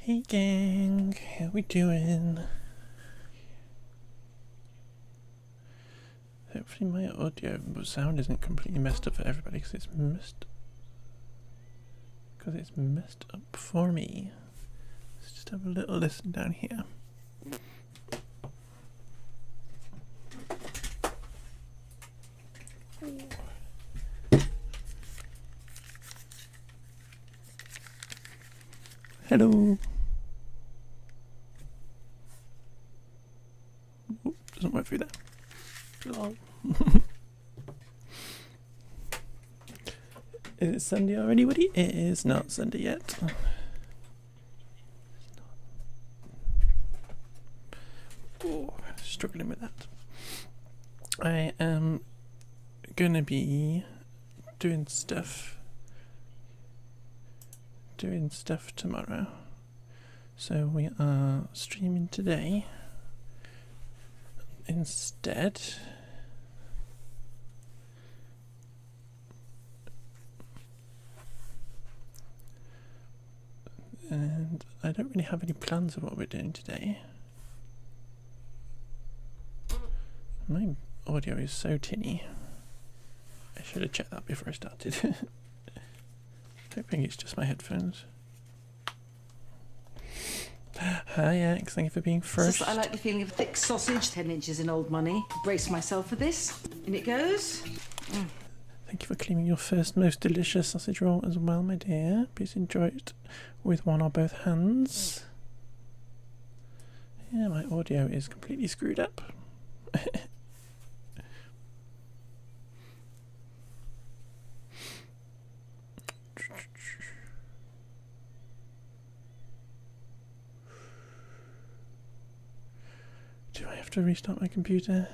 Hey gang, how we doing? Hopefully my audio sound isn't completely messed up for everybody because it's messed up for me. Let's just have a little listen down here. Hello. Ooh, doesn't work through there. Oh. Is it Sunday already, Woody? It is not Sunday yet. Oh, struggling with that. I am gonna be doing stuff tomorrow. So we are streaming today instead. And I don't really have any plans of what we're doing today. My audio is so tinny. I should have checked that before I started. Hoping it's just my headphones. Hi Axe, thank you for being first. I like the feeling of thick sausage, 10 inches in old money. Brace myself for this. In it goes. Thank you for claiming your first most delicious sausage roll as well, my dear. Please enjoy it with one or both hands. Yeah, my audio is completely screwed up. Do I have to restart my computer?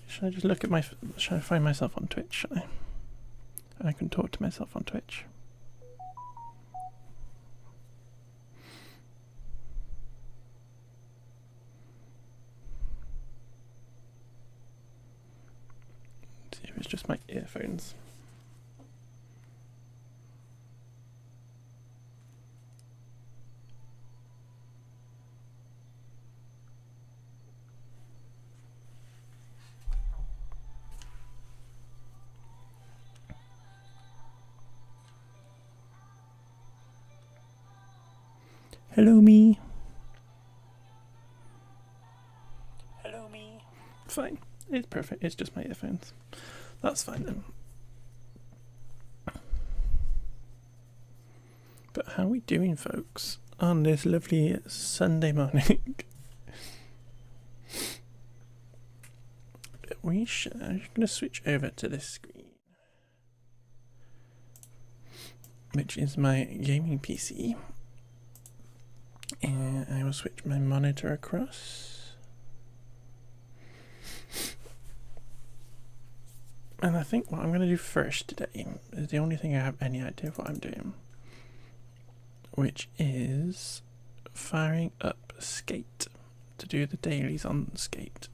Should I just look at my... Should I find myself on Twitch, shall I? And I can talk to myself on Twitch. See if it's just my earphones. Hello, me. Hello, me. Fine. It's perfect. It's just my earphones. That's fine then. But how are we doing, folks, on this lovely Sunday morning? I'm going to switch over to this screen, which is my gaming PC. And I will switch my monitor across. And I think what I'm going to do first today is the only thing I have any idea of what I'm doing, which is firing up Skate to do the dailies on Skate.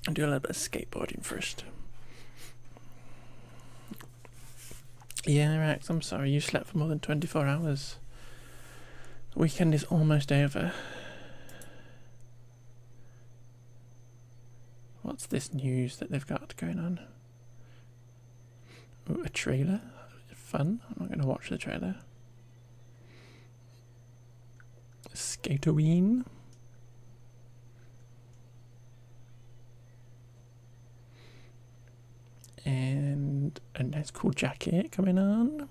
I'll do a little bit of skateboarding first. Yeah, Rex, I'm sorry, you slept for more than 24 hours. The weekend is almost over. What's this news that they've got going on? Ooh, a trailer? Fun. I'm not going to watch the trailer. Skatoween. And a nice cool jacket coming on.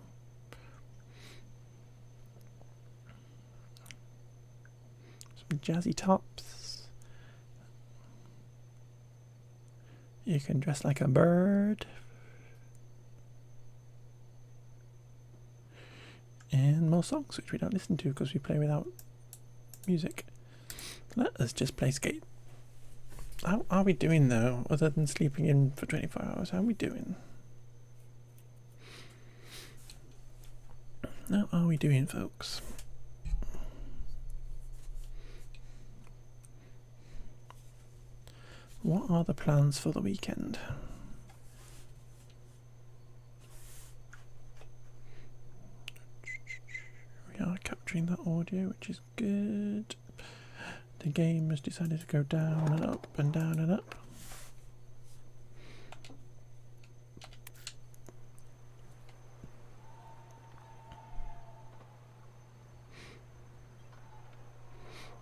Some jazzy tops. You can dress like a bird. And more songs which we don't listen to because we play without music. Let us just play Skate. How are we doing though, other than sleeping in for 24 hours? How are we doing? How are we doing, folks? What are the plans for the weekend? We are capturing that audio, which is good. The game has decided to go down and up and down and up.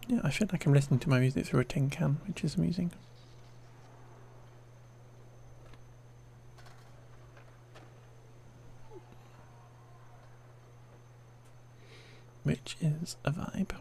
Yeah, I feel like I'm listening to my music through a tin can, which is amusing. Which is a vibe.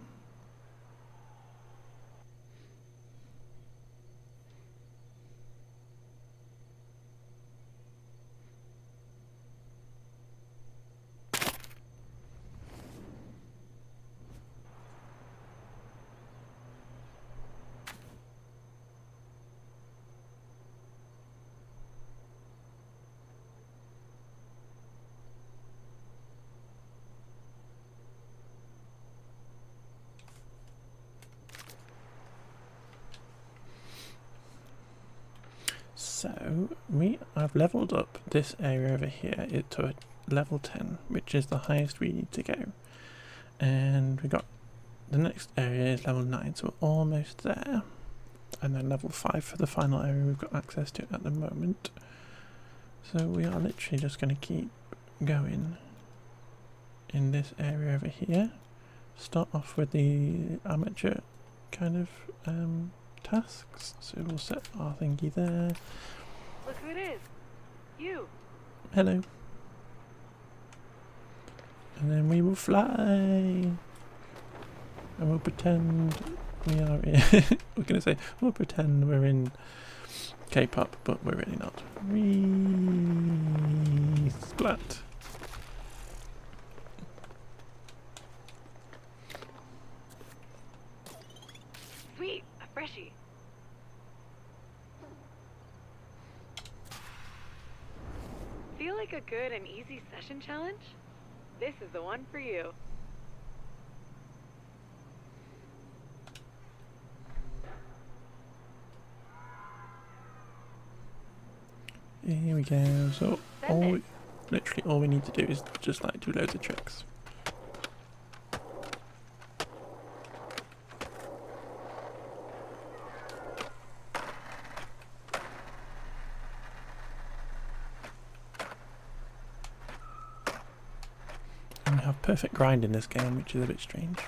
So I've leveled up this area over here to a level 10, which is the highest we need to go. And we got the next area is level 9, so we're almost there. And then level 5 for the final area we've got access to at the moment. So we are literally just going to keep going in this area over here. Start off with the amateur kind of tasks. So we'll set our thingy there. Look who it is. You. Hello. And then we will fly. And we'll pretend we are in we're going to say, we'll pretend we're in K-pop, but we're really not. Splat. Sweet, a freshie. Feel like a good and easy session challenge? This is the one for you. Here we go. So literally all we need to do is just like do loads of tricks. And we have perfect grind in this game, which is a bit strange.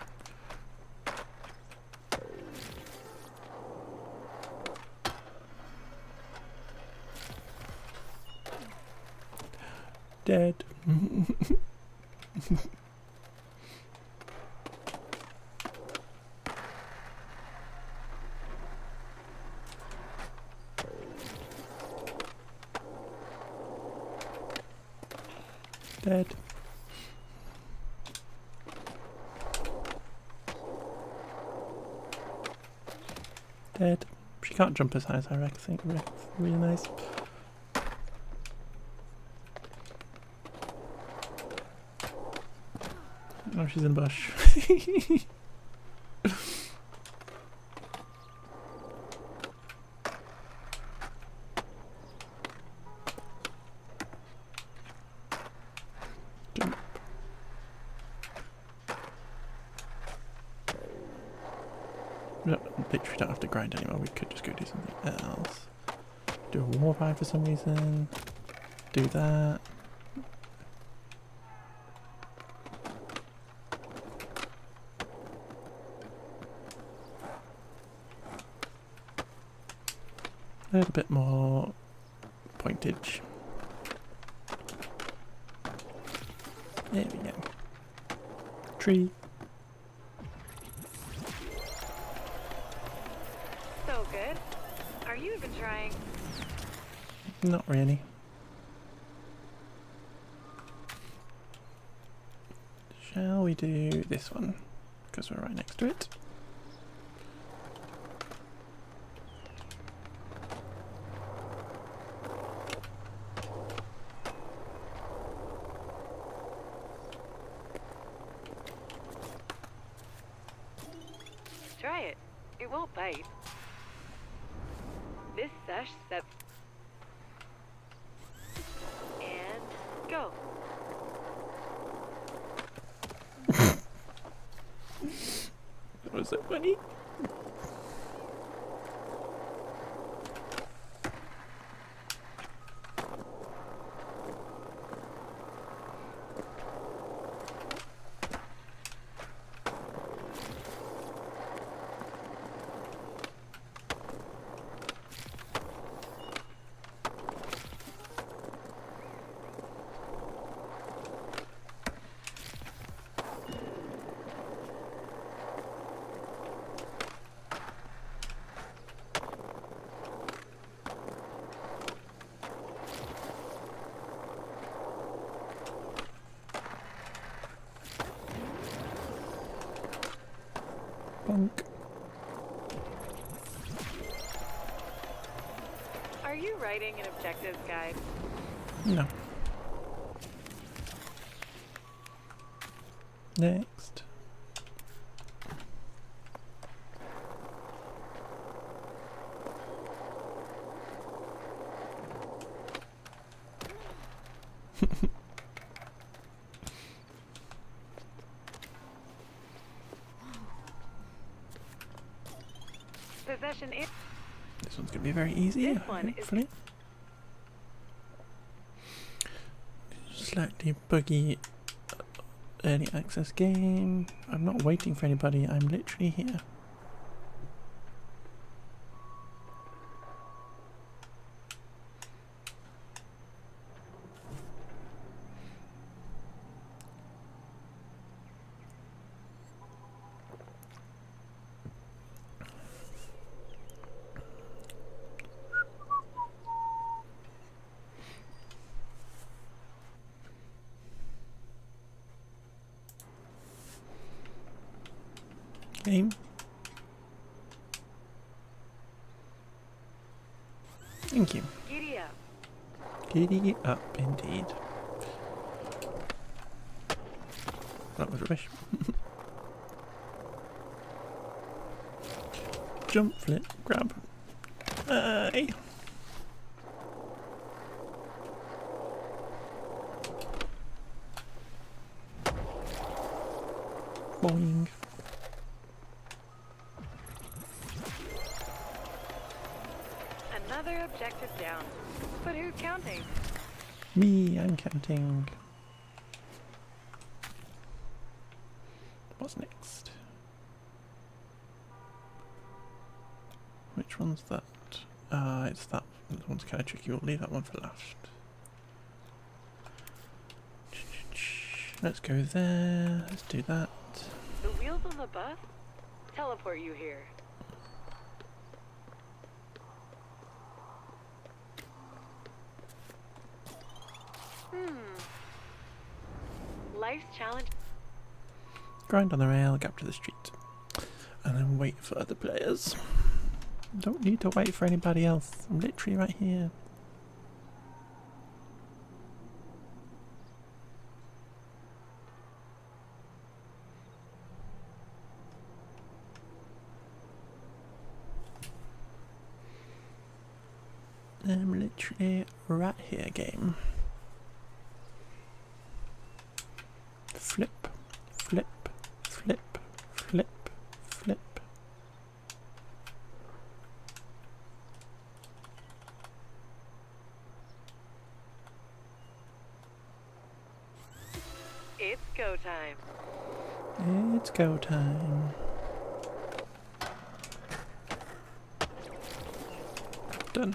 Dead. Dead. Dead. She can't jump as high as I think. Really nice. Oh, she's in bush. Jump. No, literally don't have to grind anymore. We could just go do something else. Do a war ride for some reason. Do that. A little bit more pointage. There we go. Tree. So good. Are you even trying? Not really. Shall we do this one? Because we're right next to it. It won't bite. This sesh sets... And go. Was that funny? Bonk. Are you writing an objectives guide? No. Next. Possession is... This one's gonna be very easy. This one is- hopefully. Slightly buggy early access game. I'm not waiting for anybody. I'm literally here. Game. Thank you. Giddy up. Giddy up indeed. That was rubbish. Jump, flip, grab. Aye. Boing. Another objective down. But who's counting? Me, I'm counting. What's next? Which one's that? It's that. That one's kind of tricky. We'll leave that one for last. Let's go there. Let's do that. The wheels on the bus teleport you here. Life's challenge. Grind on the rail, gap to the street. And then wait for other players. Don't need to wait for anybody else. I'm literally right here. I'm literally right here, game. Flip, flip, flip, flip, flip. It's go time. It's go time. Done.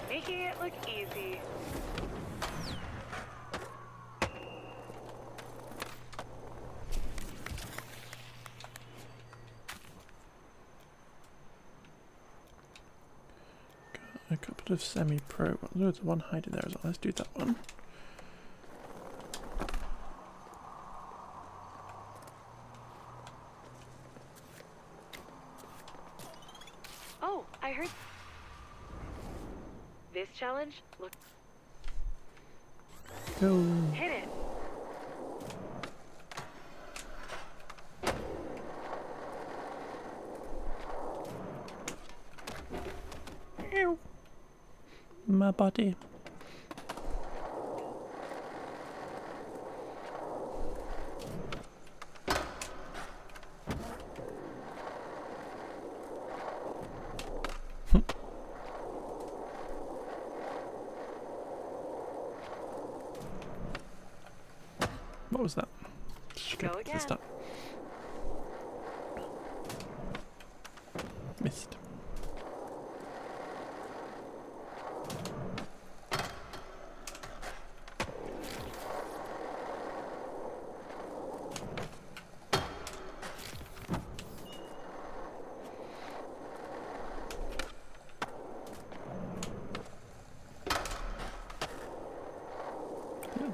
Making it look easy. Got a couple of semi-pro. There's one hiding there as well. Let's do that one. Oh, I heard. This challenge, look, Go. hit it. My body. What was that? Go again. Stop. Missed.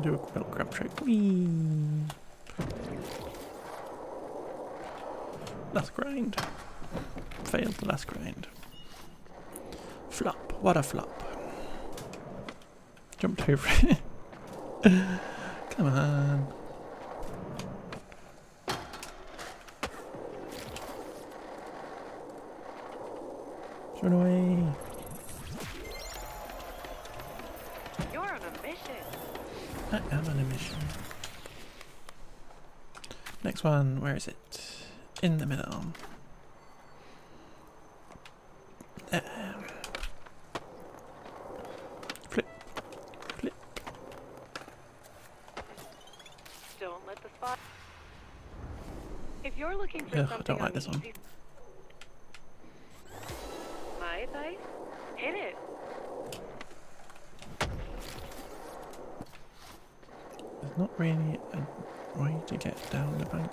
Do a little grab trick. Whee! Last grind. Failed the last grind. Flop. What a flop. Jumped over it. Come on. Run away. You're on a mission. I am on a mission. Next one, where is it? In the middle. Flip. Flip. Don't let the spot. If you're looking for Ugh, I something don't like on this the one. easy- My advice? Hit it. There's not really a way to get down the bank.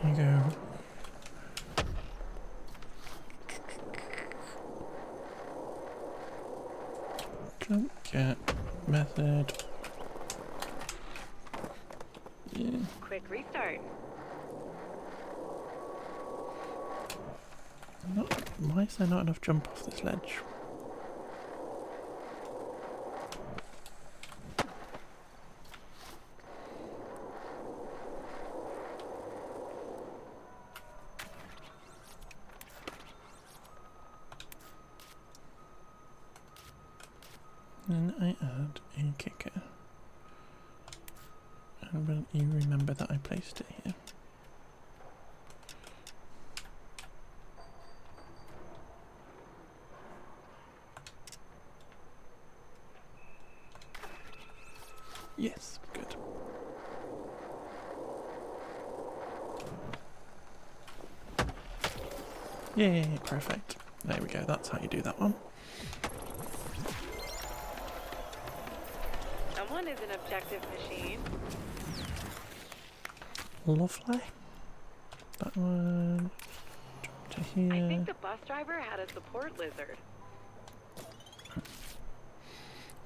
Here you go. Jump cat method. Yeah. Quick restart. Why is there not enough jump off this ledge? Then I add a kicker. And will you remember that I placed it here? Yes, good. Yay, perfect. There we go, that's how you do that one. Someone is an objective machine. Lovely. That one. Jump to here. I think the bus driver had a support lizard.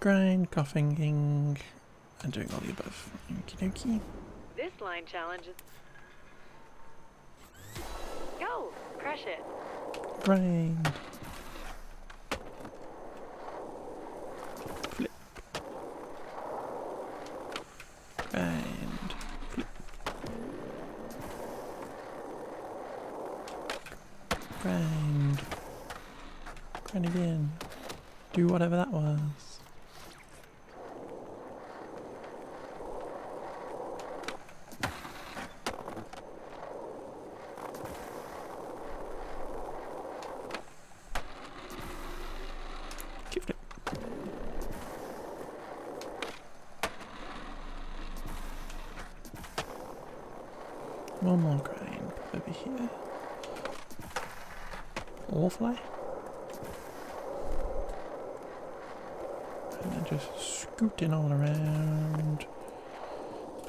Grind, coughing, and doing all the above. Okie dokie. This line challenge is... Go! Crush it. Grind. Flip. Grind. Flip. Grind. Grind again. Do whatever that was. Keep it. One more grind over here. Lovely. And then just scooting all around.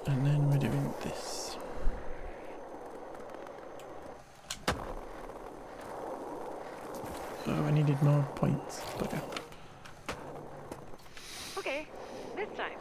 And then we're doing this. Oh, I needed more points. Bugger. Okay, this time.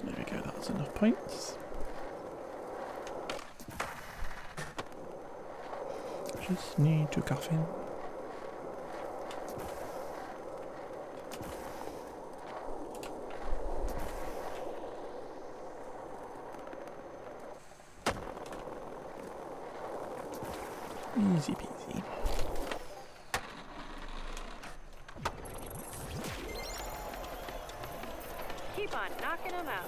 There we go, that's That's enough points. Just need to coffin. Easy peasy. Keep on knocking them out.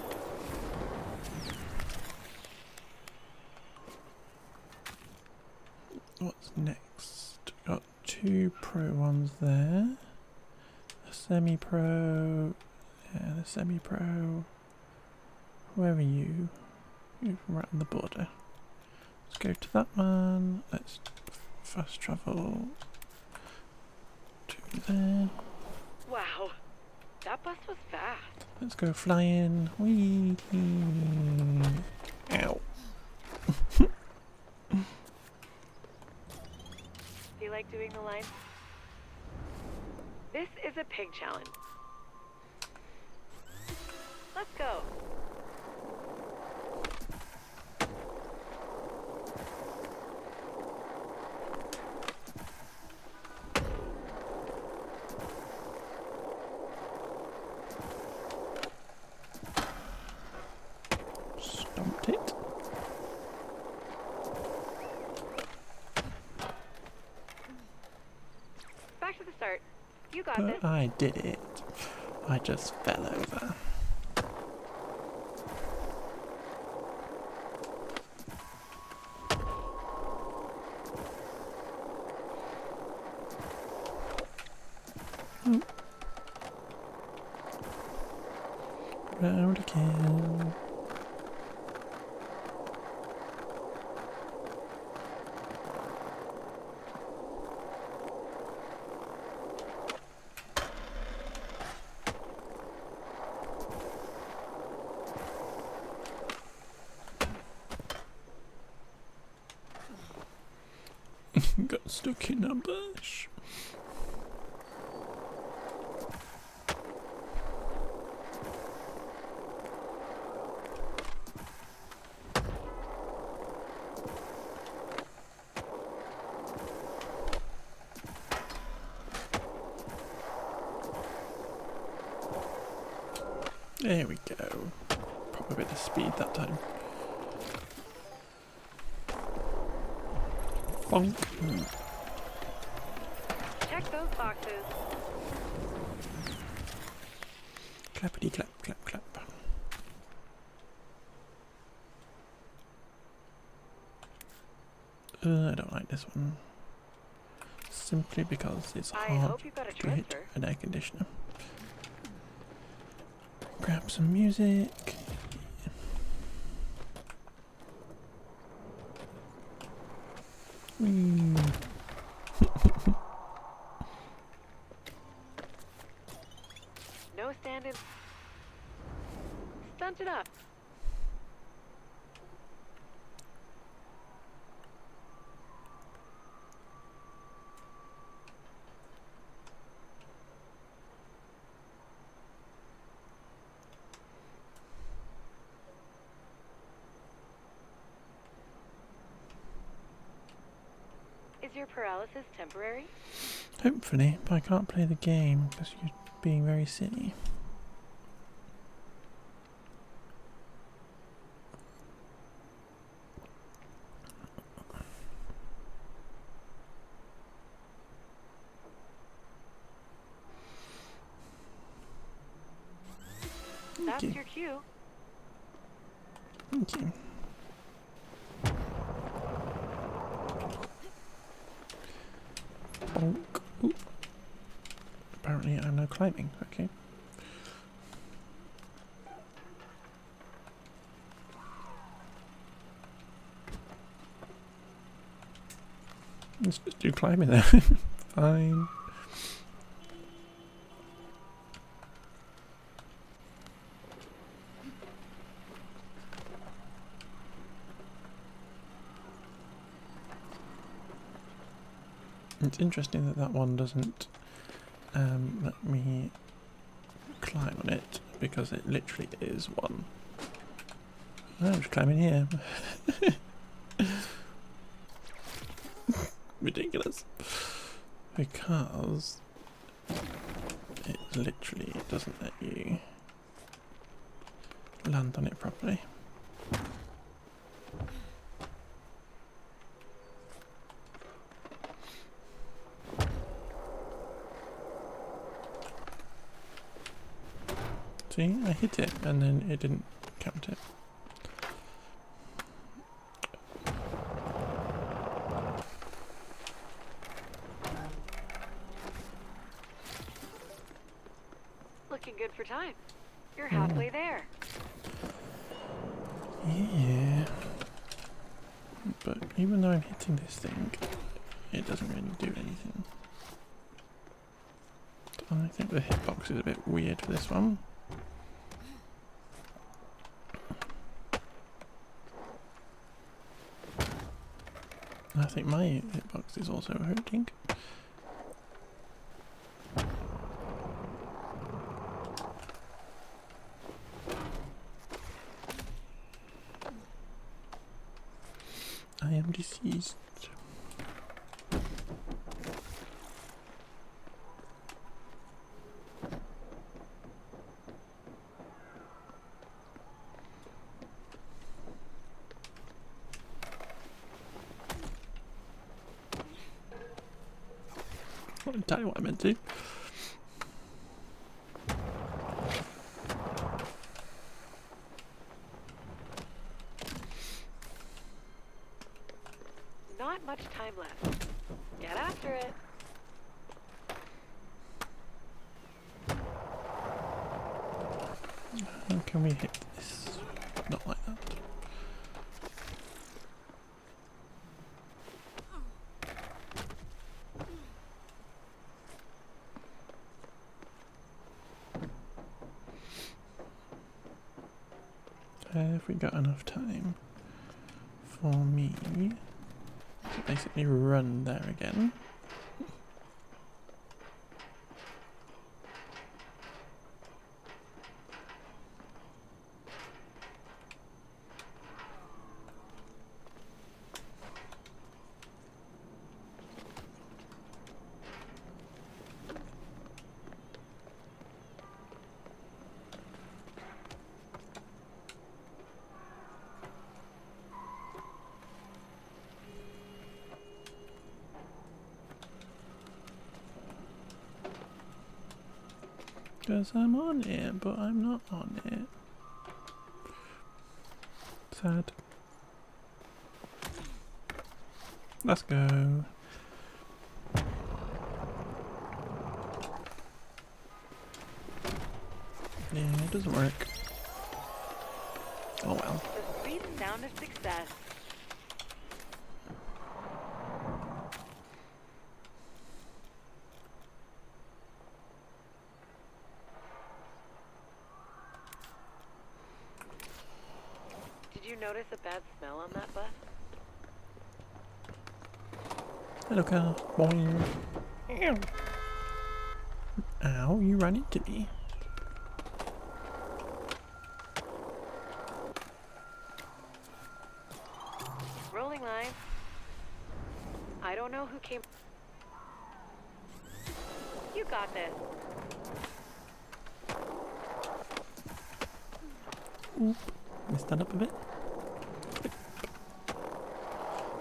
What's next? Got 2 pro ones there. A semi-pro. And a semi-pro. Where are you? You're right on the border. Let's go to that one. Let's fast travel to there. Wow, that bus was fast. Let's go flying. Whee! Ow. Do you like doing the line? This is a pig challenge. Let's go. Stomped it. Back to the start. You got But this. I did it. I just fell over. Oh. Round again. Got stuck in a bush. There we go. Proper bit of speed that time. Bonk. Check those boxes. Clappity clap, clap, clap. I don't like this one. Simply because it's I hard hope you got a to hit transfer. an air conditioner. Grab some music. Whee. No standing. Stunt it up. Is your paralysis temporary? Hopefully, but I can't play the game because you're being very silly. That's Thank you. your cue. Thank you. Bonk. Ooh. Apparently I'm now climbing, okay. Let's just do climbing then. Fine. It's interesting that that one doesn't let me climb on it because it literally is one. I'm just climbing here. Ridiculous. Because it literally doesn't let you land on it properly. See, I hit it and then it didn't count it. Looking good for time. You're halfway there. Yeah. But even though I'm hitting this thing, it doesn't really do anything. I think the hitbox is a bit weird for this one. I think my hitbox is also hurting. I am deceased. Not entirely what I meant to. Not much time left. Get after it. How can we hit this? Not like that. Have we got enough time for me to basically run there again? Because I'm on it, but I'm not on it. Sad. Let's go. Yeah, it doesn't work. Oh well. The sweet sound of success. Did you notice a bad smell on that bus? Hello, car. Boing. Ow. Ow, you ran into me. Rolling line. I don't know who came. You got this. Oop. Messed that up a bit. Flip.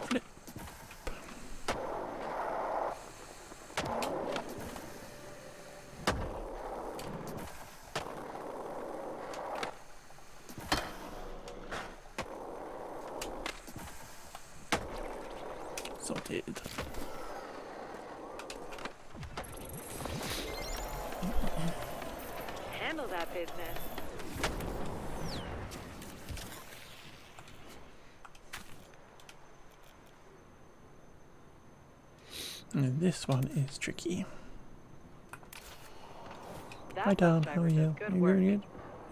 Flip. Sorted. Handle that business. And this one is tricky. That Hi, bus Tom. driver How are says you? good You work. doing good?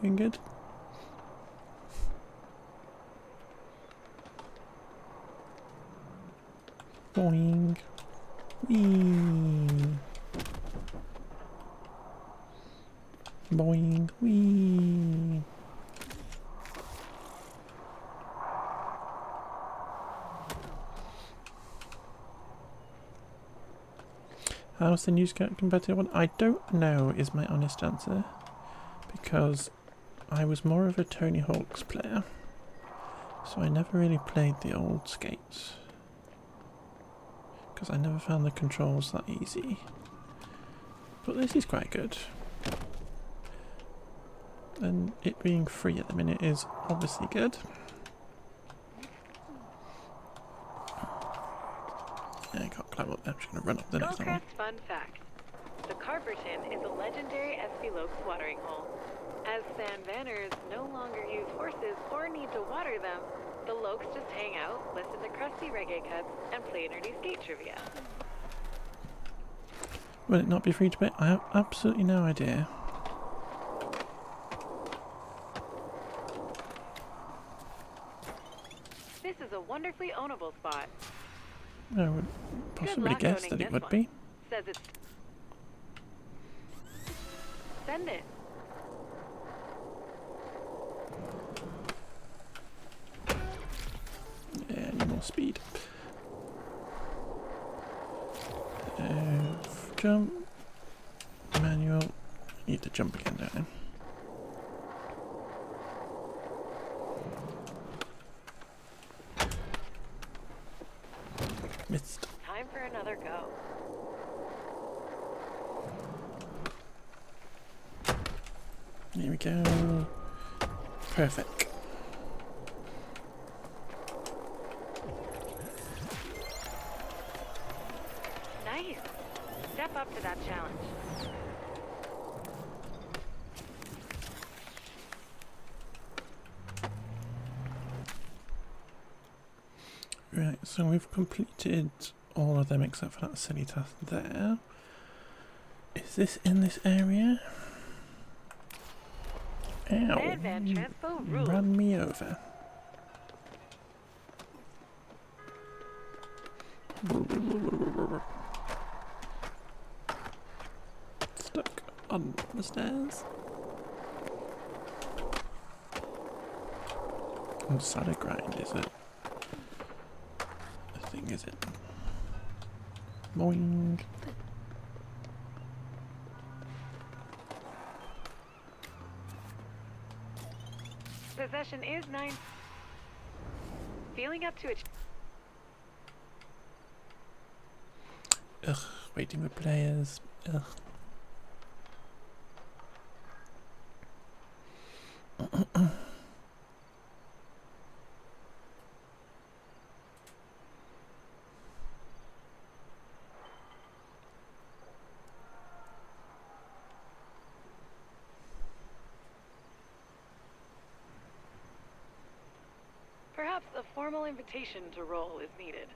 Doing good? Boing. Whee. Boing. Whee. How's the new skate compared to the one? I don't know is my honest answer. Because I was more of a Tony Hawk's player. So I never really played the old skates. Because I never found the controls that easy. But this is quite good. And it being free at the minute is obviously good. Yeah, I can't climb up there. I'm just going to run up the next one. Skullcrest fun fact. The Carperton is a legendary SP Lokes watering hole. As San Vanners no longer use horses or need to water them, the Lokes just hang out, listen to crusty reggae cuts, and play nerdy skate trivia. Will it not be free to play? I have absolutely no idea. This is a wonderfully ownable spot. I would possibly guess that it would be. Says it's... Send it. Yeah, any more speed. Jump. Manual. Need to jump again, don't I? Missed. Time for another go. Here we go. Perfect. Nice. Step up to that challenge. Right, so we've completed all of them except for that silly task there. Is this in this area? Ow! Van Transpo rules. Ran me over. Stuck on the stairs. Sada grind, is it? The thing, is it? Boing. Possession is 9. Feeling up to it. Ugh, waiting with players. Ugh. Perhaps a formal invitation to roll is needed.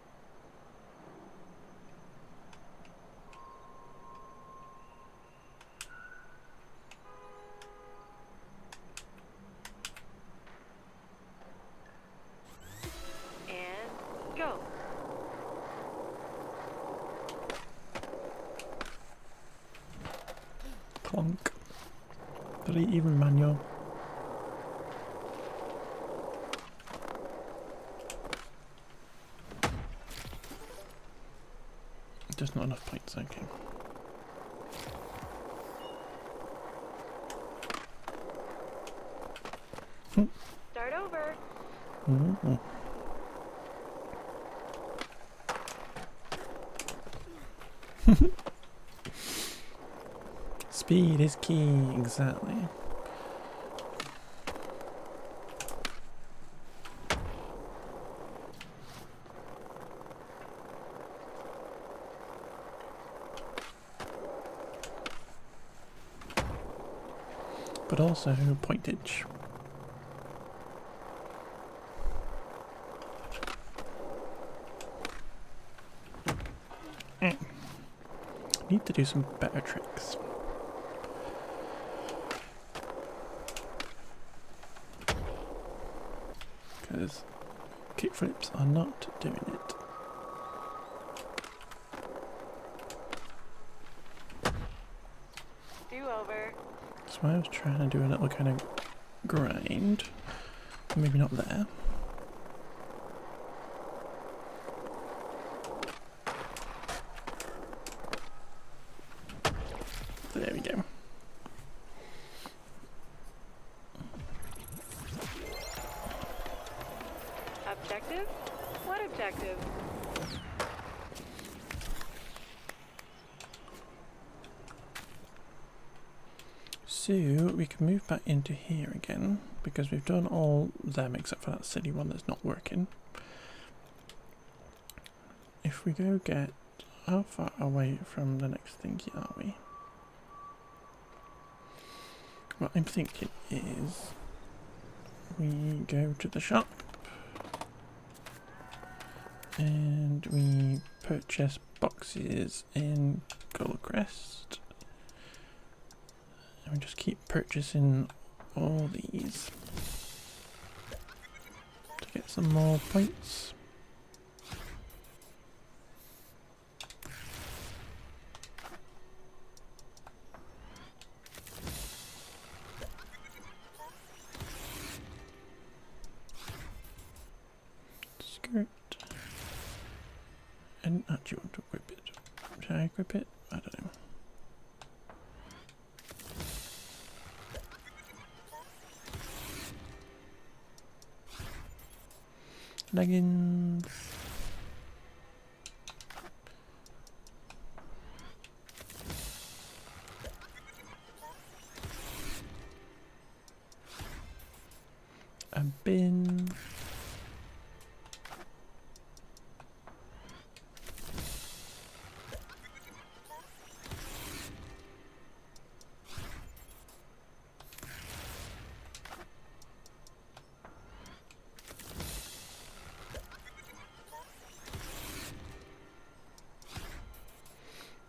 And go. Clonk. Did I even manual? Just not enough points, okay. Start over. Mm-hmm. Speed is key, exactly. But also pointage. Need to do some better tricks. Because kickflips are not doing it. Do over. So I was trying to do a little kind of grind. Maybe not there. objective? What objective? So we can move back into here again because we've done all them except for that silly one that's not working. If we go get, how far away from the next thingy are we? What I'm thinking is we go to the shop and we purchase boxes in Goldcrest. And we just keep purchasing all these to get some more points. Skirt. I didn't actually want to equip it. Should I equip it? I don't know. Leggings. A bin.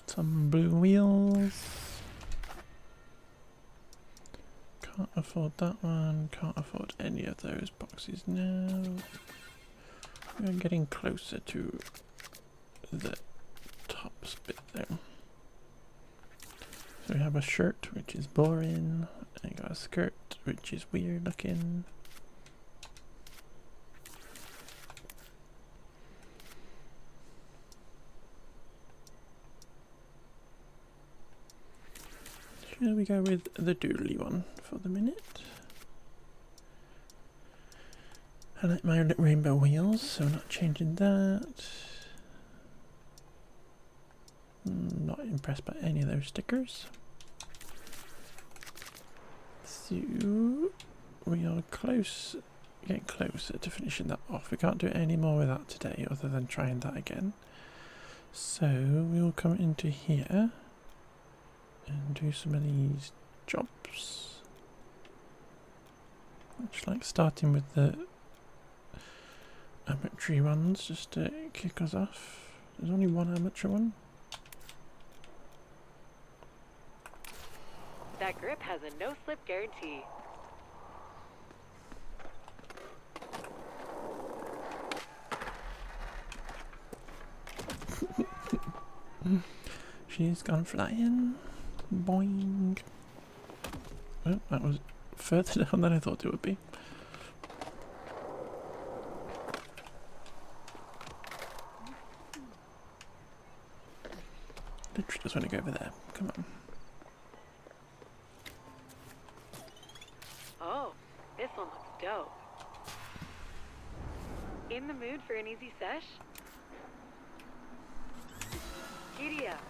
Some blue wheels. Can't afford that one. Can't afford any of those boxes now. We're getting closer to the top bit there. So we have a shirt which is boring. And got a skirt which is weird looking. Shall we go with the doodly one for the minute? I like my rainbow wheels, so I'm not changing that. Not impressed by any of those stickers. So we are getting closer to finishing that off. We can't do any more with that today other than trying that again. So we will come into here and do some of these jobs. Just like starting with the amateur ones just to kick us off. There's only one amateur one. That grip has a no-slip guarantee. She's gone flying. Boing. Oh, that was further down than I thought it would be. Literally just want to go over there. Come on. Oh, this one looks dope. In the mood for an easy sesh? Giddy up.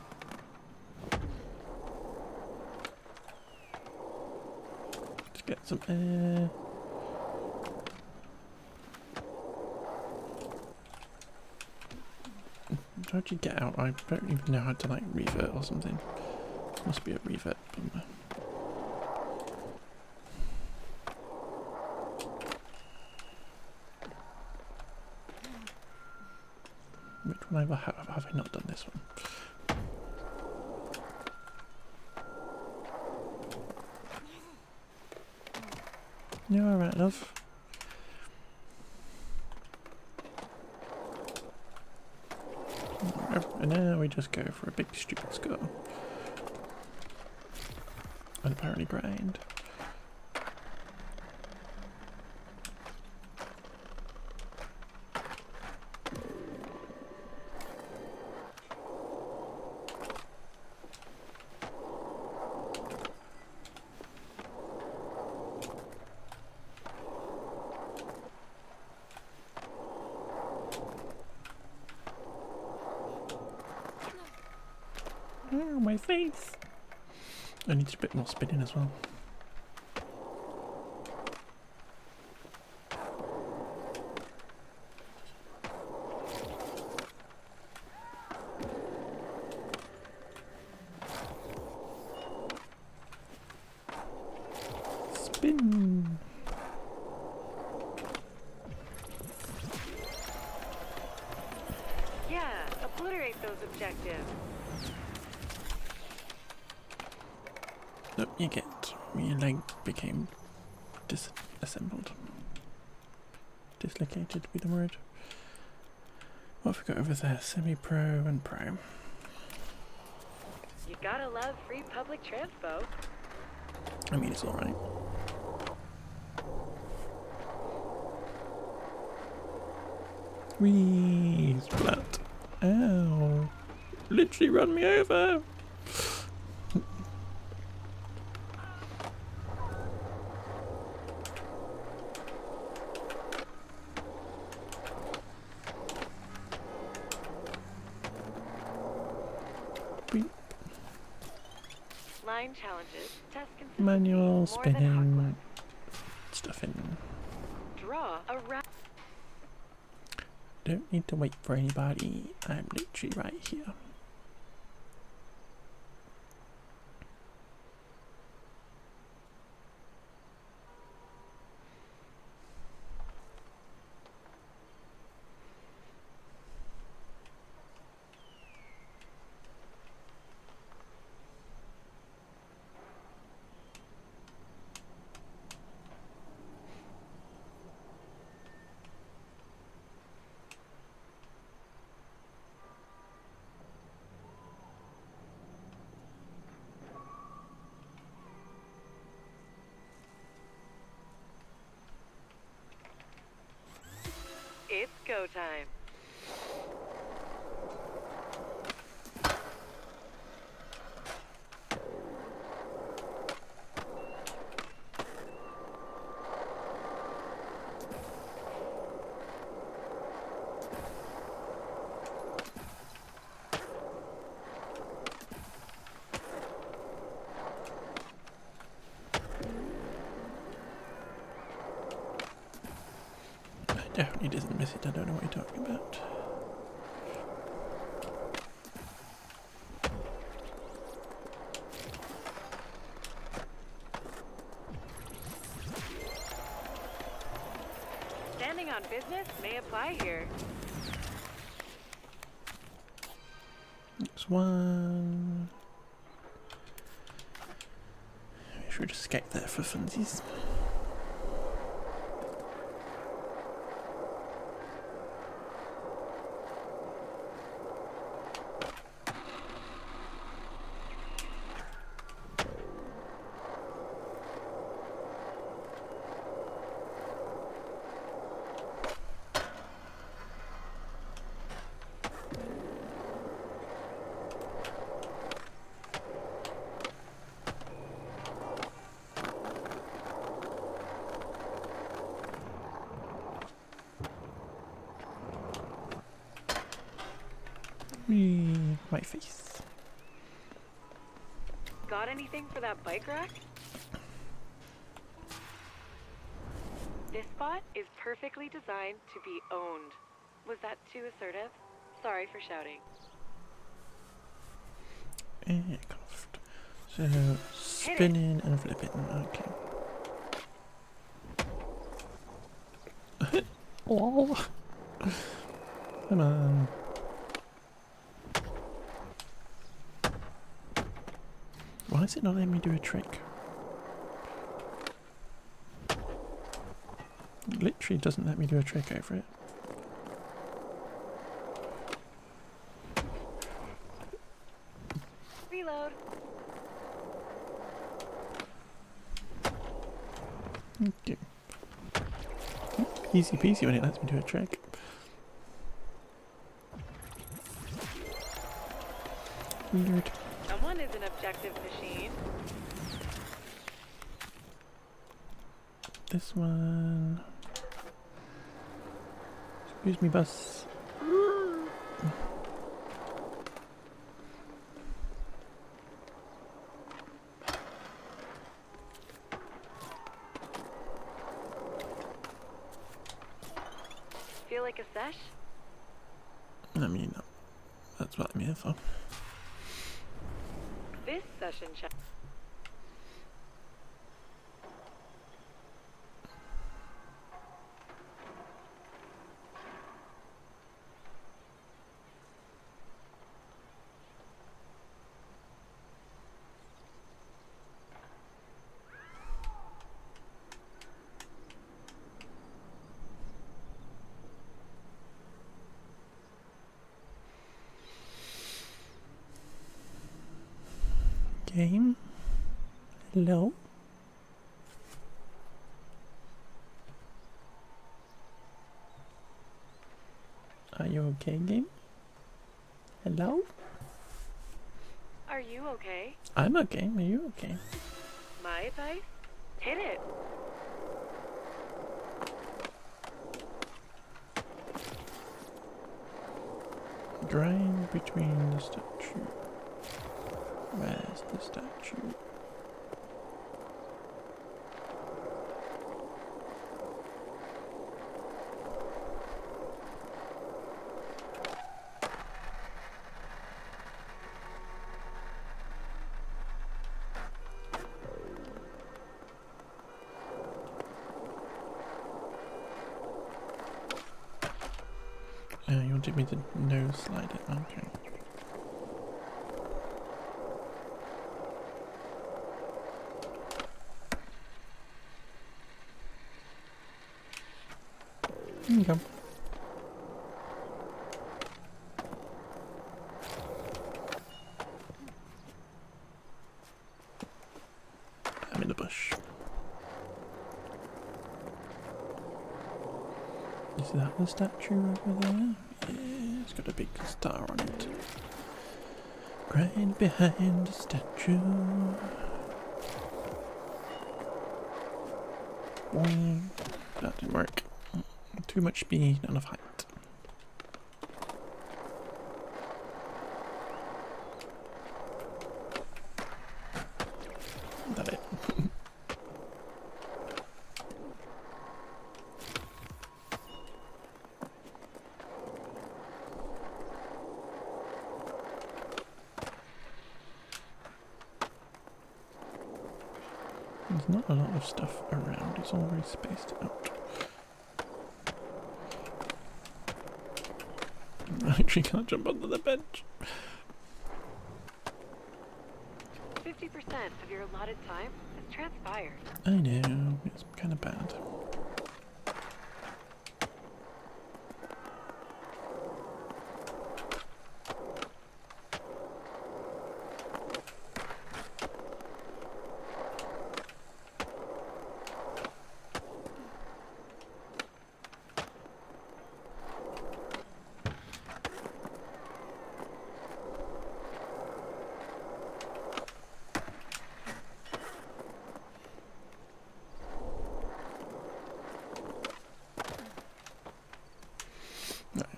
Let's get some air. How'd you get out? I don't even know how to like revert or something. Must be a revert somewhere. Which one have I not done this one? You alright, love? And now we just go for a big stupid skull. And apparently grind. Ow, my face! I need a bit more spinning as well. Spin! Yeah, obliterate those objectives. Look, you get. Your leg became disassembled. Dislocated would be the word. What have we got over there? Semi-pro and pro. You gotta love free public transpo. I mean, it's alright. Whee! Splat! Ow! Literally run me over! Line challenges, test consistency, Manual more than spinning stuff in. hardcore. Draw a round. Don't need to wait for anybody. I'm literally right here. It's go time. Definitely doesn't miss it. I don't know what you're talking about. Standing on business may apply here. Next one. Make sure to escape there for funsies. My face. Got anything for that bike rack? This spot is perfectly designed to be owned. Was that too assertive? Sorry for shouting. Aircraft. So, spinning and flipping. Okay. Oh. Come on. Why is it not letting me do a trick? It literally doesn't let me do a trick over it. Reload. Okay. Easy peasy when it lets me do a trick. Weird. Someone is an objective machine. This one. Excuse me, bus. Feel like a sesh? I mean, that's what I'm here for. This session check. Game? Hello? Are you okay, game? Hello? Are you okay? I'm okay. Are you okay? My advice? Hit it. Grind between the statue. Where's the statue? You wanted me to no slide it, okay. Here you go. I'm in the bush. Is that the statue over there? Yeah, it's got a big star on it. Right behind the statue. Boing. That didn't work. Too much speed, not enough height. Is that it? There's not a lot of stuff around, it's all very spaced out. I actually can't jump onto the bench. 50% of your allotted time has transpired. I know, it's kind of bad.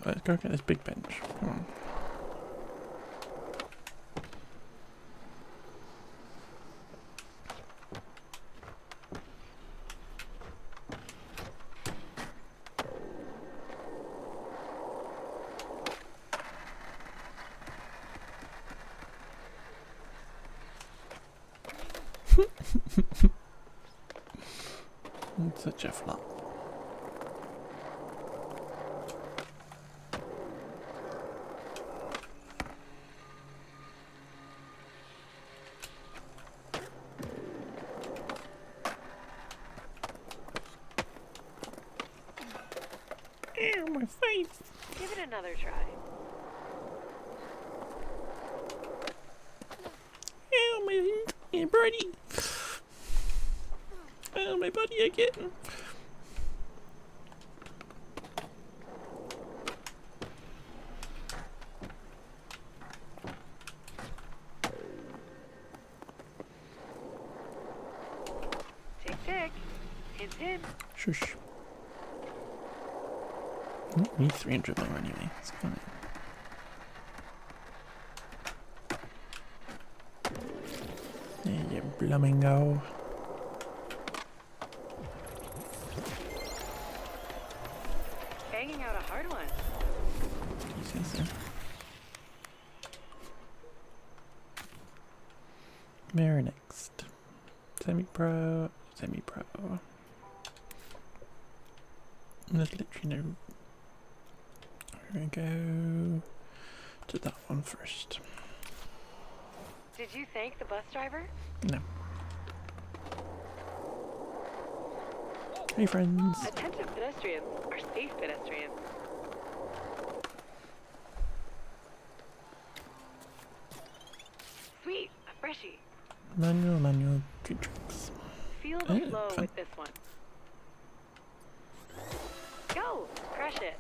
Right, let's go get this big bench. Come on. It's such a flop. Ew, my face! Give it another try. Ew, my birdie! Oh, my buddy again! Tick tick. Hint hint. Shush. I don't need 300 more anyway, it's fine. There you blooming go. banging out a hard one. You say so. Mirror next. Semi-pro, semi-pro. There's literally no... We're going to go to that one first. Did you thank the bus driver? No. Hey friends. Attentive pedestrians are safe pedestrians. Sweet, a freshie. Manual, good tricks. Feel the Oh, flow fun. with this one. Go, crush it.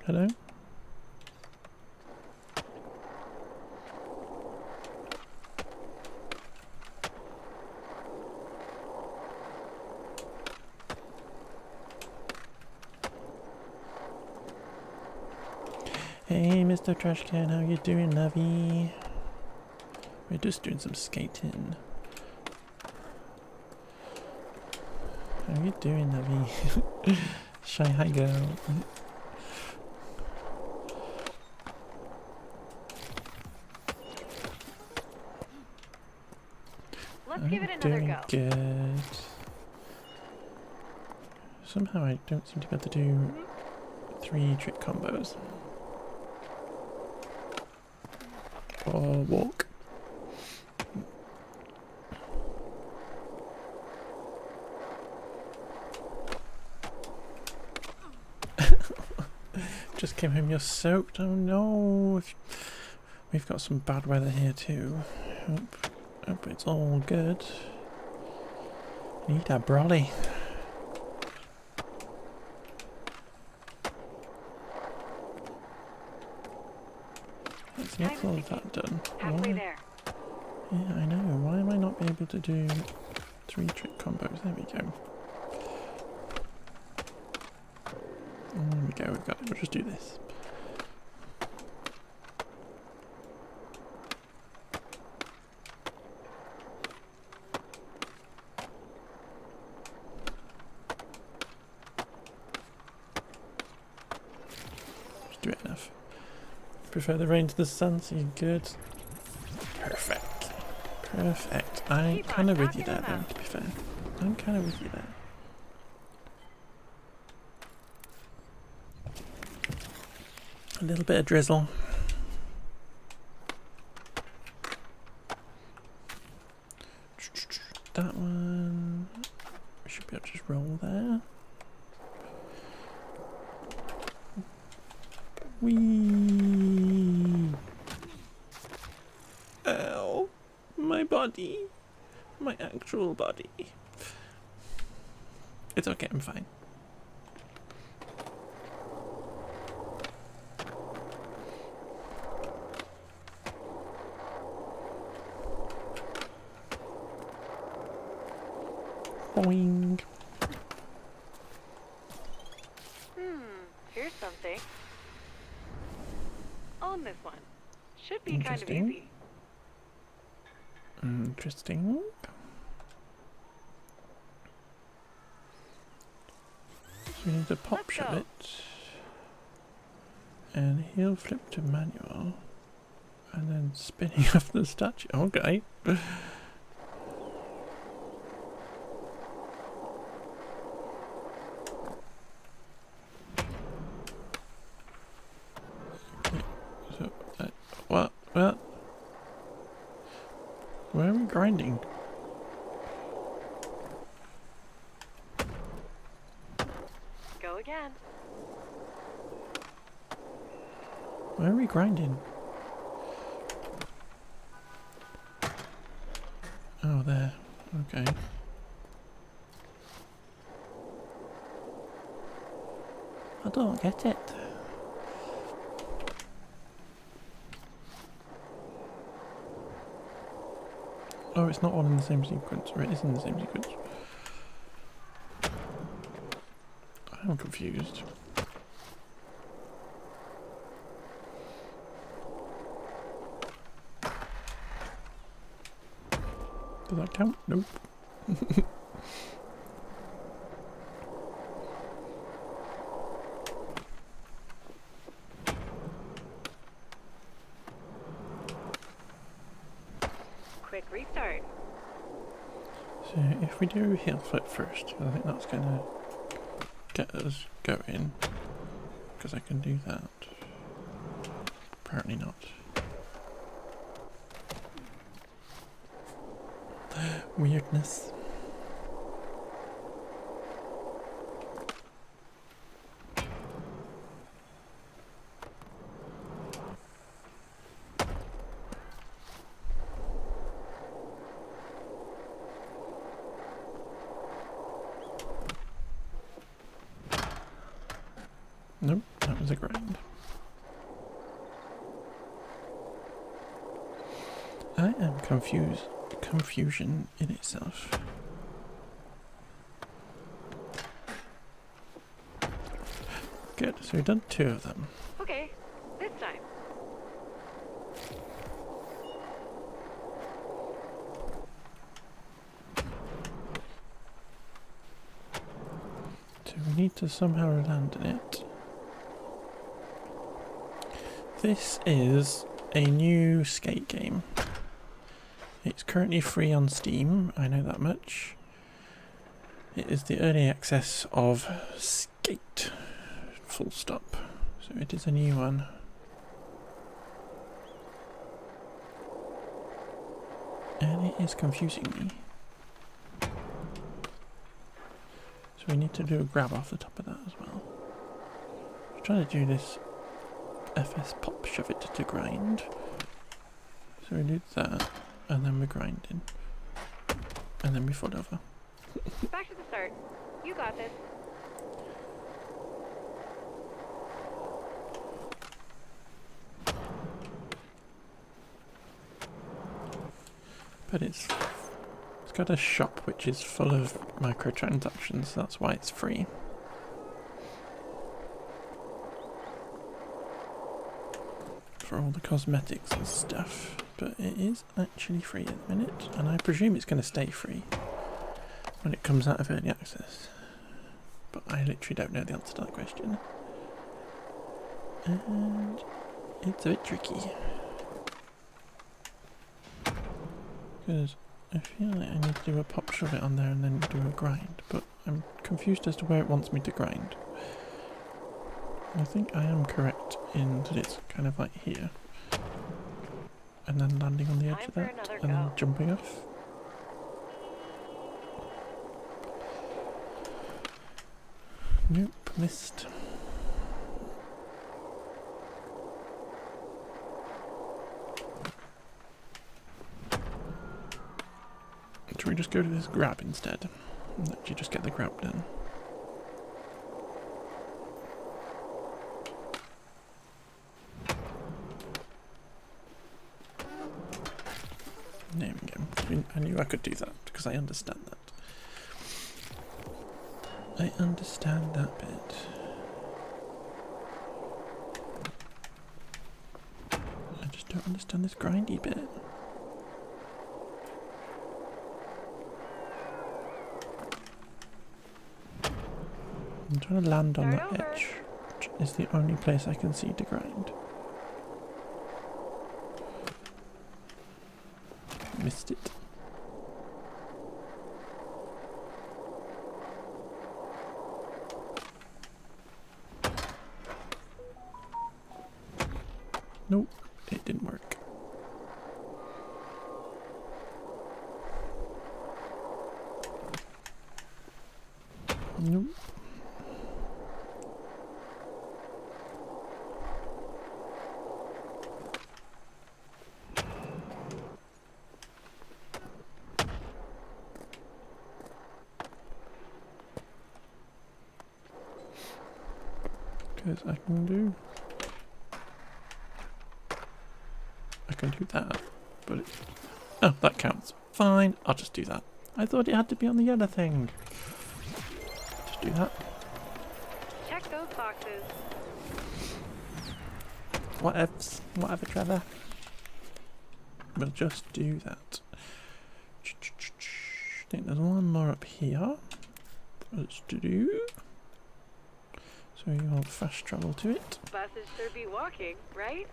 Hello? Hey, Mr. Trash Can, how you doing, lovey? We're just doing some skating. How you doing, lovey? Shy hi girl. Let's give it I'm another doing go. good. Somehow I don't seem to be able to do 3 trick combos. Or walk. Just came home, you're soaked. Oh no. We've got some bad weather here too. Hope it's all good. Need a brolly. Let's get all of that done. Halfway Why- there. Yeah, I know. Why am I not able to do 3 trick combos? There we go. There we go, we've got it. We'll just do this. Just do it enough. Prefer the rain to the sun, so you're good. Perfect. Perfect. I'm Keep on kind of with you knocking there, them though, out. to be fair. I'm kind of with you there. A little bit of drizzle. That one. We should be able to just roll there. Whee! Ow! My body. My actual body. It's okay, I'm fine. Boing. Here's something. Own this one. Should be kind of Interesting. easy. Interesting. So we need to pop Let's shove go. it. And he'll flip to manual. And then spinning off the statue. Okay. So, what? Where are we grinding? Go again. Where are we grinding? Oh, there. Okay. I don't get it. Oh, it's not all in the same sequence, or it is in the same sequence. I'm confused. Does that count? Nope. Quick restart. So if we do heel flip first, I think that's going to get us going, because I can do that. Apparently not. Weirdness. Nope, that was a grind. I am confused. Confusion in itself. Good, so we've done 2 of them. Okay, this time. So we need to somehow land in it. This is a new skate game. It's currently free on Steam, I know that much. It is the early access of Skate, full stop. So it is a new one. And it is confusing me. So we need to do a grab off the top of that as well. I'm trying to do this FS pop shove it to grind. So we did that. And then we're grinding. And then we fall over. Back to the start. You got this. But it's got a shop which is full of microtransactions, that's why it's free. For all the cosmetics and stuff. But it is actually free at the minute, and I presume it's going to stay free when it comes out of early access. But I literally don't know the answer to that question. And it's a bit tricky. Because I feel like I need to do a pop shove it on there and then do a grind, but I'm confused as to where it wants me to grind. I think I am correct in that it's kind of like here. And then landing on the edge of that, and then jumping off. Nope, missed. Should we just go to this grab instead? And let you just get the grab done. There we go. I knew I could do that because I understand that. I understand that bit. I just don't understand this grindy bit. I'm trying to land on that edge, which is the only place I can see to grind. Missed it. Nope, it didn't work. Nope. Because I can do that, but oh, that counts. Fine, I'll just do that. I thought it had to be on the other thing. Just do that. Check those boxes. Whatever, Trevor. We'll just do that. think there's one more up here for us to do. So you'll fast travel to it. Buses should be walking, right?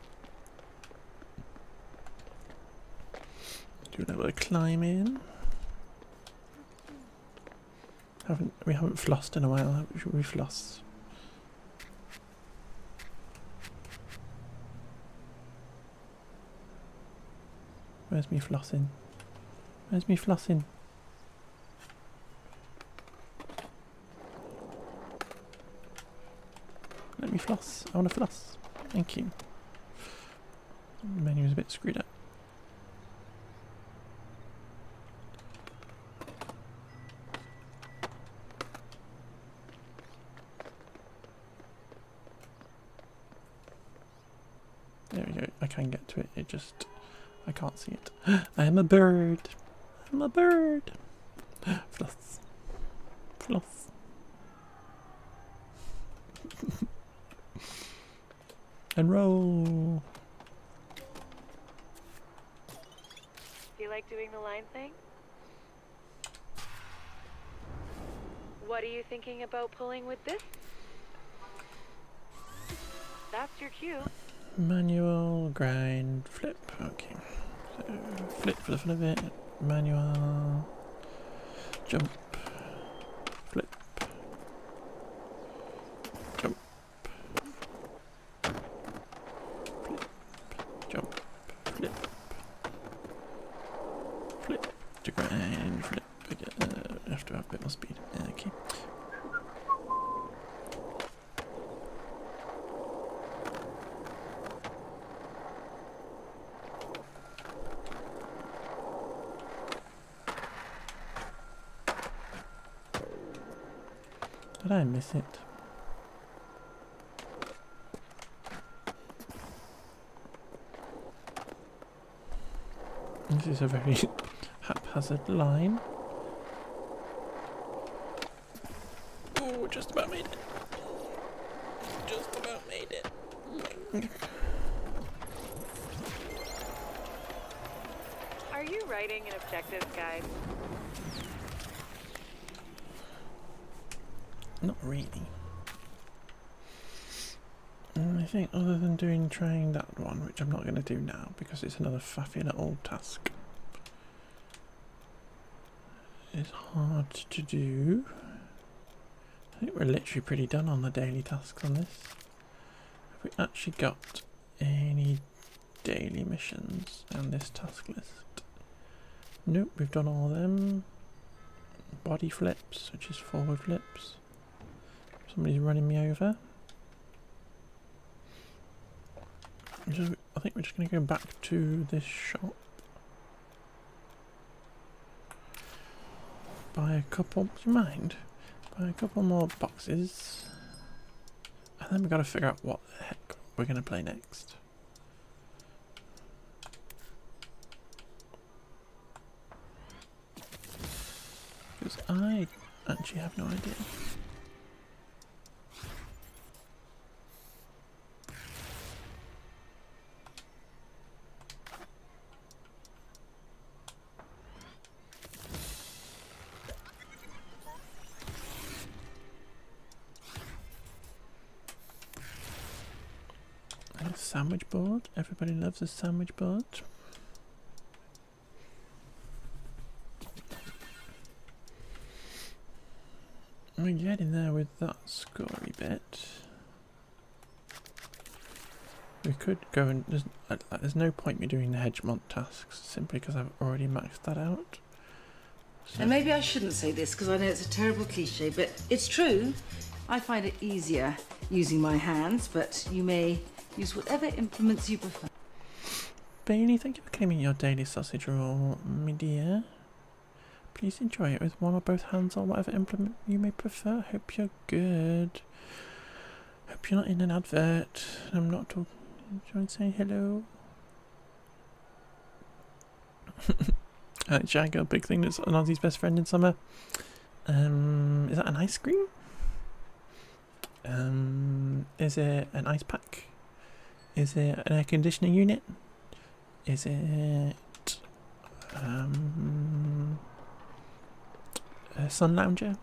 Do a little bit of climbing. We haven't flossed in a while. Should we floss? Where's me flossing? Where's me flossing? Let me floss. I want to floss. Thank you. The menu's a bit screwed up. There we go. I can get to it. It just... I can't see it. I am a bird. I'm a bird. Floss. Floss. And roll. Do you like doing the line thing? What are you thinking about pulling with this? That's your cue. Manual, grind, flip. Okay. So flip for the fun of it. Manual. Jump. Flip. Jump. Flip. Jump. Flip. Flip. To grind. Flip. Again. I have to have a bit more speed. Okay. Did I miss it? This is a very haphazard line. Oh, just about made it. Just about made it. Are you writing an objectives guide? Not really. I think other than trying that one, which I'm not going to do now because it's another faffy little task. It's hard to do. I think we're literally pretty done on the daily tasks on this. Have we actually got any daily missions on this task list? Nope, we've done all of them. Body flips, which is forward flips. Somebody's running me over. I think we're just going to go back to this shop. Buy a couple, do you mind? Buy a couple more boxes. And then we've got to figure out what the heck we're going to play next. Because I actually have no idea. Sandwich board. Everybody loves a sandwich board. We're getting there with that scory bit. We could go and there's no point me doing the Hedgemont tasks simply because I've already maxed that out. So And maybe I shouldn't say this because I know it's a terrible cliche, but it's true. I find it easier using my hands, but you may use whatever implements you prefer. Bailey, thank you for claiming your daily sausage roll, my dear. Please enjoy it with one or both hands or whatever implement you may prefer. Hope you're good. Hope you're not in an advert. I'm not talking. Do you want to say hello? Jagger, big thing that's an Aussie's best friend in summer. Is that an ice cream? Is it an ice pack? Is it an air conditioning unit? Is it sun lounger.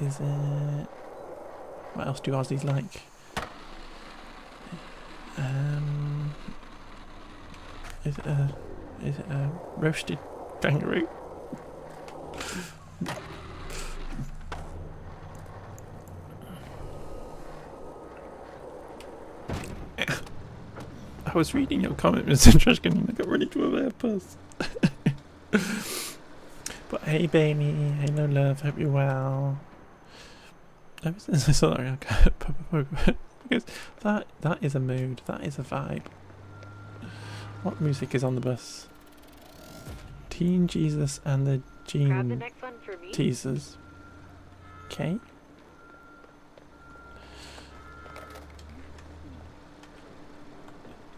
Is it? What else do Aussies like? Is it a roasted kangaroo? I was reading your comment, Mr. Trashkin, and I got ready to a bus. But hey, Bailey, hello, love, hope you're well. Sorry, I can't because that is a mood, that is a vibe. What music is on the bus? Teen Jesus and the Grab the Gene next one for me. Teasers. Okay.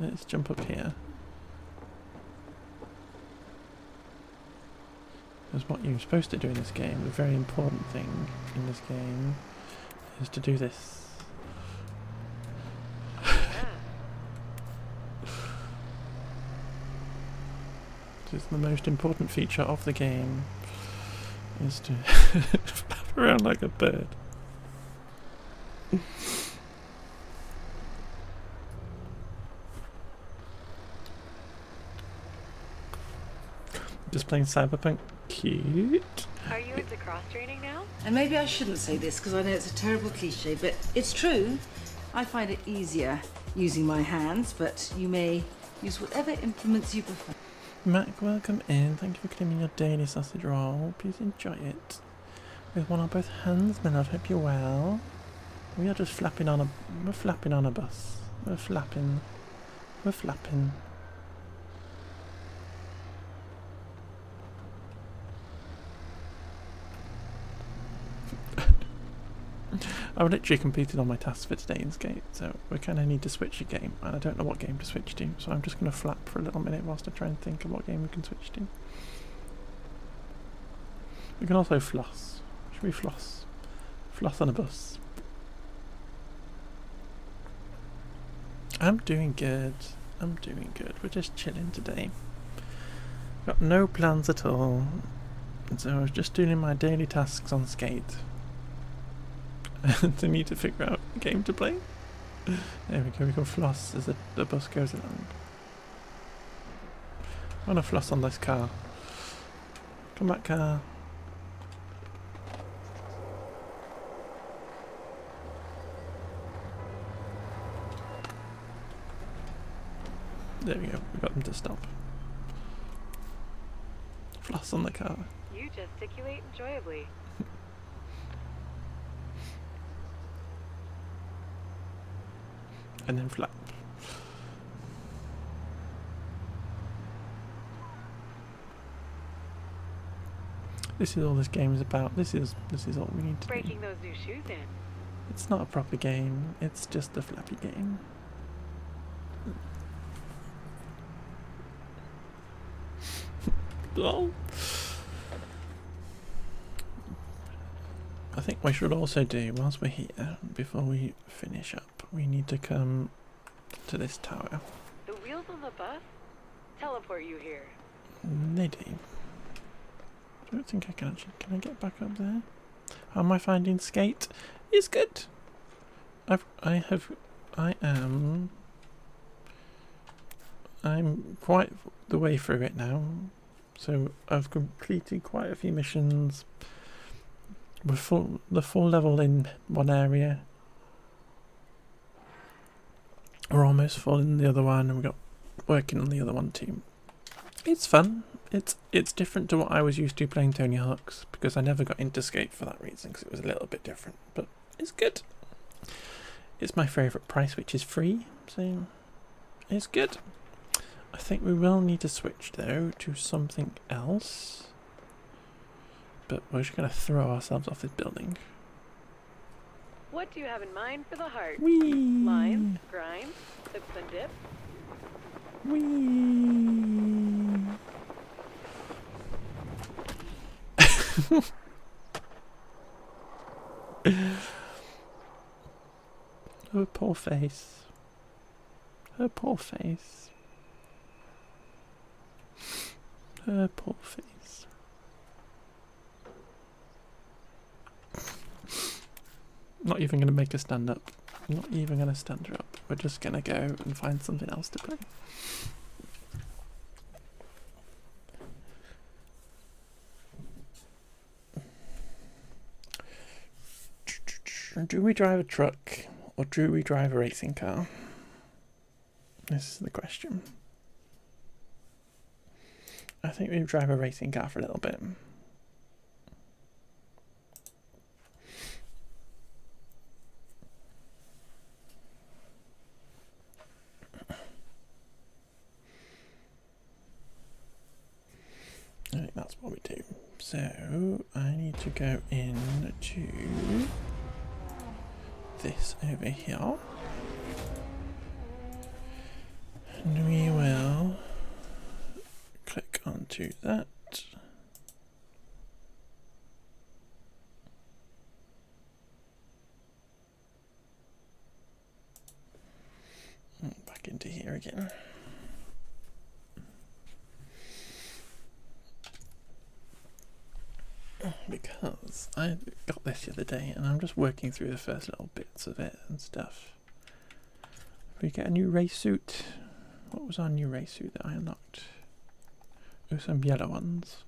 Let's jump up here. Because what you're supposed to do in this game, the very important thing in this game, is to do this. This is the most important feature of the game, is to flap around like a bird. Just playing Cyberpunk. Cute. Are you into cross training now? And maybe I shouldn't say this because I know it's a terrible cliche, but it's true. I find it easier using my hands, but you may use whatever implements you prefer. Mac, welcome in. Thank you for claiming your daily sausage roll. Please enjoy it. With one or both hands, my love. Hope you're well. We are just flapping on a... We're flapping on a bus. We're flapping. We're flapping. I've literally completed all my tasks for today in Skate, so we kind of need to switch a game, and I don't know what game to switch to, so I'm just going to flap for a little minute whilst I try and think of what game we can switch to. We can also floss. Should we floss? Floss on a bus. I'm doing good. I'm doing good. We're just chilling today. Got no plans at all, and so I was just doing my daily tasks on Skate. To need to figure out a game to play. There we go, we can floss as the bus goes along. I want to floss on this car. Come back, car. There we go, we got them to stop. Floss on the car. You gesticulate enjoyably. And then flap. This is all this game is about. This is all we need to do. Breaking those new shoes in. It's not a proper game. It's just a flappy game. Lol. I think we should also do, whilst we're here, before we finish up, we need to come to this tower. The wheels on the bus teleport you here. They do. I don't think I can actually. Can I get back up there? How am I finding Skate? It's good. I'm quite the way through it now. So I've completed quite a few missions. We're the full level in one area. We're almost full in the other one, and we've got working on the other one too. It's fun. It's different to what I was used to playing Tony Hawk's, because I never got into Skate for that reason, because it was a little bit different. But it's good. It's my favourite price, which is free, so it's good. I think we will need to switch though to something else. But we're just going to throw ourselves off this building. What do you have in mind for the heart? Whee! Lines, grinds, tips and dips. Whee! Her poor face. Her poor face. Her poor face. Not even going to make her stand up. Not even going to stand her up. We're just going to go and find something else to play. Do we drive a truck or do we drive a racing car? This is the question. I think we drive a racing car for a little bit. I think that's what we do. So I need to go into this over here. And we will click onto that. Back into here again. Because I got this the other day and I'm just working through the first little bits of it and stuff. We get a new race suit. What was our new race suit that I unlocked? Oh, some yellow ones.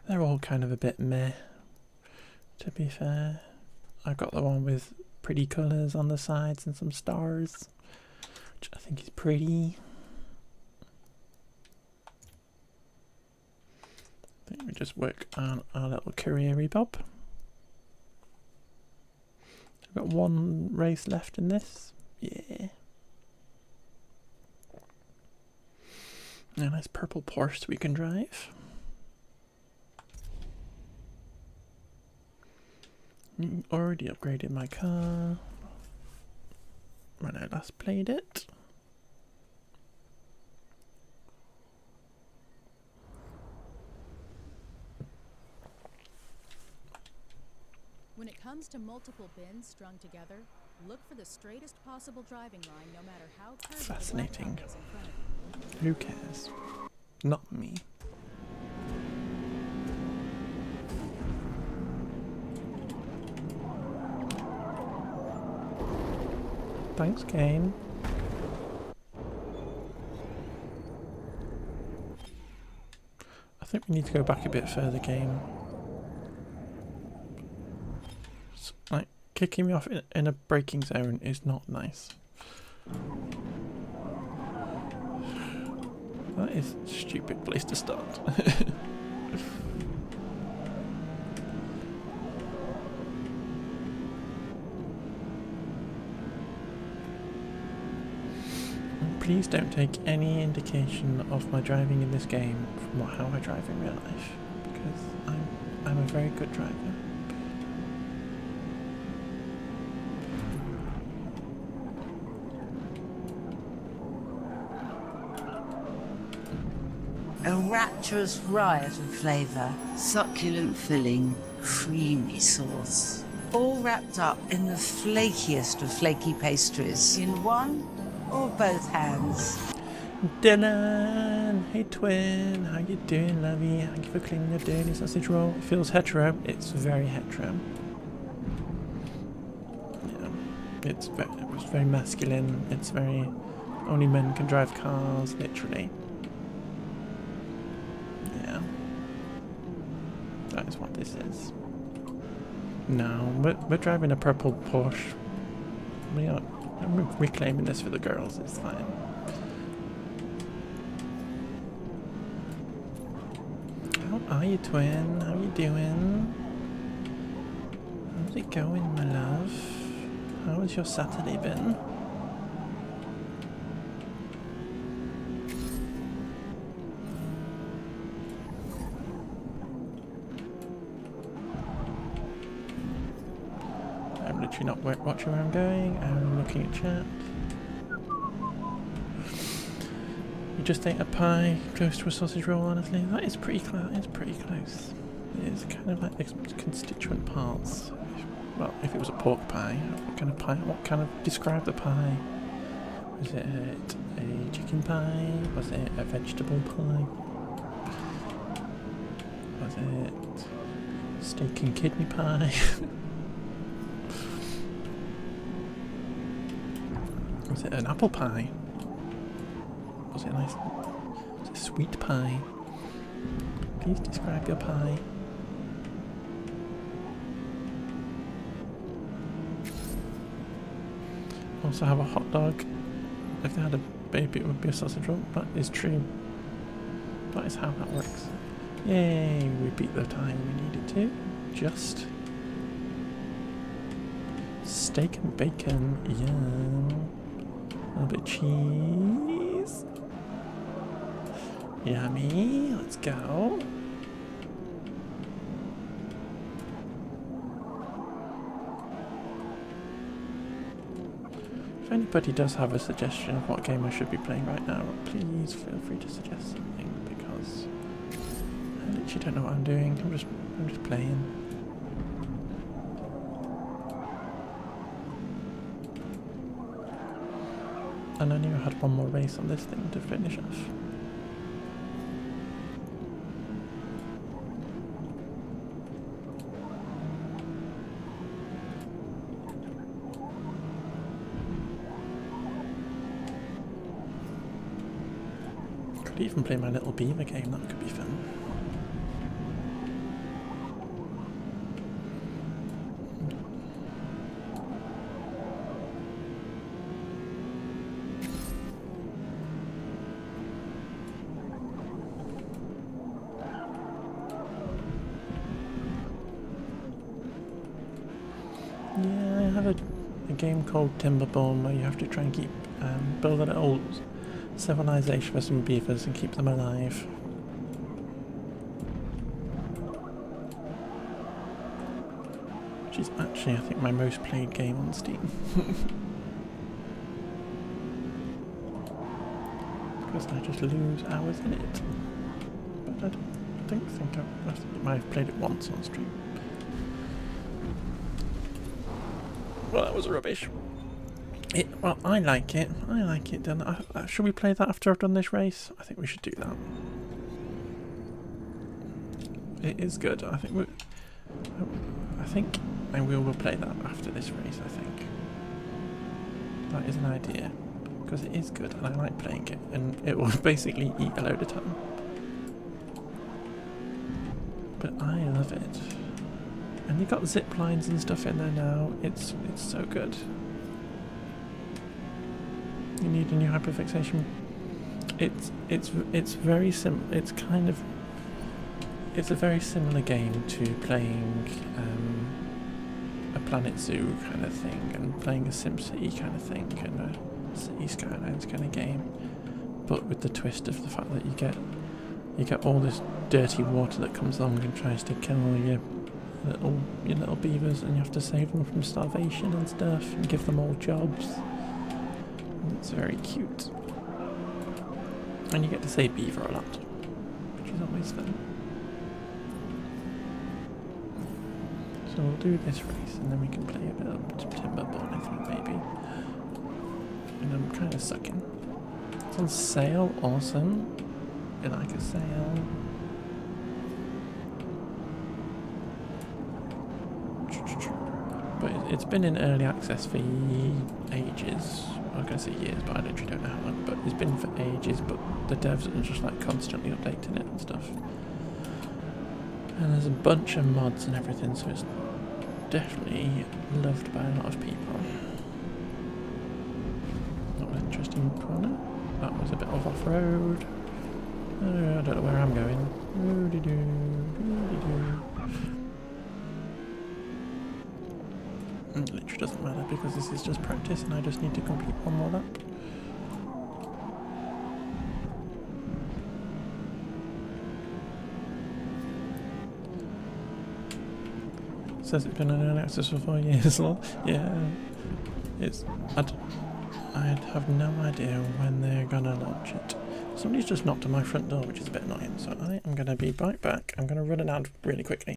They're all kind of a bit meh, to be fair. I got the one with pretty colours on the sides and some stars, which I think is pretty. I think we just work on our little career bob. We've got one race left in this. Yeah. A nice purple Porsche we can drive. Already upgraded my car when I last played it. When it comes to multiple bins strung together, look for the straightest possible driving line, no matter how curvy. Fascinating. The blacktop is in front of you. Who cares? Not me. Thanks, game. I think we need to go back a bit further, game. Like, kicking me off in a braking zone is not nice. That is a stupid place to start. Please don't take any indication of my driving in this game from how I drive in real life, because I'm a very good driver. A rapturous riot of flavour, succulent filling, creamy sauce. All wrapped up in the flakiest of flaky pastries in one or both hands. Dylan, hey twin, how you doing, lovey? Thank you for cleaning the dirty sausage roll. It feels hetero. It's very hetero. Yeah, it's very masculine. It's very only men can drive cars, literally. Yeah, that is what this is. No, we're driving a purple Porsche. We are. I'm reclaiming this for the girls. It's fine. How are you, twin? How you doing? How's it going, my love? How has your Saturday been? I'm literally not watching where I'm going. I'm looking at chat. You just ate a pie close to a sausage roll, honestly. That is pretty close. It's pretty close. It is kind of like its constituent parts. Well, if it was a pork pie, what kind of pie? What kind of describe the pie? Was it a chicken pie? Was it a vegetable pie? Was it steak and kidney pie? Was it an apple pie? Was it nice? Was it sweet pie? Please describe your pie. Also have a hot dog. If they had a baby, it would be a sausage roll. That is true. That is how that works. Yay, we beat the time we needed to. Just steak and bacon. Yum. A little bit of cheese. Yummy. Let's go. If anybody does have a suggestion of what game I should be playing right now, please feel free to suggest something, because I literally don't know what I'm doing. I'm just playing. And I knew I had one more race on this thing to finish off. Could even play my little beaver game, that could be fun. Yeah, I have a game called Timberborn where you have to try and keep build a little civilization for some beavers and keep them alive. Which is actually, I think, my most played game on Steam. Because I just lose hours in it. But I think I might have played it once on stream. Well, that was rubbish. Well, I like it. I like it. Should we play that after I've done this race? I think we should do that. It is good. I think we will play that after this race. I think that is an idea, because it is good and I like playing it, and it will basically eat a load of time. But I love it. And you got zip lines and stuff in there now. It's so good. You need a new hyperfixation. It's very sim. It's a very similar game to playing a Planet Zoo kind of thing, and playing a SimCity kind of thing, and a City Skylines kind of game, but with the twist of the fact that you get all this dirty water that comes along and tries to kill your little beavers, and you have to save them from starvation and stuff, and give them all jobs. And it's very cute, and you get to say beaver a lot, which is always fun. So we'll do this race, and then we can play a bit of Timberborn, I think, maybe. And I'm kind of sucking. It's on sale, awesome. I like a sale. But it's been in early access for ages. I was going to say years, but I literally don't know how long. But it's been for ages, but the devs are just like constantly updating it and stuff. And there's a bunch of mods and everything, so it's definitely loved by a lot of people. That was an interesting corner. That was a bit of off-road. I don't know where I'm going. It literally doesn't matter, because this is just practice and I just need to complete one more lap. Says it's been in early access for 4 years. Yeah, I have no idea when they're gonna launch it. Somebody's just knocked on my front door, which is a bit annoying, so I am gonna be right back. I'm gonna run it out really quickly.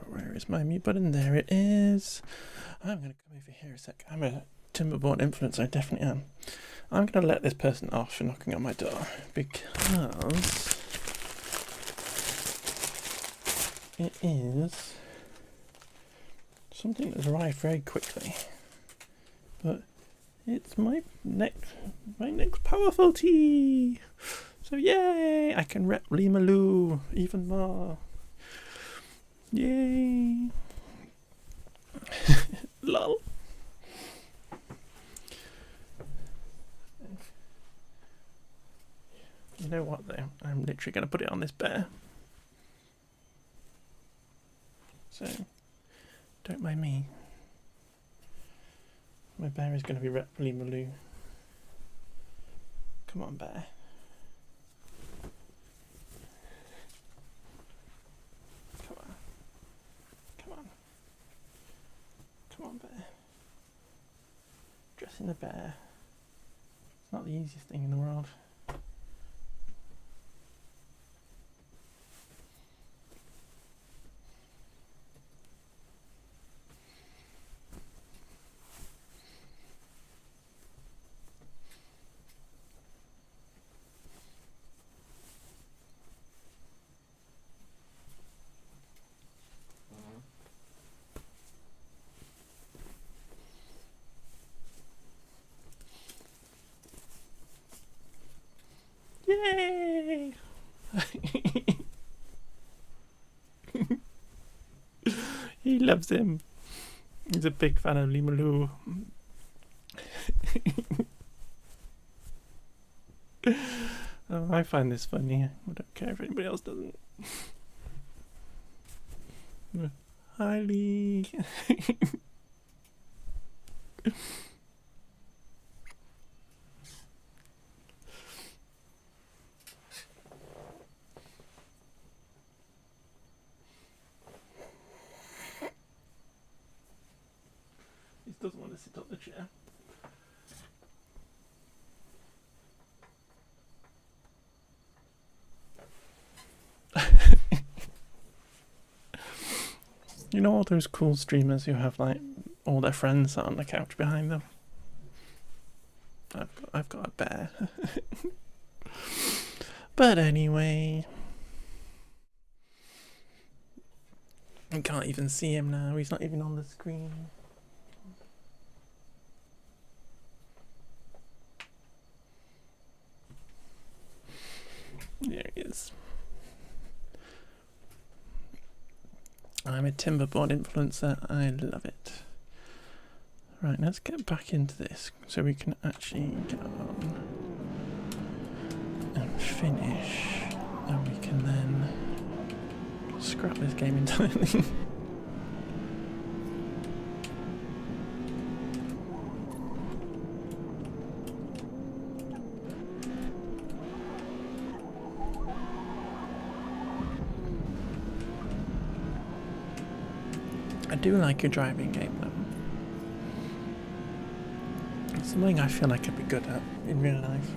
Where is my mute button? There it is. I'm going to come over here a sec. I'm a Timberborn influencer, I definitely am. I'm going to let this person off for knocking on my door because it is something that's arrived very quickly. But it's my next powerful tea. So yay! I can rep Limaloo even more. Yay! Lol. You know what though? I'm literally going to put it on this bear. So, don't mind me. My bear is going to be rep Limaloo. Come on, bear. Come on. Come on. Come on, bear. Dressing a bear. It's not the easiest thing in the world. Yay! He loves him. He's a big fan of Limaloo. Oh, I find this funny. I don't care if anybody else doesn't. Hi, Lee. He doesn't want to sit on the chair. You know all those cool streamers who have like all their friends sat on the couch behind them? I've got a bear. But anyway, I can't even see him now. He's not even on the screen. There he is. I'm a Timberborn influencer. I love it. Right, let's get back into this so we can actually get on and finish. And we can then scrap this game entirely. I do like a driving game though. It's something I feel like I'd be good at in real life.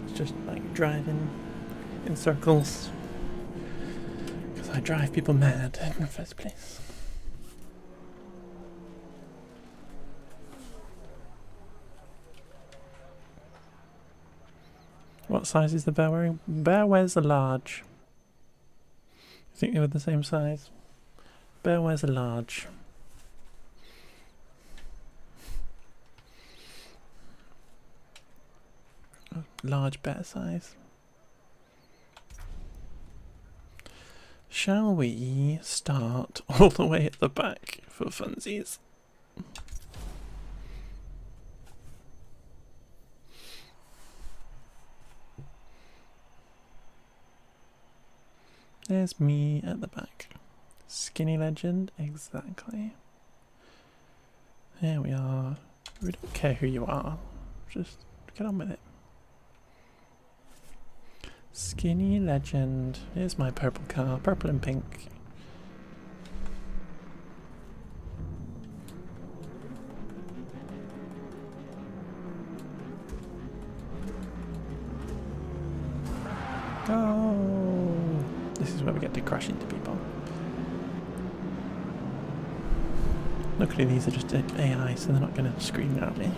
It's just like driving in circles. Because I drive people mad in the first place. What size is the bear wearing? Bear wears a large. I think they were the same size. Bear wears a large. A large bear size. Shall we start all the way at the back for funsies? There's me at the back. Skinny legend, exactly. There we are. We don't care who you are. Just get on with it. Skinny legend. Here's my purple car, purple and pink. Oh, this is where we get to crash into people. Luckily these are just AI, so they're not going to scream at me.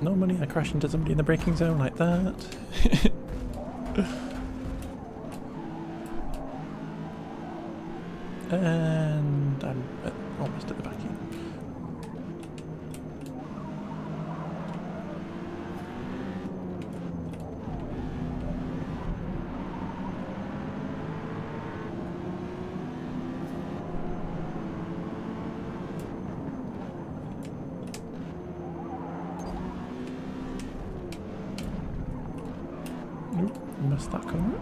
Normally I crash into somebody in the braking zone like that. And I'm almost at the back end. Nope, missed that corner.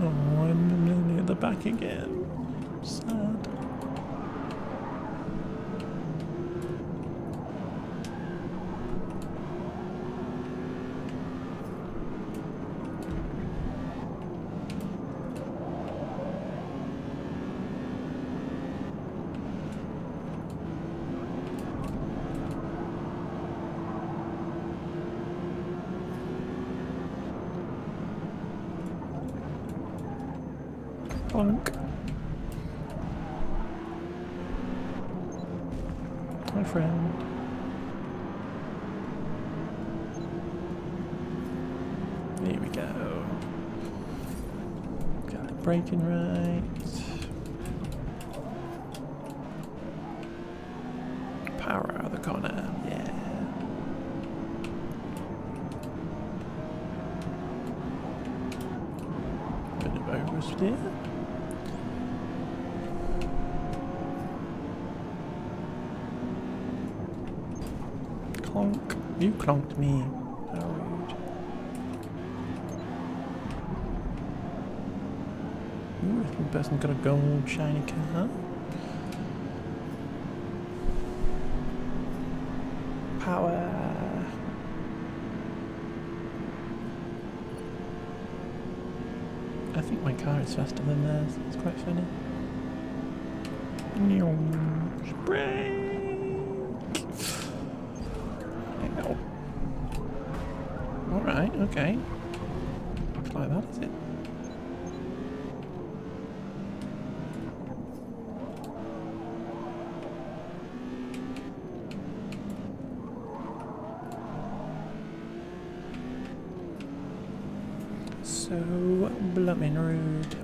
Oh, I'm nearly at the back again. Sad. Bonk. My friend. Here we go. Got the braking right. Power out of the corner, yeah. Bit of oversteer. Clonk. You clonked me. How rude. Ooh, I think the person's got a gold shiny car. Power. I think my car is faster than theirs. It's quite funny. Brake. Alright, okay. Looks like that, is it? So blooming rude.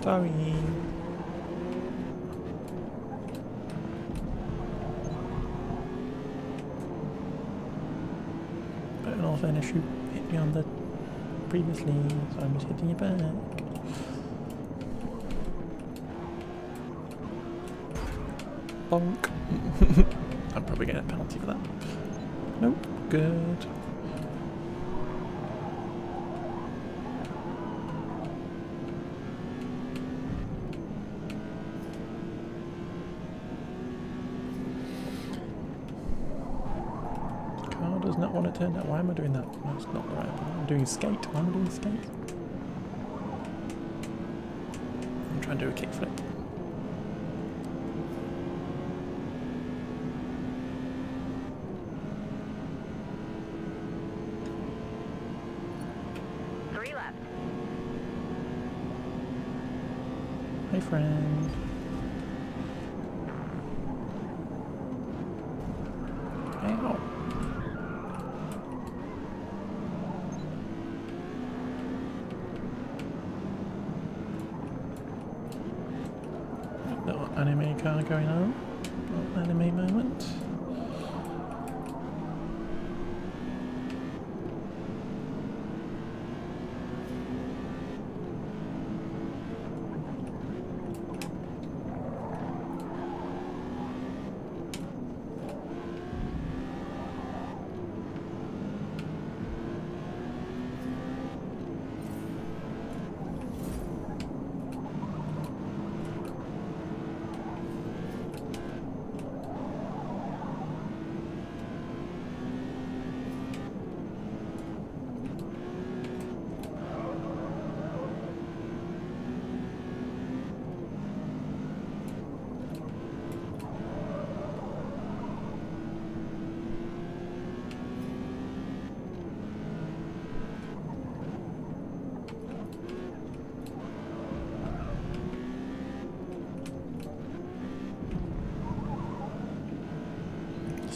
Sorry. But in all fairness, you hit me on the previously, so I'm just hitting you back. Bonk. I'm probably getting a penalty for that. Nope, good. Does not want to turn that. Why am I doing that? That's not the right one. I'm doing skate. Why am I doing skate? I'm trying to do a kickflip. Hey friend. Ow. Little anime car going on. Little anime moment.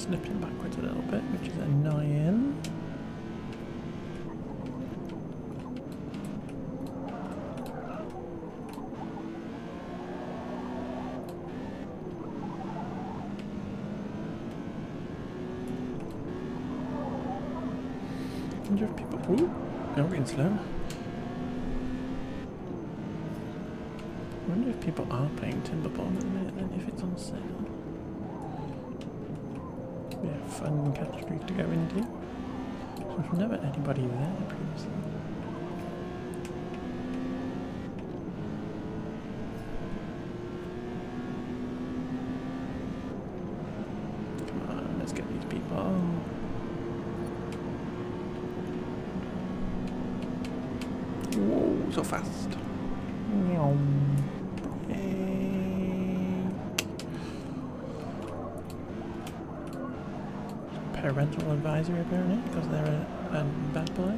slipping backwards a little bit, which is annoying. I wonder if people. Ooh, they're getting slow. I wonder if people are playing Timberborn at the minute, then if it's on sale. Be a fun category to go into. There's never anybody there previously. Come on, let's get these people. Whoa, so fast. Meow. Parental advisory apparently, because they're a bad boy.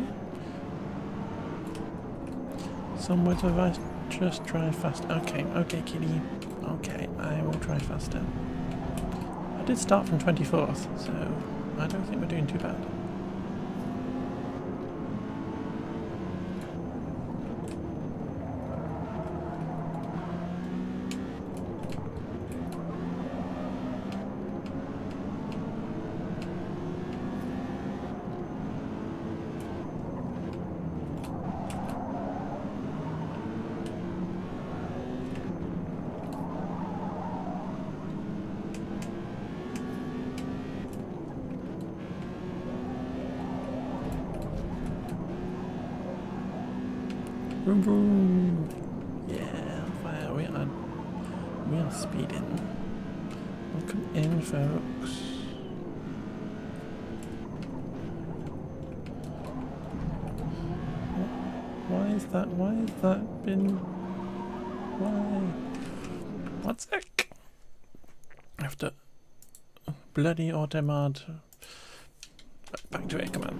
Some words of advice, just try fast. Okay, okay kitty. Okay, I will try faster. I did start from 24th, so I don't think we're doing too bad. Vroom vroom. Yeah, fire. We are speeding. Welcome in, folks. Why is that? Why has that been? Why? One sec. I have to bloody auto mod. Back to it. Come on.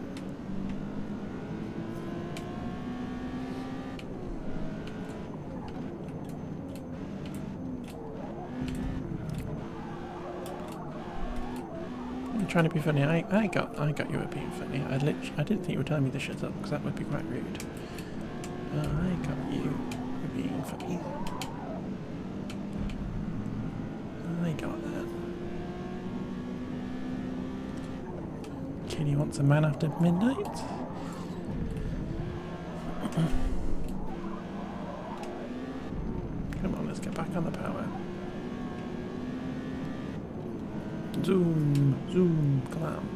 Trying to be funny. I got you were being funny. I didn't think you were telling me to shut up because that would be quite rude. I got you were being funny. I got that. Kitty wants a man after midnight. Come on, let's get back on the power. Zoom, zoom, come on.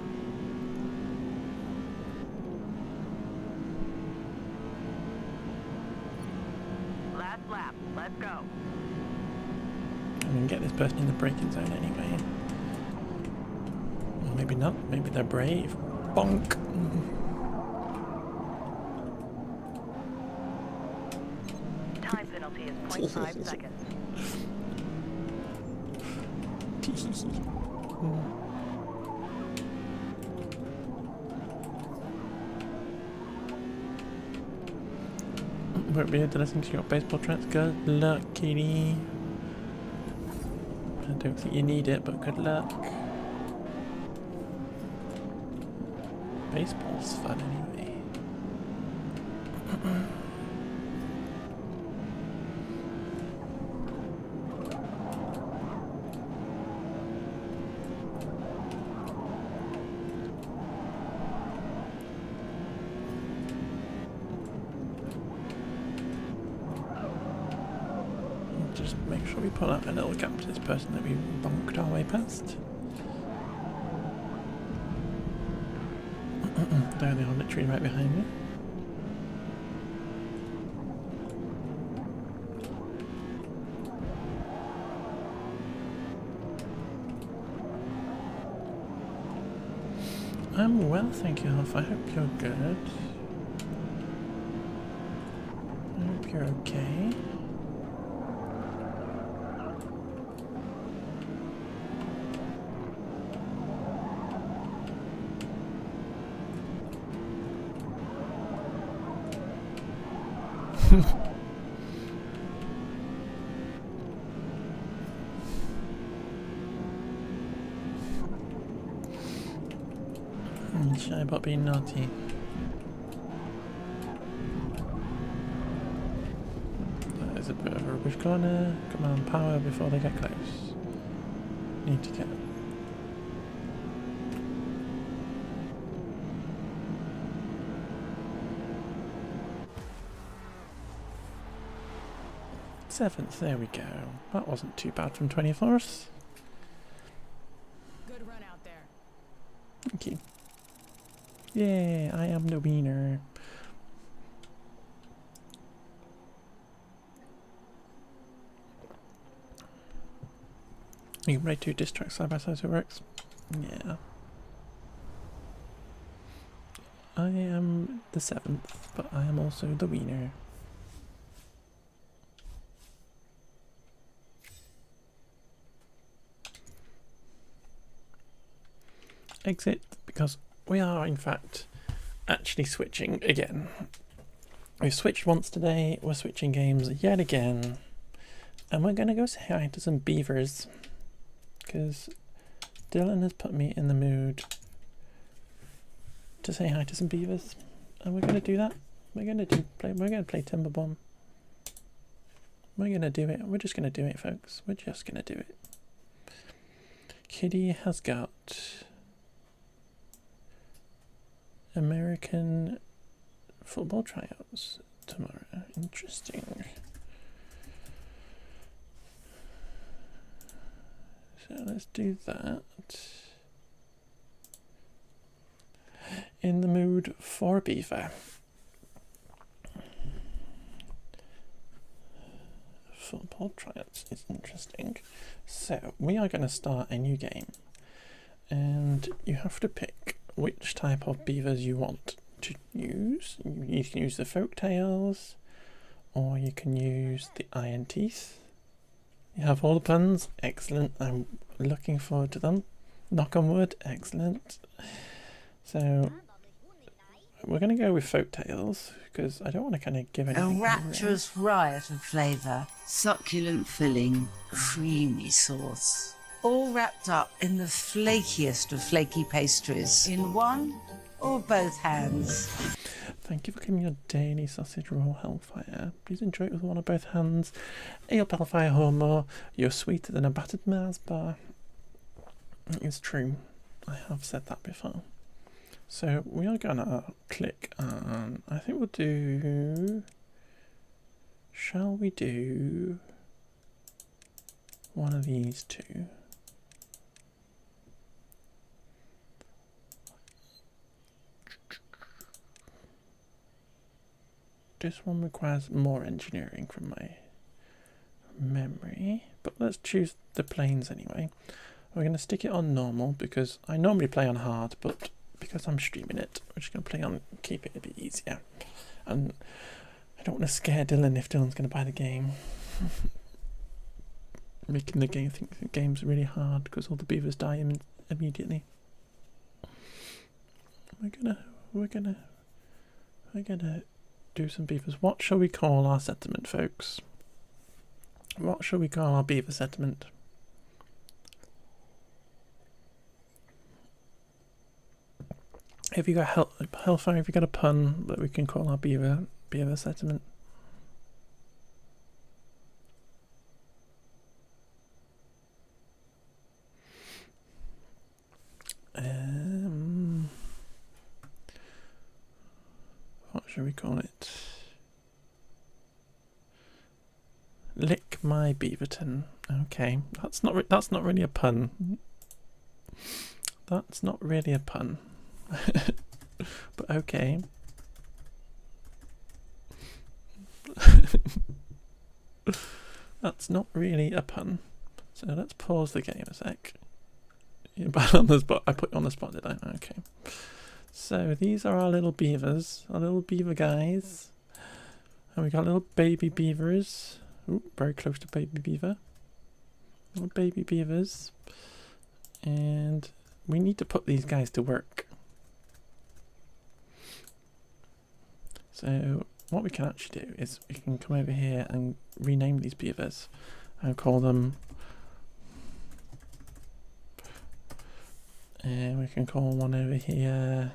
Last lap, let's go. I'm gonna get this person in the braking zone anyway. Or maybe not, maybe they're brave. Bonk! Time penalty is 0.5 seconds. Won't be able to listen to your baseball tracks. Good luck, kitty. I don't think you need it, but good luck. Baseball's fun anyway. Just make sure we pull out a little gap to this person that we bonked our way past. There they are, literally right behind me. I'm well, thank you, Huff. I hope you're good. I hope you're okay. shy about being naughty. That is a bit of a rubbish corner. Come on, power before they get close. Need to get... Seventh, there we go. That wasn't too bad from 24th. Good run out there. Thank you. Yay, I am the winner. You can play 2 diss tracks side by side so it works. Yeah. I am the 7th, but I am also the winner. Exit, because we are in fact actually switching again. We've switched once today, we're switching games yet again, and we're going to go say hi to some beavers, because Dylan has put me in the mood to say hi to some beavers, and we're going to do that. We're going to play Timberborn. We're going to do it. We're just going to do it, folks. We're just going to do it. Kitty has got American football tryouts tomorrow. Interesting. So let's do that. In the mood for beaver. Football tryouts is interesting. So we are going to start a new game, and you have to pick which type of beavers you want to use. You can use the folktails, or you can use the iron teeth. You have all the puns. Excellent. I'm looking forward to them. Knock on wood. Excellent. So we're going to go with folktails because I don't want to kind of give anything A rapturous riot of flavour, succulent filling, creamy sauce. All wrapped up in the flakiest of flaky pastries in one or both hands. Thank you for giving your daily sausage roll hellfire. Please enjoy it with one or both hands. Ale Hellfire Homo, you're sweeter than a battered Mars bar. It's true. I have said that before. So we are gonna click on, I think we'll do, shall we do one of these two? This one requires more engineering from my memory, but let's choose the planes anyway. We're going to stick it on normal because I normally play on hard, but because I'm streaming it, we're just going to play on, keep it a bit easier. And I don't want to scare Dylan if Dylan's going to buy the game. Making the game think the game's really hard because all the beavers die immediately. We're gonna do some beavers. What shall we call our settlement, folks? What shall we call our beaver settlement? Have you got Hellfire? Have you got a pun that we can call our beaver settlement? What should we call it? Lick my Beaverton. Okay, that's not really a pun. That's not really a pun. But okay. That's not really a pun. So let's pause the game a sec. You're bad on the spot. I put you on the spot, did I? Okay. So these are our little beavers, our little beaver guys. And we got little baby beavers. Ooh, very close to baby beaver. Little baby beavers. And we need to put these guys to work. So what we can actually do is we can come over here and rename these beavers and call them, and we can call one over here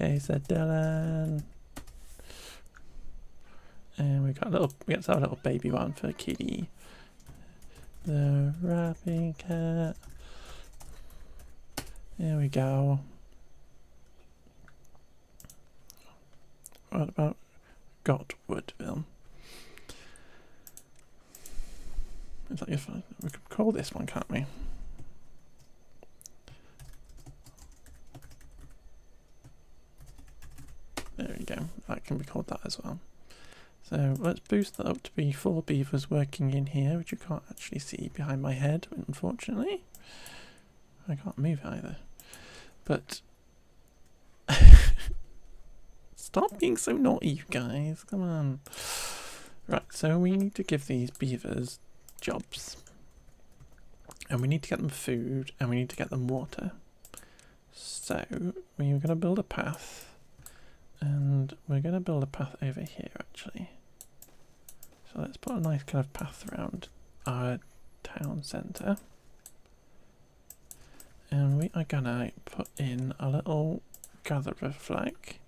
Okay, said Dylan. And we got our little baby one for Kitty. The wrapping cat. There we go. What about Gotwoodville? It's like we could call this one, can't we? There we go. That can be called that as well. So let's boost that up to be 4 beavers working in here, which you can't actually see behind my head, unfortunately. I can't move either. But stop being so naughty, you guys. Come on. Right, so we need to give these beavers jobs. And we need to get them food, and we need to get them water. So we're going to build a path. And we're going to build a path over here, actually. So let's put a nice kind of path around our town centre. And we are going to put in a little gatherer flag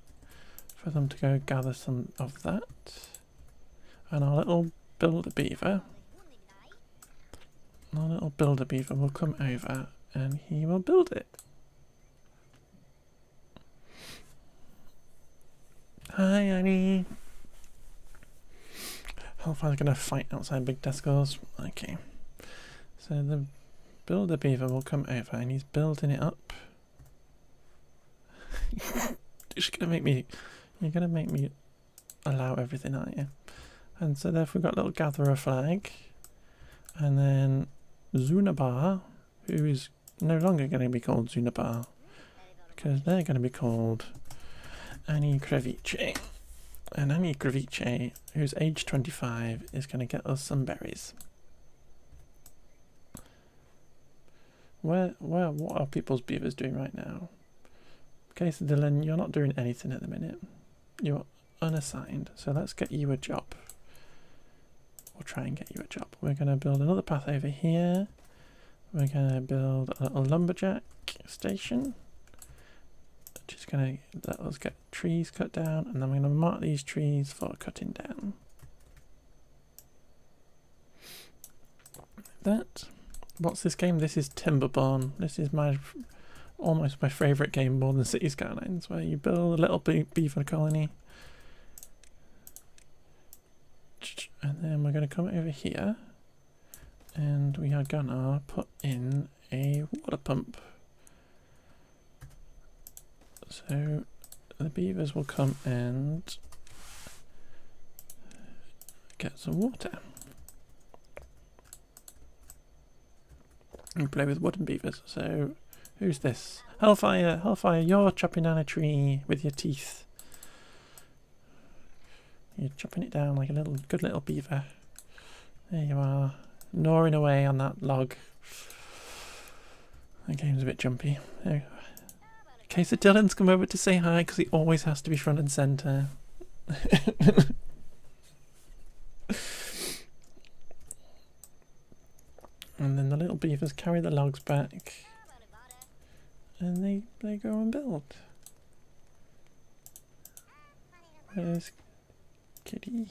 for them to go gather some of that. And our little builder beaver. Our little builder beaver will come over and he will build it. Hi, Annie. Hellfire's gonna fight outside Big Tesco's. Okay. So the builder beaver will come over and he's building it up. You're gonna make me allow everything, aren't you? And so therefore we've got a little gatherer flag. And then Zunabar, who is no longer going to be called Zunabar, because they're going to be called Annie Crevice. And Annie Crevice, who's age 25, is going to get us some berries. What are people's beavers doing right now? Okay, so Dylan, you're not doing anything at the minute. You're unassigned, so let's get you a job. We'll try and get you a job. We're going to build another path over here. We're going to build a little lumberjack station, which is going to let us get trees cut down, and then we're going to mark these trees for cutting down. That. What's this game? This is Timberborn. This is almost my favourite game more than City Skylines, where you build a little beaver colony. And then we're going to come over here and we are going to put in a water pump. So the beavers will come and get some water. And play with wooden beavers. So who's this? Hellfire, Hellfire, you're chopping down a tree with your teeth. You're chopping it down like a good little beaver. There you are, gnawing away on that log. The game's a bit jumpy. There. Okay, so Dylan's come over to say hi because he always has to be front and centre. And then the little beavers carry the logs back, and they go and build. Where's Kitty?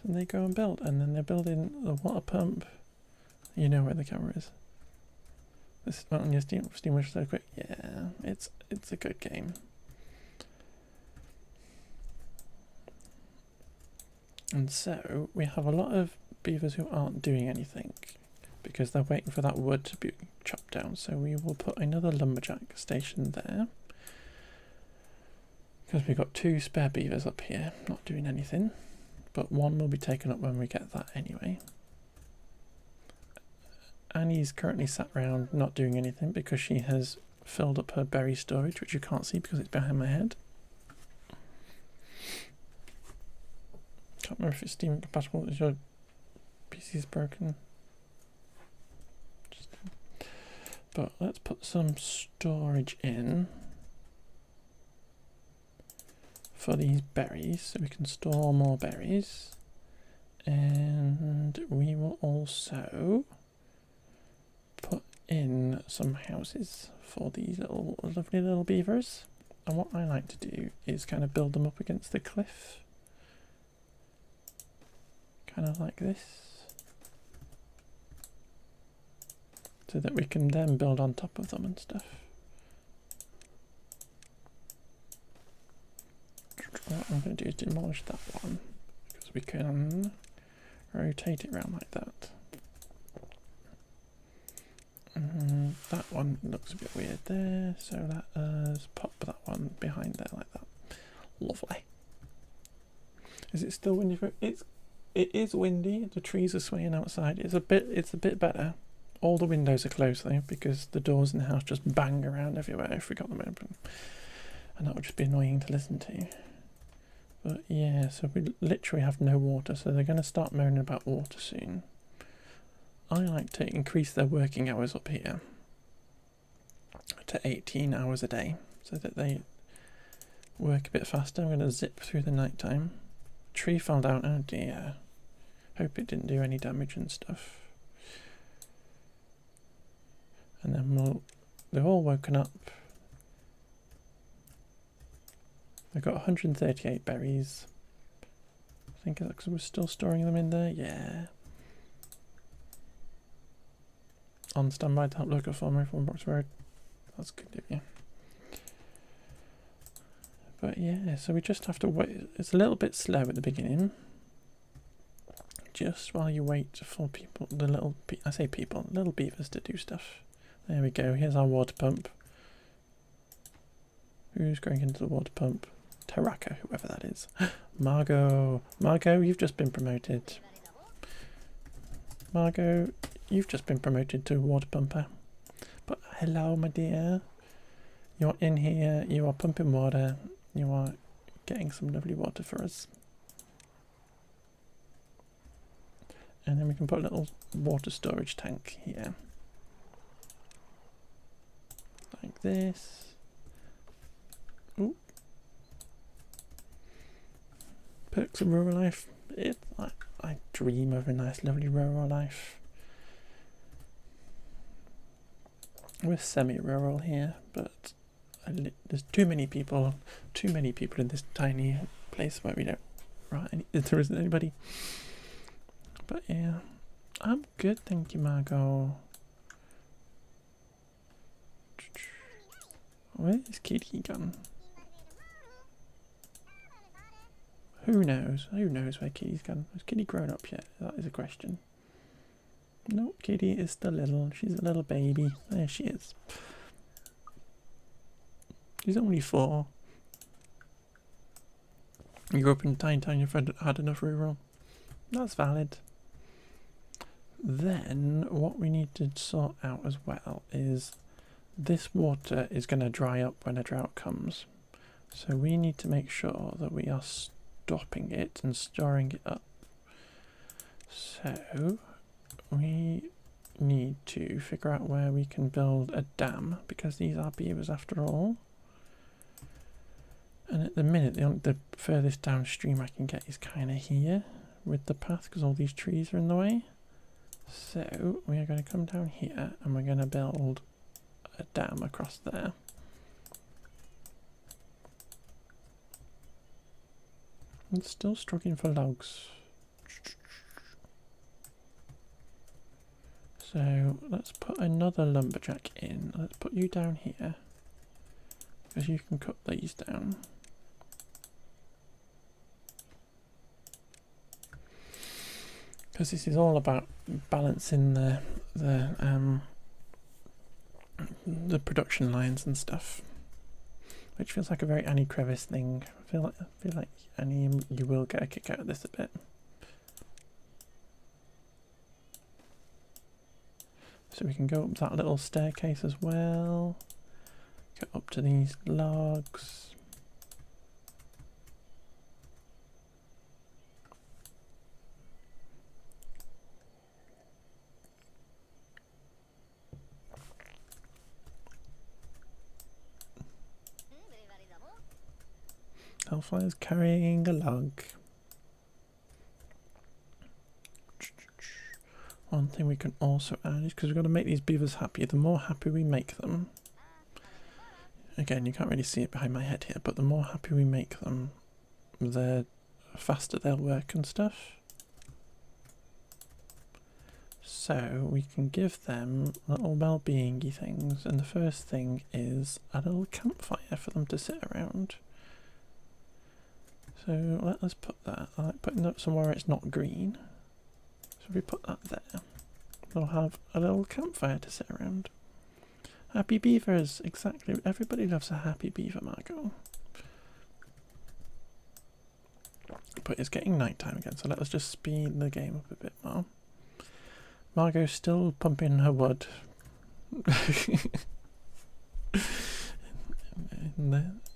So they go and build, and then they're building the water pump. You know where the camera is. This is not on your Steam wish so quick. Yeah, it's a good game. And so we have a lot of beavers who aren't doing anything because they're waiting for that wood to be chopped down. So we will put another lumberjack station there. Because we've got 2 spare beavers up here, not doing anything. But one will be taken up when we get that anyway. Annie's currently sat around not doing anything because she has filled up her berry storage, which you can't see because it's behind my head. Can't remember if it's Steam compatible. Is your PC broken? But let's put some storage in for these berries so we can store more berries. And we will also put in some houses for these lovely little beavers. And what I like to do is kind of build them up against the cliff. Kind of like this. So that we can then build on top of them and stuff. What I'm going to do is demolish that one. Because we can rotate it around like that. That one looks a bit weird there, so let's pop that one behind there like that. Lovely. Is it still windy? It is windy. The trees are swaying outside. It's a bit better. All the windows are closed though, because the doors in the house just bang around everywhere if we got them open, and that would just be annoying to listen to. But yeah, so we literally have no water, so they're going to start moaning about water soon. I like to increase their working hours up here to 18 hours a day so that they work a bit faster. I'm going to zip through the night time. Tree fell down. Oh dear. Hope it didn't do any damage and stuff. And then they've all woken up. They've got 138 berries. I think that's because we're still storing them in there. Yeah. On standby to help local farmer from Box Road. That's good of you. But yeah, so we just have to wait. It's a little bit slow at the beginning. Just while you wait for people, little beavers to do stuff. There we go. Here's our water pump. Who's going into the water pump? Taraka, whoever that is. Margot. Margot, you've just been promoted. Margot, you've just been promoted to water pumper. But hello, my dear. You're in here. You are pumping water. You are getting some lovely water for us. And then we can put a little water storage tank here. Like this. Ooh. Perks of rural life. I dream of a nice lovely rural life. We're semi-rural here, but there's too many people in this tiny place where we don't, right, there isn't anybody. But yeah, I'm good, thank you, Margot. Where's Kitty gone? Who knows? Who knows where Kitty's gone? Has Kitty grown up yet? That is a question. No, Kitty is still little. She's a little baby. There she is. She's only 4. You grew up in a tiny town, you've had enough rural. That's valid. Then, what we need to sort out as well is this water is going to dry up when a drought comes. So we need to make sure that we are stopping it and storing it up. So we need to figure out where we can build a dam, because these are beavers after all. And at the minute, the furthest downstream I can get is kind of here with the path, because all these trees are in the way. So we are going to come down here and we're going to build a dam across there. I'm still struggling for logs. So let's put another lumberjack in. Let's put you down here, because you can cut these down. Because this is all about balancing the production lines and stuff, which feels like a very Annie Crevice thing. I feel like Annie, you will get a kick out of this a bit. So we can go up that little staircase as well. Go up to these logs. Hellfire's carrying a log. One thing we can also add is, because we've got to make these beavers happy, the more happy we make them, again, you can't really see it behind my head here, but the more happy we make them, the faster they'll work and stuff. So we can give them little well-being-y things, and the first thing is a little campfire for them to sit around. So let us put that. I like putting that somewhere it's not green. So if we put that there, they'll have a little campfire to sit around. Happy beavers, exactly. Everybody loves a happy beaver, Margot. But it's getting nighttime again, so let us just speed the game up a bit more. Margot's still pumping her wood.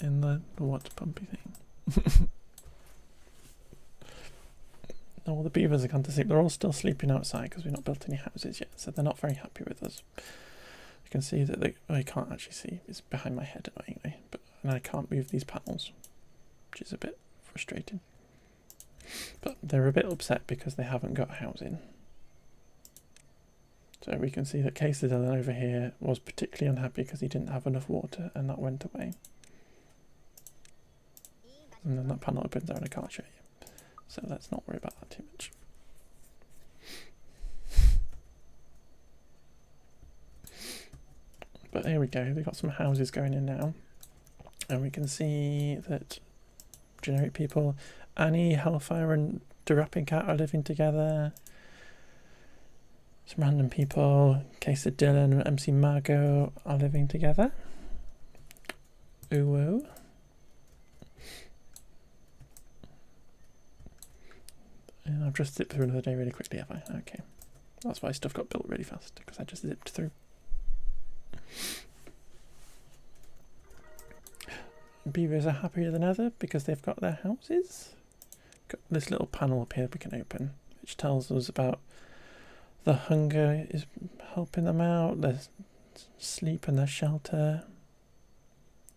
in the wood pumpy thing. All the beavers are gone to sleep. They're all still sleeping outside because we've not built any houses yet, so they're not very happy with us. You can see that I can't actually see. It's behind my head annoyingly, and I can't move these panels, which is a bit frustrating. But they're a bit upset because they haven't got housing. So we can see that Quesadilla over here was particularly unhappy because he didn't have enough water, and that went away. And then that panel opens out and I can't show you. So let's not worry about that too much. But here we go, we've got some houses going in now. And we can see that generic people, Annie, Hellfire and Deraping Cat are living together. Some random people, Casey Dylan and MC Margot are living together. Ooh. And I've just zipped through another day really quickly, have I? Okay. That's why stuff got built really fast, because I just zipped through. Beavers are happier than ever because they've got their houses. Got this little panel up here we can open, which tells us about the hunger is helping them out, their sleep and their shelter.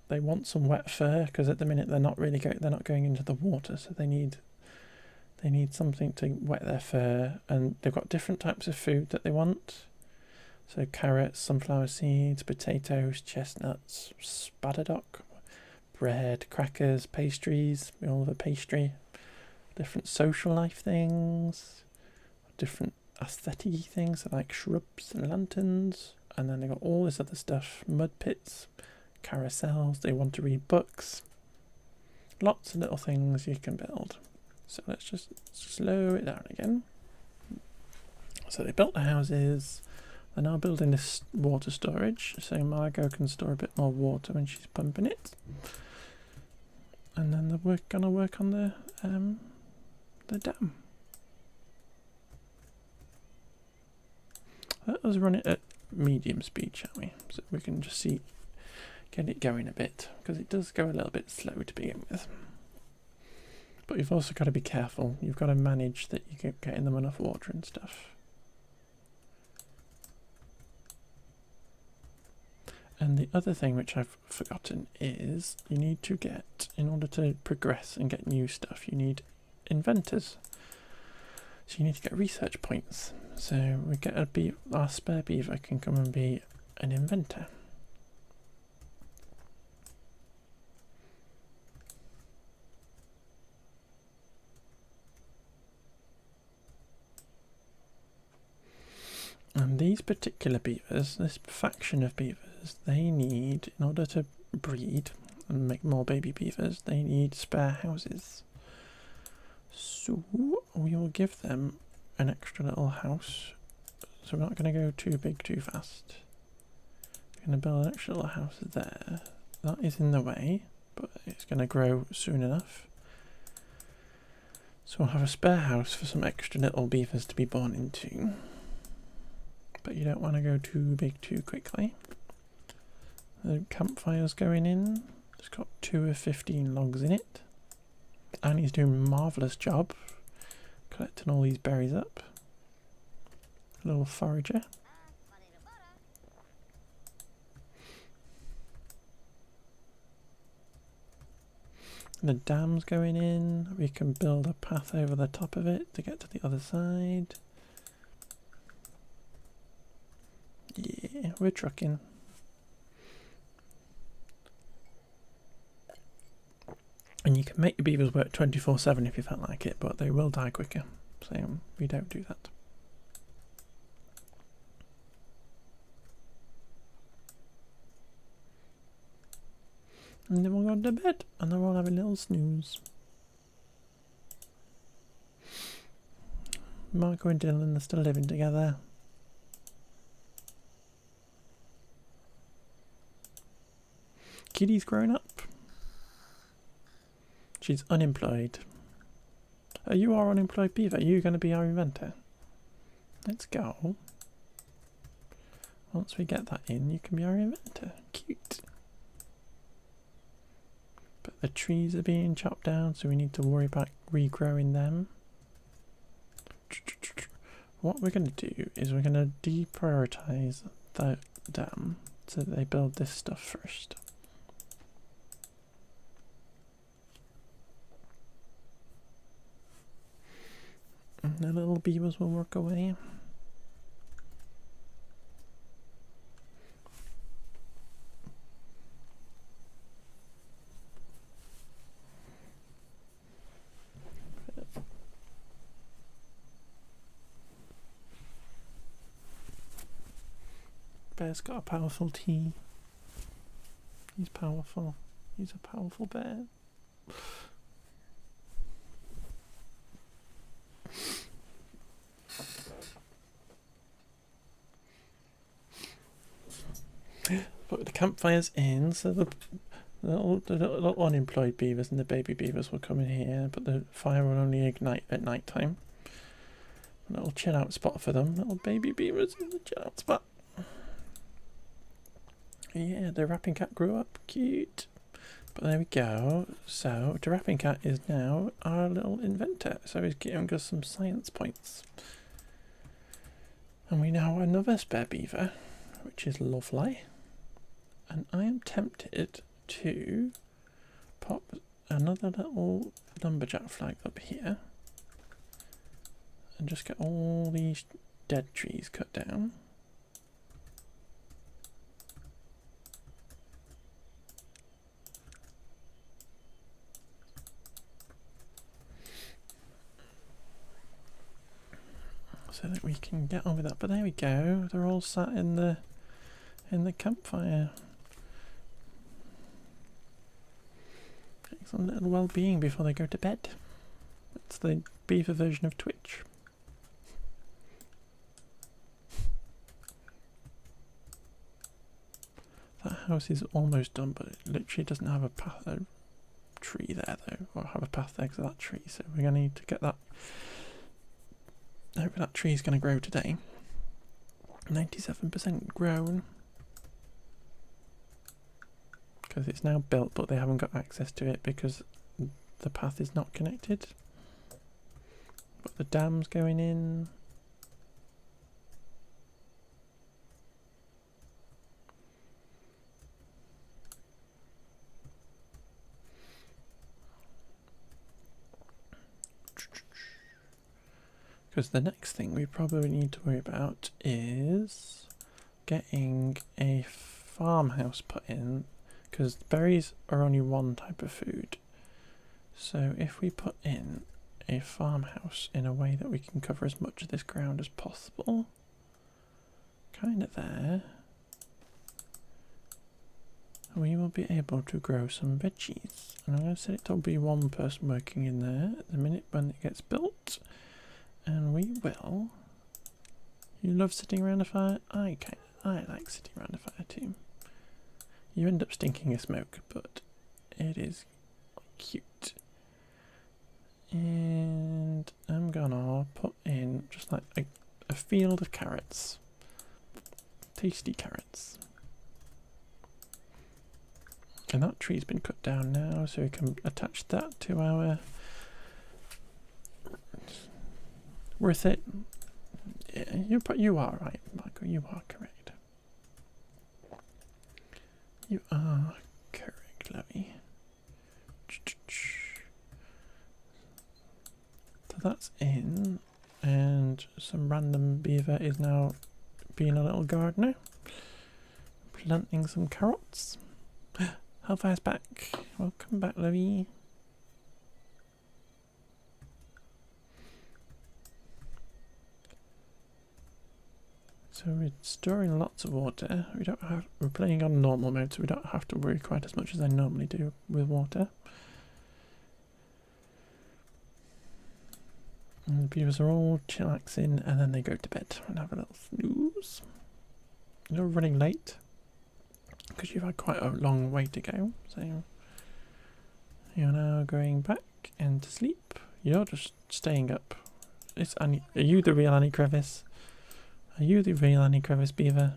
They want some wet fur because at the minute they're not going into the water, so they need something to wet their fur, and they've got different types of food that they want. So carrots, sunflower seeds, potatoes, chestnuts, spadadock, bread, crackers, pastries. We all have a pastry. Different social life things, different aesthetic things like shrubs and lanterns, and then they got all this other stuff, mud pits, carousels. They want to read books. Lots of little things you can build. So let's just slow it down again. So they built the houses. They're now building this water storage, so Margot can store a bit more water when she's pumping it. And then they're gonna work on the dam. Let us run it at medium speed, shall we? So we can just get it going a bit, because it does go a little bit slow to begin with. But you've also got to be careful. You've got to manage that you keep getting them enough water and stuff. And the other thing which I've forgotten is you need to get, in order to progress and get new stuff, you need inventors. So you need to get research points. So we get our spare beaver can come and be an inventor. And these particular beavers, this faction of beavers, they need, in order to breed and make more baby beavers, they need spare houses. So we will give them an extra little house. So we're not going to go too big too fast. We're going to build an extra little house there. That is in the way, but it's going to grow soon enough. So we'll have a spare house for some extra little beavers to be born into. But you don't want to go too big too quickly. The campfire's going in. It's got 2 of 15 logs in it. Annie's doing a marvellous job collecting all these berries up. A little forager. The dam's going in. We can build a path over the top of it to get to the other side. Yeah, we're trucking. And you can make the beavers work 24/7 if you felt like it, but they will die quicker. So we don't do that. And then we'll go to bed, and then we'll have a little snooze. Marco and Dylan are still living together. Kitty's grown up. She's unemployed. Oh, you are unemployed beaver. Are you going to be our inventor? Let's go. Once we get that in, you can be our inventor. Cute. But the trees are being chopped down, so we need to worry about regrowing them. What we're going to do is we're going to deprioritize the dam so that they build this stuff first. And the little beavers will work away. Bear's got a powerful T. He's powerful. He's a powerful bear. Put the campfires in, so the little unemployed beavers and the baby beavers will come in here, but the fire will only ignite at night time. A little chill out spot for them, little baby beavers in the chill out spot. Yeah, the rapping cat grew up, cute. But there we go. So the rapping cat is now our little inventor, so he's giving us some science points. And we now have another spare beaver, which is lovely. And I am tempted to pop another little lumberjack flag up here and just get all these dead trees cut down. So that we can get on with that. But there we go. They're all sat in the campfire. Getting some little well-being before they go to bed. It's the beaver version of Twitch. That house is almost done, but it literally doesn't have a path, a tree there though, or have a path there to that tree. So we're gonna need to get that. I hope that tree is going to grow today. 97% grown. Because it's now built, but they haven't got access to it because the path is not connected. But the dam's going in. Because the next thing we probably need to worry about is getting a farmhouse put in, because berries are only one type of food. So if we put in a farmhouse in a way that we can cover as much of this ground as possible, kind of there, we will be able to grow some veggies. And I'm going to set it to be one person working in there at the minute when it gets built. And we will. You love sitting around a fire? I like sitting around a fire too. You end up stinking of smoke, but it is cute. And I'm gonna put in just like a field of carrots. Tasty carrots. And that tree's been cut down now, so we can attach that to our... Worth it. Yeah, you are right, Michael. You are correct. You are correct, Lovey. So that's in, and some random beaver is now being a little gardener, planting some carrots. Hellfire's back. Welcome back, Lovey. So we're storing lots of water. We're playing on normal mode, so we don't have to worry quite as much as I normally do with water. And the beavers are all chillaxing, and then they go to bed and have a little snooze. You're running late because you've had quite a long way to go, so you're now going back and to sleep. You're just staying up. It's Annie. Are you the real Annie Crevice? Are you the real Annie Crevice beaver?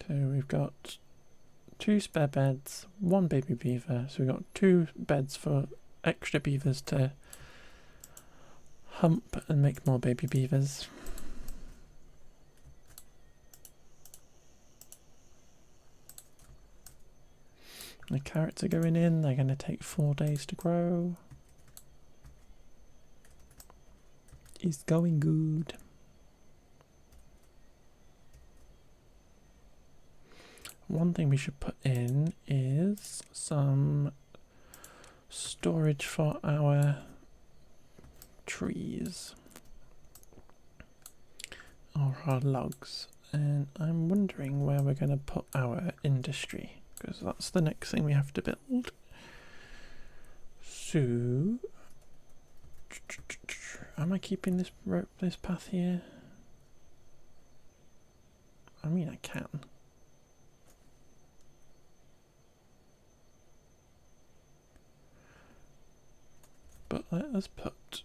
So we've got 2 spare beds, 1 baby beaver. So we've got 2 beds for extra beavers to hump and make more baby beavers. The carrots are going in. They're going to take 4 days to grow. It's going good. One thing we should put in is some storage for our trees or our logs, and I'm wondering where we're going to put our industry, because that's the next thing we have to build. So am I keeping this path here? I mean, I can. But let us put,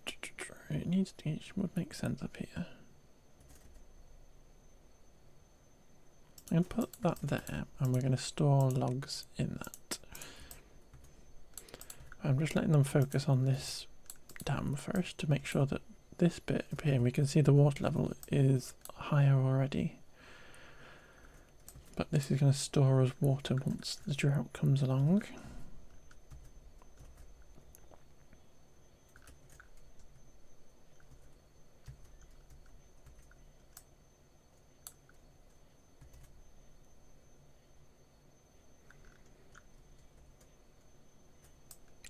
it would make sense up here. I'm going to put that there, and we're going to store logs in that. I'm just letting them focus on this dam first to make sure that this bit up here, we can see the water level is higher already. But this is going to store us water once the drought comes along.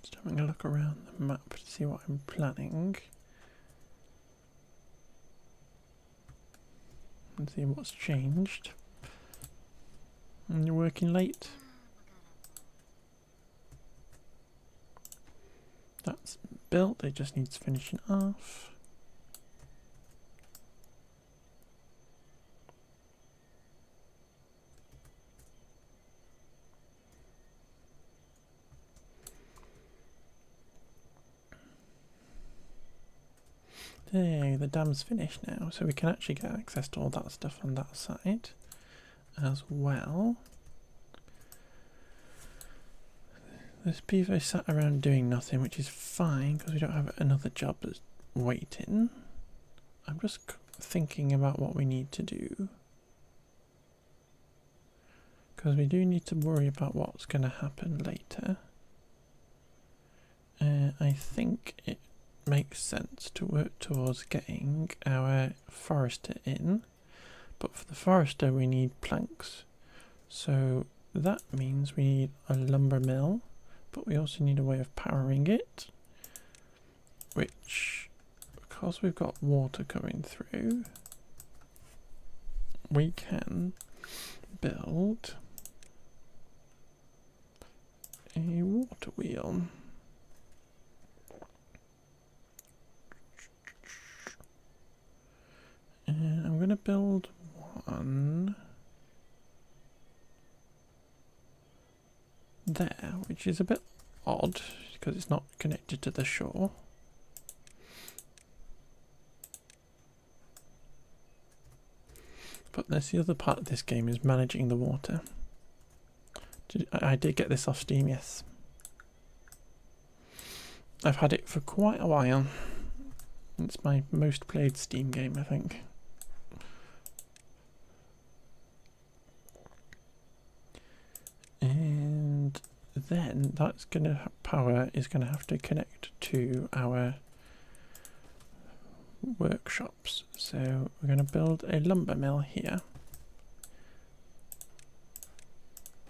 Just having a look around the map to see what I'm planning. And see what's changed. And you're working late. That's built, it just needs finishing off. There, the dam's finished now, so we can actually get access to all that stuff on that side as well. This beaver sat around doing nothing, which is fine because we don't have another job that's waiting. I'm just thinking about what we need to do, because we do need to worry about what's going to happen later. I think it makes sense to work towards getting our forester in. But for the forester we need planks, so that means we need a lumber mill, but we also need a way of powering it, which, because we've got water coming through, we can build a water wheel. And I'm going to build one there, which is a bit odd because it's not connected to the shore. But that's the other part of this game, is managing the water. I did get this off Steam, yes. I've had it for quite a while. It's my most played Steam game, I think. And then that's gonna power is gonna have to connect to our workshops. So we're going to build a lumber mill here.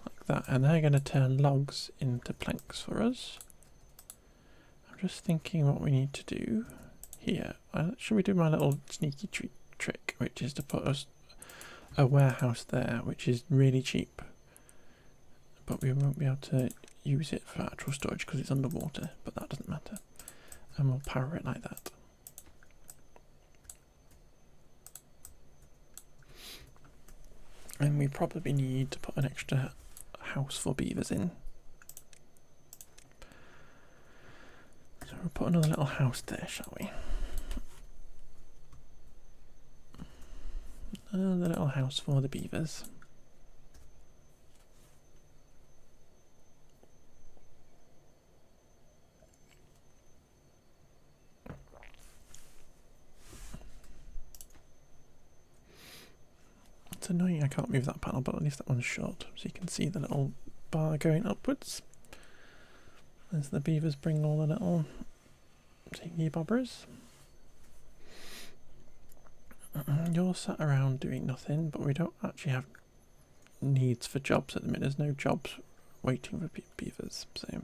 Like that. And they're going to turn logs into planks for us. I'm just thinking what we need to do here. Should we do my little sneaky trick, which is to put us a warehouse there, which is really cheap. But we won't be able to use it for actual storage because it's underwater, but that doesn't matter. And we'll power it like that. And we probably need to put an extra house for beavers in. So we'll put another little house there, shall we? Another little house for the beavers. It's annoying I can't move that panel, but at least that one's short, so you can see the little bar going upwards as the beavers bring all the little thingy bobbers. You're sat around doing nothing, but we don't actually have needs for jobs at the minute. There's no jobs waiting for beavers, so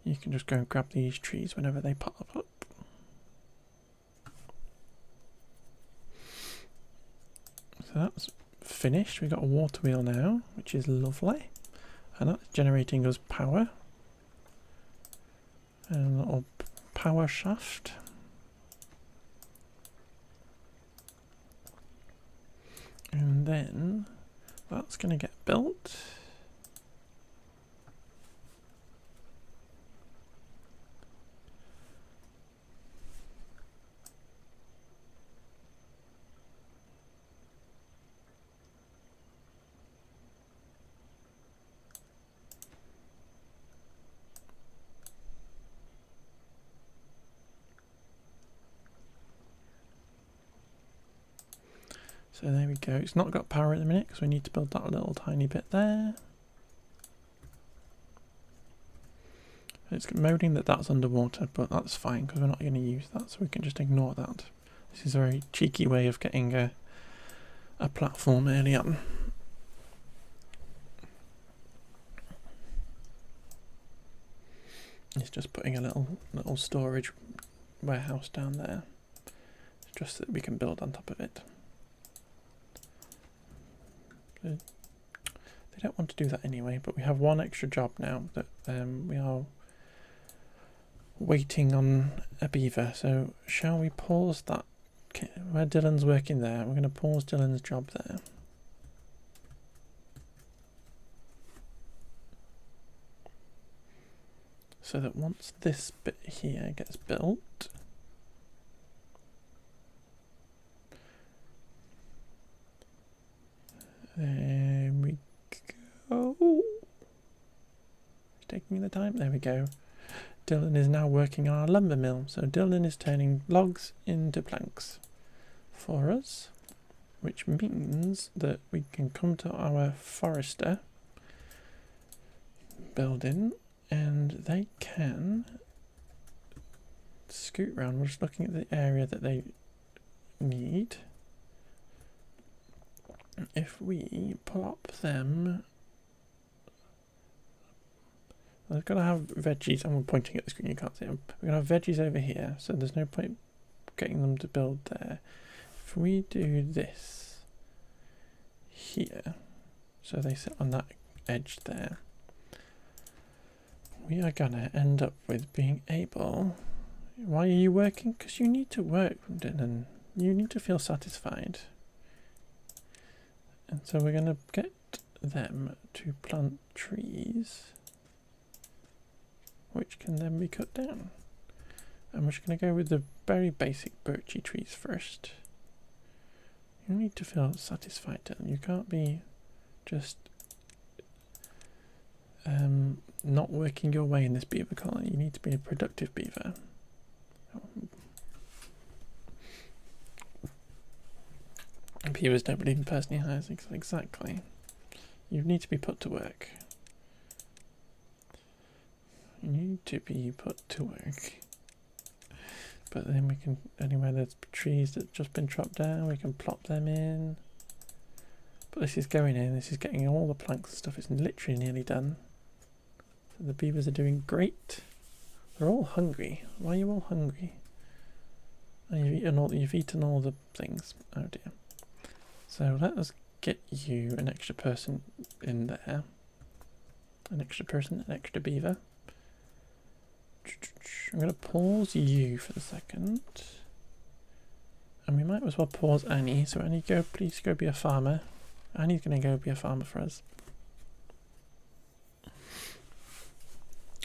you can just go and grab these trees whenever they pop up. So that's finished. We've got a water wheel now, which is lovely, and that's generating us power. And a little power shaft. And then that's going to get built. So there we go. It's not got power at the minute because we need to build that little tiny bit there. It's moaning that that's underwater, but that's fine because we're not going to use that, so we can just ignore that. This is a very cheeky way of getting a platform early on. It's just putting a little storage warehouse down there, just so that we can build on top of it. They don't want to do that anyway, but we have one extra job now that we are waiting on a beaver. So shall we pause that? Where Dylan's working there, we're going to pause Dylan's job there. So that once this bit here gets built, there we go. It's taking the time. There we go. Dylan is now working on our lumber mill. So Dylan is turning logs into planks for us, which means that we can come to our forester building and they can scoot around. We're just looking at the area that they need. If we plop them, we're going to have veggies. I'm pointing at the screen, you can't see them. We're going to have veggies over here, so there's no point getting them to build there. If we do this here, so they sit on that edge there, we are going to end up with being able... Why are you working? Because you need to work, Dylan. You need to feel satisfied. And so we're going to get them to plant trees, which can then be cut down. And we're just going to go with the very basic birchy trees first. You need to feel satisfied, Dylan. You can't be just not working your way in this beaver colony. You need to be a productive beaver. Beavers don't believe in personally hires. Exactly. You need to be put to work. You need to be put to work. But then we can, anywhere there's trees that just been chopped down, we can plop them in. But this is going in, this is getting all the planks and stuff, it's literally nearly done. So the beavers are doing great. They're all hungry. Why are you all hungry? And you've eaten all the things. Oh dear. So let us get you an extra person in there. An extra person, an extra beaver. I'm going to pause you for a second. And we might as well pause Annie. So Annie, please go be a farmer. Annie's going to go be a farmer for us.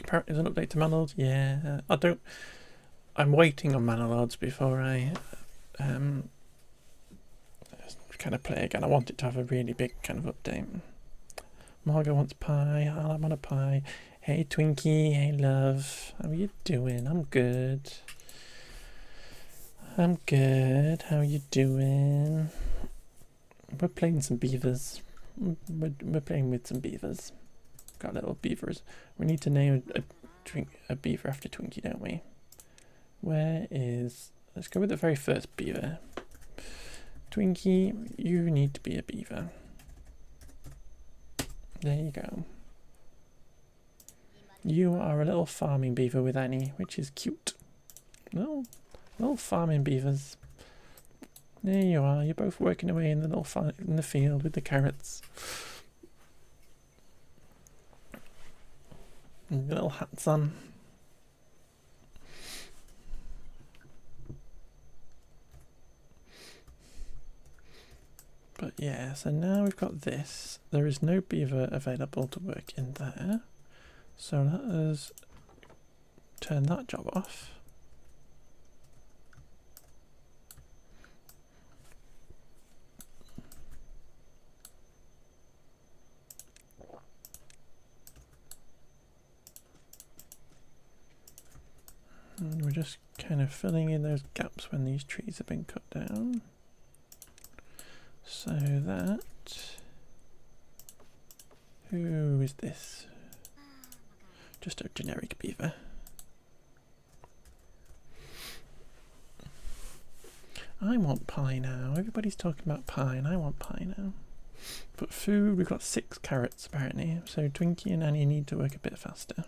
Apparently there's an update to Manilords. Yeah, I'm waiting on Manilords before I kind of play again. I want it to have a really big kind of update. Margot wants pie. I want a pie. Hey Twinkie, hey love. How are you doing? I'm good. I'm good. How are you doing? We're playing some beavers. We're playing with some beavers. Got little beavers. We need to name a beaver after Twinkie, don't we? Where is... Let's go with the very first beaver. Twinkie, you need to be a beaver. There you go. You are a little farming beaver with Annie, which is cute. Little farming beavers. There you are. You're both working away in the in the field with the carrots. And your little hats on. But yeah, so now we've got this. There is no beaver available to work in there. So let us turn that job off. And we're just kind of filling in those gaps when these trees have been cut down. So that... Who is this? Just a generic beaver. I want pie now. Everybody's talking about pie and I want pie now. But food, we've got 6 carrots apparently. So Twinkie and Annie need to work a bit faster.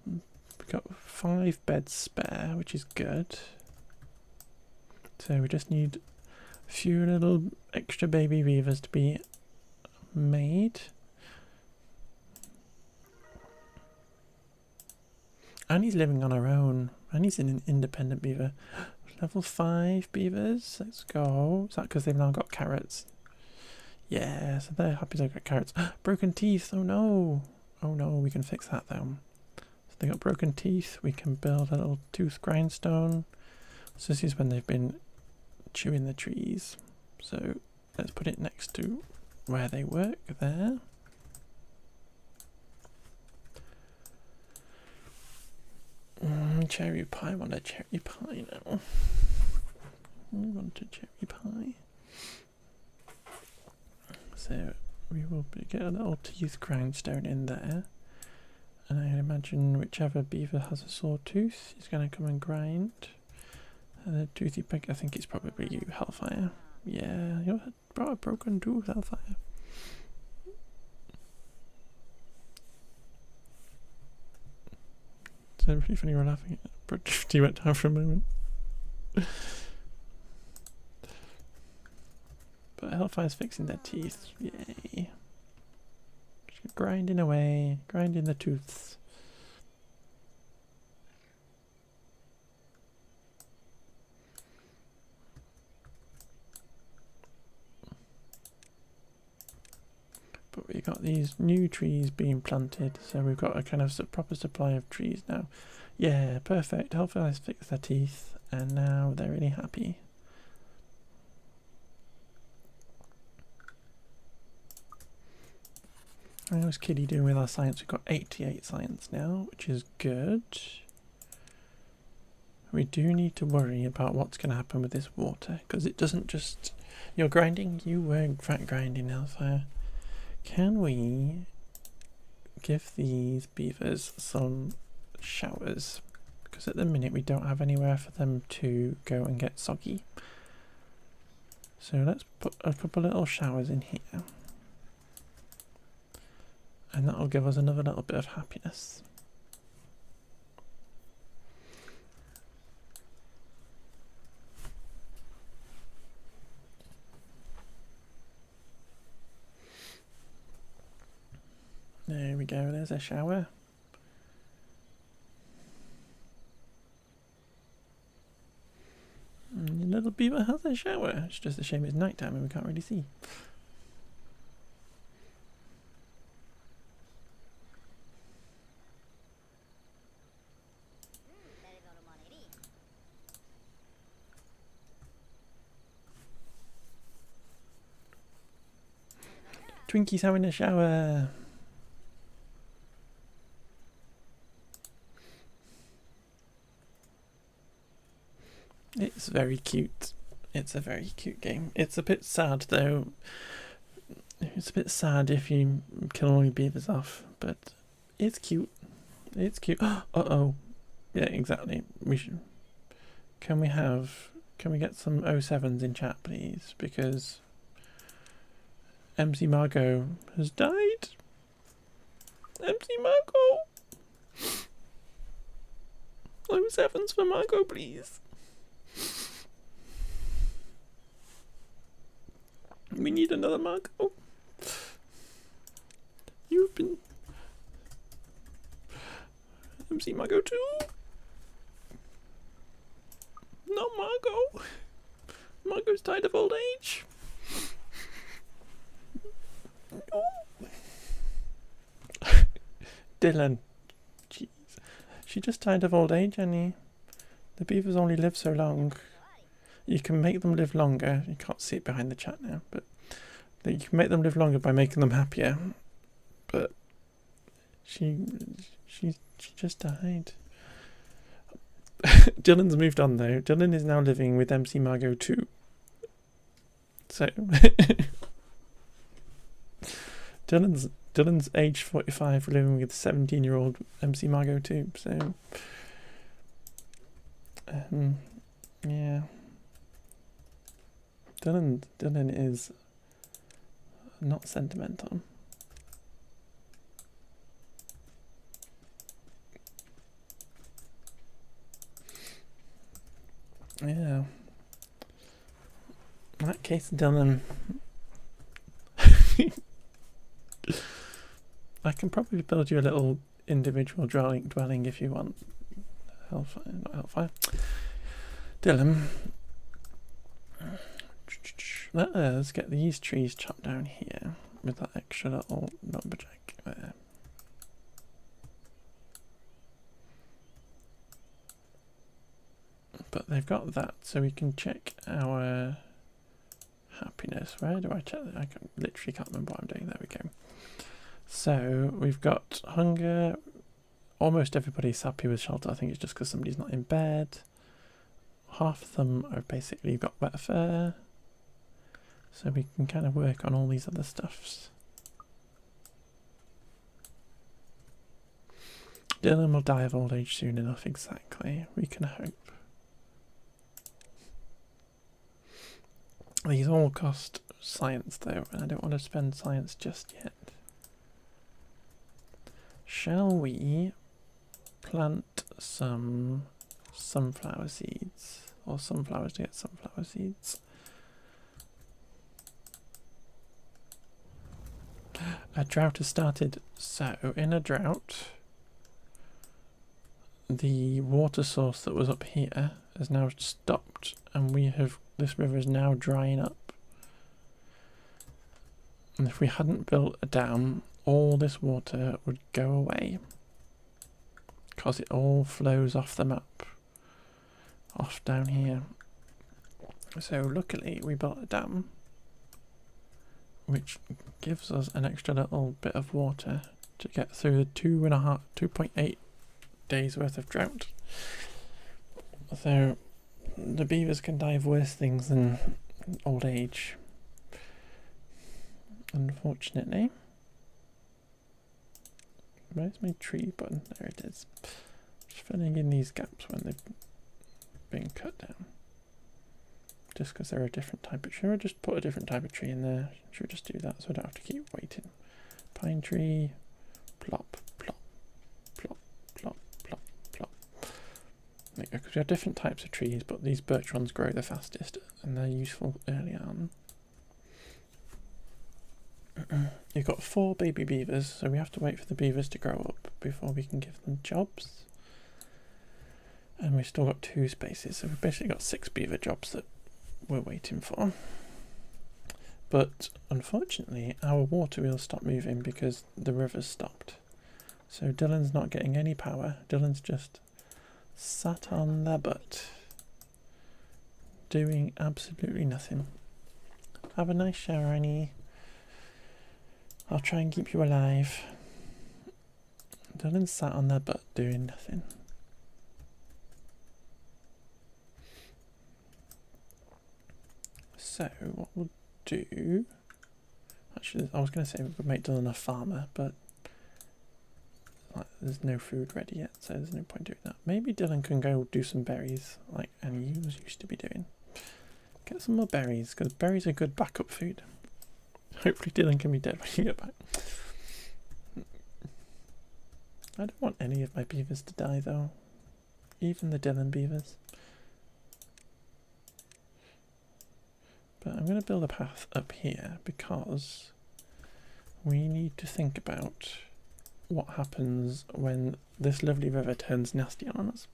We've got 5 beds spare, which is good. So we just need a few little extra baby beavers to be made. Annie's living on her own. Annie's an independent beaver. Level 5 beavers. Let's go. Is that because they've now got carrots? Yeah, so they're happy they've got carrots. Broken teeth. Oh no. Oh no, we can fix that though. So they got broken teeth. We can build a little tooth grindstone. So this is when they've been chewing the trees. So let's put it next to where they work there. Cherry pie. I want a cherry pie now. I want a cherry pie. So we will get a little teeth grindstone in there. And I imagine whichever beaver has a sore tooth is going to come and grind. And the toothy pig, I think it's probably you, Hellfire. Yeah, you brought a broken tooth, Hellfire. It's really funny we're laughing at it. He went down for a moment. But Hellfire's fixing their teeth. Yay. Just grinding away, grinding the tooths. But we got these new trees being planted, so we've got a kind of proper supply of trees now. Yeah, perfect. Hellfire's fixed their teeth, and now they're really happy. How's Kitty doing with our science? We've got 88 science now, which is good. We do need to worry about what's going to happen with this water, because it doesn't just... You're grinding? You were grinding, Hellfire. Can we give these beavers some showers, because at the minute we don't have anywhere for them to go and get soggy. So let's put a couple little showers in here, and that'll give us another little bit of happiness. There we go, there's a shower. And your little beaver has a shower. It's just a shame it's night time and we can't really see. Twinkie's having a shower. It's very cute. It's a very cute game. It's a bit sad though. It's a bit sad if you kill all your beavers off, but it's cute. It's cute. Uh-oh. Yeah, exactly. We should. Can we get some 07s in chat, please? Because MC Margot has died. MC Margot. 07s for Margot, please. We need another Margot. You've been MC Margot too. No, Margot. Margot's tired of old age. No. Dylan. Jeez. She just tired of old age, Annie. The beavers only live so long. You can make them live longer. You can't see it behind the chat now, but you can make them live longer by making them happier. But she just died. Dylan's moved on though. Dylan is now living with MC Margot too. So Dylan's age 45, living with 17-year-old MC Margot too. So yeah. Dylan is not sentimental. Yeah. In that case, Dylan, I can probably build you a little individual dwelling if you want. Hellfire, not Hellfire. Dylan, let us get these trees chopped down here with that extra little lumberjack there. But they've got that, so we can check our happiness. Where do I check that? I literally can't remember what I'm doing. There we go. So we've got hunger. Almost everybody's happy with shelter. I think it's just because somebody's not in bed. Half of them are basically got better fur. So we can kind of work on all these other stuffs. Dylan will die of old age soon enough, exactly. We can hope. These all cost science though, and I don't want to spend science just yet. Shall we plant some sunflower seeds? Or sunflowers to get sunflower seeds? A drought has started. So, in a drought, the water source that was up here has now stopped, and this river is now drying up. And if we hadn't built a dam, all this water would go away, because it all flows off the map, off down here. So luckily we built a dam, which gives us an extra little bit of water to get through the 2.8 days worth of drought. So the beavers can die of worse things than old age, unfortunately. Where's my tree button? There it is. Just filling in these gaps when they've been cut down. Just because they're a different type of tree. Should I just put a different type of tree in there? Should we just do that so I don't have to keep waiting? Pine tree, plop, plop, plop, plop, plop, plop. Because we have different types of trees, but these birch ones grow the fastest and they're useful early on. You've got 4 baby beavers, so we have to wait for the beavers to grow up before we can give them jobs. And we've still got 2 spaces, so we've basically got 6 beaver jobs that we're waiting for. But unfortunately, our water wheel stopped moving because the river's stopped. So Dylan's not getting any power. Dylan's just sat on their butt, doing absolutely nothing. Have a nice shower, Annie. I'll try and keep you alive. Dylan sat on their butt doing nothing. So what we'll do... Actually, I was going to say we could make Dylan a farmer, but there's no food ready yet, so there's no point doing that. Maybe Dylan can go do some berries, like Annie was used to be doing. Get some more berries, because berries are good backup food. Hopefully Dylan can be dead when you get back. I don't want any of my beavers to die though. Even the Dylan beavers. But I'm going to build a path up here because we need to think about what happens when this lovely river turns nasty on us.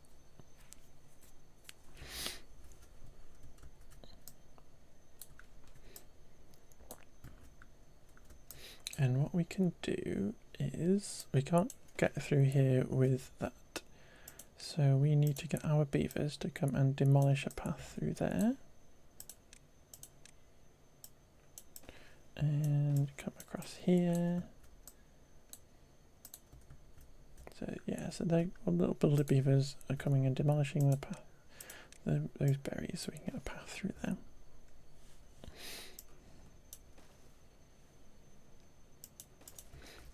And what we can do is, we can't get through here with that. So we need to get our beavers to come and demolish a path through there. And come across here. So yeah, so they little builder beavers are coming and demolishing the path, those berries, so we can get a path through there.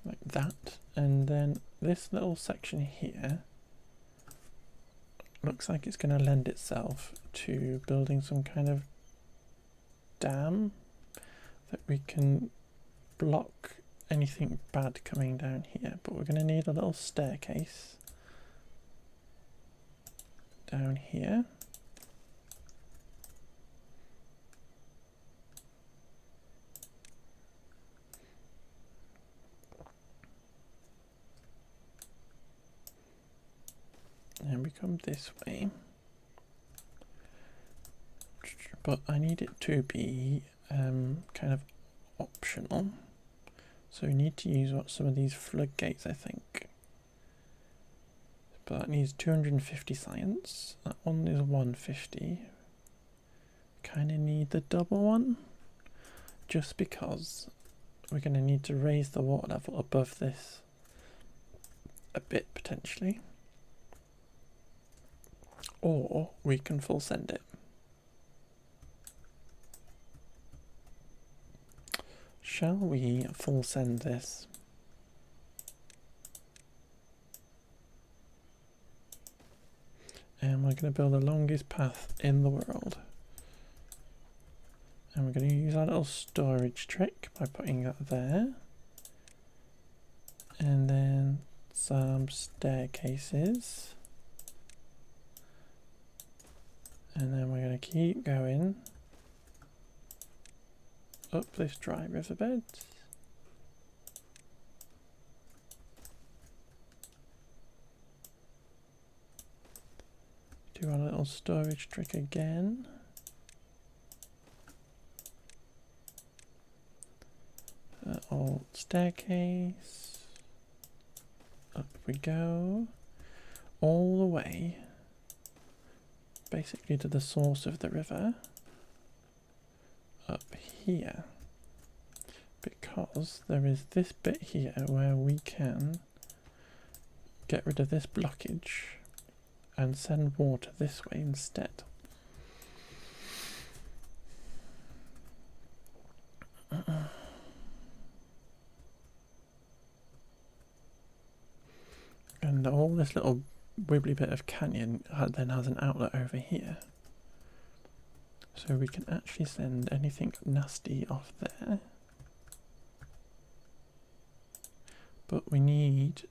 Like that, and then this little section here looks like it's going to lend itself to building some kind of dam that we can block anything bad coming down here. But we're going to need a little staircase down here. And we come this way, but I need it to be kind of optional, so we need to use some of these floodgates, I think, but that needs 250 science. That one is 150. Kind of need the double one just because we're going to need to raise the water level above this a bit potentially. Or we can full send it. Shall we full send this? And we're going to build the longest path in the world. And we're going to use our little storage trick by putting that there. And then some staircases. And then we're going to keep going up this dry riverbed. Do our little storage trick again. Old staircase. Up we go. All the way basically to the source of the river up here, because there is this bit here where we can get rid of this blockage and send water this way instead. And all this little wibbly bit of canyon then has an outlet over here. So we can actually send anything nasty off there. But we need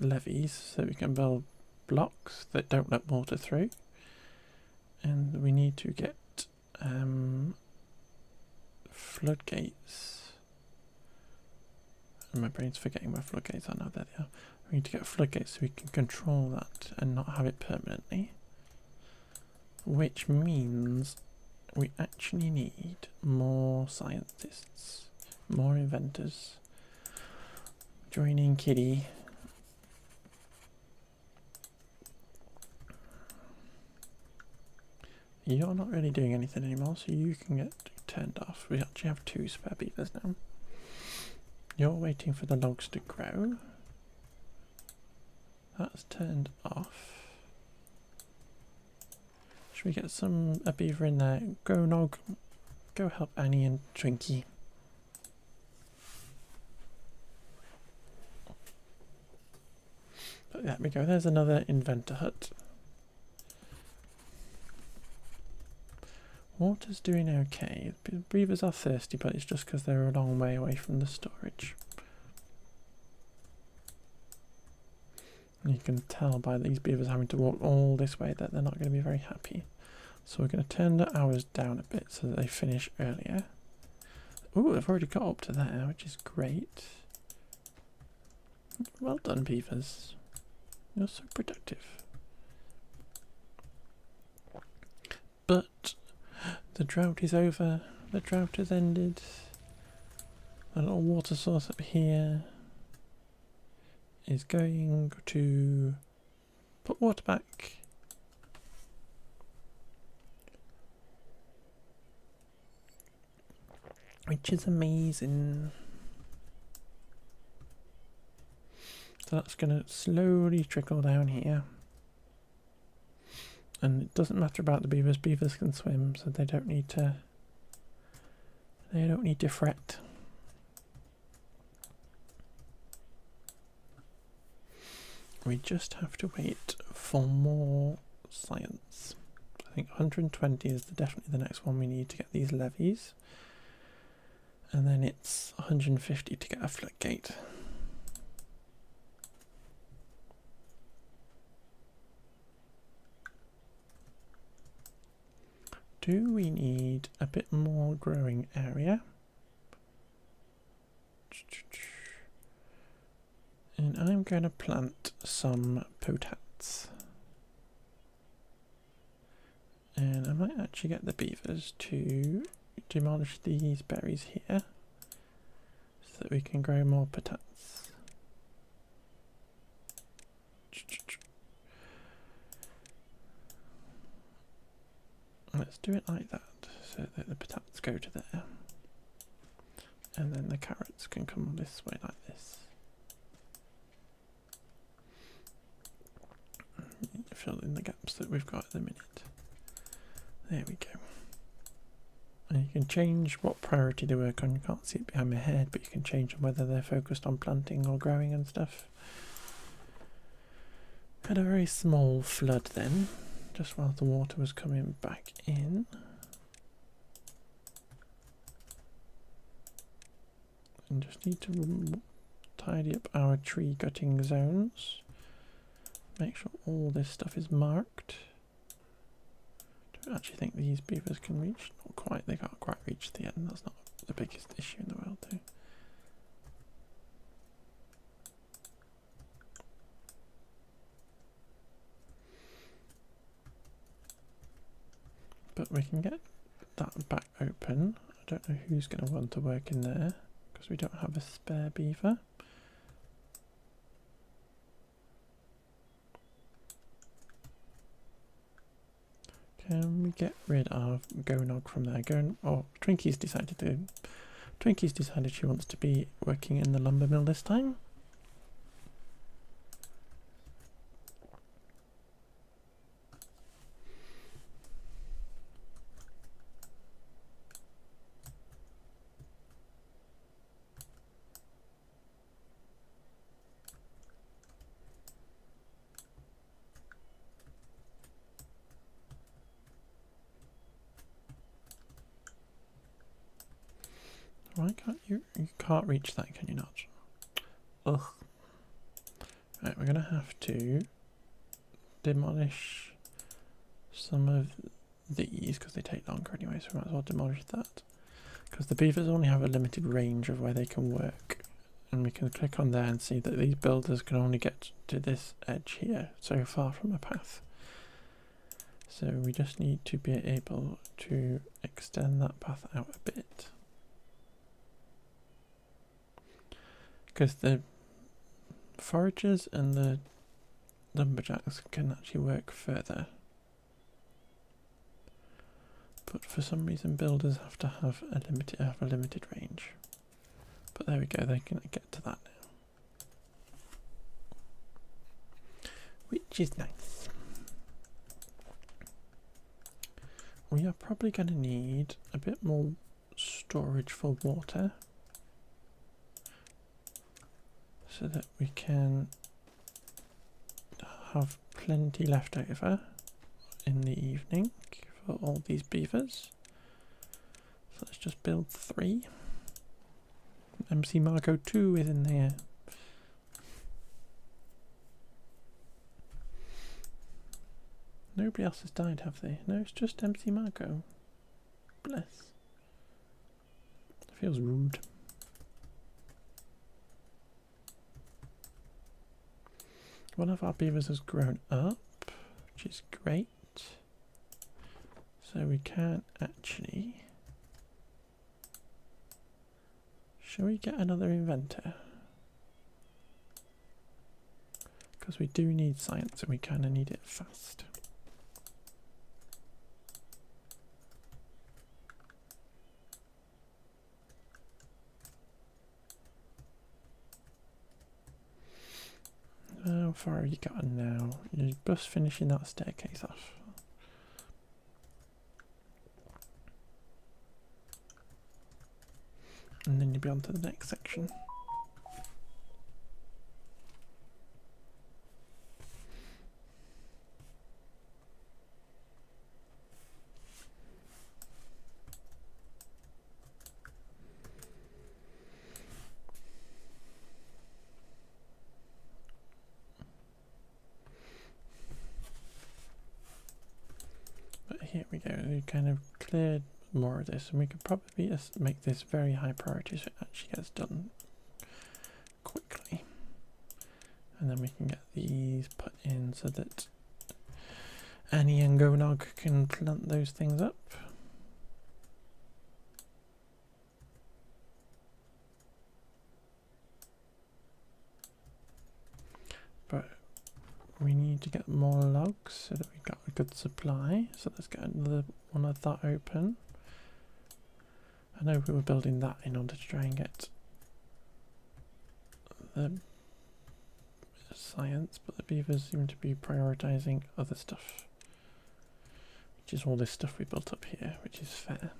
levees so we can build blocks that don't let water through. And we need to get floodgates. My brain's forgetting where floodgates are now. There they are. We need to get floodgates so we can control that and not have it permanently. Which means we actually need more scientists, more inventors. Joining Kitty. You're not really doing anything anymore, so you can get turned off. We actually have 2 spare beavers now. You're waiting for the logs to grow. That's turned off. Should we get a beaver in there? Go Nog. Go help Annie and Twinkie. But there we go, there's another inventor hut. Water's doing okay. Beavers are thirsty, but it's just because they're a long way away from the storage. And you can tell by these beavers having to walk all this way that they're not going to be very happy. So we're going to turn the hours down a bit so that they finish earlier. Ooh, they've already got up to there, which is great. Well done, beavers. You're so productive. But the drought is over. The drought has ended. A little water source up here is going to put water back. Which is amazing. So that's going to slowly trickle down here. And it doesn't matter about the beavers. Beavers can swim, so they don't need to fret. We just have to wait for more science. I think 120 is definitely the next one we need to get these levees. And then it's 150 to get a floodgate. Do we need a bit more growing area? And I'm going to plant some potats. And I might actually get the beavers to demolish these berries here so that we can grow more potats. Let's do it like that so that the potats go to there. And then the carrots can come this way like this. Fill in the gaps that we've got at the minute. There we go. And you can change what priority they work on. You can't see it behind my head, but you can change them whether they're focused on planting or growing and stuff. Had a very small flood then, just while the water was coming back in. And just need to tidy up our tree cutting zones. Make sure all this stuff is marked. Don't actually think these beavers can reach. Not quite, they can't quite reach the end. That's not the biggest issue in the world though. But we can get that back open. I don't know who's going to want to work in there because we don't have a spare beaver. Can we get rid of Gonog from there? Twinkie's decided she wants to be working in the lumber mill this time. Why can't you? You can't reach that, can you not? Ugh. Right, we're gonna have to demolish some of these because they take longer anyway, so we might as well demolish that. Because the beavers only have a limited range of where they can work. And we can click on there and see that these builders can only get to this edge here, so far from a path. So we just need to be able to extend that path out a bit. Because the foragers and the lumberjacks can actually work further. But for some reason builders have to have a limited range. But there we go, they can get to that now. Which is nice. We are probably going to need a bit more storage for water. So that we can have plenty left over in the evening for all these beavers. So let's just build 3. MC Marco 2 is in there. Nobody else has died, have they? No, it's just MC Marco. Bless. Feels rude. One of our beavers has grown up, which is great. So we can actually... Shall we get another inventor? Because we do need science and we kind of need it fast. How far have you gotten now? You're just finishing that staircase off. And then you'll be on to the next section. But here we go, we kind of cleared more of this, and we could probably just make this very high priority so it actually gets done quickly. And then we can get these put in so that Annie and Gonog can plant those things up. But we need to get more logs so that we got a good supply. So let's get another one of that open. I know we were building that in order to try and get the science, but the beavers seem to be prioritizing other stuff. Which is all this stuff we built up here, which is fair.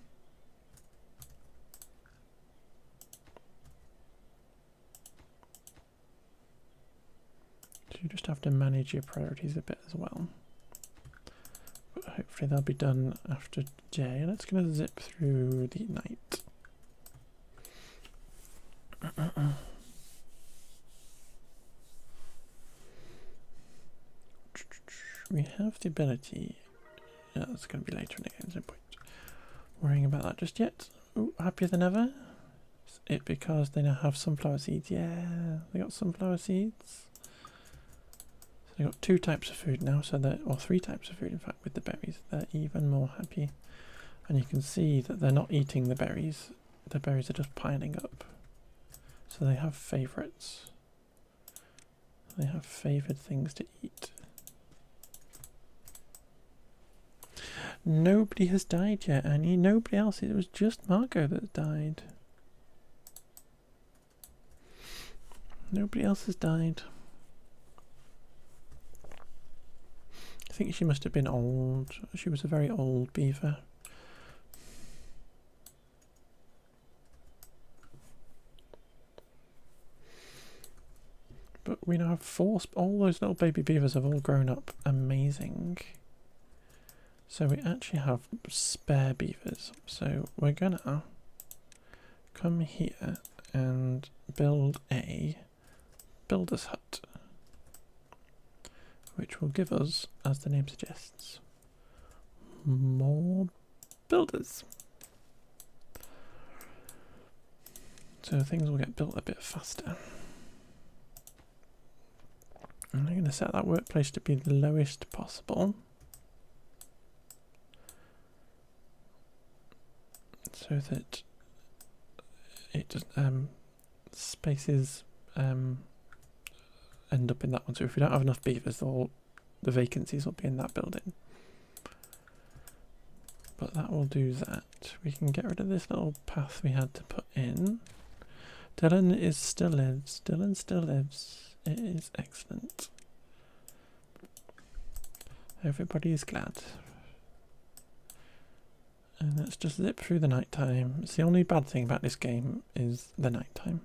So you just have to manage your priorities a bit as well. But hopefully they'll be done after J. Let's gonna zip through the night. We have the ability. Yeah, that's going to be later in the game. There's no point worrying about that just yet. Ooh, happier than ever. Is it because they now have sunflower seeds? Yeah, they got sunflower seeds. So they got 2 types of food now, so they're, or 3 types of food in fact with the berries. They're even more happy. And you can see that they're not eating the berries. The berries are just piling up. So they have favourites. They have favoured things to eat. Nobody has died yet, Annie. Nobody else. It was just Margot that died. Nobody else has died. I think she must have been old. She was a very old beaver. But we now have 4. All those little baby beavers have all grown up amazing. So we actually have spare beavers. So we're gonna come here and build a builder's hut, which will give us, as the name suggests, more builders. So things will get built a bit faster. And I'm going to set that workplace to be the lowest possible, so that it just spaces end up in that one. So if we don't have enough beavers, the vacancies will be in that building. But that will do that. We can get rid of this little path we had to put in. Dylan still lives. Dylan still lives. It is excellent. Everybody is glad. And let's just zip through the night time. It's the only bad thing about this game is the night time.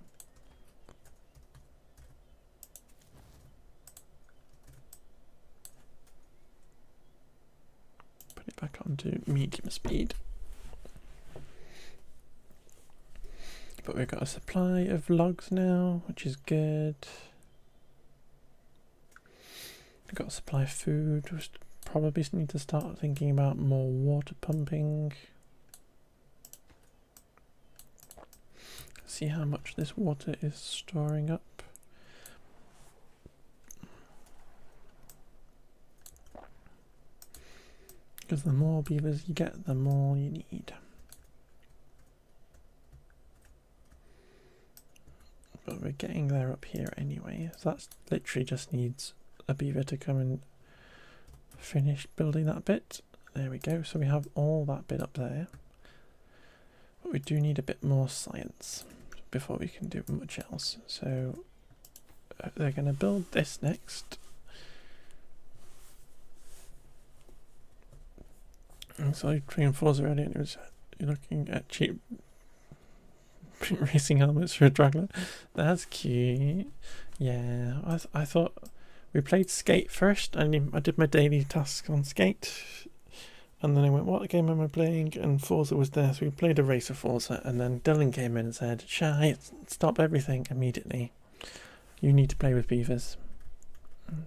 Put it back onto medium speed. But we've got a supply of logs now, which is good. We've got a supply of food. We probably need to start thinking about more water pumping. See how much this water is storing up. Because the more beavers you get, the more you need. But we're getting there up here anyway, so that literally just needs a beaver to come and finish building that bit. There we go, so we have all that bit up there. But we do need a bit more science before we can do much else. So they're going to build this next. And so playing Forza earlier, and it was looking at cheap racing helmets for a Draggler. That's cute. Yeah, I thought we played Skate first, and I did my daily tasks on Skate, and then I went, what game am I playing? And Forza was there, so we played a race of Forza, and then Dylan came in and said, Shy, stop everything immediately. You need to play with beavers.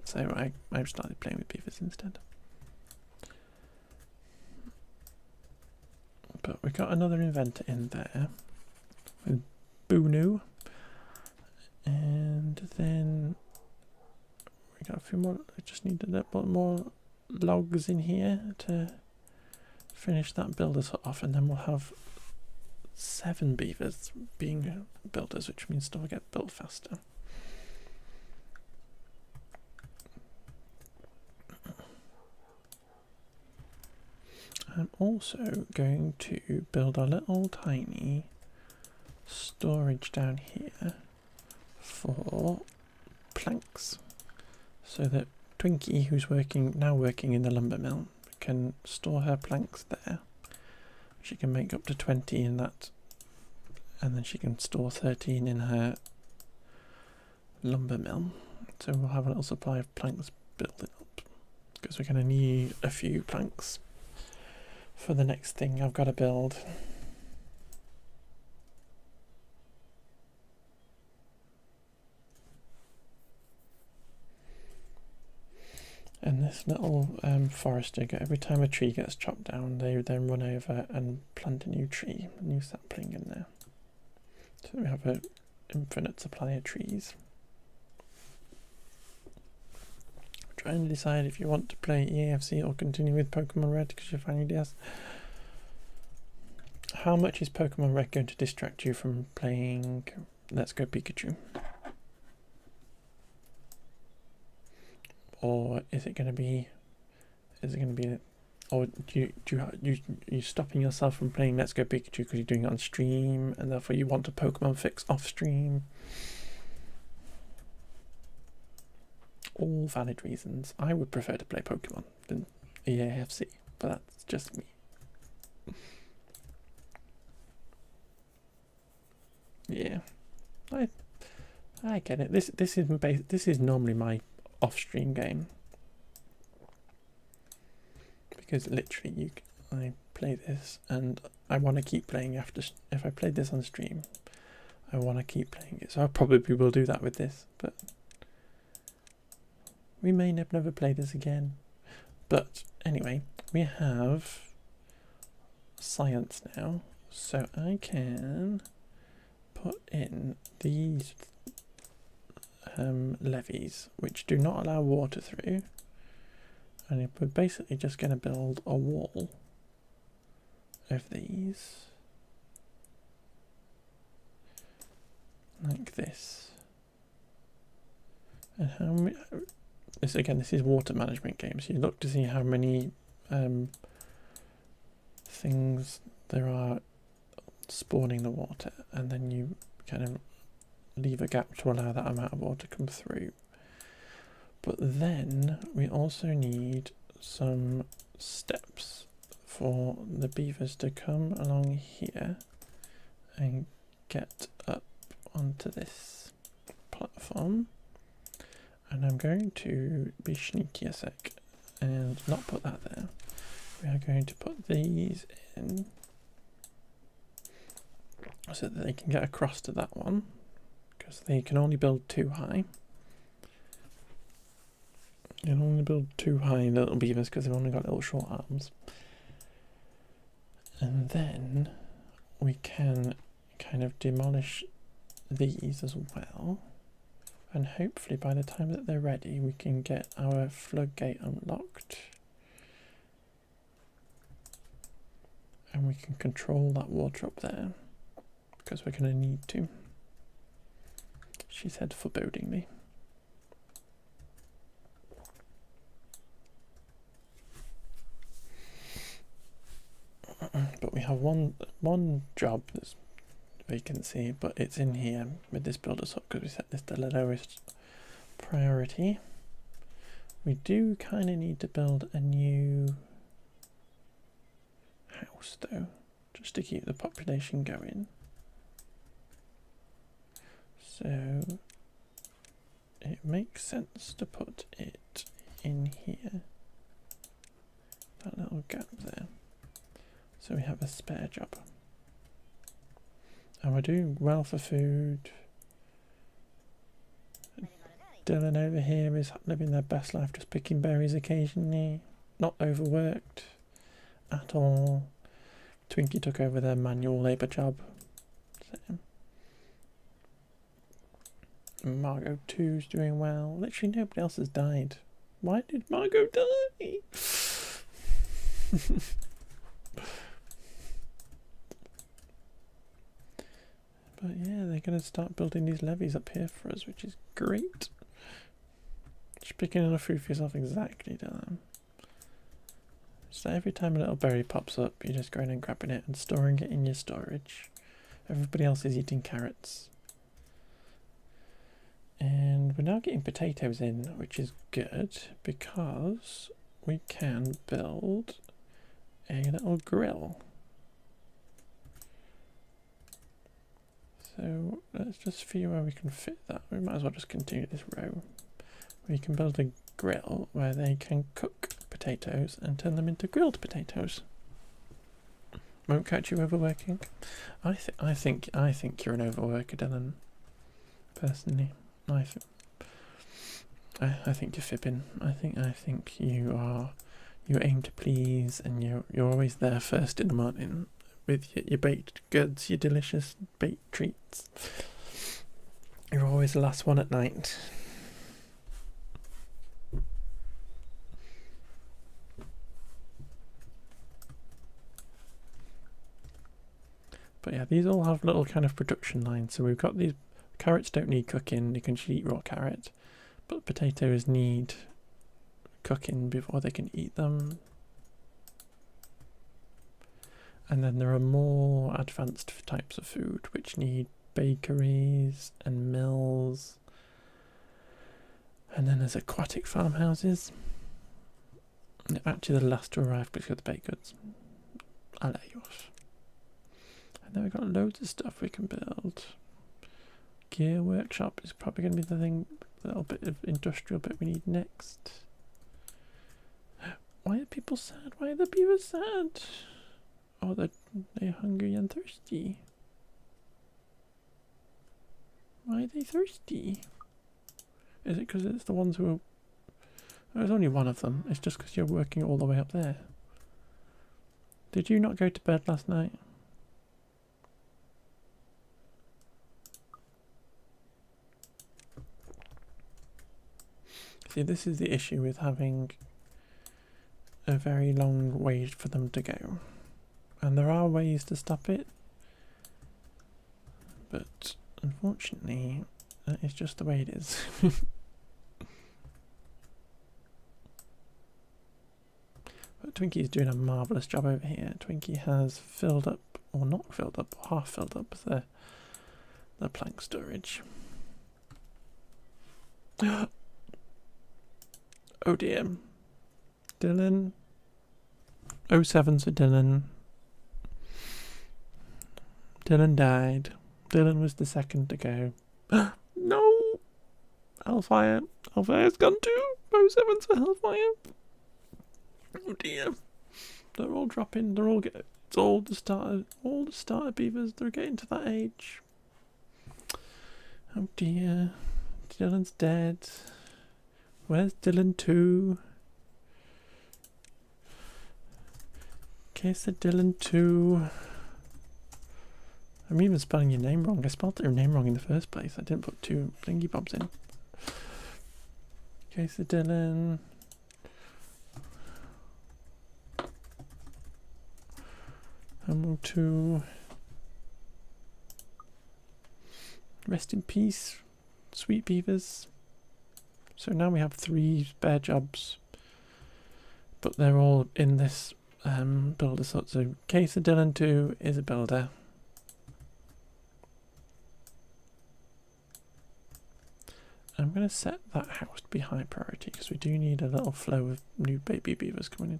So I started playing with beavers instead. But we got another inventor in there with Boonu, and then we got a few more. I just need a little bit more logs in here to finish that builder's hut off, and then we'll have 7 beavers being builders, which means stuff will get built faster. I'm also going to build a little tiny storage down here for planks, so that Twinkie, who's now working in the lumber mill, can store her planks there. She can make up to 20 in that, and then she can store 13 in her lumber mill. So we'll have a little supply of planks building up, because we're going to need a few planks for the next thing I've got to build. And this little forester, every time a tree gets chopped down, they then run over and plant a new tree, a new sapling in there. So we have an infinite supply of trees. Trying to decide if you want to play EAFC or continue with Pokemon Red because you're finding DS. How much is Pokemon Red going to distract you from playing Let's Go Pikachu? Or is it going to be? Or do you stopping yourself from playing Let's Go Pikachu because you're doing it on stream, and therefore you want a Pokemon fix off stream? All valid reasons. I would prefer to play Pokemon than EAFC, but that's just me. Yeah, I get it. This is normally my off-stream game, because literally I play this, and I want to keep playing after. If I played this on stream, I want to keep playing it. So I probably will do that with this, but we may never play this again. But anyway, we have science now, so I can put in these levees, which do not allow water through, and we're basically just going to build a wall of these like this. And how many? This is water management games. You look to see how many things there are spawning the water, and then you kind of leave a gap to allow that amount of water to come through. But then we also need some steps for the beavers to come along here and get up onto this platform. And I'm going to be sneaky a sec and not put that there. We are going to put these in so that they can get across to that one, because they can only build 2 high. You can only build 2 high little beavers because they've only got little short arms. And then we can kind of demolish these as well. And hopefully by the time that they're ready, we can get our floodgate unlocked. And we can control that water up there, because we're going to need to. She said forebodingly. But we have one job that's vacancy, but it's in here with this builder sub because we set this to the lowest priority. We do kind of need to build a new house though, just to keep the population going. So it makes sense to put it in here, that little gap there, so we have a spare job. And we're doing well for food. Dylan over here is living their best life, just picking berries occasionally. Not overworked at all. Twinkie took over their manual labour job. So. Margot 2's doing well. Literally nobody else has died. Why did Margot die? But yeah, they're going to start building these levees up here for us, which is great. Just picking enough food for yourself, exactly, Dylan. So every time a little berry pops up, you're just going and grabbing it and storing it in your storage. Everybody else is eating carrots. And we're now getting potatoes in, which is good, because we can build a little grill. So let's just see where we can fit that. We might as well just continue this row. We can build a grill where they can cook potatoes and turn them into grilled potatoes. Won't catch you overworking. I think you're an overworker, Dylan. Personally, I think you're fibbing. I think you aim to please, and you're always there first in the morning with your baked goods, your delicious baked treats. You're always the last one at night. But yeah, these all have little kind of production lines. So we've got these carrots don't need cooking, you can just eat raw carrot. But potatoes need cooking before they can eat them. And then there are more advanced types of food which need bakeries and mills. And then there's aquatic farmhouses. Actually, the last to arrive because you've got the baked goods. I'll let you off. And then we've got loads of stuff we can build. Gear workshop is probably going to be the thing, the little bit of industrial bit we need next. Why are people sad? Why are the beavers sad? Oh, they're hungry and thirsty. Why are they thirsty? Is it because it's the ones who are... There's only one of them. It's just because you're working all the way up there. Did you not go to bed last night? See, this is the issue with having a very long way for them to go. And there are ways to stop it. But unfortunately, that is just the way it is. But Twinkie's doing a marvellous job over here. Twinkie has filled up, or not filled up, half filled up the plank storage. Oh dear. Dylan. 07's for Dylan. Dylan died. Dylan was the second to go. No! Hellfire. Hellfire's gone too. 07's for Hellfire. Oh dear. They're all dropping. They're all getting. It's all the starter beavers. They're getting to that age. Oh dear. Dylan's dead. Where's Dylan 2? Case of Dylan 2. I'm even spelling your name wrong. I spelled your name wrong in the first place. I didn't put 2 thingy bobs in. Case of Dylan. Ammo 2. Rest in peace, sweet beavers. So now we have 3 spare jobs, but they're all in this builder sort. So Case of Dylan 2 is a builder. I'm going to set that house to be high priority because we do need a little flow of new baby beavers coming in.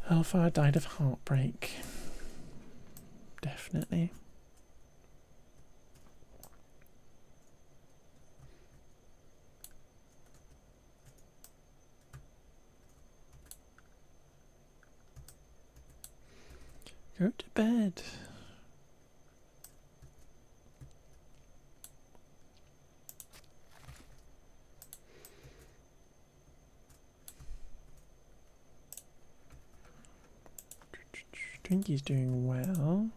Hellfire died of heartbreak. Definitely. Go to bed. Twinkie's doing well.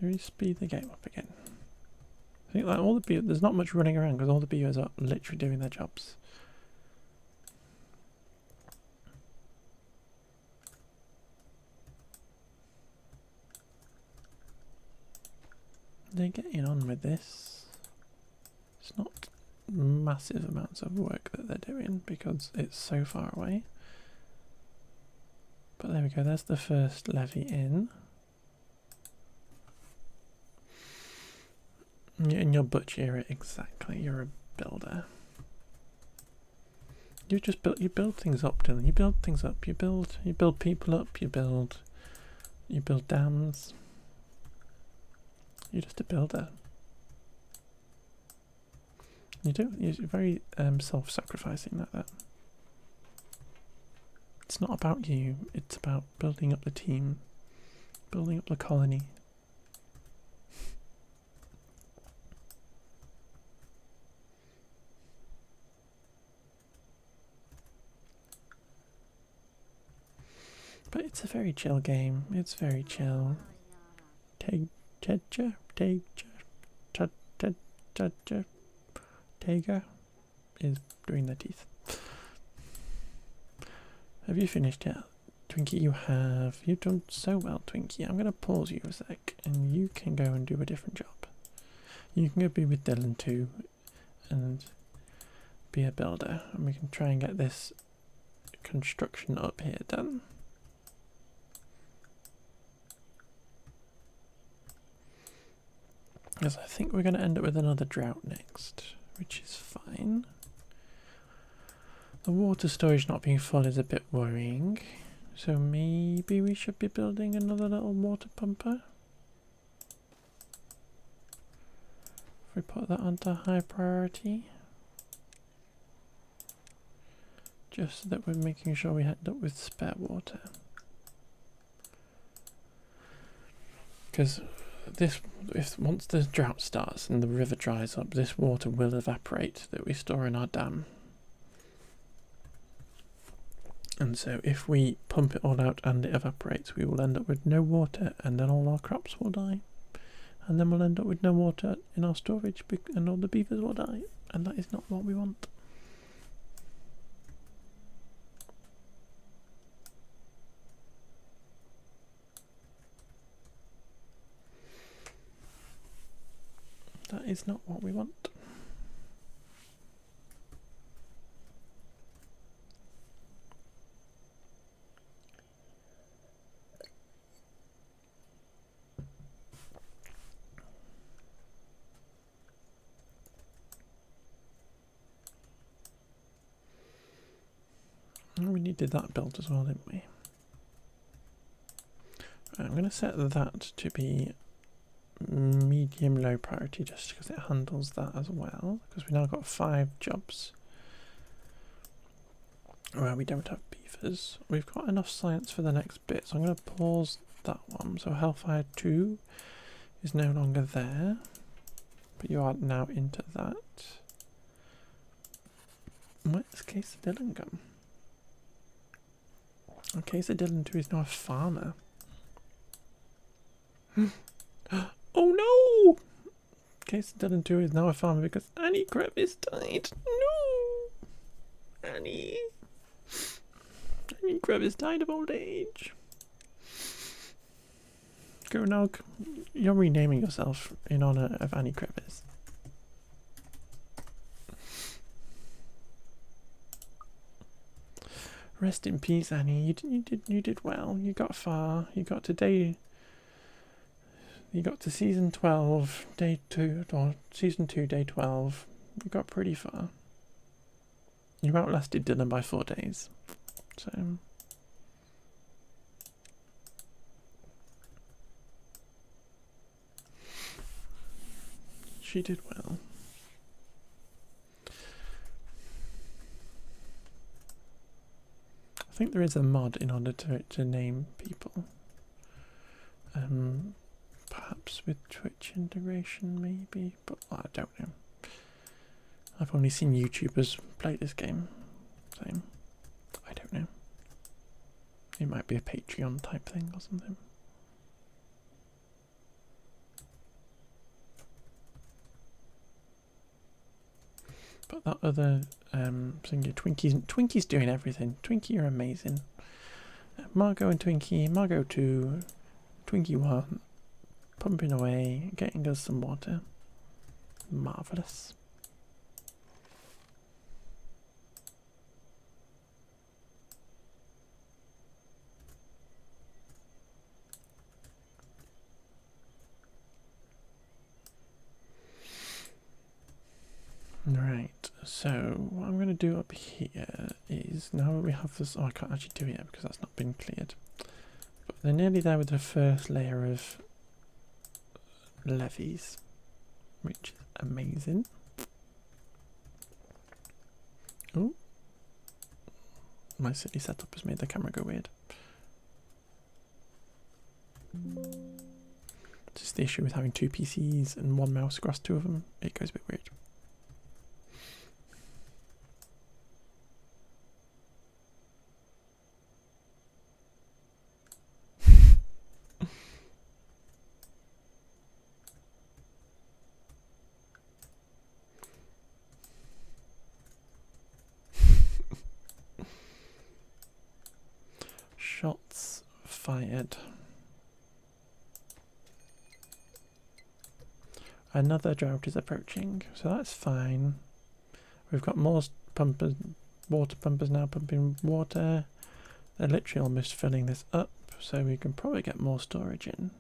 Should we speed the game up again? I think like all the beavers, there's not much running around because all the beavers are literally doing their jobs. They're getting on with this. It's not massive amounts of work that they're doing because it's so far away. But there we go, there's the first levy in. And you're butcher, exactly, you're a builder. You just build things up, Dylan. You build things up, you build people up, you build dams. You're just a builder. You're very self-sacrificing like that. It's not about you, it's about building up the team, building up the colony. But it's a very chill game, it's very chill. Tiger is doing their teeth. Have you finished yet? Twinkie, you have. You've done so well, Twinkie. I'm going to pause you a sec and you can go and do a different job. You can go be with Dylan too and be a builder, and we can try and get this construction up here done. Because I think we're going to end up with another drought next, which is fine. The water storage not being full is a bit worrying, so maybe we should be building another little water pumper. If we put that onto high priority, just so that we're making sure we end up with spare water. Because once the drought starts and the river dries up, this water will evaporate that we store in our dam. And so if we pump it all out and it evaporates, we will end up with no water, and then all our crops will die. And then we'll end up with no water in our storage, and all the beavers will die. And that is not what we want. That is not what we want. We needed that built as well, didn't we? Right, I'm going to set that to be medium low priority just because it handles that as well, because we now got 5 jobs where we don't have beavers. We've got enough science for the next bit, so I'm going to pause that one. So Hellfire 2 is no longer there, but you are now into that. Where's Quesadilla gone? Okay, so Dylan 2 is now a farmer. Oh no! Okay, so Dylan 2 is now a farmer because Annie Crevice died. No! Annie Crevice died of old age. Go now, you're renaming yourself in honour of Annie Crevice. Rest in peace, Annie. You did well. You got far. You got to season 12, day 2, or season 2, day 12. You got pretty far. You outlasted Dylan by 4 days. So she did well. I think there is a mod in order to name people. Perhaps with Twitch integration, maybe, but I don't know. I've only seen YouTubers play this game, so I don't know. It might be a Patreon type thing or something. But that other singer, Twinkie's doing everything. Twinkie, you're amazing. Margot and Twinkie, Margot 2, Twinkie 1, pumping away, getting us some water. Marvellous. Right, so what I'm going to do up here is, now we have this, I can't actually do it yet because that's not been cleared, but they're nearly there with the first layer of levees, which is amazing. Oh, my silly setup has made the camera go weird. Just the issue with having 2 PCs and 1 mouse across 2 of them, it goes a bit weird. Shots fired. Another drought is approaching, so that's fine. We've got more pumpers, water pumpers now pumping water. They're literally almost filling this up, so we can probably get more storage in.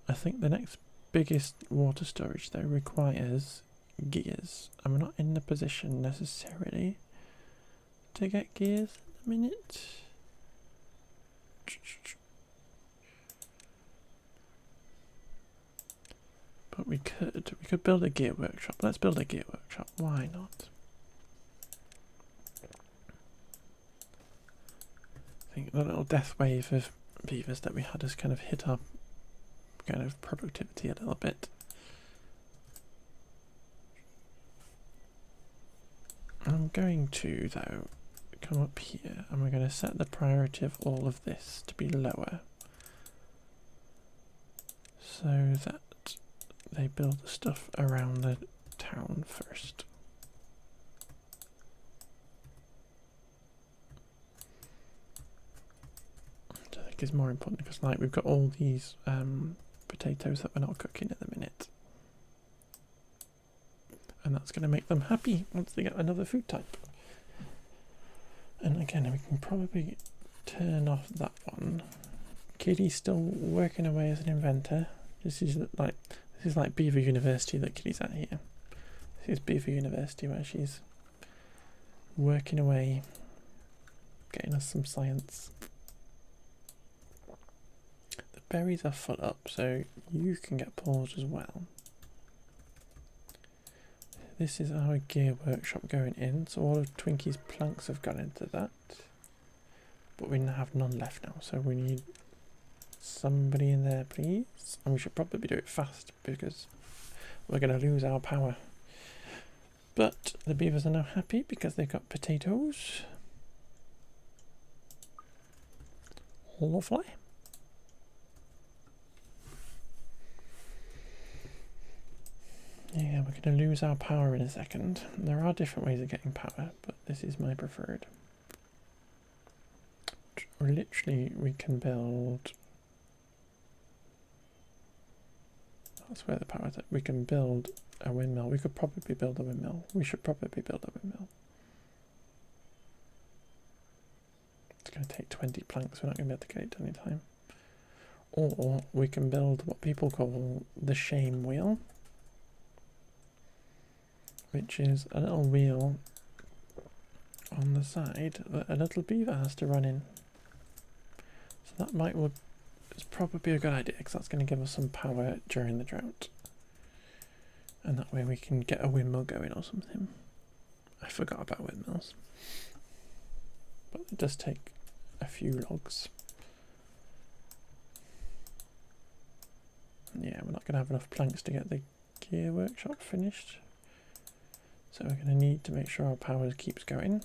I think the next biggest water storage though requires gears, and we're not in the position necessarily to get gears at the minute. But we could build a gear workshop. Let's build a gear workshop. Why not? I think the little death wave of beavers that we had has kind of hit our kind of productivity a little bit. I'm going to, though, come up here and we're going to set the priority of all of this to be lower so that they build the stuff around the town first. Which I think is more important because, like, we've got all these potatoes that we're not cooking at the minute. And that's going to make them happy once they get another food type. And again, we can probably turn off that one. Kitty's still working away as an inventor. This is like Beaver University that Kitty's at here. This is Beaver University where she's working away, getting us some science. The berries are full up, so you can get paused as well. This is our gear workshop going in, so all of Twinkie's planks have gone into that. But we have none left now, so we need somebody in there, please. And we should probably do it fast because we're going to lose our power. But the beavers are now happy because they've got potatoes. Lovely. Yeah, we're going to lose our power in a second. There are different ways of getting power, but this is my preferred. Literally, we can build... That's where the power's at. We can build a windmill. We could probably build a windmill. We should probably build a windmill. It's going to take 20 planks. We're not going to be able to get it done in time. Or we can build what people call the shame wheel, which is a little wheel on the side that a little beaver has to run in. So that it's probably a good idea because that's going to give us some power during the drought. And that way we can get a windmill going or something. I forgot about windmills. But it does take a few logs. Yeah, we're not going to have enough planks to get the gear workshop finished. So we're going to need to make sure our power keeps going.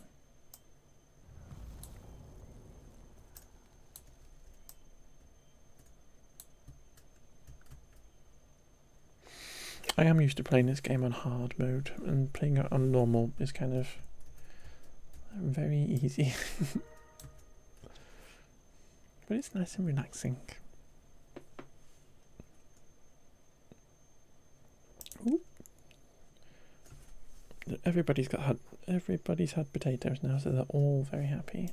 I am used to playing this game on hard mode, and playing it on normal is kind of very easy. But it's nice and relaxing. Ooh. Everybody's had potatoes now, so they're all very happy.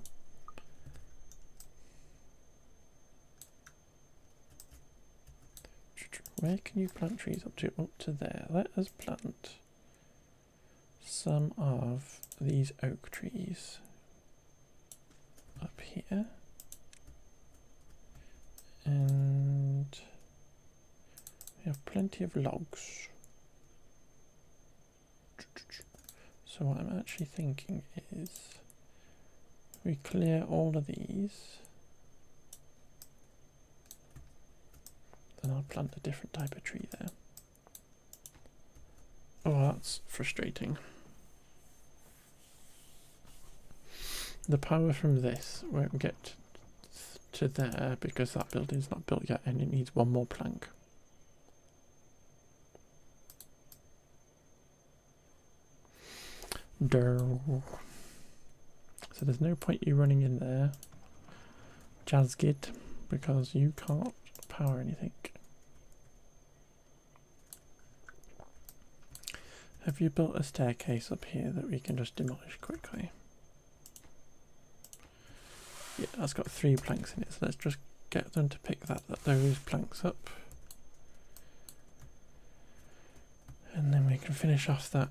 Where can you plant trees up to? Up to there. Let us plant some of these oak trees up here. And we have plenty of logs. So what I'm actually thinking is we clear all of these. And I'll plant a different type of tree there. Oh, that's frustrating. The power from this won't get to there because that building's not built yet and it needs one more plank. Durr. So there's no point you running in there, Jazzgid, because you can't power anything. Have you built a staircase up here that we can just demolish quickly? Yeah, that's got 3 planks in it, so let's just get them to pick those planks up. And then we can finish off that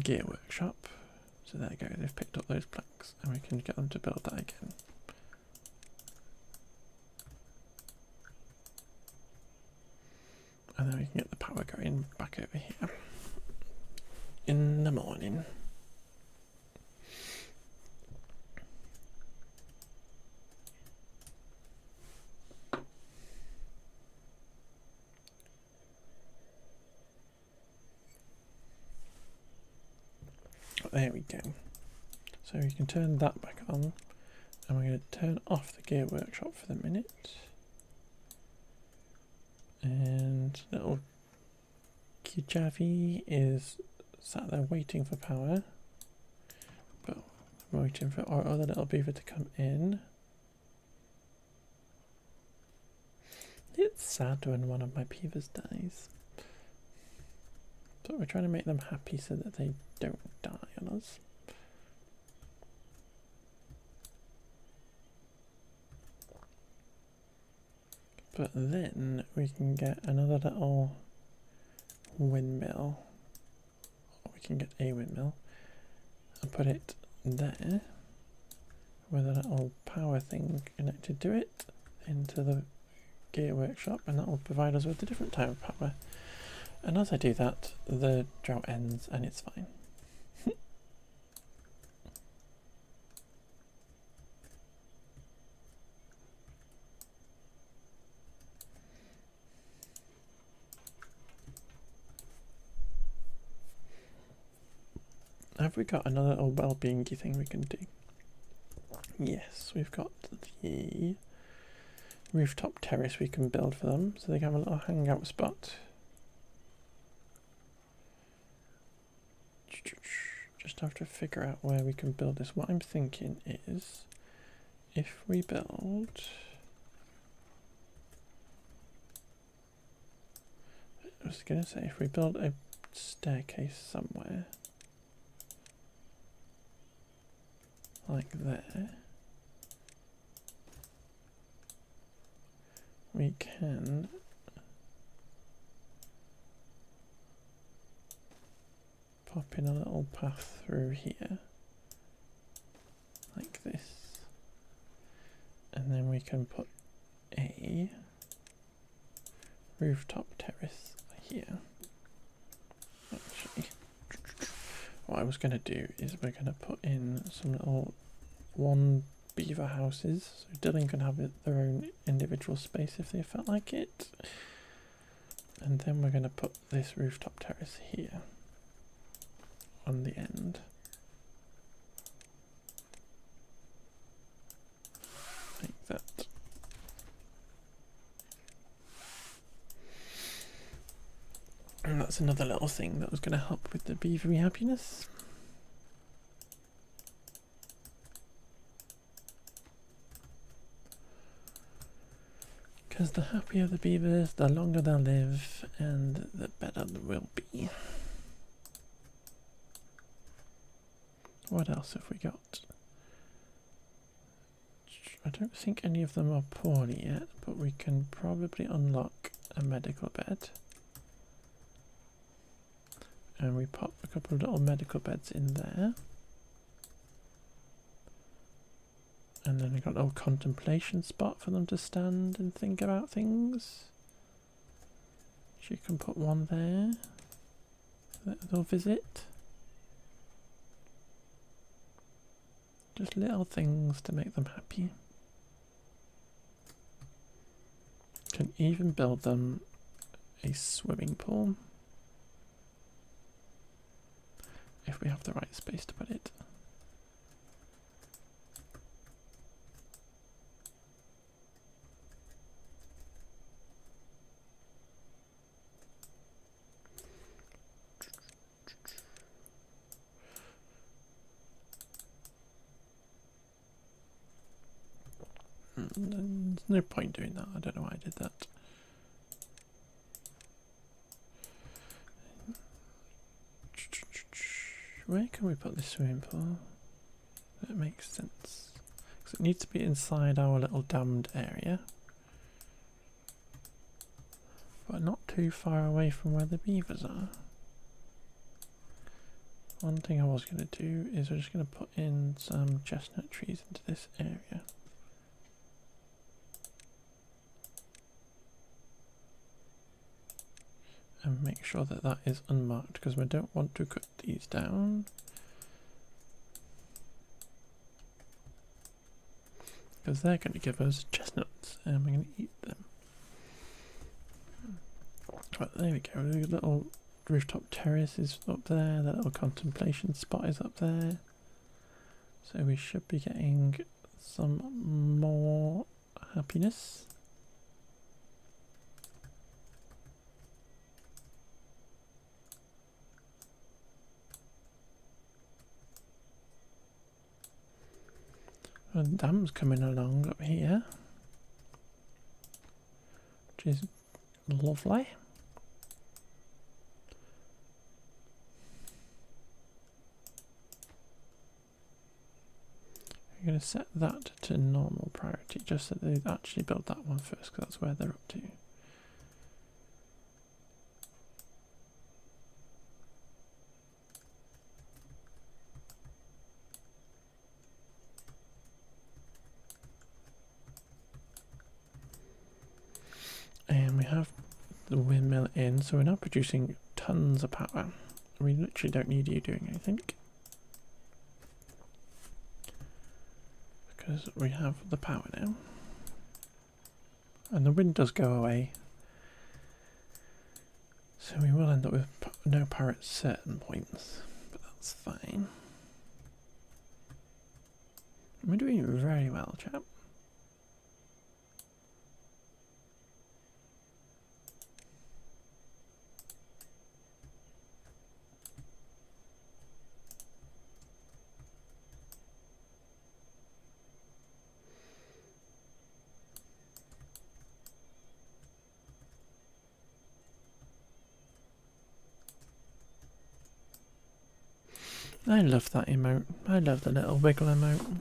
gear workshop. So there you go, they've picked up those planks and we can get them to build that again. And then we can get the power going back over here in the morning. But there we go. So we can turn that back on, and we're going to turn off the gear workshop for the minute. And little Kijavi is sat there waiting for power, but we're waiting for our other little beaver to come in. It's sad when one of my beavers dies, but we're trying to make them happy so that they don't die on us. But then we can get another little windmill, or we can get a windmill and put it there with a little power thing connected to it into the gear workshop, and that will provide us with a different type of power. And as I do that, the drought ends and it's fine. Have we got another little well-being-y thing we can do? Yes, we've got the rooftop terrace we can build for them, so they can have a little hangout spot. Just have to figure out where we can build this. What I'm thinking is, if we build... I was going to say, if we build a staircase somewhere, like there, we can pop in a little path through here, like this, and then we can put a rooftop terrace here. Actually, what I was going to do is we're going to put in some little one beaver houses, so Dylan can have their own individual space if they felt like it. And then we're going to put this rooftop terrace here on the end, like that. And that's another little thing that was going to help with the beavery happiness. Because the happier the beavers, the longer they'll live, and the better they will be. What else have we got? I don't think any of them are poorly yet, but we can probably unlock a medical bed. And we pop a couple of little medical beds in there. And then we've got a little contemplation spot for them to stand and think about things. So you can put one there that they'll visit. Just little things to make them happy. Can even build them a swimming pool if we have the right space to put it. There's no point doing that. I don't know why I did that. Where can we put this swimming pool? That makes sense. Because it needs to be inside our little dammed area, but not too far away from where the beavers are. One thing I was going to do is we're just going to put in some chestnut trees into this area. And make sure that that is unmarked, because we don't want to cut these down. Because they're going to give us chestnuts and we're going to eat them. But there we go, a little rooftop terrace is up there, the little contemplation spot is up there. So we should be getting some more happiness. And dam's coming along up here, which is lovely. I'm going to set that to normal priority, just so they actually build that one first, because that's where they're up to. And we have the windmill in, so we're now producing tons of power. We literally don't need you doing anything, because we have the power now. And the wind does go away, so we will end up with no power at certain points, but that's fine. We're doing very well, chap. I love that emote. I love the little wiggle emote.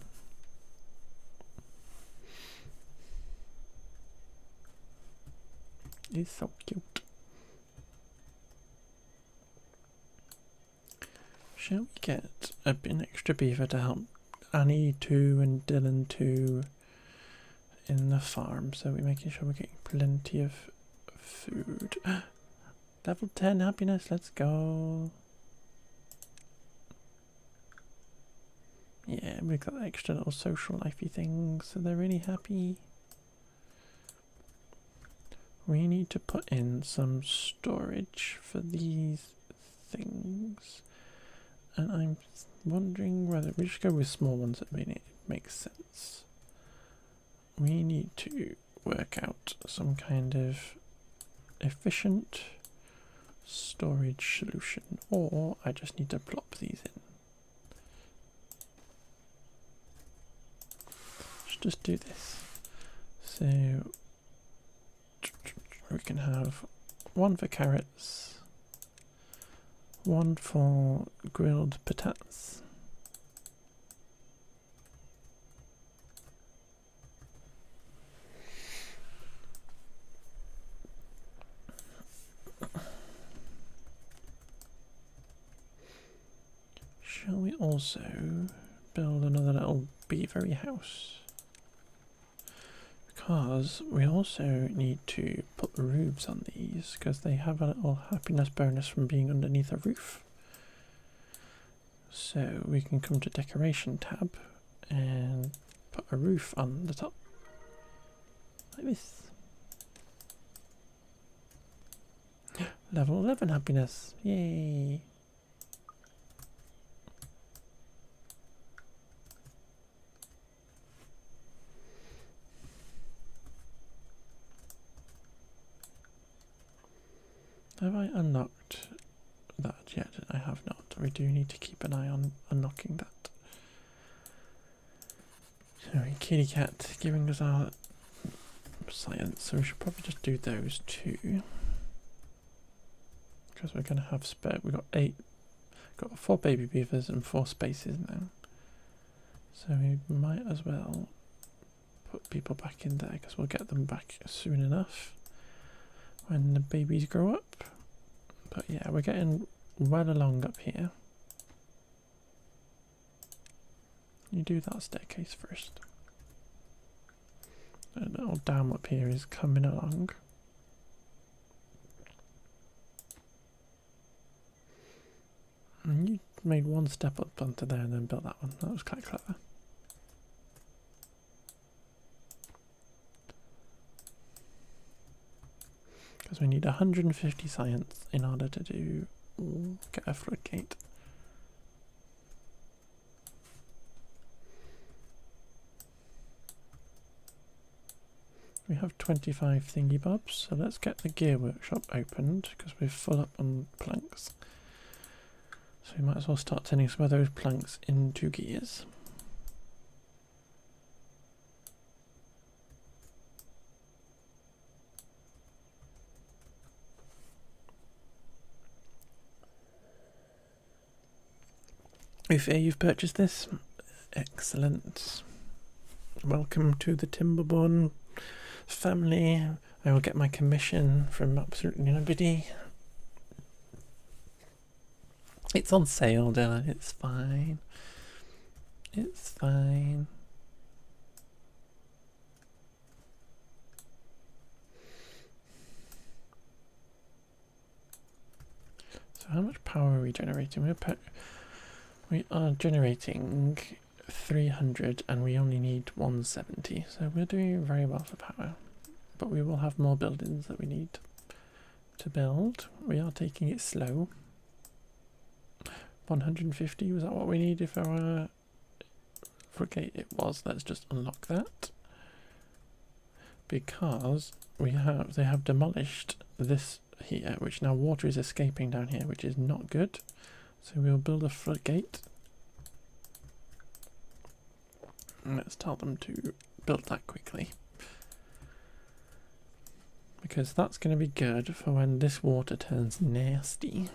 It's so cute. Shall we get an extra beaver to help Annie 2 and Dylan 2 in the farm, so we're making sure we're getting plenty of food. Level 10 happiness, let's go. Yeah, we've got extra little social lifey things, so they're really happy. We need to put in some storage for these things. And I'm wondering whether we should go with small ones that make sense. We need to work out some kind of efficient storage solution, or I just need to plop these in. Just do this. So we can have one for carrots, one for grilled patatas, shall we also build another little beavery house? Because we also need to put roofs on these, because they have a little happiness bonus from being underneath a roof. So we can come to decoration tab and put a roof on the top, like this. Level 11 happiness, yay! Have I unlocked that yet? I have not. We do need to keep an eye on unlocking that. Sorry, kitty cat giving us our science, so we should probably just do those two. Because we're going to have spare. We've got 4 baby beavers and 4 spaces now. So we might as well put people back in there, because we'll get them back soon enough when the babies grow up. But yeah, we're getting well along up here. You do that staircase first. The little dam up here is coming along. And you made one step up onto there and then built that one. That was quite clever. Because we need 150 science in order to do Get a floodgate. We have 25 thingy bobs, so let's get the gear workshop opened because we're full up on planks. So we might as well start turning some of those planks into gears. If you've purchased this, excellent. Welcome to the Timberborn family. I will get my commission from absolutely nobody. It's on sale, Dylan. It's fine. It's fine. So how much power are we generating? We are generating 300 and we only need 170, so we're doing very well for power. But we will have more buildings that we need to build. We are taking it slow. 150, was that what we needed for our frigate? It was. Let's just unlock that. Because they have demolished this here, which now water is escaping down here, which is not good. So we'll build a floodgate. And let's tell them to build that quickly. Because that's going to be good for when this water turns nasty.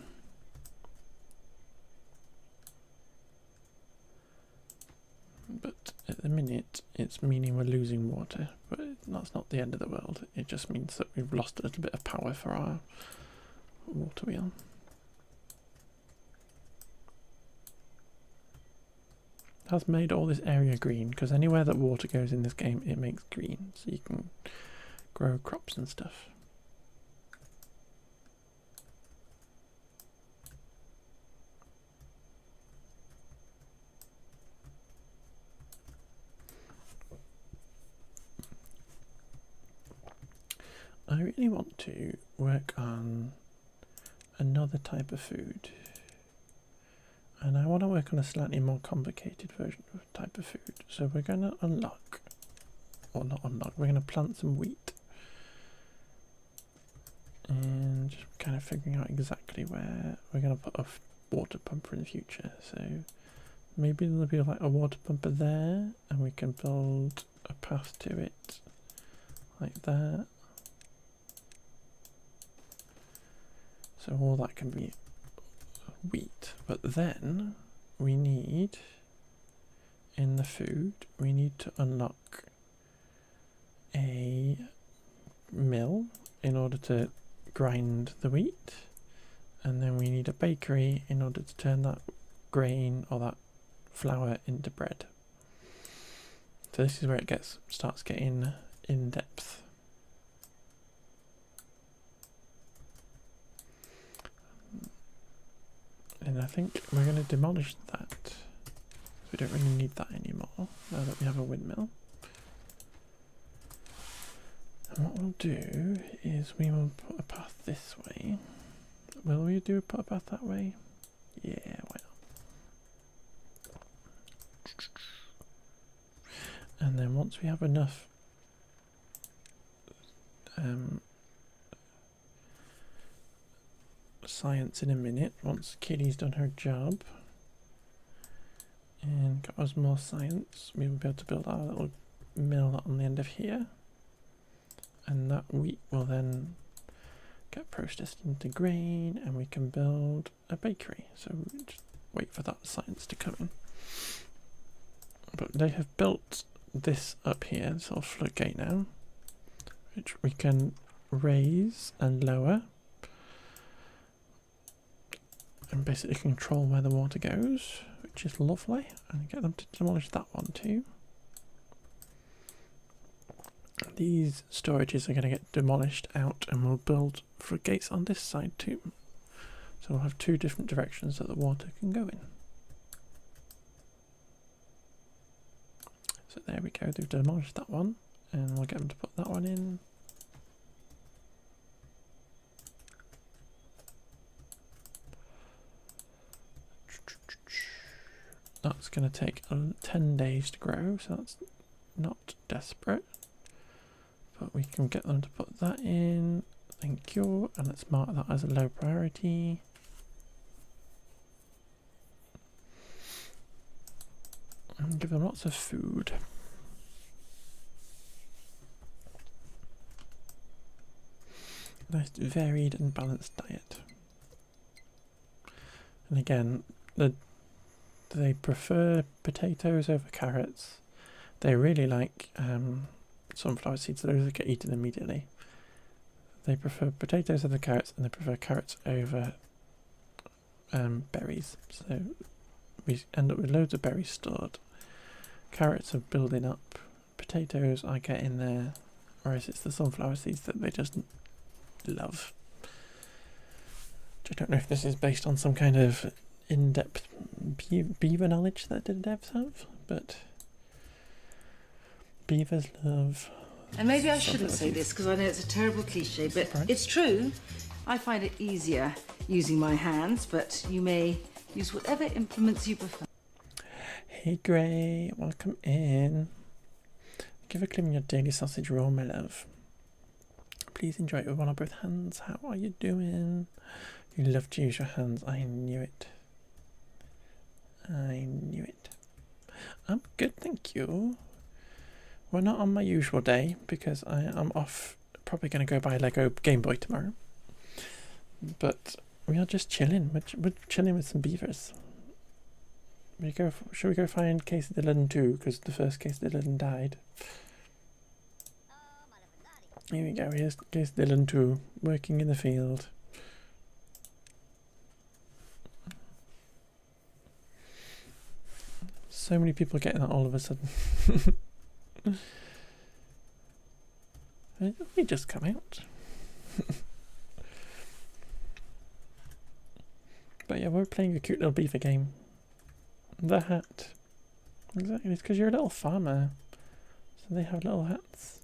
But at the minute, it's meaning we're losing water. But that's not the end of the world. It just means that we've lost a little bit of power for our water wheel. Has made all this area green, because anywhere that water goes in this game it makes green, so you can grow crops and stuff. I really want to work on another type of food. And I want to work on a slightly more complicated version of type of food. So we're going to unlock, or not unlock, we're going to plant some wheat. And just kind of figuring out exactly where we're going to put a water pumper in the future. So maybe there'll be like a water pumper there, and we can build a path to it like that. So all that can be wheat, but then we need, in the food, we need to unlock a mill in order to grind the wheat, and then we need a bakery in order to turn that grain or that flour into bread. So this is where it starts getting in depth. And I think we're going to demolish that. We don't really need that anymore now that we have a windmill. And what we'll do is we will put a path this way. Will we put a path that way? Yeah, why not? And then once we have enough science in a minute, once Kitty's done her job and got us more science, we will be able to build our little mill on the end of here, and that wheat will then get processed into grain and we can build a bakery. So we'll just wait for that science to come in. But they have built this up here, this little floodgate now, which we can raise and lower and basically control where the water goes, which is lovely, and get them to demolish that one too. These storages are going to get demolished out, and we'll build floodgates on this side too. So we'll have two different directions that the water can go in. So there we go, they've demolished that one, and we'll get them to put that one in. going to take 10 days to grow, so that's not desperate. But we can get them to put that in. Thank you. And let's mark that as a low priority. And give them lots of food. Nice varied and balanced diet. And again, they prefer potatoes over carrots. They really like sunflower seeds, so those get eaten immediately. They prefer potatoes over carrots, and they prefer carrots over berries. So we end up with loads of berries stored. Carrots are building up. Potatoes are getting there, whereas it's the sunflower seeds that they just love. I don't know if this is based on some kind of in-depth beaver knowledge that the devs have, but beavers love. And maybe I shouldn't say this because I know it's a terrible cliche, but it's true. I find it easier using my hands, but you may use whatever implements you prefer. Hey Gray, welcome in. Give a clip in your daily sausage roll, my love. Please enjoy it with one or both hands. How are you doing? You love to use your hands. I knew it. I knew it. I'm good, thank you. We're not on my usual day because I am off. Probably going to go buy a Lego Game Boy tomorrow. But we are just chilling. We're chilling with some beavers. Should we go find Casey Dillon too? Because the first Casey Dillon died. Here we go. Here's Casey Dillon too, working in the field. So many people getting that all of a sudden. We just come out. But yeah, we're playing a cute little beaver game. The hat. Exactly, it's because you're a little farmer. So they have little hats.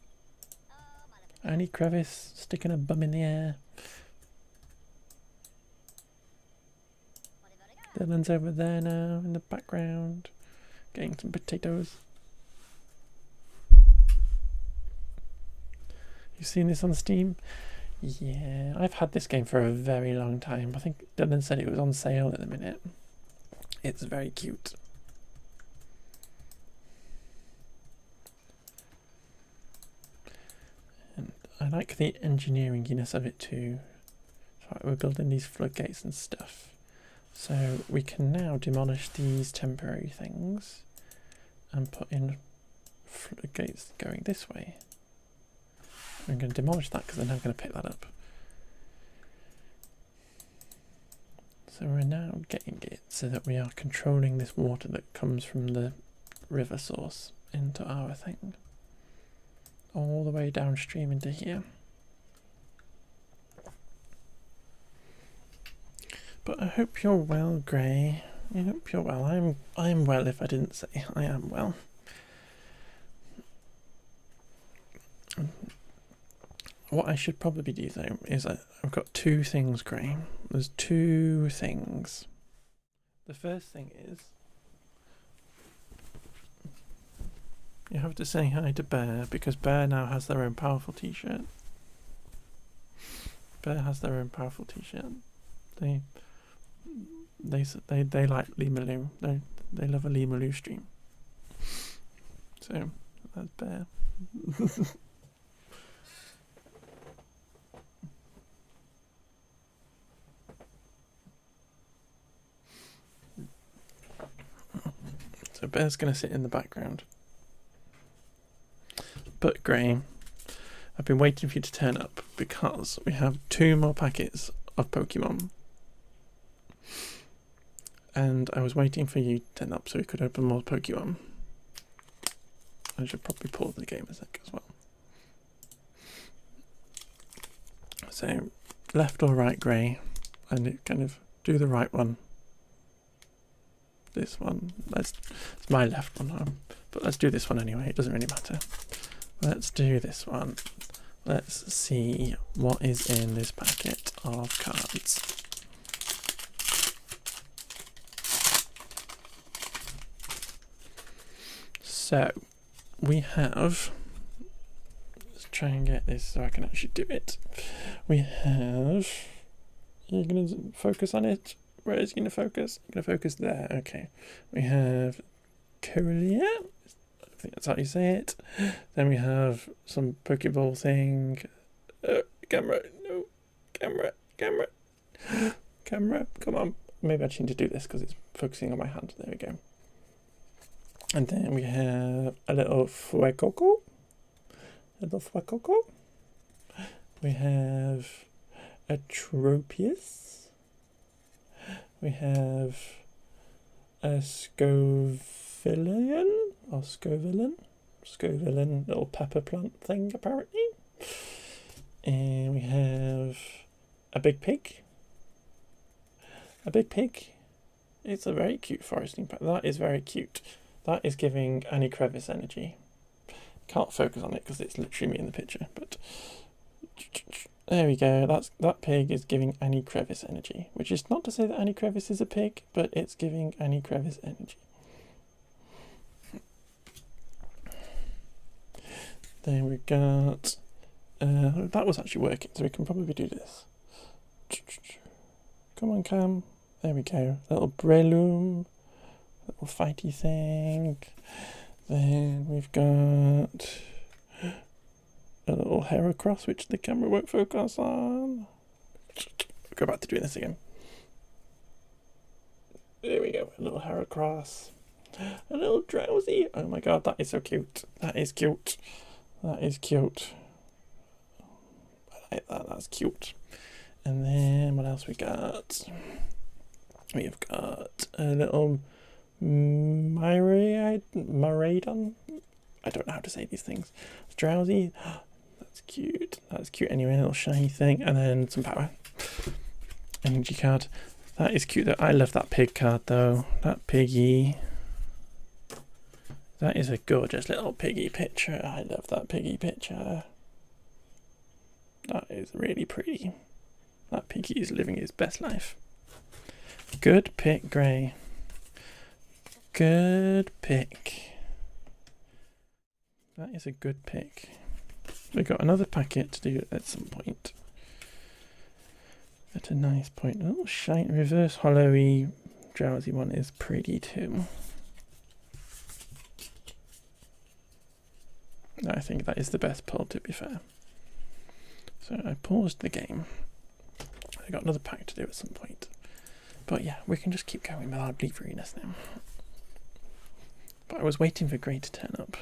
Annie Crevice sticking a bum in the air. Dylan's over there now in the background, getting some potatoes. You've seen this on Steam? Yeah, I've had this game for a very long time. I think Dylan said it was on sale at the minute. It's very cute. And I like the engineeringness of it too. So we're building these floodgates and stuff. So we can now demolish these temporary things and put in floodgates going this way. I'm going to demolish that because they're now going to pick that up. So we're now getting it so that we are controlling this water that comes from the river source into our thing. All the way downstream into here. But I hope you're well, Gray. I hope you're well. I'm well if I didn't say I am well. What I should probably do though is I've got two things, Gray. There's two things. The first thing is you have to say hi to Bear because Bear now has their own powerful t-shirt. Bear has their own powerful t-shirt. They like Lee Maloo. They love a Lee Maloo stream. So that's Bear. So Bear's going to sit in the background. But Graham, I've been waiting for you to turn up because we have 2 more packets of Pokemon. And I was waiting for you to turn up so we could open more Pokemon. I should probably pause the game a sec as well. So, left or right, Grey, and kind of do the right one. This one, it's my left one, but let's do this one anyway, it doesn't really matter. Let's do this one. Let's see what is in this packet of cards. So we have, let's try and get this so I can actually do it. We have, you're going to focus on it. Where is it going to focus? I'm going to focus there. Okay. We have Korea. I think that's how you say it. Then we have some Pokeball thing. Camera. No. Camera. Camera. Come on. Maybe I just need to do this because it's focusing on my hand. There we go. And then we have a little Fuecoco. We have a Tropius. We have a Scovillian, little pepper plant thing apparently. And we have a big pig. It's a very cute foresting pack. That is very cute. That is giving Annie Crevice energy. Can't focus on it because it's literally me in the picture, but there we go. That pig is giving Annie Crevice energy, which is not to say that Annie Crevice is a pig, but it's giving Annie Crevice energy. Then we got that was actually working, so we can probably do this. Come on, Cam. There we go. Little Breloom, little fighty thing. Then we've got a little Heracross, which the camera won't focus on. I'll go back to doing this again. There we go. A little Heracross. A little Drowsy. Oh my god, that is so cute. That is cute. I like that. That's cute. And then what else we got? We've got a little Miraidon. I don't know how to say these things. It's Drowsy. That's cute. Anyway, a little shiny thing. And then some power. Energy card. That is cute though. I love that pig card though. That piggy. That is a gorgeous little piggy picture. I love that piggy picture. That is really pretty. That piggy is living his best life. Good pick, Grey. Good pick. That is a good pick. We got another packet to do at some point. At a nice point. A little shiny reverse hollowy Drowsy one is pretty too. I think that is the best pull, to be fair. So I paused the game. I got another pack to do at some point. But yeah, we can just keep going with our Bleaveriness now. But I was waiting for Grey to turn up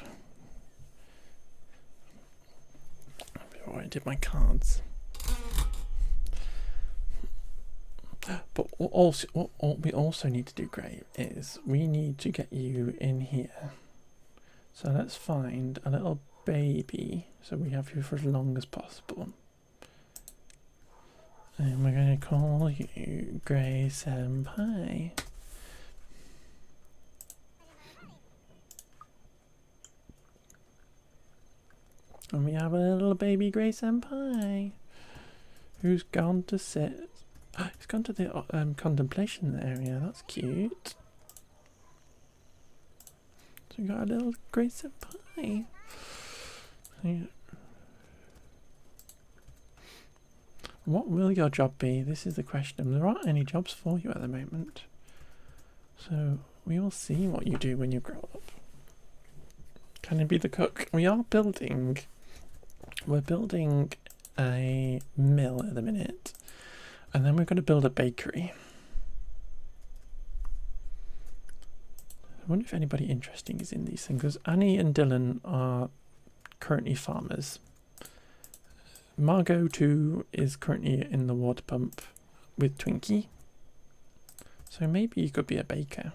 before I did my cards. But also, what we also need to do, Grey, is we need to get you in here. So let's find a little baby so we have you for as long as possible. And we're going to call you Grey Senpai. And we have a little baby Grey Senpai who's gone to sit. He's gone to the contemplation area. That's cute. So we got a little Grey Senpai. Yeah. What will your job be? This is the question. There aren't any jobs for you at the moment. So we will see what you do when you grow up. Can you be the cook? We're building a mill at the minute. And then we're going to build a bakery. I wonder if anybody interesting is in these things. Because Annie and Dylan are currently farmers. Margot too is currently in the water pump with Twinkie. So maybe you could be a baker.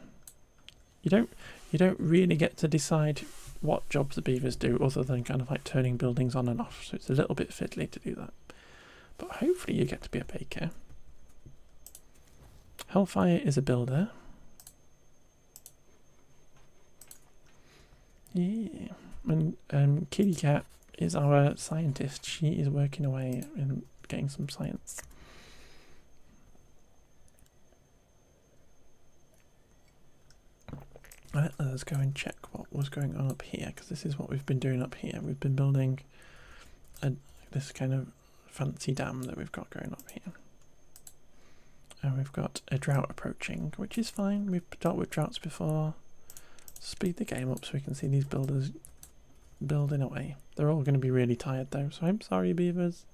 You don't really get to decide what jobs the beavers do other than kind of like turning buildings on and off. So it's a little bit fiddly to do that. But hopefully you get to be a baker. Hellfire is a builder. Yeah. And Kitty Cat is our scientist. She is working away and getting some science. Let us go and check what was going on up here, because this is what we've been doing up here. We've been building this kind of fancy dam that we've got going up here. And we've got a drought approaching, which is fine. We've dealt with droughts before. Speed the game up so we can see these builders building away. They're all going to be really tired though, so I'm sorry, beavers.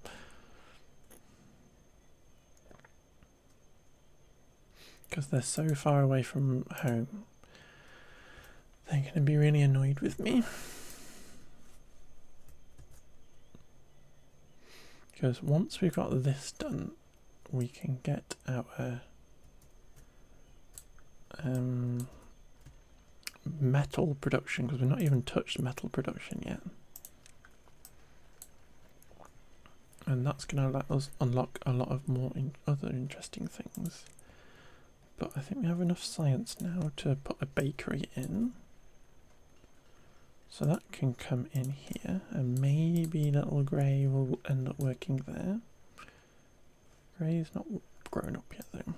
Because they're so far away from home. They're going to be really annoyed with me. Because once we've got this done, we can get our metal production, because we've not even touched metal production yet. And that's going to let us unlock a lot of more other interesting things. But I think we have enough science now to put a bakery in. So that can come in here, and maybe little Grey will end up working there. Grey's not grown up yet though.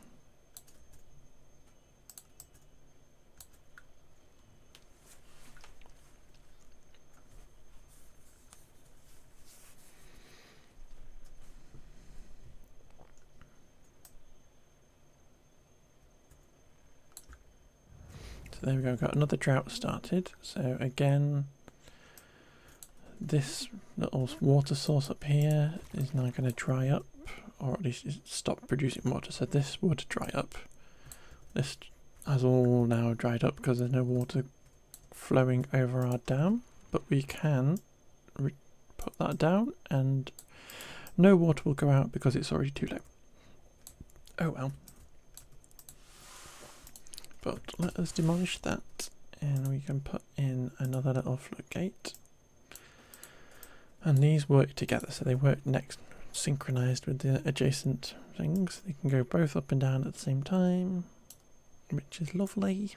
So there we go, got another drought started. So again, this little water source up here is now going to dry up, or at least stop producing water. So this would dry up. This has all now dried up because there's no water flowing over our dam, but we can put that down and no water will go out because it's already too low. Oh well. But let us demolish that and we can put in another little floodgate. And these work together, so they work next, synchronized with the adjacent things. They can go both up and down at the same time, which is lovely.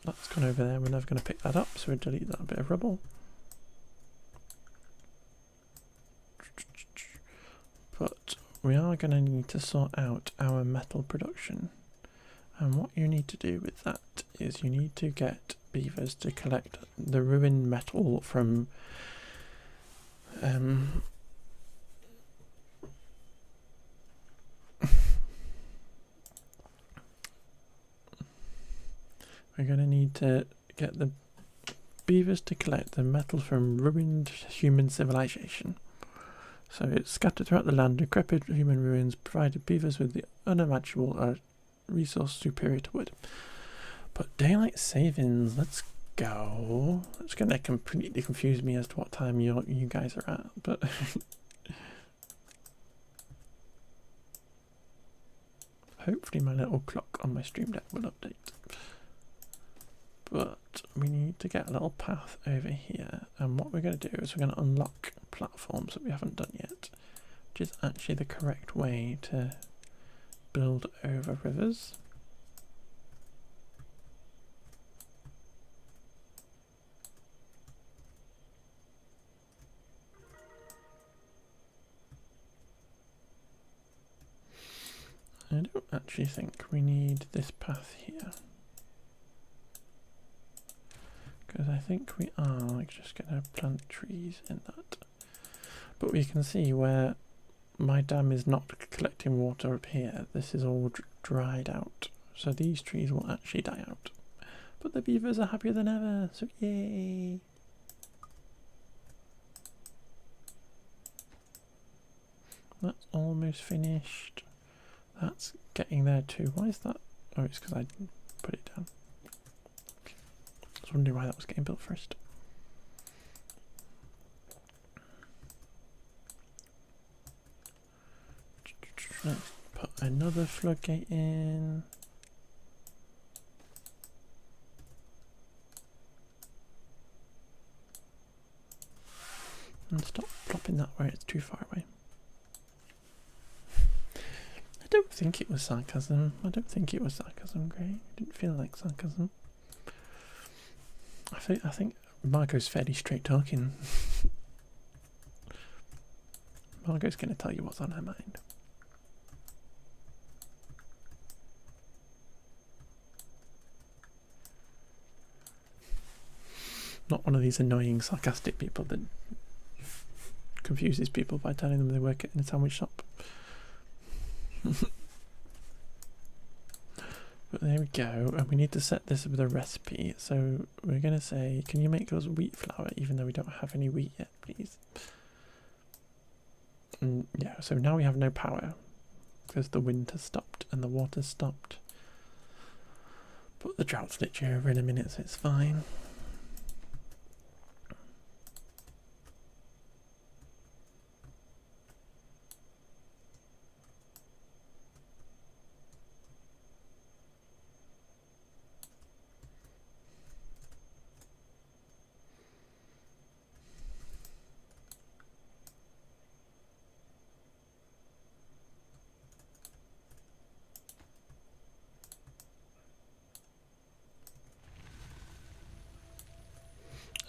That's gone over there, we're never going to pick that up, so we'll delete that bit of rubble. But we are going to need to sort out our metal production. And what you need to do with that is you need to get beavers to collect the ruined metal from we're going to need to get the beavers to collect the metal from ruined human civilization. So it's scattered throughout the land. Decrepit human ruins provided beavers with the unimaginable resource superior to wood. But daylight savings, let's go. It's going to completely confuse me as to what time you guys are at, but hopefully my little clock on my stream deck will update. But we need to get a little path over here, and what we're going to do is we're going to unlock platforms that we haven't done yet, which is actually the correct way to build over rivers. I don't actually think we need this path here, because I think we are like just going to plant trees in that. But we can see where my dam is not collecting water up here. This is all dried out, so these trees will actually die out. But the beavers are happier than ever, so yay! That's almost finished. That's getting there too. Why is that? Oh, it's because I didn't put it down. I was wondering why that was getting built first. Let's put another floodgate in. And stop plopping that where it's too far away. I don't think it was sarcasm. I don't think it was sarcasm, Gray. It didn't feel like sarcasm. I think Margot's fairly straight talking. Margot's going to tell you what's on her mind. not one of these annoying, sarcastic people that confuses people by telling them they work in a sandwich shop. But there we go, and we need to set this with a recipe. So we're going to say, can you make us wheat flour, even though we don't have any wheat yet, please? And yeah, so now we have no power because the wind has stopped and the water's stopped. But the drought's literally over in a minute, so it's fine.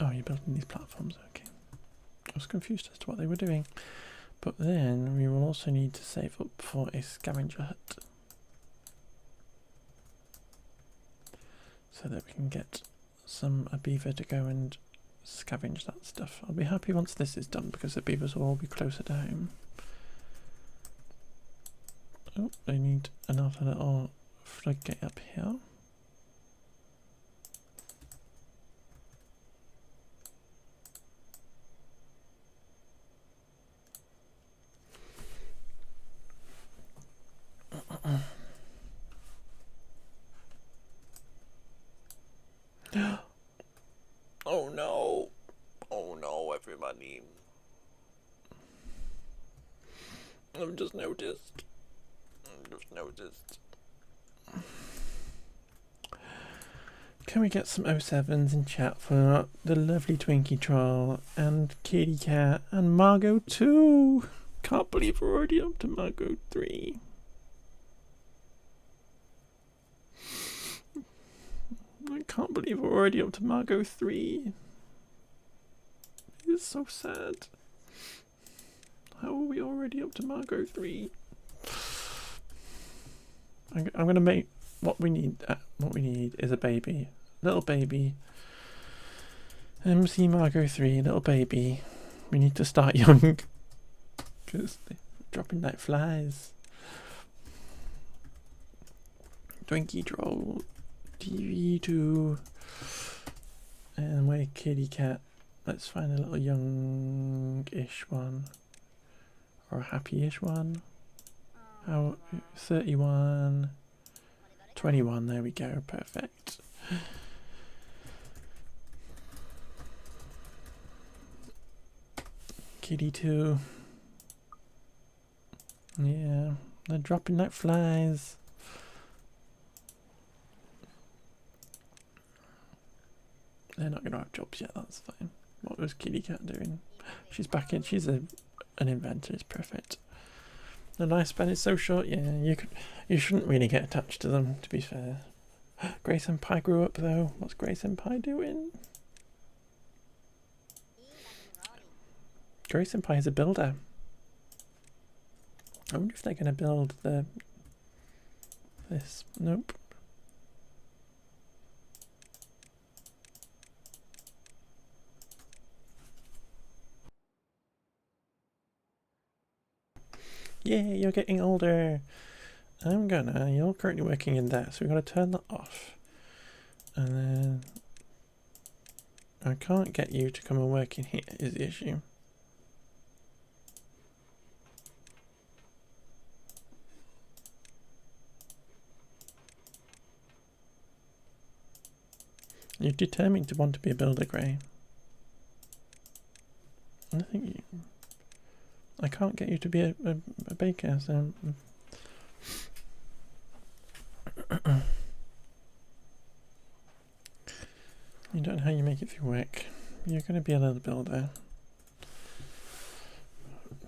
Oh, you're building these platforms, okay. I was confused as to what they were doing. But then we will also need to save up for a scavenger hut. So that we can get a beaver to go and scavenge that stuff. I'll be happy once this is done because the beavers will all be closer to home. Oh, they need another little floodgate up here. Oh no! Oh no, everybody. I've just noticed. Can we get some 07s in chat for the lovely Twinkie Troll and Kitty Cat and Margot 2? Can't believe we're already up to Margot 3. I can't believe we're already up to Margot 3. It's so sad. How are we already up to Margot 3? I'm gonna make what we need. What we need is a baby, little baby. MC Margot 3, little baby. We need to start young because they're dropping like flies. Twinkie Troll, TV2, and where Kitty Cat. Let's find a little young-ish one, or a happy-ish one. How 31, 21. There we go. Perfect. Kitty 2. Yeah, they're dropping like flies. They're not going to have jobs yet, that's fine. What was Kitty Cat doing? She's back in. She's an inventor. It's perfect. The lifespan is so short. Yeah, you shouldn't really get attached to them, to be fair. Grace and Pie grew up though. What's Grace and Pie doing? Grace and Pie is a builder. I wonder if they're going to build this. Nope. Yeah, you're getting older. You're currently working in there, so we've got to turn that off. And then I can't get you to come and work in here is the issue. You're determined to want to be a builder, Gray. I think I can't get you to be a baker, so you don't know how you make it through work. You're going to be a little builder.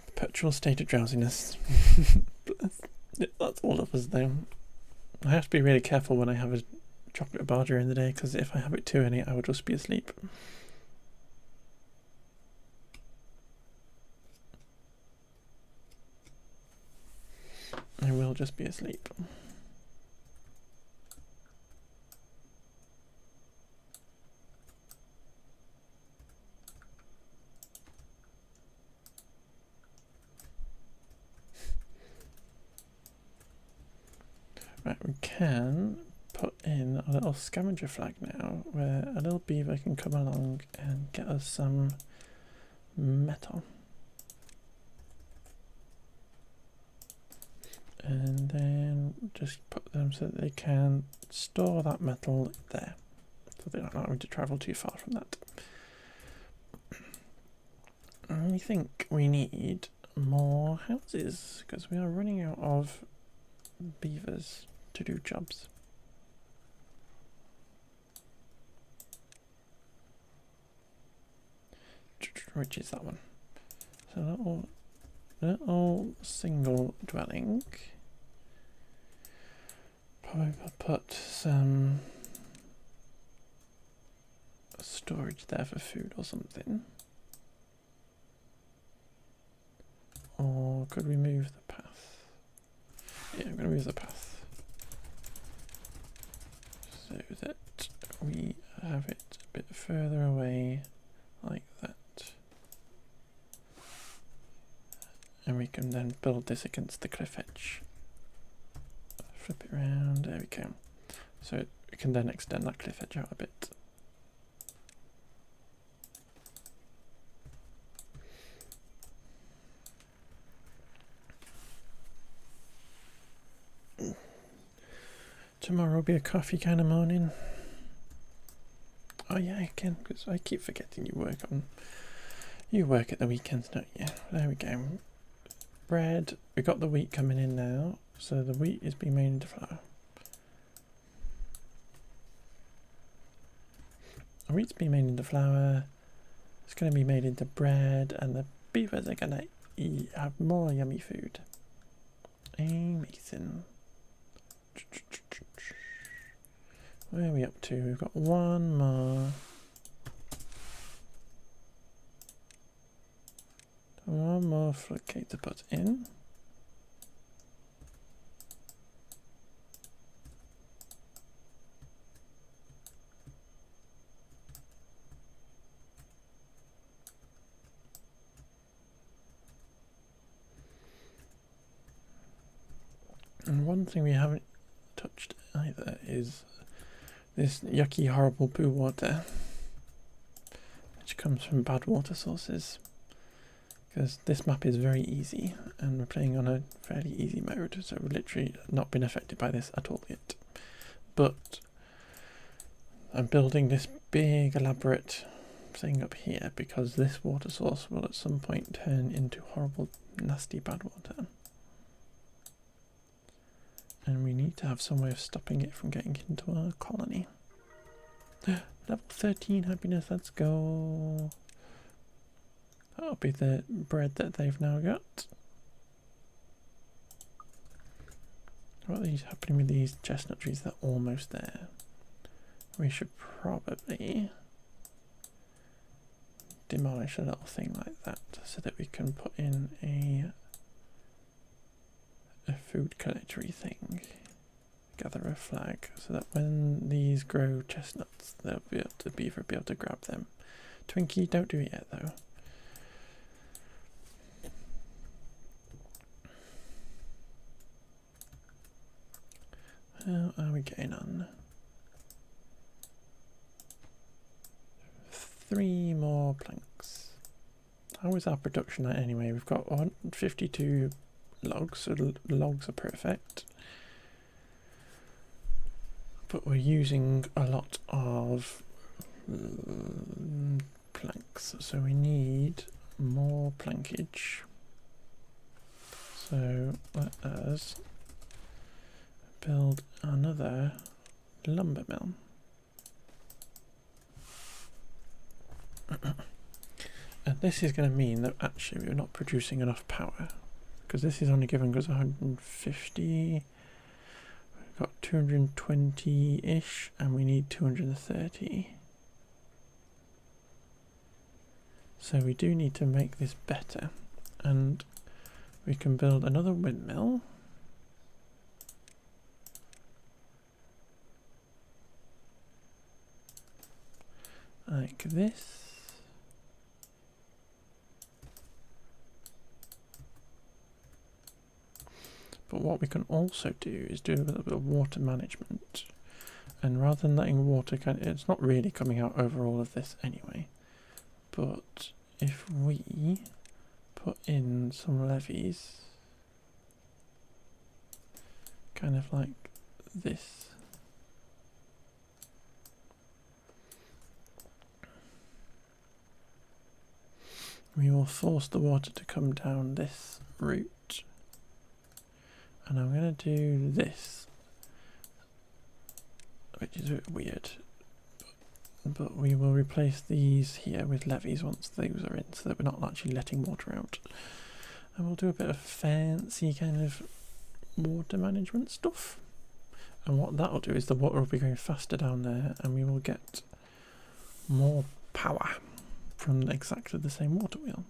Perpetual state of drowsiness. That's all of us though. I have to be really careful when I have a chocolate bar during the day, because if I have it too early I will just be asleep. I will just be asleep. Right, we can put in a little scavenger flag now where a little beaver can come along and get us some metal. And then just put them so that they can store that metal there. So they're not having to travel too far from that. I think we need more houses because we are running out of beavers to do jobs. Which is that one? So little single dwelling. Probably put some storage there for food or something. Or could we move the path? Yeah, I'm going to move the path so that we have it a bit further away like that. And we can then build this against the cliff edge. Flip it around, there we go. So we can then extend that cliff edge out a bit. Tomorrow will be a coffee kind of morning. Oh yeah, I can, because I keep forgetting you work at the weekends, don't you? There we go. Bread, we got the wheat coming in now, so the wheat is being made into flour. The wheat's being made into flour, it's going to be made into bread, and the beavers are going to have more yummy food. Amazing. Where are we up to? We've got one more. One more floodgate to put in. And one thing we haven't touched either is this yucky, horrible poo water, which comes from bad water sources. Because this map is very easy, and we're playing on a fairly easy mode, so we've literally not been affected by this at all yet. But I'm building this big, elaborate thing up here because this water source will at some point turn into horrible, nasty, bad water. And we need to have some way of stopping it from getting into our colony. Level 13 happiness, let's go. That'll be the bread that they've now got. What is happening with these chestnut trees? They're almost there. We should probably demolish a little thing like that so that we can put in a food collectory thing. Gather a flag so that when these grow chestnuts, they'll be able to, the beaver will be able to grab them. Twinkie, don't do it yet though. How are we getting on? 3 more planks. How is our production at anyway? We've got 152 logs, so the logs are perfect. But we're using a lot of planks, so we need more plankage. So let us build another lumber mill. And this is going to mean that actually we're not producing enough power, because this is only giving us 150. We've got 220-ish, and we need 230. So we do need to make this better, and we can build another windmill. Like this. But what we can also do is do a little bit of water management. And rather than letting water it's not really coming out over all of this anyway. But if we put in some levees, kind of like this. We will force the water to come down this route. And I'm going to do this, which is a bit weird. But we will replace these here with levees once those are in, so that we're not actually letting water out. And we'll do a bit of fancy kind of water management stuff. And what that'll do is the water will be going faster down there, and we will get more power from exactly the same water wheel.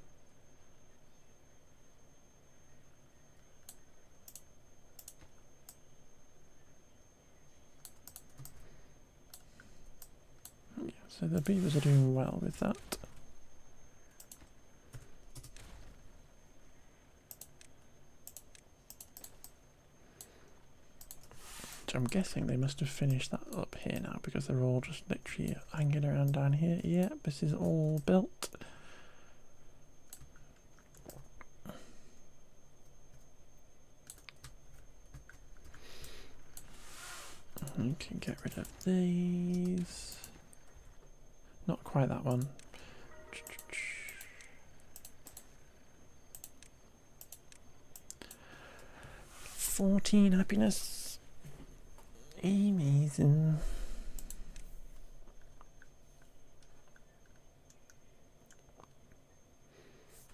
Yeah, so the beavers are doing well with that. I'm guessing they must have finished that up here now, because they're all just literally hanging around down here. Yeah, this is all built. We can get rid of these. Not quite that one. 14 happiness. Amazing.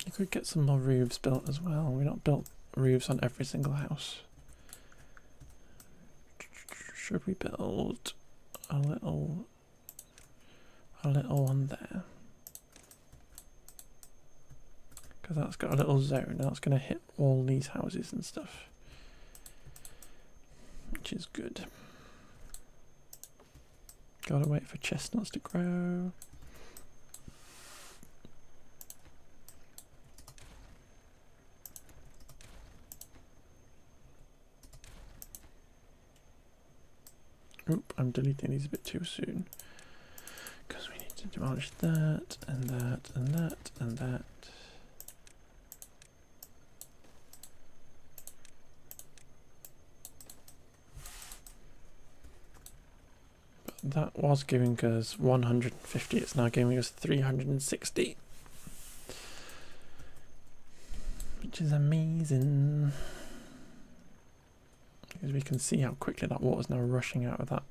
You could get some more roofs built as well. We've not built roofs on every single house. Should we build a little one there? Because that's got a little zone and that's going to hit all these houses and stuff, which is good. Gotta wait for chestnuts to grow. Oop, I'm deleting these a bit too soon. Because we need to demolish that, and that, and that, and that. That was giving us 150, it's now giving us 360. Which is amazing. Because we can see how quickly that water is now rushing out of that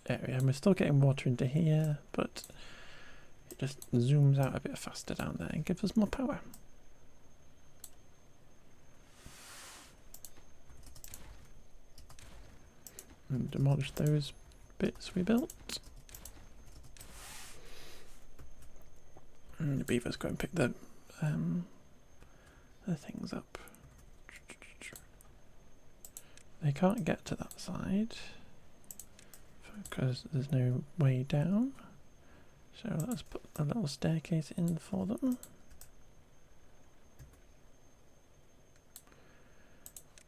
area. And we're still getting water into here, but it just zooms out a bit faster down there and gives us more power. And demolish those bits we built. And the beavers go and pick the things up. They can't get to that side because there's no way down. So let's put a little staircase in for them.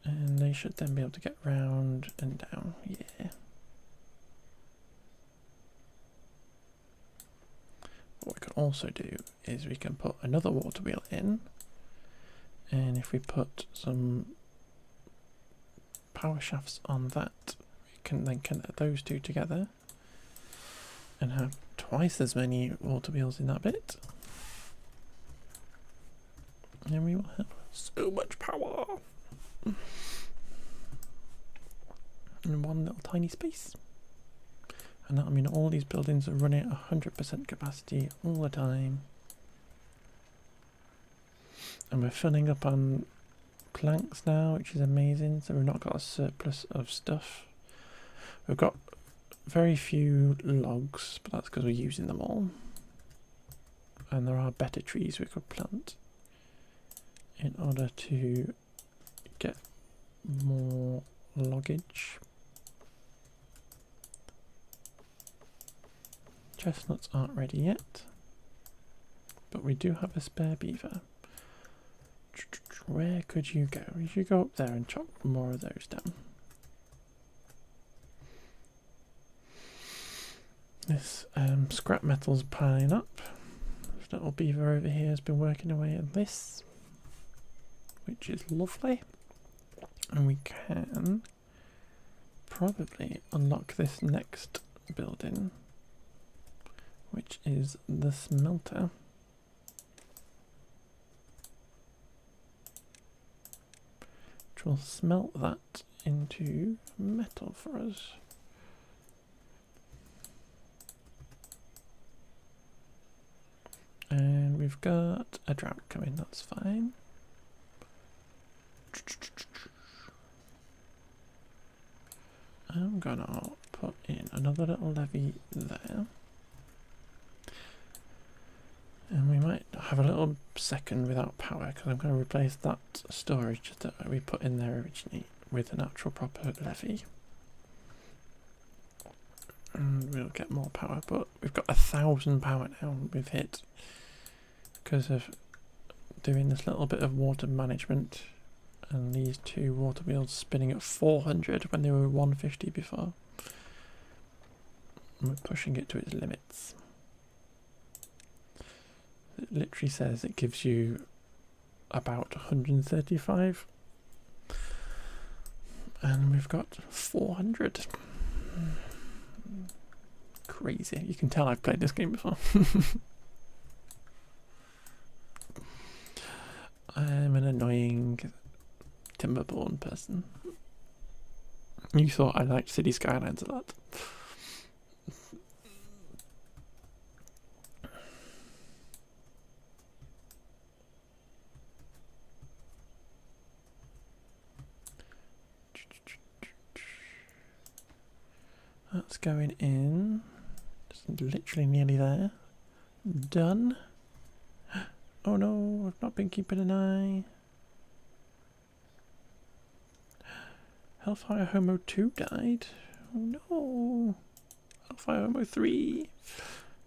And they should then be able to get round and down. Yeah. What we can also do is we can put another water wheel in, and if we put some power shafts on that, we can then connect those two together and have twice as many water wheels in that bit, and we will have so much power in one little tiny space. And that, I mean, all these buildings are running at 100% capacity all the time. And we're filling up on planks now, which is amazing. So we've not got a surplus of stuff. We've got very few logs, but that's because we're using them all. And there are better trees we could plant in order to get more loggage. Chestnuts aren't ready yet, but we do have a spare beaver. Where could you go? You should go up there and chop more of those down. This scrap metal's piling up. This little beaver over here has been working away at this, which is lovely. And we can probably unlock this next building, which is the smelter. Which will smelt that into metal for us. And we've got a drought coming, that's fine. I'm gonna put in another little levee there. And we might have a little second without power because I'm going to replace that storage that we put in there originally with an actual proper levee. And we'll get more power, but we've got 1,000 power now we've hit because of doing this little bit of water management and these two water wheels spinning at 400 when they were 150 before. And we're pushing it to its limits. It literally says it gives you about 135 and we've got 400. Crazy. You can tell I've played this game before. I'm an annoying Timberborn person. You thought I liked City Skylines a lot. That's going in. Just literally nearly there. Done. Oh no, I've not been keeping an eye. Hellfire Homo 2 died. Oh no. Hellfire Homo 3.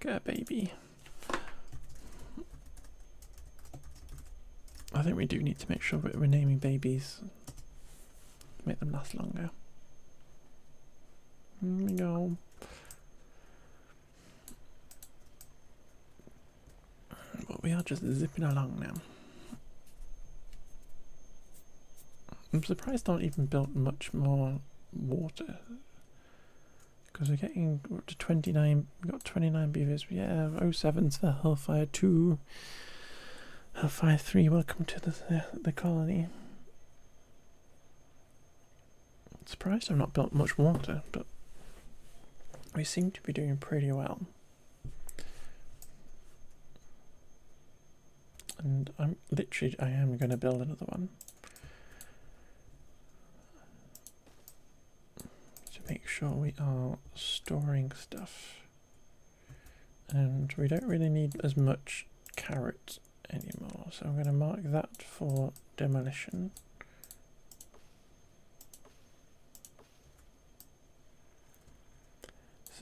Get a baby. I think we do need to make sure that we're naming babies. Make them last longer. Here we go. But we are just zipping along now. I'm surprised I don't even build much more water. Because we're getting up to 29, we've got 29 beavers. Yeah, 07's for Hellfire 2. Hellfire 3, welcome to the colony. I'm surprised I've not built much water, but we seem to be doing pretty well. And I am going to build another one. To make sure we are storing stuff. And we don't really need as much carrot anymore. So I'm going to mark that for demolition.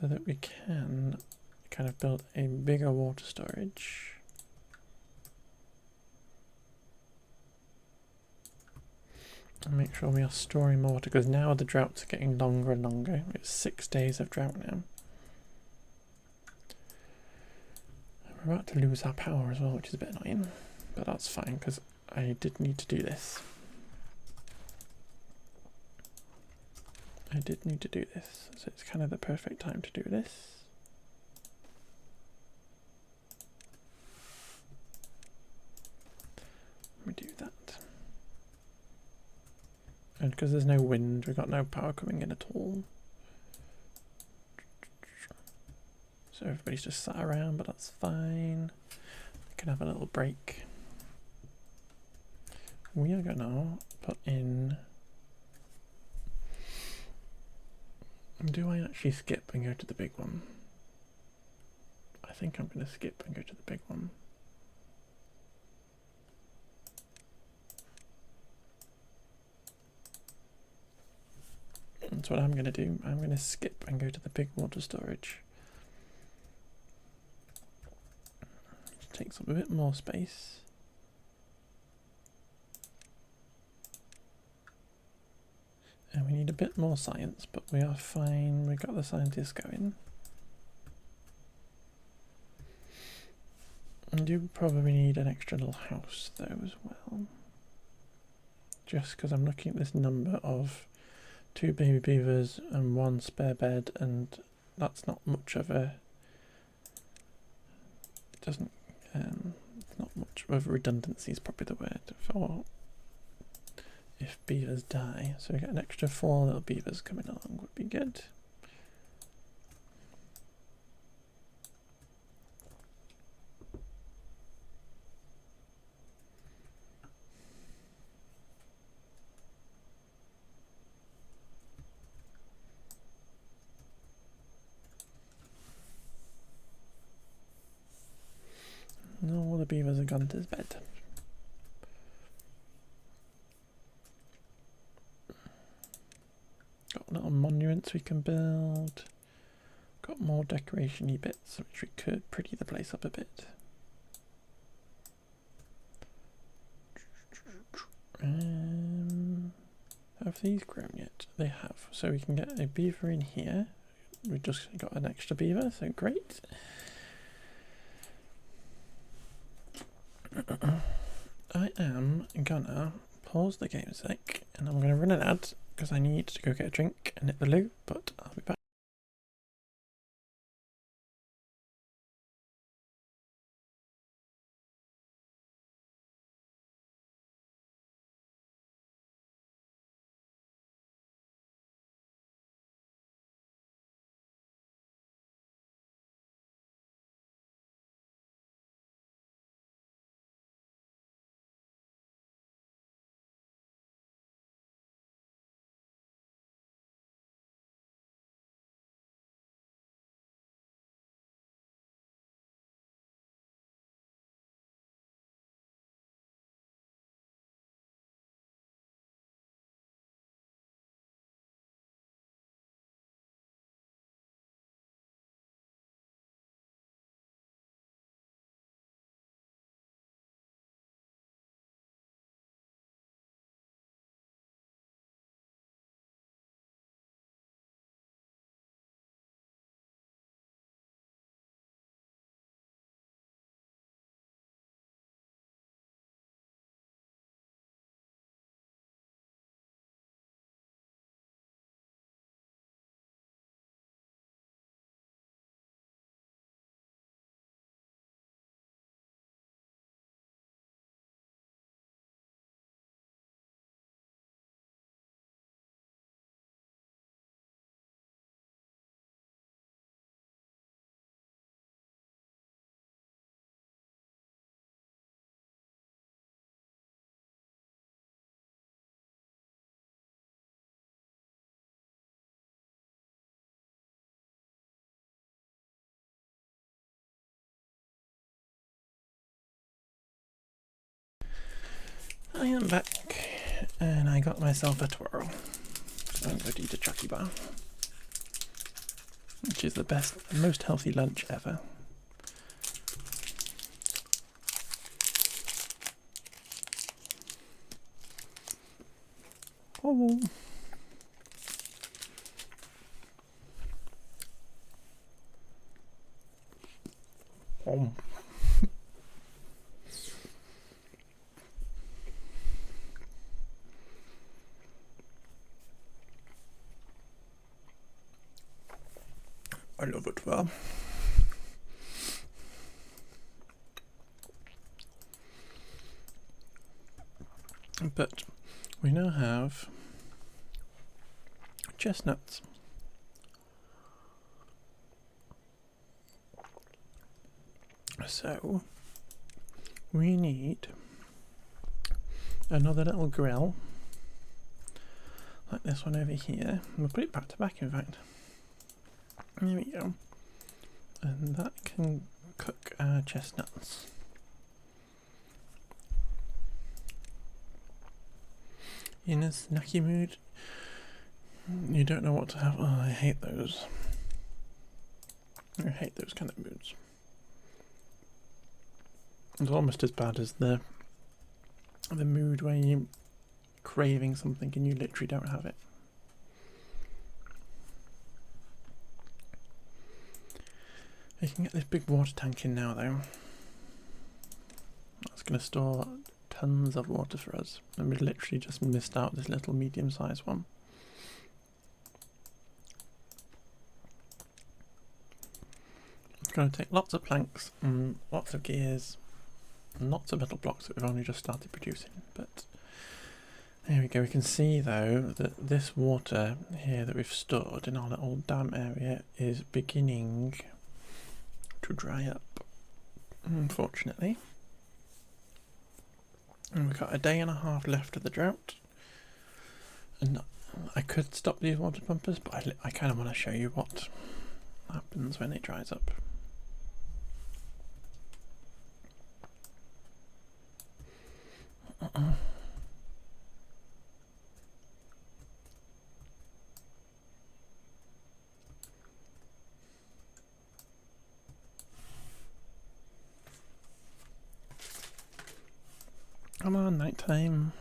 So that we can kind of build a bigger water storage. And make sure we are storing more water, because now the droughts are getting longer and longer. It's 6 days of drought now. We're about to lose our power as well, which is a bit annoying. But that's fine, because I did need to do this. I did need to do this, so it's kind of the perfect time to do this. Let me do that. And because there's no wind, we've got no power coming in at all. So everybody's just sat around, but that's fine. We can have a little break. We are gonna put in... Do I actually skip and go to the big one? I think I'm going to skip and go to the big one. That's what I'm going to do. I'm going to skip and go to the big water storage. It takes up a bit more space. a bit more science, but we are fine. We got the scientists going. I do probably need an extra little house though as well. Just because I'm looking at this number of 2 baby beavers and 1 spare bed, and that's not much of a... It doesn't... not much of redundancy is probably the word for if beavers die. So we get an extra 4 little beavers coming along would be good. All the beavers have gone to bed. Got little monuments we can build. Got more decoration-y bits, which we could pretty the place up a bit. Have these grown yet? They have. So we can get a beaver in here. We just got an extra beaver, so great. I am gonna pause the game a sec, and I'm gonna run an ad because I need to go get a drink and hit the loo, but I'll be back. I am back, and I got myself a twirl. So I'm going to eat a chucky bar, which is the best, most healthy lunch ever. Oh. Oh. I love it well. But we now have chestnuts. So we need another little grill like this one over here. We'll put it back to back, in fact. There we go. And that can cook our chestnuts. In a snacky mood, you don't know what to have. Oh, I hate those. I hate those kind of moods. It's almost as bad as the mood where you're craving something and you literally don't have it. We can get this big water tank in now though. That's going to store tons of water for us. And we literally just missed out this little medium-sized one. It's going to take lots of planks and lots of gears and lots of metal blocks that we've only just started producing. But there we go. We can see though that this water here that we've stored in our little dam area is beginning to dry up, unfortunately. And we've got a day and a half left of the drought. And I could stop these water pumpers, but I kind of want to show you what happens when it dries up. Come on, nighttime.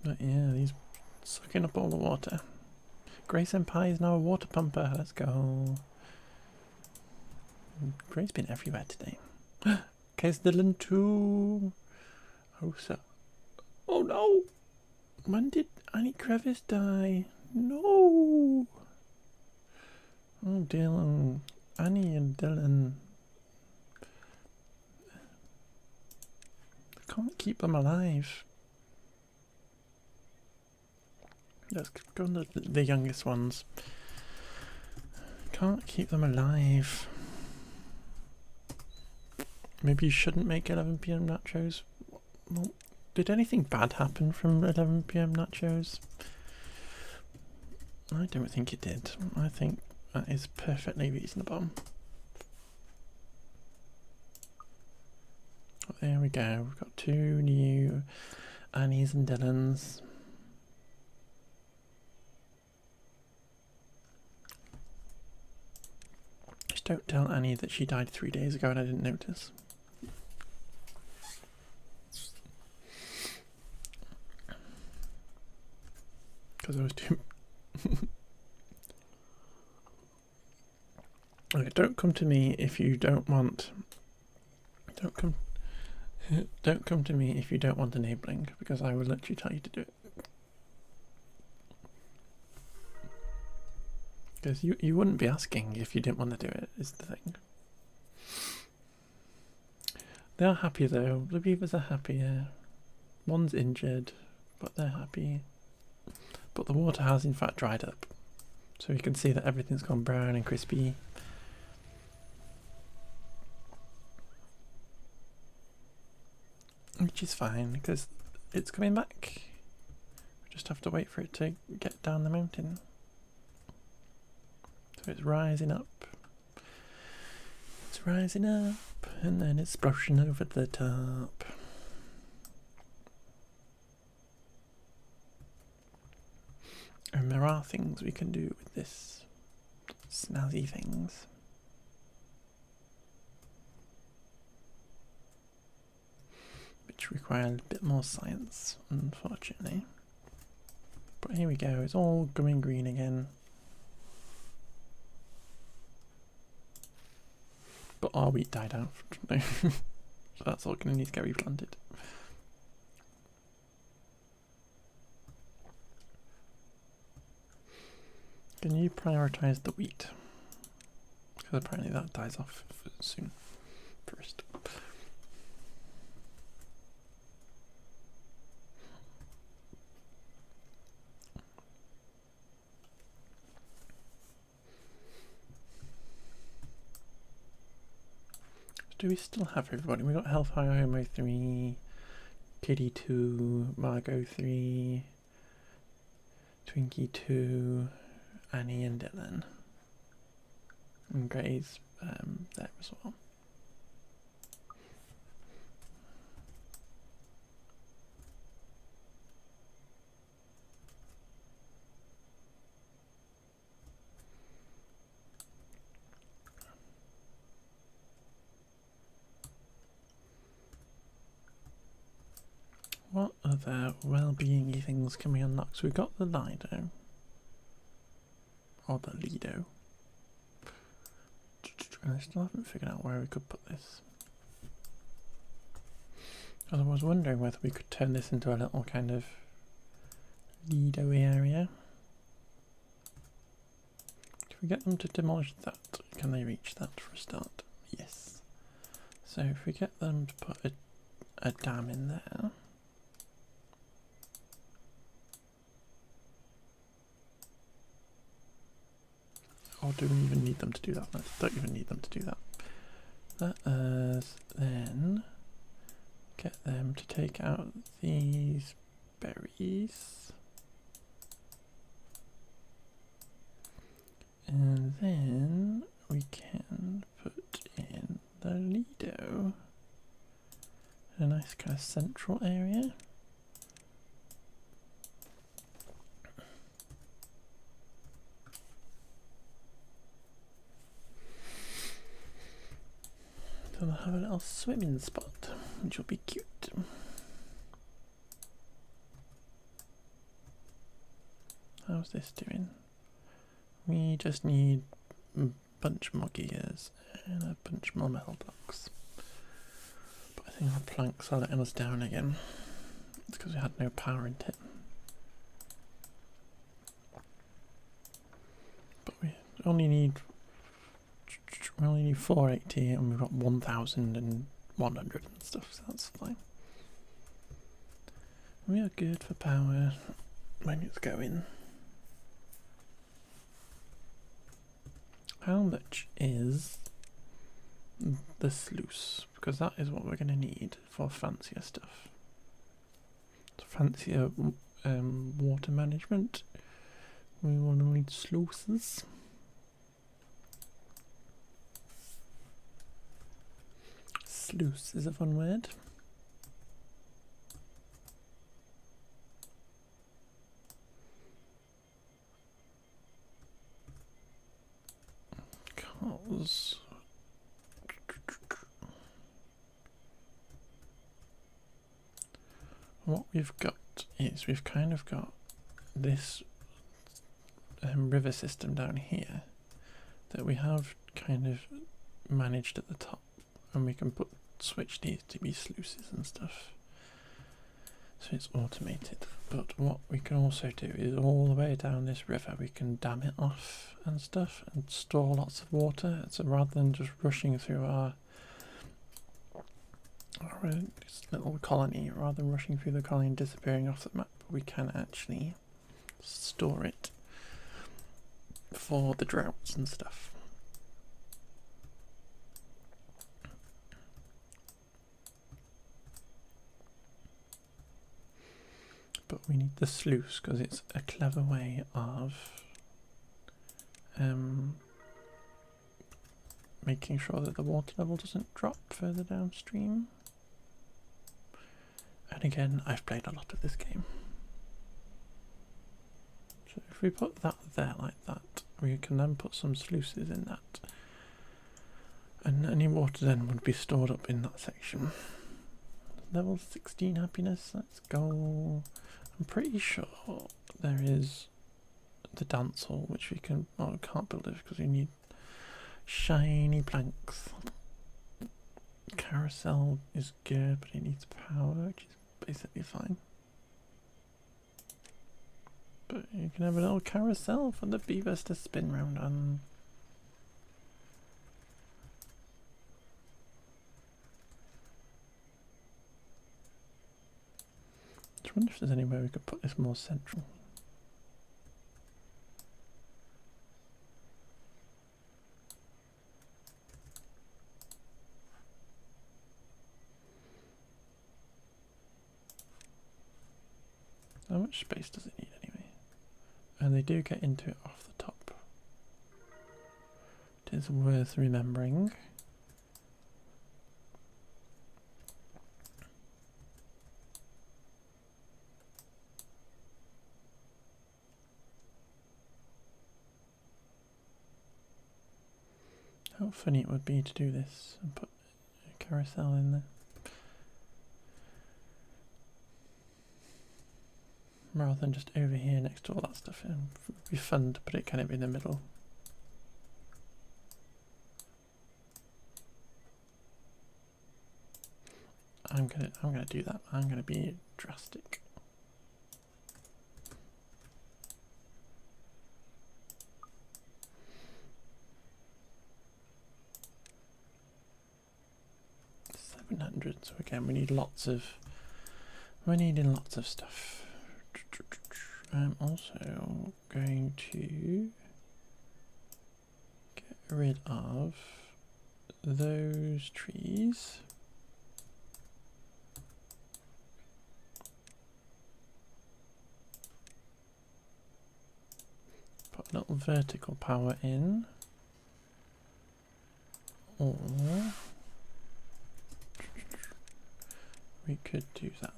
But yeah, he's sucking up all the water. Grey Senpai is now a water pumper. Let's go. Grey's been everywhere today. Kez Dylan too. Oh, so. Oh no! When did Annie Crevice die? No! Oh, Dylan. Annie and Dylan. I can't keep them alive. Let's go on the youngest ones. Can't keep them alive. Maybe you shouldn't make 11 PM nachos. Well, did anything bad happen from 11 PM nachos? I don't think it did. I think that is perfectly reasonable. Oh, there we go. We've got 2 new Annies and Dylans. Just don't tell Annie that she died 3 days ago and I didn't notice. Because I was too... Okay, don't come to me if you don't want... Don't come to me if you don't want enabling, because I will literally tell you to do it. Because you wouldn't be asking if you didn't want to do it, is the thing. They are happy though. The beavers are happier. One's injured, but they're happy. But the water has in fact dried up. So you can see that everything's gone brown and crispy. Which is fine, because it's coming back. We just have to wait for it to get down the mountain. So it's rising up. It's rising up, and then it's splashing over the top. And there are things we can do with this. Snazzy things. Which require a bit more science, unfortunately. But here we go, it's all going green again. But our wheat died out. So that's all going to need to get replanted. Can you prioritise the wheat? Because apparently that dies off soon. First. Do we still have everybody? We got Hellfire Homo 3, Kitty 2, Margot 3, Twinkie 2, Annie and Dylan. And Grey's there as well. What other well-being-y things can we unlock? So we've got the Lido. Or the Lido. And I still haven't figured out where we could put this. I was wondering whether we could turn this into a little kind of Lido area. If we get them to demolish that, can they reach that for a start? Yes. So if we get them to put a dam in there. Or do we even need them to do that? I don't even need them to do that. Let us then get them to take out these berries. And then we can put in the Lido. A nice kind of central area. So they'll have a little swimming spot, which will be cute. How's this doing? We just need a bunch more gears and a bunch more metal blocks. But I think our planks are letting us down again. It's because we had no power in it. But we only need 480 and we've got 1,100 and stuff, so that's fine. We are good for power when it's going. How much is the sluice? Because that is what we're going to need for fancier stuff. Fancier water management. We will need sluices. Sluice is a fun word. Because what we've got is we've kind of got this river system down here that we have kind of managed at the top, and we can switch these to be sluices and stuff, so it's automated. But what we can also do is all the way down this river we can dam it off and stuff and store lots of water, so rather than just rushing through our this little colony, rather than rushing through the colony and disappearing off the map, we can actually store it for the droughts and stuff. But we need the sluice because it's a clever way of making sure that the water level doesn't drop further downstream. And again, I've played a lot of this game. So if we put that there like that, we can then put some sluices in that. And any water then would be stored up in that section. Level 16 happiness, let's go. I'm pretty sure there is the dance hall, which we can, oh, we can't build it because we need shiny planks. Carousel is good, but it needs power, which is basically fine. But you can have a little carousel for the beavers to spin round on. I wonder if there's any way we could put this more central. How much space does it need anyway? And they do get into it off the top. It is worth remembering. How funny it would be to do this and put a carousel in there. rather than just over here next to all that stuff. It would be fun to put it kind of in the middle. I'm gonna do that. I'm gonna be drastic. So again, we're needing lots of stuff. I'm also going to get rid of those trees. Put a little vertical power in, or we could do that.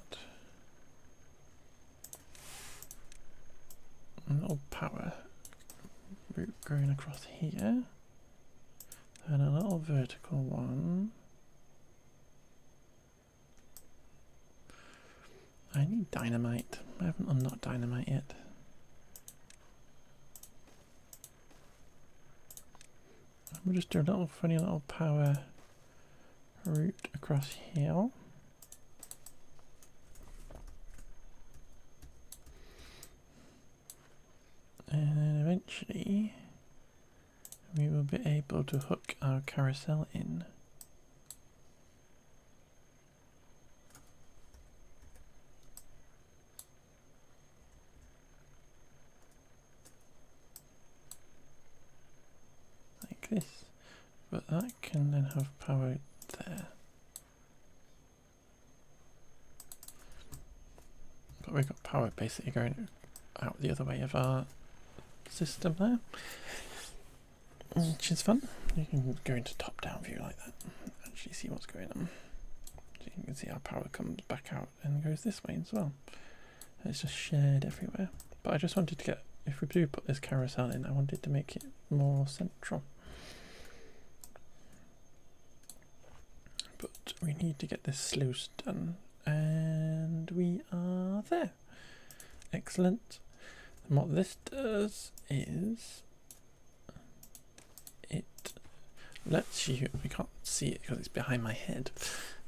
A little power route going across here, and a little vertical one. I need dynamite. I haven't unlocked dynamite yet. We'll just do a little funny little power route across here. And then eventually we will be able to hook our carousel in. Like this. But that can then have power there. But we've got power basically going out the other way of our system there, which is fun. You can go into top-down view like that, actually see what's going on. So you can see our power comes back out and goes this way as well. It's just shared everywhere. But I just wanted to get, if we do put this carousel in, I wanted to make it more central. But we need to get this sluice done, and we are there. Excellent. And what this does is it lets you, we can't see it because it's behind my head,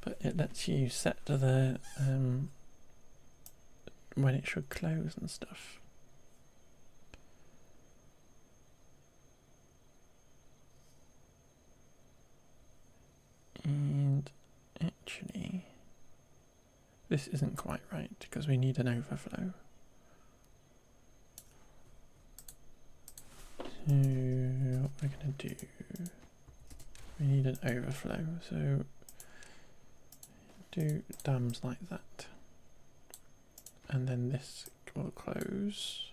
but it lets you set the when it should close and stuff. And actually this isn't quite right because we need an overflow. So what we're going to do, we need an overflow, so do dams like that, and then this will close.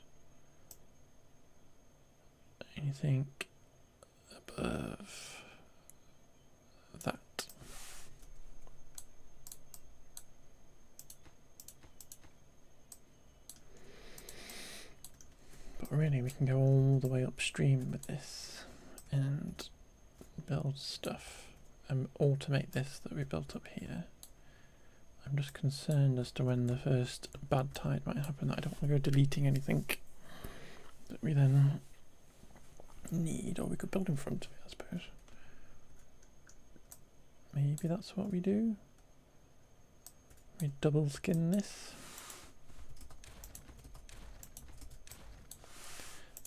Anything above that. But really we can go all the way upstream with this and build stuff and automate this that we built up here. I'm just concerned as to when the first bad tide might happen, that I don't want to go deleting anything that we then need, or we could build in front of it, I suppose. Maybe that's what we do. We double skin this.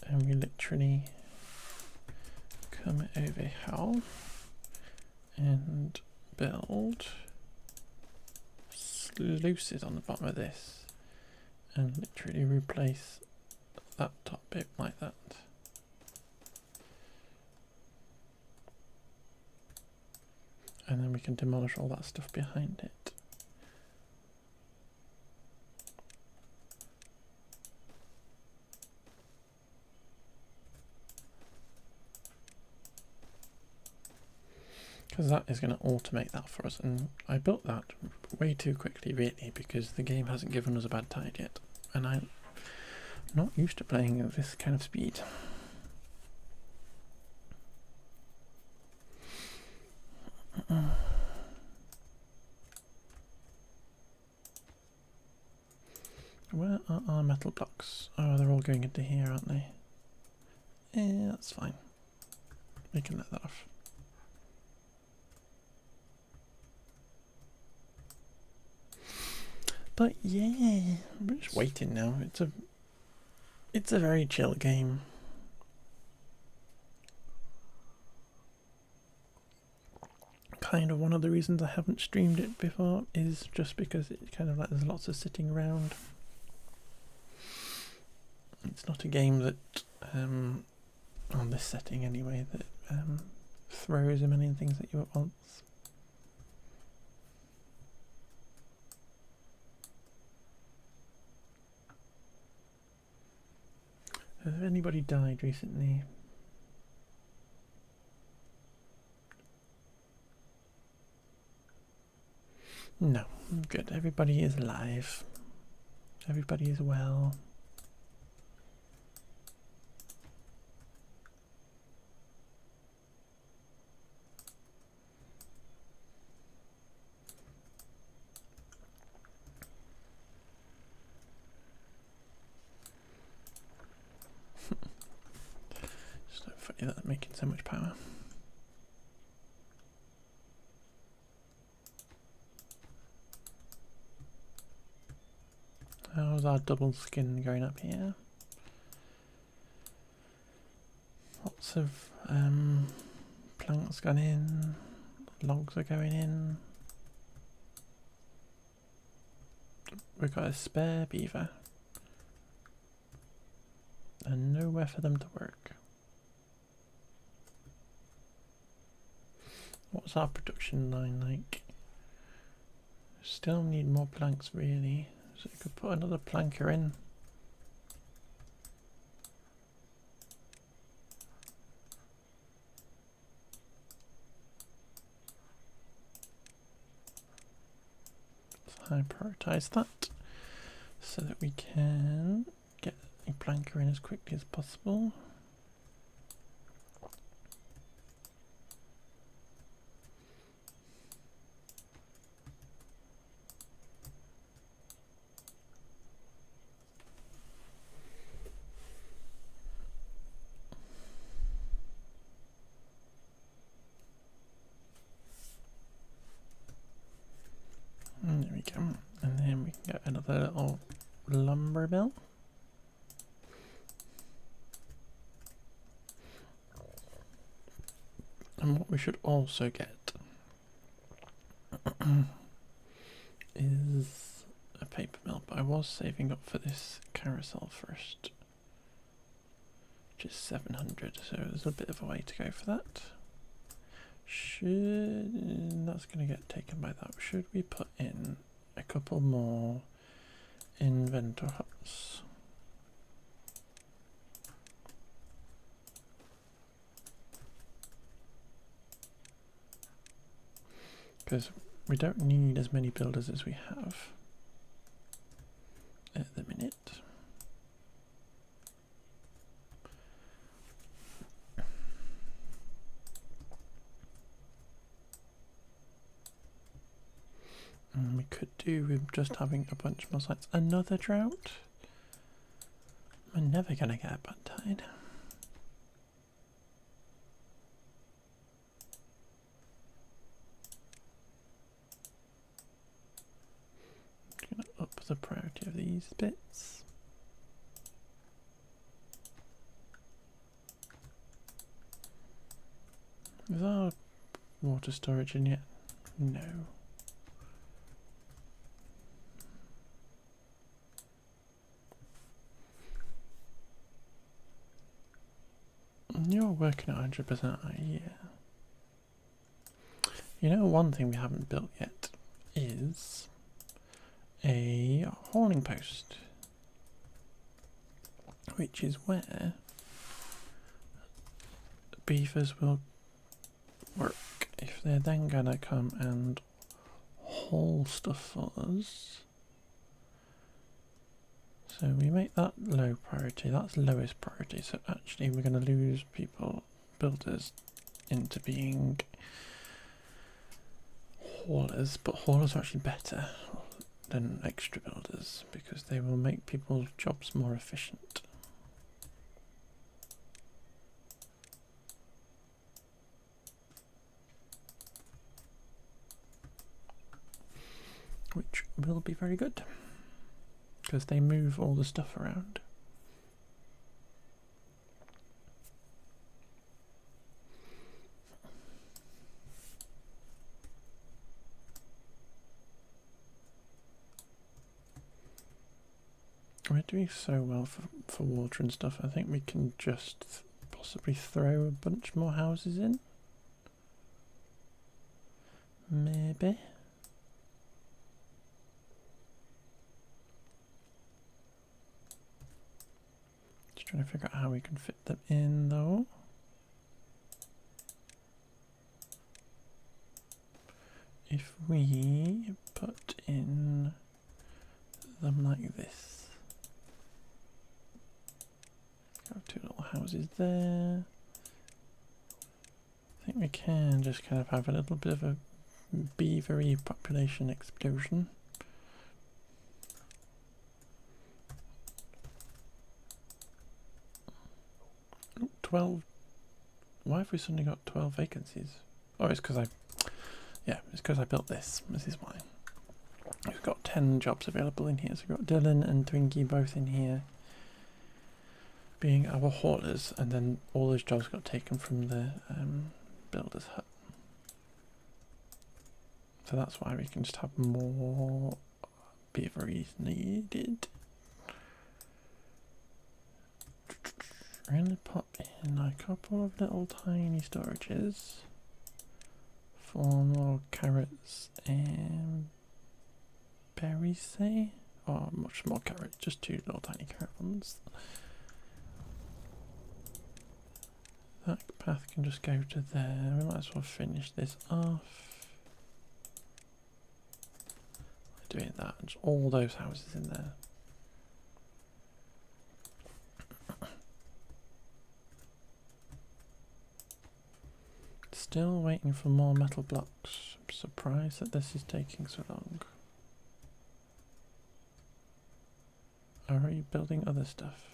And we literally come over here and build sluices on the bottom of this and literally replace that top bit like that. And then we can demolish all that stuff behind it. Because that is going to automate that for us, and I built that way too quickly really because the game hasn't given us a bad tide yet, and I'm not used to playing at this kind of speed. Where are our metal blocks. Oh, they're all going into here, aren't they? Yeah, that's fine. We can let that off. But yeah, I'm just waiting now. It's a very chill game. Kind of one of the reasons I haven't streamed it before is just because it kind of like there's lots of sitting around. It's not a game that, on this setting anyway, that throws a million things at you at once. Has anybody died recently? No, good. Everybody is alive. Everybody is well. So funny that they're making so much power. How's our double skin going up here? Lots of planks gone in, logs are going in. We've got a spare beaver and nowhere for them to work. What's our production line like? Still need more planks really, so we could put another planker in. So I prioritise that so that we can get a planker in as quickly as possible. And there we go. And then we can get another little lumber mill. And what we should also get is a paper mill, but I was saving up for this carousel first, which is 700, so there's a bit of a way to go for that. That's going to get taken by that. Should we put in a couple more inventor huts? Because we don't need as many builders as we have at the minute. And we could do with just having a bunch more sites. Another drought? We're never going to get a bad tide. Going to up the priority of these bits. Is our water storage in yet? No. You're working at 100%, yeah. You know, one thing we haven't built yet is a hauling post, which is where beavers will work if they're then gonna come and haul stuff for us. So we make that low priority, that's lowest priority, so actually we're going to lose people, builders, into being haulers, but haulers are actually better. than extra builders because they will make people's jobs more efficient. Which will be very good because they move all the stuff around. We're doing so well for water and stuff. I think we can just possibly throw a bunch more houses in. Maybe. Just trying to figure out how we can fit them in though. If we put in them like this. Got two little houses there. I think we can just kind of have a little bit of a beavery population explosion. 12. Why have we suddenly got 12 vacancies? Oh, it's because I built this. This is why. We've got 10 jobs available in here. So we've got Dylan and Twinkie both in here being our haulers, and then all those jobs got taken from the builder's hut. So that's why we can just have more beaveries needed. I'm going to pop in a couple of little tiny storages for more carrots and berries, say? Or much more carrots, just two little tiny carrot ones. That path can just go to there. We might as well finish this off. Doing that, just all those houses in there. Still waiting for more metal blocks. I'm surprised that this is taking so long. Are you building other stuff?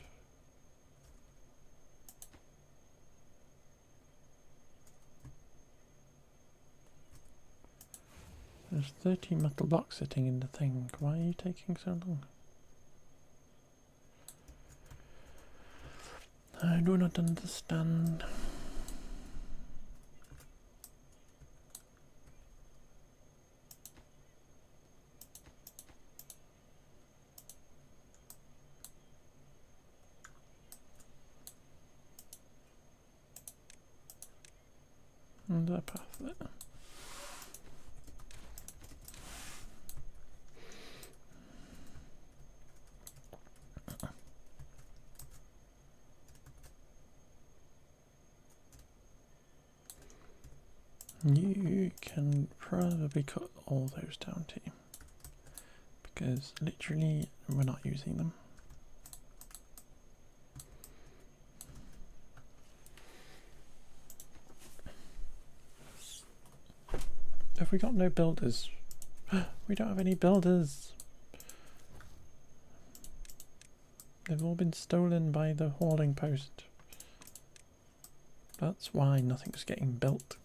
There's 30 metal blocks sitting in the thing. Why are you taking so long? I do not understand. And a path there. You can probably cut all those down too, because literally we're not using them. Have we got no builders? We don't have any builders. They've all been stolen by the hauling post. That's why nothing's getting built.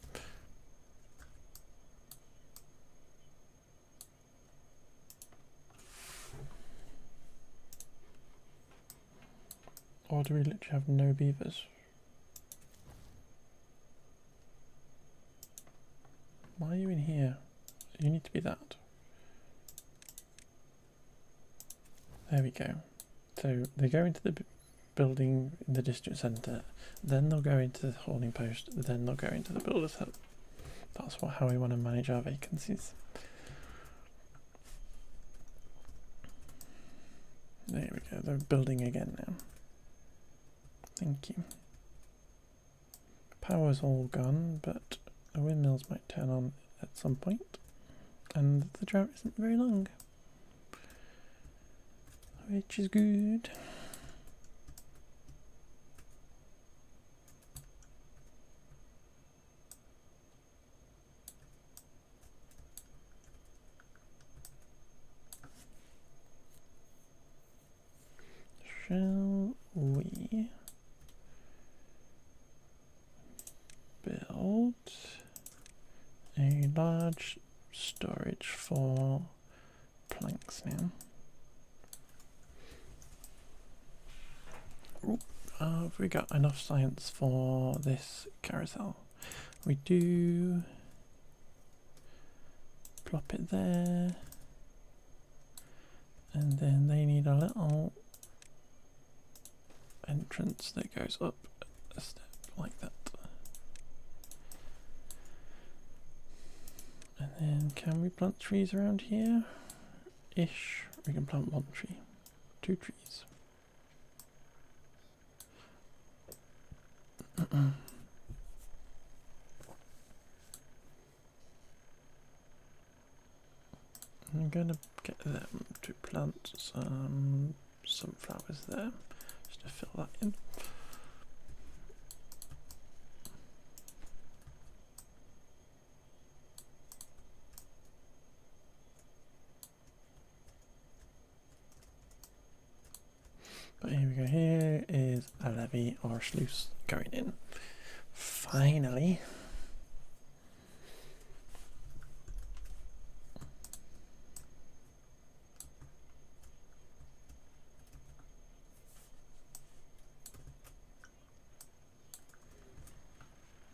Or do we literally have no beavers? Why are you in here? You need to be that. There we go. So they go into the building in the district centre, then they'll go into the hauling post, then they'll go into the builder's hut. That's how we want to manage our vacancies. There we go, they're building again now. Thank you. Power's all gone, but the windmills might turn on at some point, and the drought isn't very long, which is good. shall we build a large storage for planks now? Ooh, have we got enough science for this carousel? We do. Plop it there. And then they need a little entrance that goes up a step like that. And then can we plant trees around here? Ish. We can plant 1 tree. 2 trees. I'm gonna get them to plant some sunflowers there, just to fill that in. But here we go, here is a levee or a sluice going in. Finally.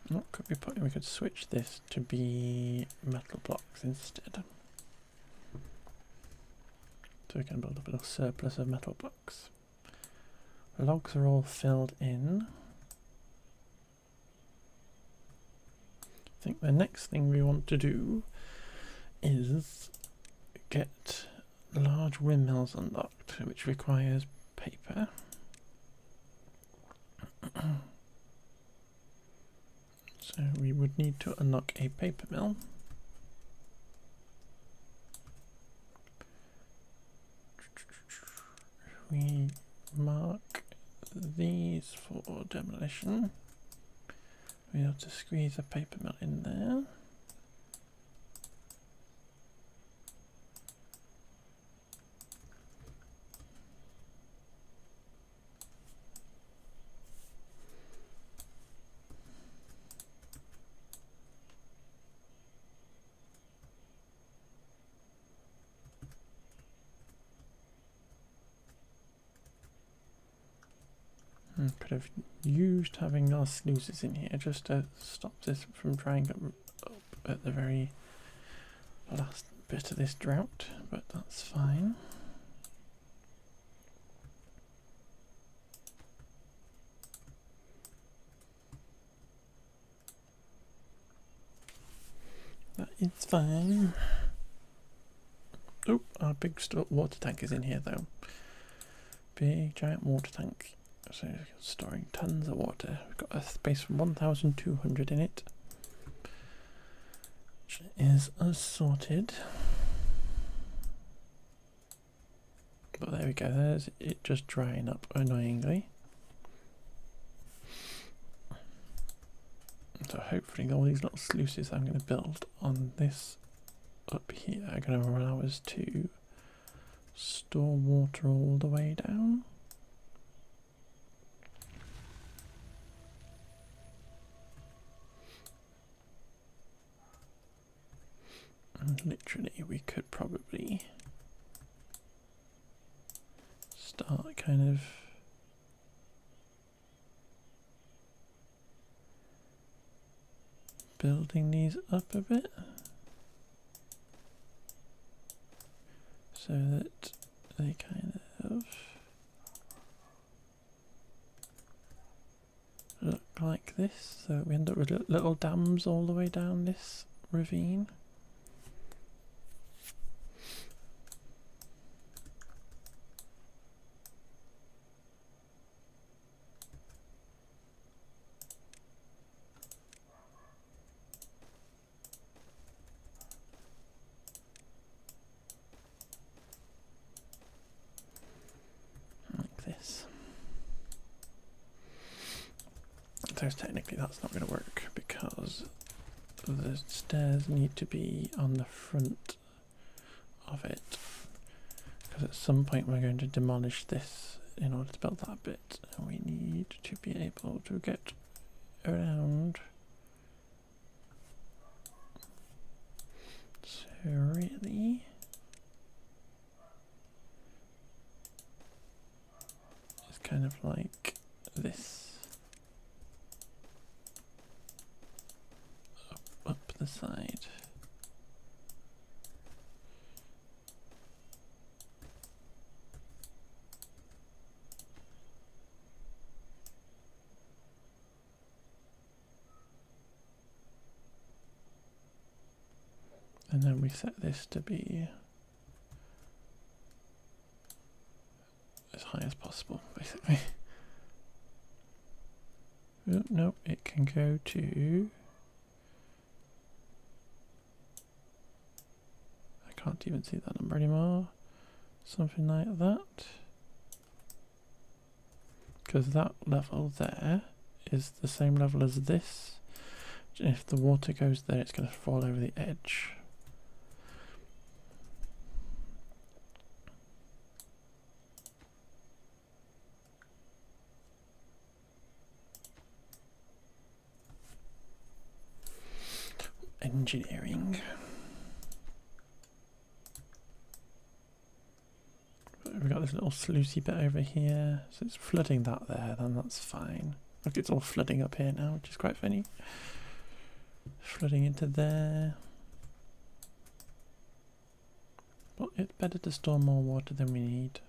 What could we put in? We could switch this to be metal blocks instead. So we can build up a little surplus of metal blocks. Logs are all filled in. I think the next thing we want to do is get large windmills unlocked, which requires paper. So we would need to unlock a paper mill. We mark these for demolition. We have to squeeze a paper mill in there. Could have used having our sluices in here just to stop this from drying up at the very last bit of this drought, but that's fine. That is fine. Oh, our big water tank is in here though. Big giant water tank. So storing tons of water. We've got a space for 1,200 in it, which is sorted. But there we go, there's it just drying up annoyingly. So hopefully all these little sluices I'm going to build on this up here are going to allow us to store water all the way down. And literally we could probably start kind of building these up a bit so that they kind of look like this, so we end up with little dams all the way down this ravine. So technically that's not going to work because the stairs need to be on the front of it, because at some point we're going to demolish this in order to build that bit, we need to be able to get around. So really, it's kind of like this, up the side. And then we set this to be as high as possible, basically. Oh, no, it can go to... I can't even see that number anymore. Something like that. Because that level there is the same level as this. If the water goes there, it's going to fall over the edge. Engineering. We've got this little sluicey bit over here, so it's flooding that there, then that's fine. Look, it's all flooding up here now, which is quite funny. Flooding into there. But it's better to store more water than we need.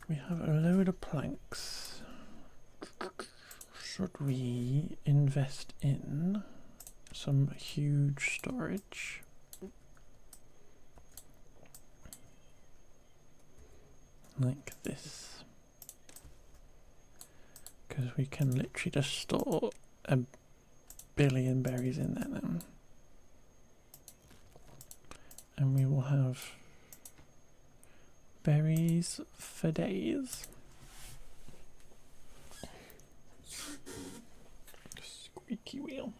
We have a load of planks. Should we invest in some huge storage? Like this. Because we can literally just store a billion berries in there now. And we will have berries for days. Squeaky wheel.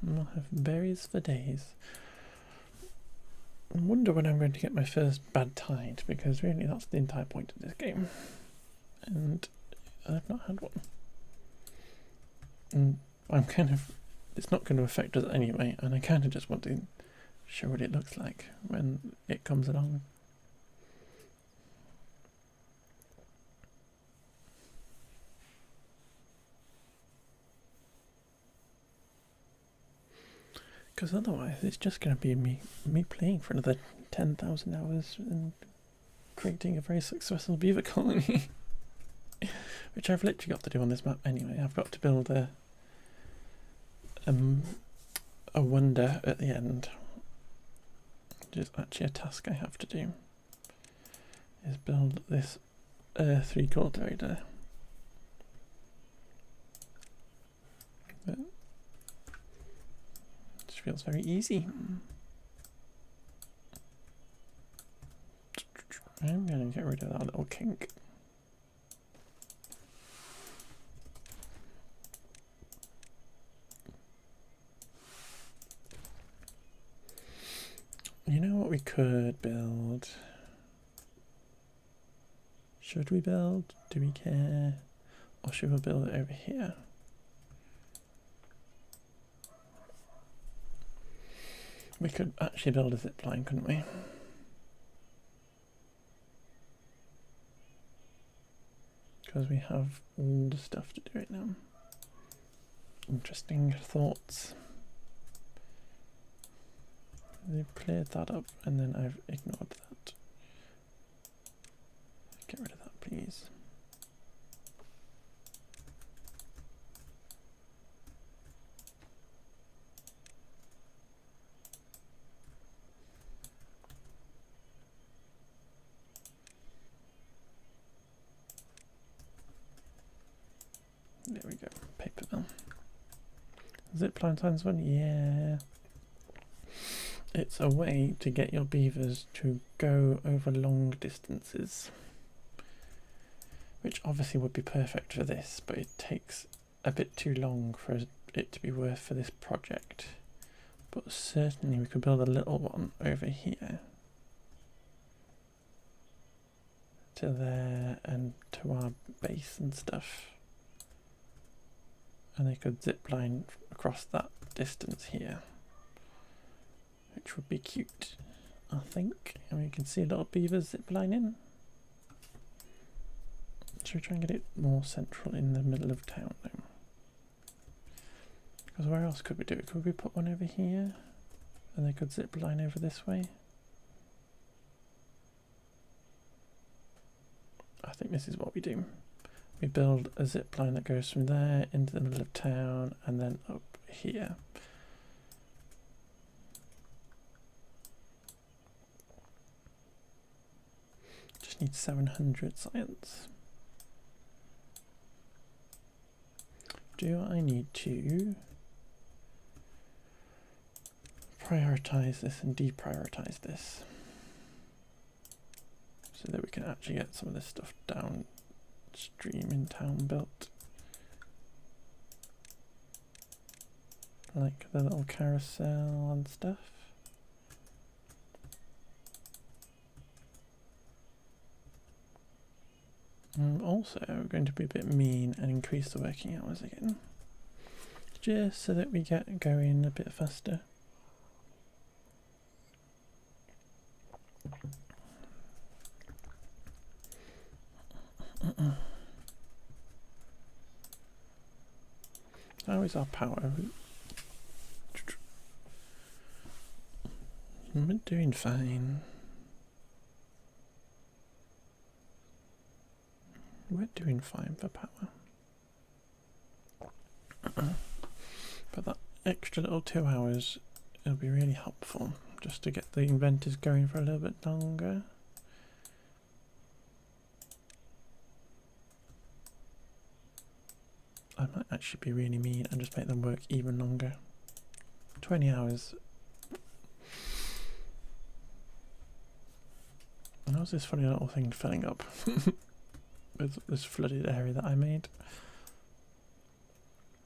We'll have berries for days. I wonder when I'm going to get my first bad tide, because really that's the entire point of this game. And I've not had one. And I'm kind of... it's not going to affect us anyway, and I kind of just want to show what it looks like when it comes along. Because otherwise it's just going to be me playing for another 10,000 hours and creating a very successful beaver colony. Which I've literally got to do on this map anyway. I've got to build a wonder at the end. Which is actually a task I have to do. Is build this earth cultivator. Feels very easy. I'm going to get rid of that little kink. You know what we could build? Should we build? Do we care? Or should we build it over here? We could actually build a zip line, couldn't we? Because we have all the stuff to do it now. Interesting thoughts. They've cleared that up and then I've ignored that. Get rid of that, please. There we go, paper mill. Zipline times one, yeah. it's a way to get your beavers to go over long distances, which obviously would be perfect for this, but it takes a bit too long for it to be worth for this project. But certainly we could build a little one over here to there and to our base and stuff, and they could zip line across that distance here, which would be cute, I think. And we can see a little beaver zip lining. Should we try and get it more central in the middle of town though? Because where else could we do it? Could we put one over here and they could zip line over this way? I think this is what we do. We build a zip line that goes from there into the middle of town and then up here. Just need 700 science. Do I need to prioritize this and deprioritize this so that we can actually get some of this stuff downstream in town built? Like the little carousel and stuff. I'm also going to be a bit mean and increase the working hours again, just so that we get going a bit faster. How is our power? We're doing fine. We're doing fine for power. But that extra little 2 hours, it'll be really helpful just to get the inventors going for a little bit longer. I might actually be really mean and just make them work even longer. 20 hours. And how's this funny little thing filling up? With this flooded area that I made.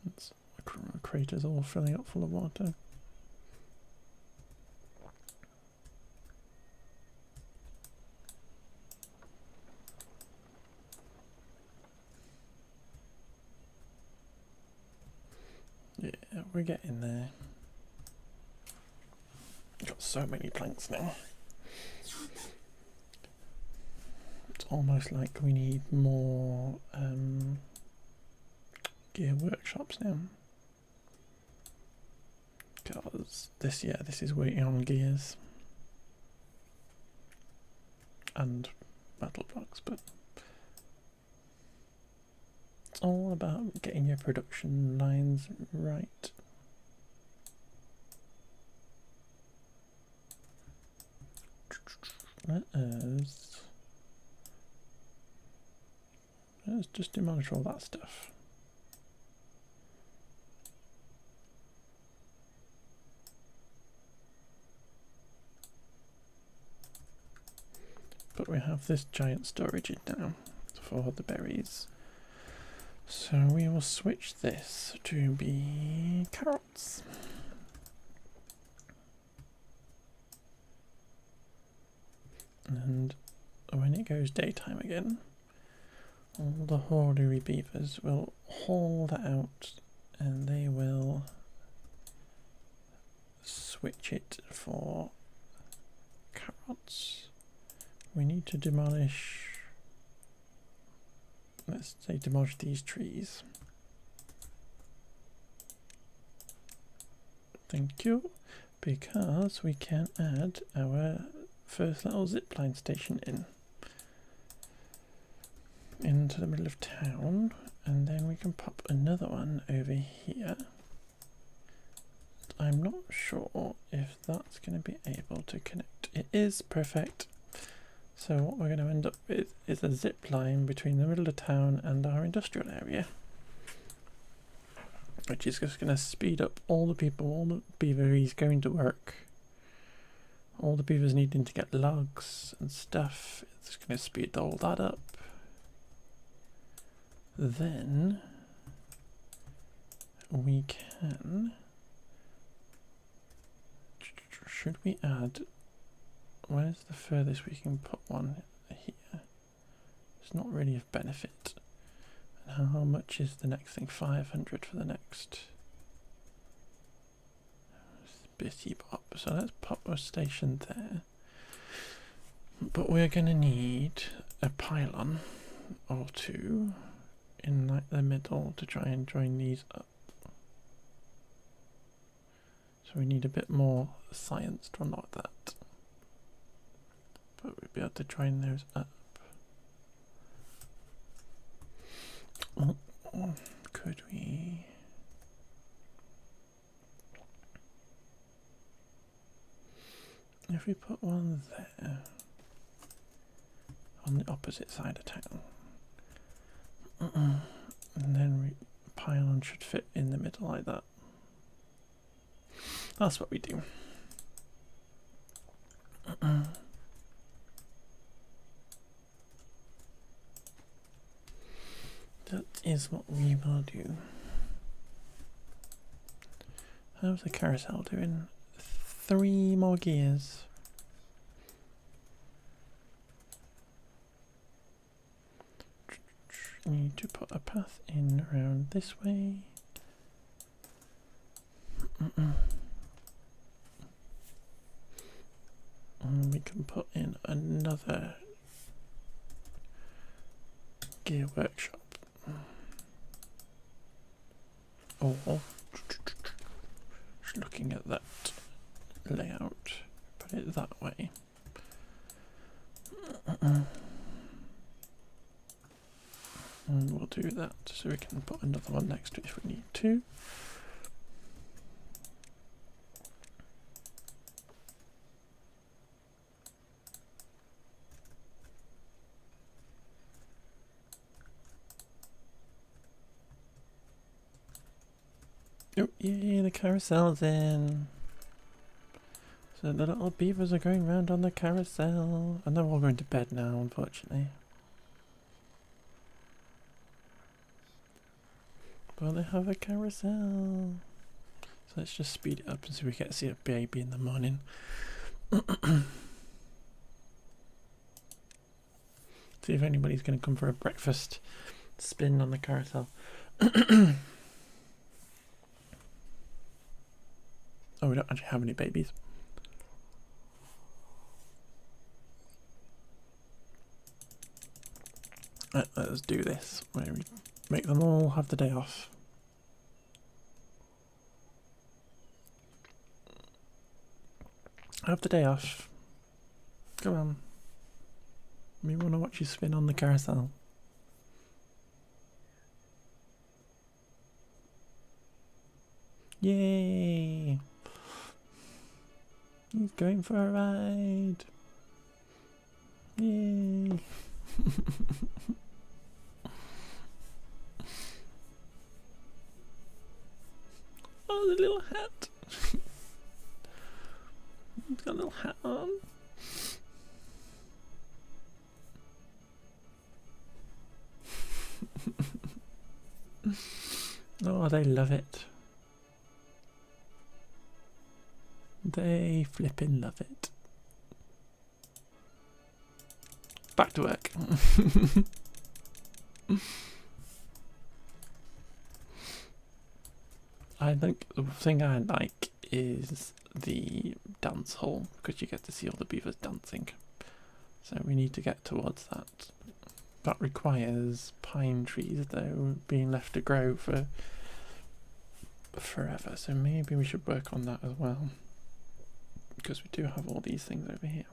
It's craters all filling up full of water. Yeah, we're getting there. Got so many planks now. It's almost like we need more gear workshops now. Because this is waiting on gears and battle blocks, but it's all about getting your production lines right. Let's just demolish all that stuff. But we have this giant storage now for the berries. So we will switch this to be carrots. And when it goes daytime again, all the hordery beavers will haul that out and they will switch it for carrots. We need to demolish, let's say demolish these trees. Thank you, because we can add our first little zipline station into the middle of town, and then we can pop another one over here. I'm not sure if that's going to be able to connect. It is perfect. So what we're going to end up with is a zip line between the middle of town and our industrial area, which is just going to speed up all the people, all the beaveries going to work, all the beavers needing to get logs and stuff. It's going to speed all that up. Then we can... Should we add... Where's the furthest we can put one here? It's not really of benefit. And how much is the next thing? 500 for the next... Bitty pop. So let's pop a station there. But we're going to need a pylon or two in like the middle to try and join these up. So we need a bit more science to unlock that. But we'll be able to join those up. Oh, could we... If we put one there, on the opposite side of town, and then pylon should fit in the middle like that. That's what we do. That is what we will do. How's the carousel doing? 3 more gears. Need to put a path in around this way. And we can put in another gear workshop. Or just looking at that layout, put it that way. And we'll do that so we can put another one next to it if we need to. Oh, yay, the carousel's in. So the little beavers are going round on the carousel. And they're all going to bed now, unfortunately. But they have a carousel. So let's just speed it up and see if we get to see a baby in the morning. See if anybody's going to come for a breakfast spin on the carousel. Oh, we don't actually have any babies. Let's do this, where we make them all have the day off. Have the day off. Come on. We want to watch you spin on the carousel. Yay! He's going for a ride. Yay! Oh, the little hat. He's got a little hat on. Oh, they love it. They flippin' love it. Back to work. I think the thing I like is the dance hall, because you get to see all the beavers dancing. So we need to get towards that. That requires pine trees, though, being left to grow for forever. So maybe we should work on that as well, because we do have all these things over here.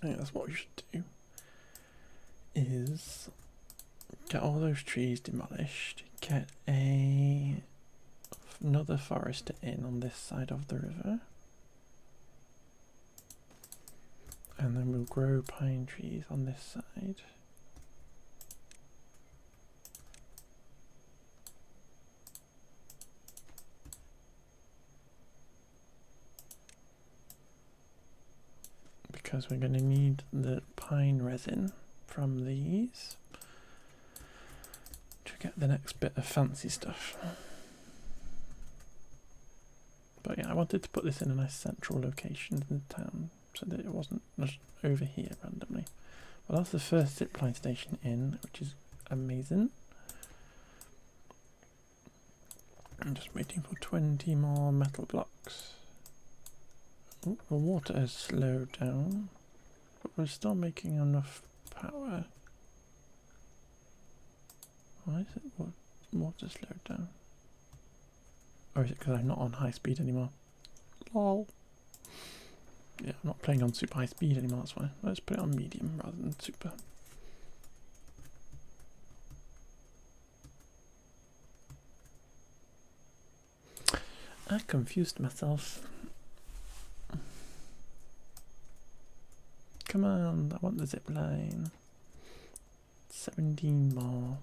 I think that's what we should do, is get all those trees demolished, get another forester in on this side of the river, and then we'll grow pine trees on this side. because we're going to need the pine resin from these to get the next bit of fancy stuff. But yeah, I wanted to put this in a nice central location in the town so that it wasn't just over here randomly. Well, that's the first zipline station in, which is amazing. I'm just waiting for 20 more metal blocks. Ooh, the water has slowed down, but we're still making enough power. Why is it water slowed down? Or is it because I'm not on high speed anymore? Lol. Yeah, I'm not playing on super high speed anymore, that's why. Let's put it on medium rather than super. I confused myself. Come on, I want the zip line. 17 more.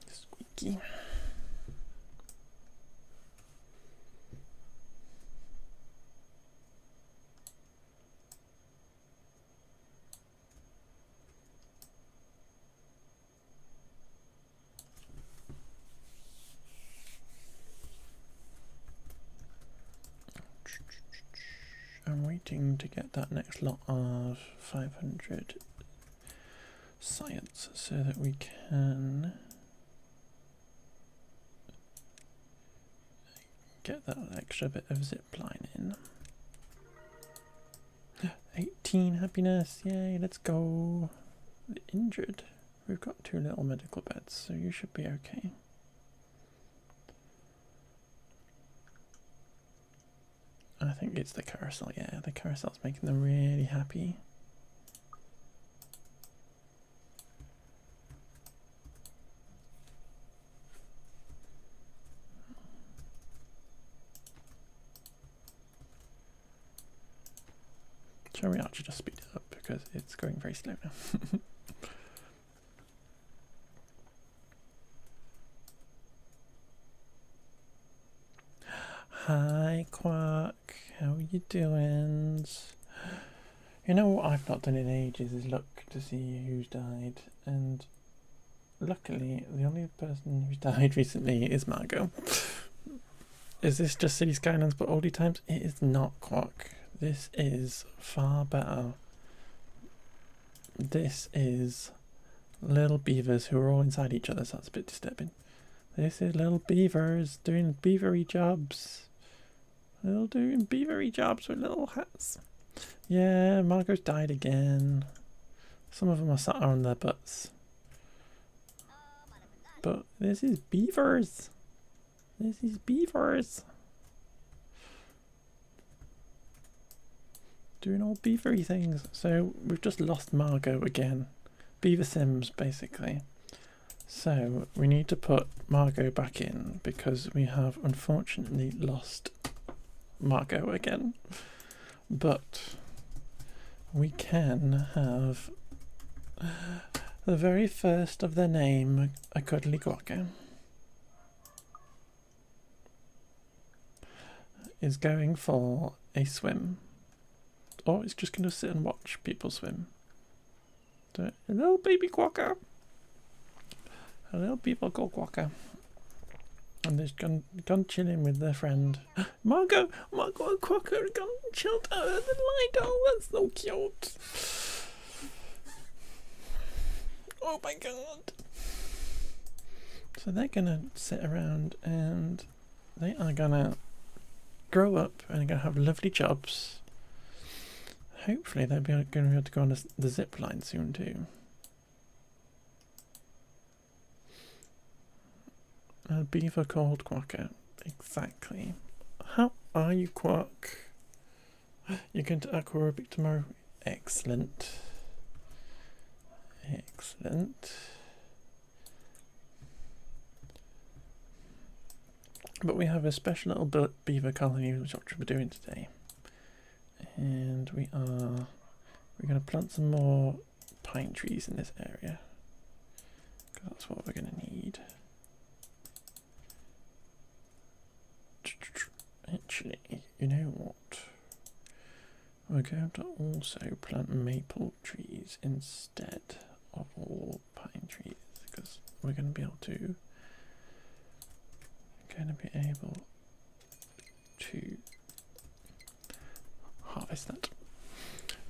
Squeaky. I'm waiting to get that next lot of 500 science so that we can get that extra bit of zip line in. 18 happiness, yay, let's go. Injured. We've got 2 little medical beds, so you should be okay. I think it's the carousel, yeah, the carousel's making them really happy. Shall we actually just speed it up because it's going very slow now. Hi Quark, how are you doing? You know what I've not done in ages is look to see who's died, and luckily the only person who's died recently is Margot. Is this just City Skylines but oldie times? It is not, Quark. This is far better. This is little beavers who are all inside each other, so that's a bit disturbing. This is little beavers doing beavery jobs. Little doing beavery jobs with little hats. Yeah, Margot's died again. Some of them are sat on their butts. But this is beavers. This is beavers. Doing all beavery things. So we've just lost Margot again. Beaver Sims, basically. So we need to put Margot back in because we have unfortunately lost Margot again. But we can have the very first of their name, a cuddly quokka, is going for a swim. Or it's just going to sit and watch people swim. So, a little baby quokka. A little people called Quokka. And they've gone chilling with their friend. Margot and Quokka have gone chilled out of the light. Oh, that's so cute. Oh my god. So they're going to sit around and they are going to grow up and they're going to have lovely jobs. Hopefully they'll be going to be able to go on the zip line soon too. A beaver called Quokka. Exactly. How are you, Quark? You're going to aqua aerobic tomorrow? Excellent. Excellent. But we have a special little beaver colony which we're doing today. And we are We're going to plant some more pine trees in this area. 'Cause that's what we're going to need. Actually, you know what? We're going to also plant maple trees instead of all pine trees, because we're going to be able to harvest that.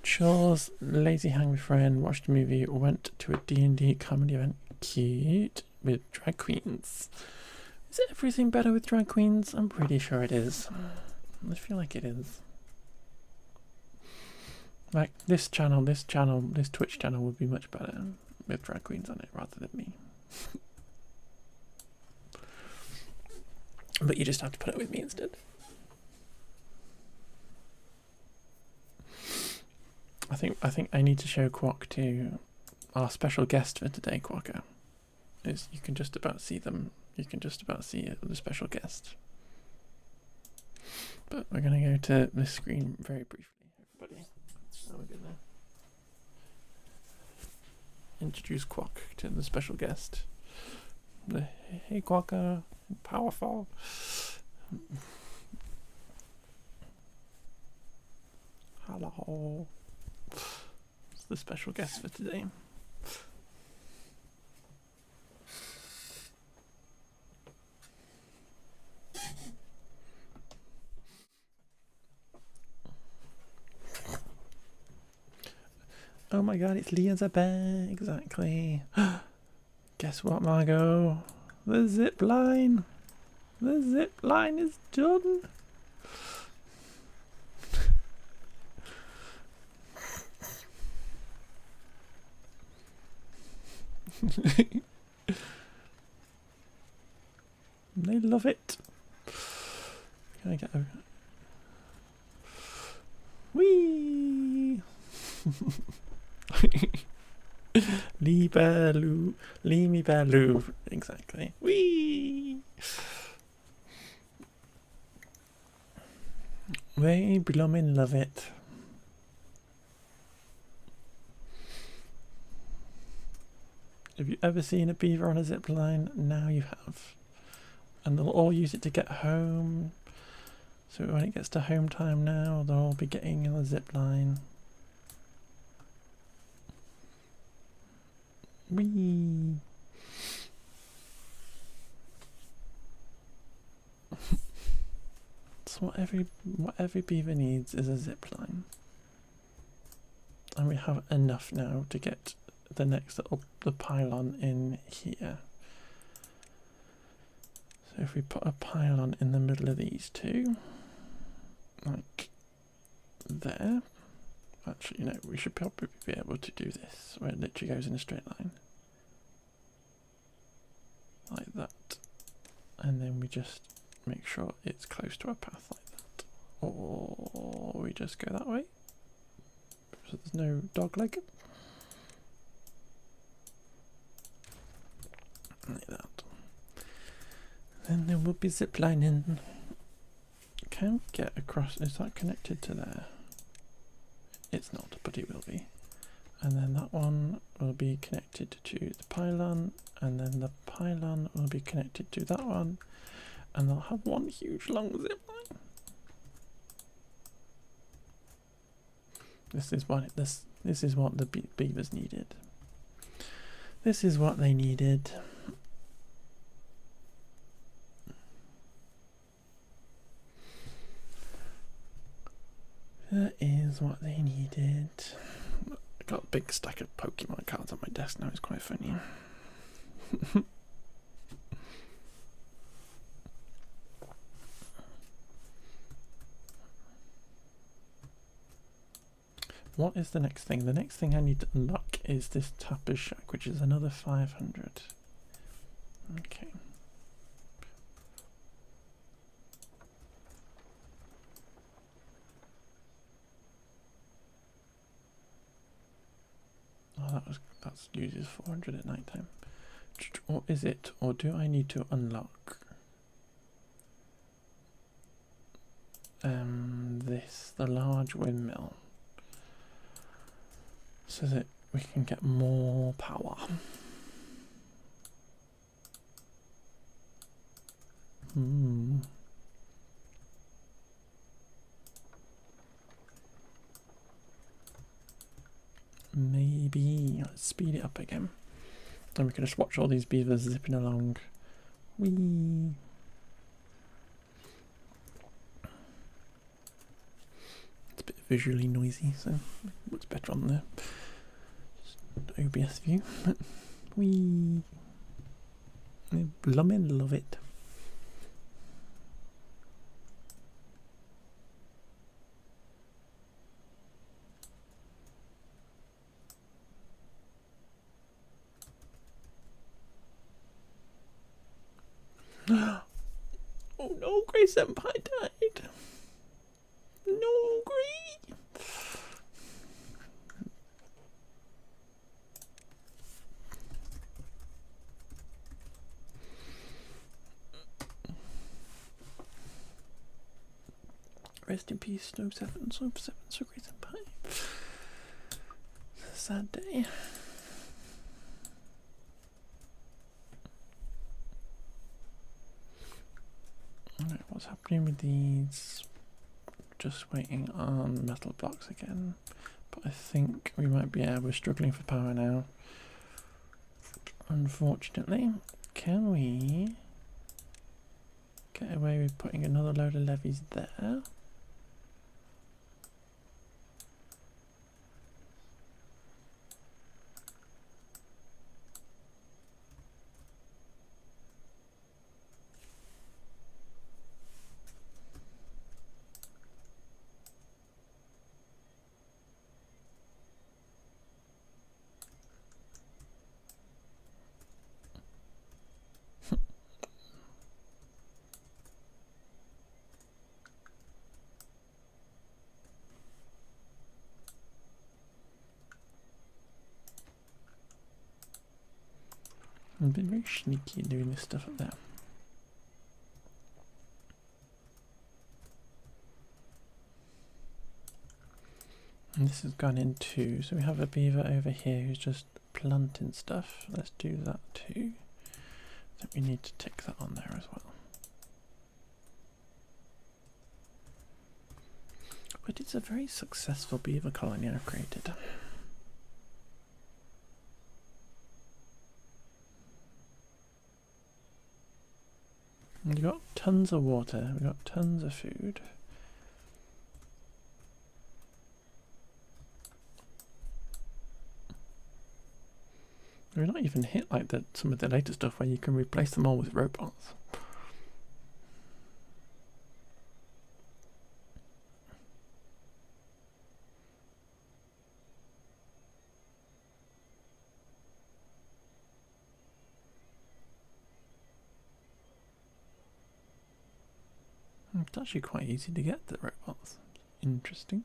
Chores, lazy hungry friend, watched a movie, went to a D&D comedy event. Cute, with drag queens. Is everything better with drag queens? I'm pretty sure it is. I feel like it is. Like this Twitch channel would be much better with drag queens on it rather than me. But you just have to put it with me instead. I think I need to show Quack to our special guest for today, Quacker. Is you can just about see them. You can just about see the special guest. But we're gonna go to this screen very briefly, everybody. So we're gonna introduce Quack to the special guest. Hey Quacker, powerful. Hello. It's the special guest for today. Oh my god, it's Elizabeth. Exactly. Guess what, Margot? The zip line. The zip line is done. They love it. Can I get over? Whee! Lee me Baloo. Exactly. Whee! They bloomin' love it. Have you ever seen a beaver on a zip line? Now you have. And they'll all use it to get home. So when it gets to home time now, they'll all be getting on the zip line. Whee! So what every beaver needs is a zip line. And we have enough now to get the next the pylon in here. So if we put a pylon in the middle of these two, like there. Actually, no, we should probably be able to do this, where it literally goes in a straight line. Like that. And then we just make sure it's close to a path like that. Or we just go that way. So there's no dog leg. Like that. Then there will be ziplining. Can't get across. Is that connected to there? It's not, but it will be. And then that one will be connected to the pylon, and then the pylon will be connected to that one, and they'll have one huge long zip line. This is what the beavers needed. This is what they needed. That is what they needed. I got a big stack of Pokemon cards on my desk now, it's quite funny. What is the next thing? The next thing I need to unlock is this Tapper's Shack, which is another 500. Okay. Oh, that's uses 400 at night time. Or is it? Or do I need to unlock the large windmill? so that we can get more power. Maybe let's speed it up again. And we can just watch all these beavers zipping along. Whee! It's a bit visually noisy, so it's better on the OBS view. Whee! I blooming love it. Oh no, Grey Senpai died. No, Grey. Rest in peace, Snow 7, so Grey Senpai. Sad day. Alright, what's happening with these? Just waiting on metal blocks again. But I think we might be we're struggling for power now. Unfortunately, can we get away with putting another load of levies there? I've been very sneaky doing this stuff up there. And this has gone in too, so we have a beaver over here who's just planting stuff. Let's do that too. I think we need to tick that on there as well. But it's a very successful beaver colony I've created. We've got tons of water, we've got tons of food. We're not even hit like some of the later stuff where you can replace them all with robots. It's actually quite easy to get the robots. Interesting.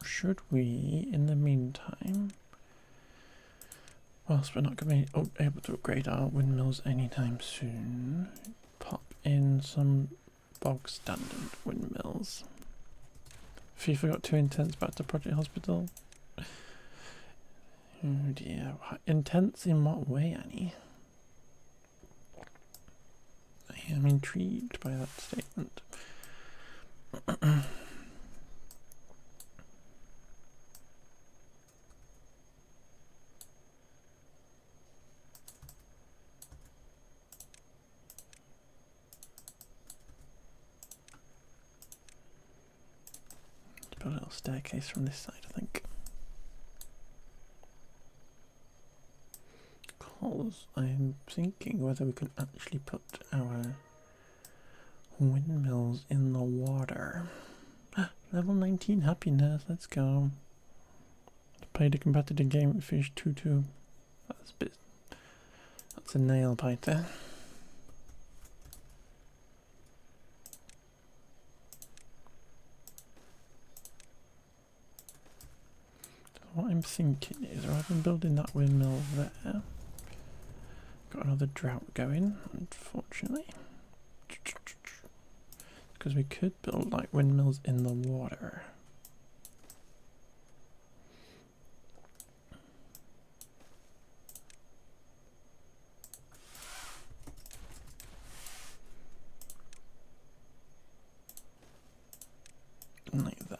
Should we, in the meantime, whilst we're not going to be able to upgrade our windmills anytime soon, pop in some bog standard windmills? FIFA got too intense back to Project Hospital. Oh dear. Intense in what way, Annie? I am intrigued by that statement. Build a little staircase from this side, I think. Because I'm thinking whether we can actually put our windmills in the water. Level 19 happiness, let's go. Played a competitive game with Fish 2-2. That's a nail biter. So what I'm thinking is, rather than building that windmill there, got another drought going, unfortunately. Because we could build like windmills in the water. Like that.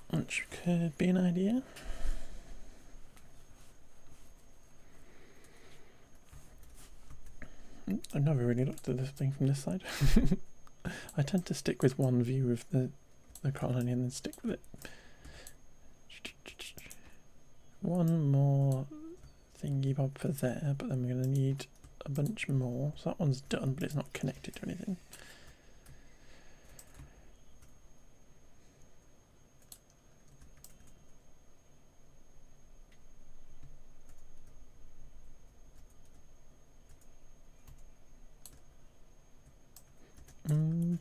Which could be an idea. I've never really looked at this thing from this side. I tend to stick with one view of the colony and then stick with it. One more thingy bob for there, but then we're going to need a bunch more. So that one's done, but it's not connected to anything.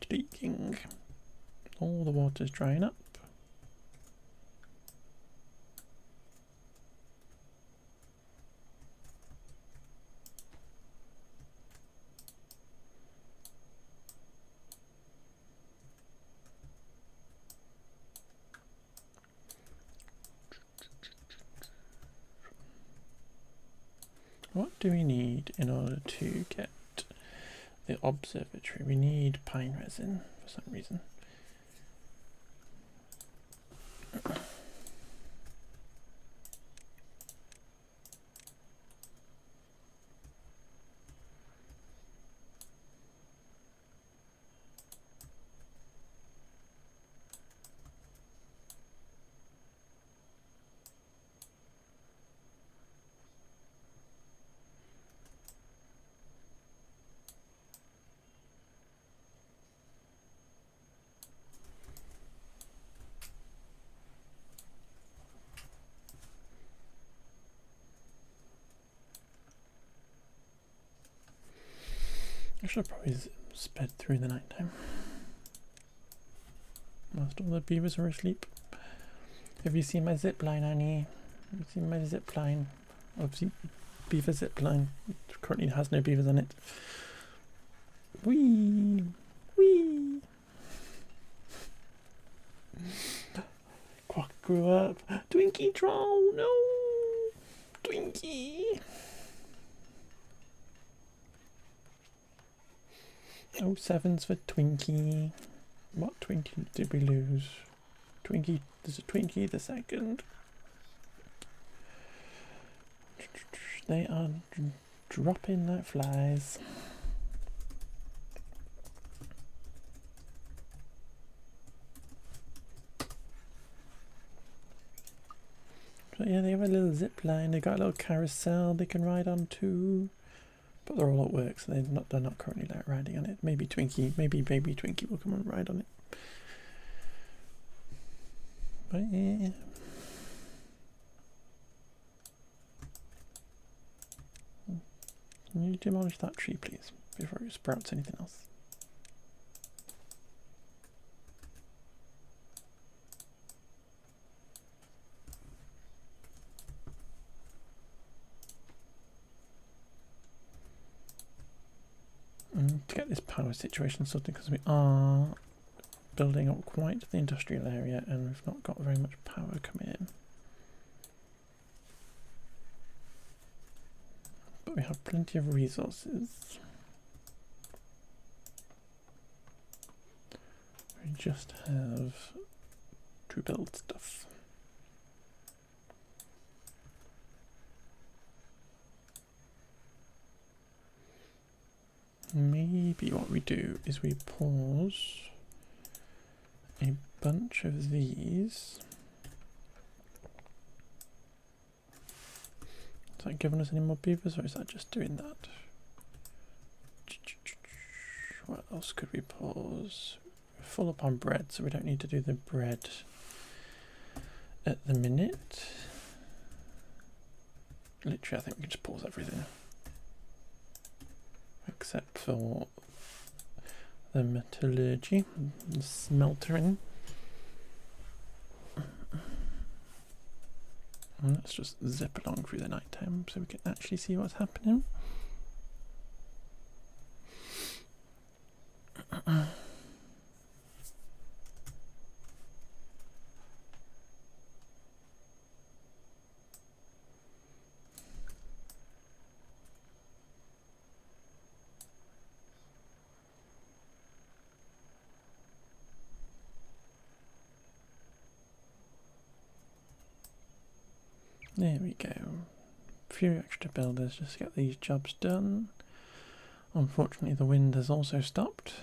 Leaking. All the water's drying up. What do we need in order to get the observatory? We need pine resin for some reason. I should have probably sped through the night time. Whilst all the beavers are asleep. Have you seen my zip line, Annie? Have you seen my zip line? Obviously, beaver zip line. It currently has no beavers on it. Whee! Whee! Quack grew up. Twinkie troll! No! Twinkie! Oh, sevens for Twinkie. What Twinkie did we lose? Twinkie, there's a Twinkie the second. They are dropping like flies. So yeah, they have a little zip line, they got a little carousel they can ride on too. But they're all at work, so they're not currently like riding on it. Maybe maybe baby Twinkie will come and ride on it. But yeah. Can you demolish that tree, please, before it sprouts anything else? To get this power situation sorted, because we are building up quite the industrial area and we've not got very much power coming in. But we have plenty of resources. We just have to build stuff. maybe what we do is we pause a bunch of these. Is that giving us any more beavers, or is that just doing that? What else could we pause? We're full up on bread, so we don't need to do the bread at the minute. Literally, I think we can just pause everything. Except for the metallurgy, the smeltering. And let's just zip along through the night time so we can actually see what's happening. There we go. A few extra builders just to get these jobs done. Unfortunately, the wind has also stopped.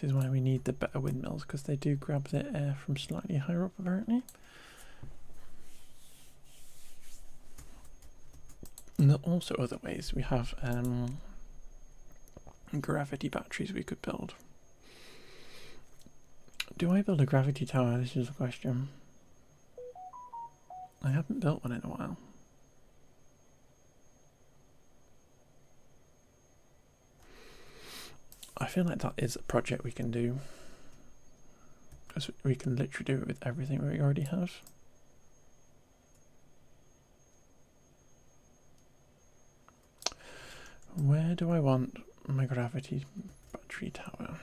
This is why we need the better windmills, because they do grab the air from slightly higher up, apparently. And there are also other ways. We have gravity batteries we could build. Do I build a gravity tower? This is the question. I haven't built one in a while. I feel like that is a project we can do. Because we can literally do it with everything we already have. Where do I want my gravity battery tower?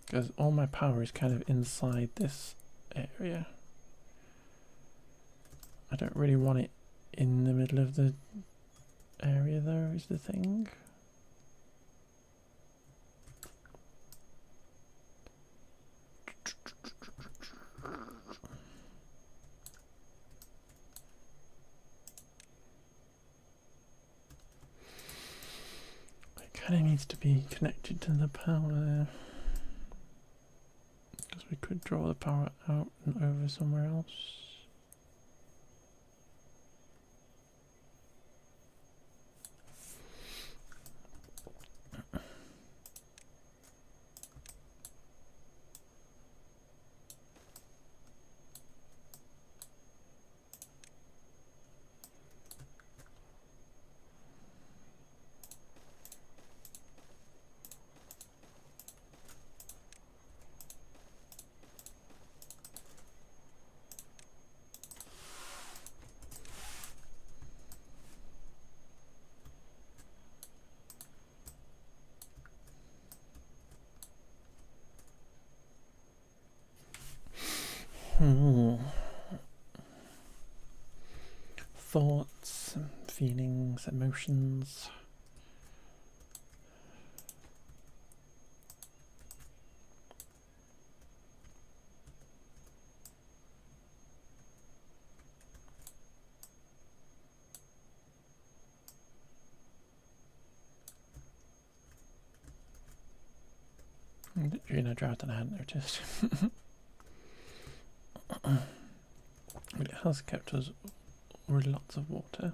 Because all my power is kind of inside this area. I don't really want it in the middle of the area though, is the thing. It kind of needs to be connected to the power. Because we could draw the power out and over somewhere else. Thoughts, feelings, emotions. Literally in a drought and I hadn't noticed. But it has kept us with lots of water.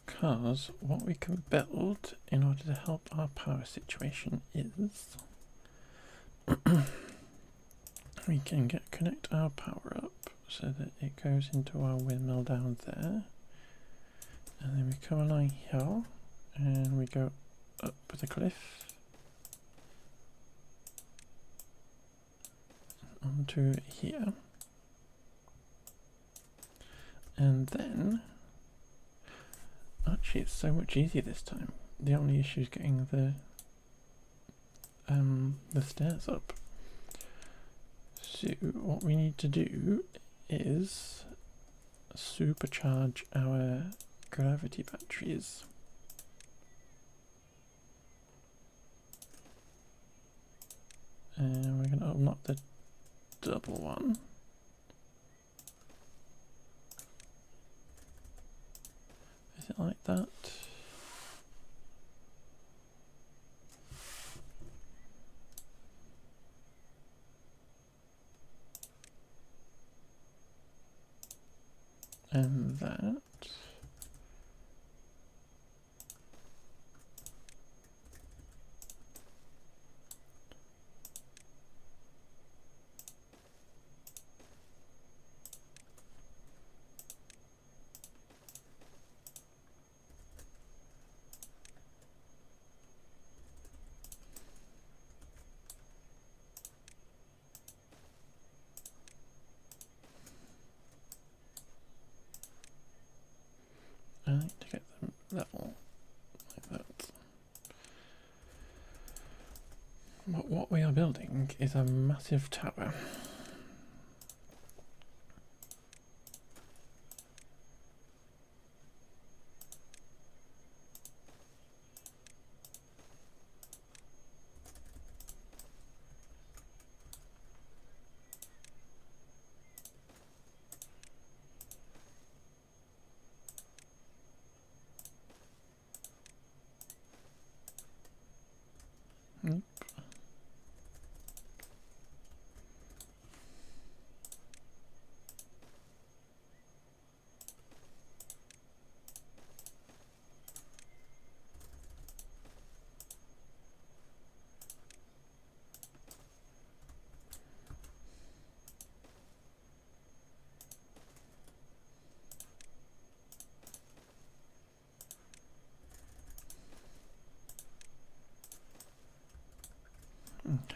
Because what we can build in order to help our power situation is we can connect our power up so that it goes into our windmill down there, and then we come along here and we go up the cliff onto here, and then actually it's so much easier this time. The only issue is getting the stairs up. So what we need to do is supercharge our gravity batteries. And we're going to unlock the double one. Is it like that? And that. I need to get them level like that. But what we are building is a massive tower.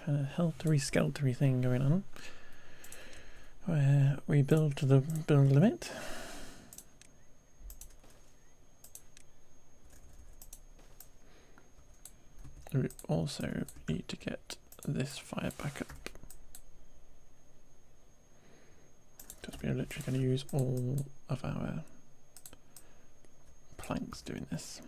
Kind of heltery-skeltery thing going on, where we build to the build limit. We also need to get this fire back up, because we're literally going to use all of our planks doing this.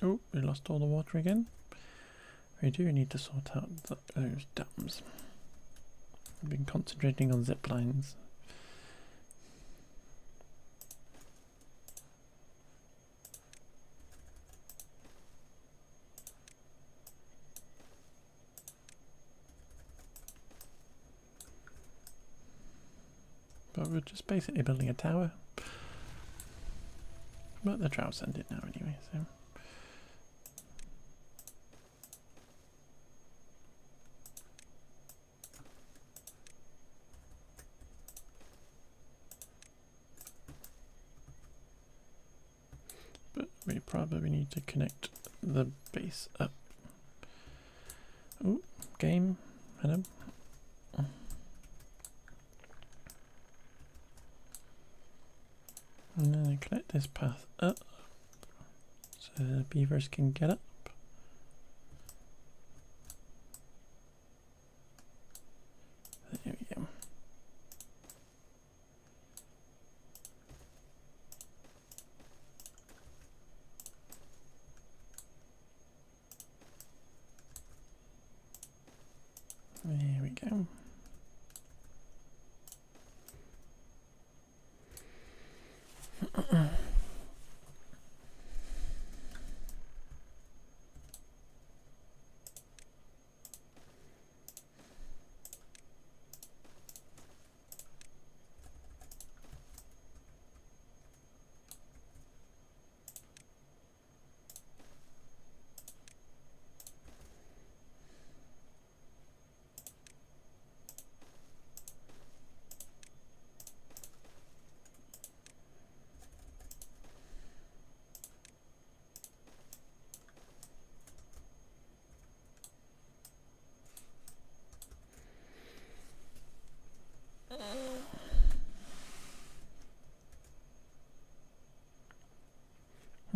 Oh, we lost all the water again. We do need to sort out those dams. We've been concentrating on zip lines. But we're just basically building a tower. But the drought's ended now anyway, so. But we probably need to connect the base up. Oh, game, hello. And then I connect this path up so the beavers can get up. There we go. There we go.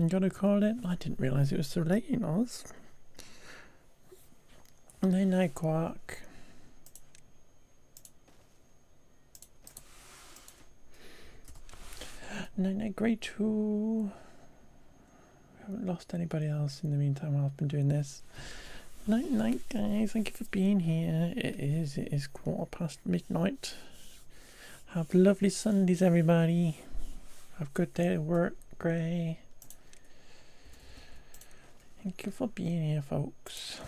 I'm gonna call it. I didn't realise it was so late in Oz. Night night, Quark. Night night, Grey 2. Haven't lost anybody else in the meantime while I've been doing this. Night night, guys. Thank you for being here. It is midnight. Have lovely Sundays, everybody. Have a good day at work, Grey. Thank you for being here, folks.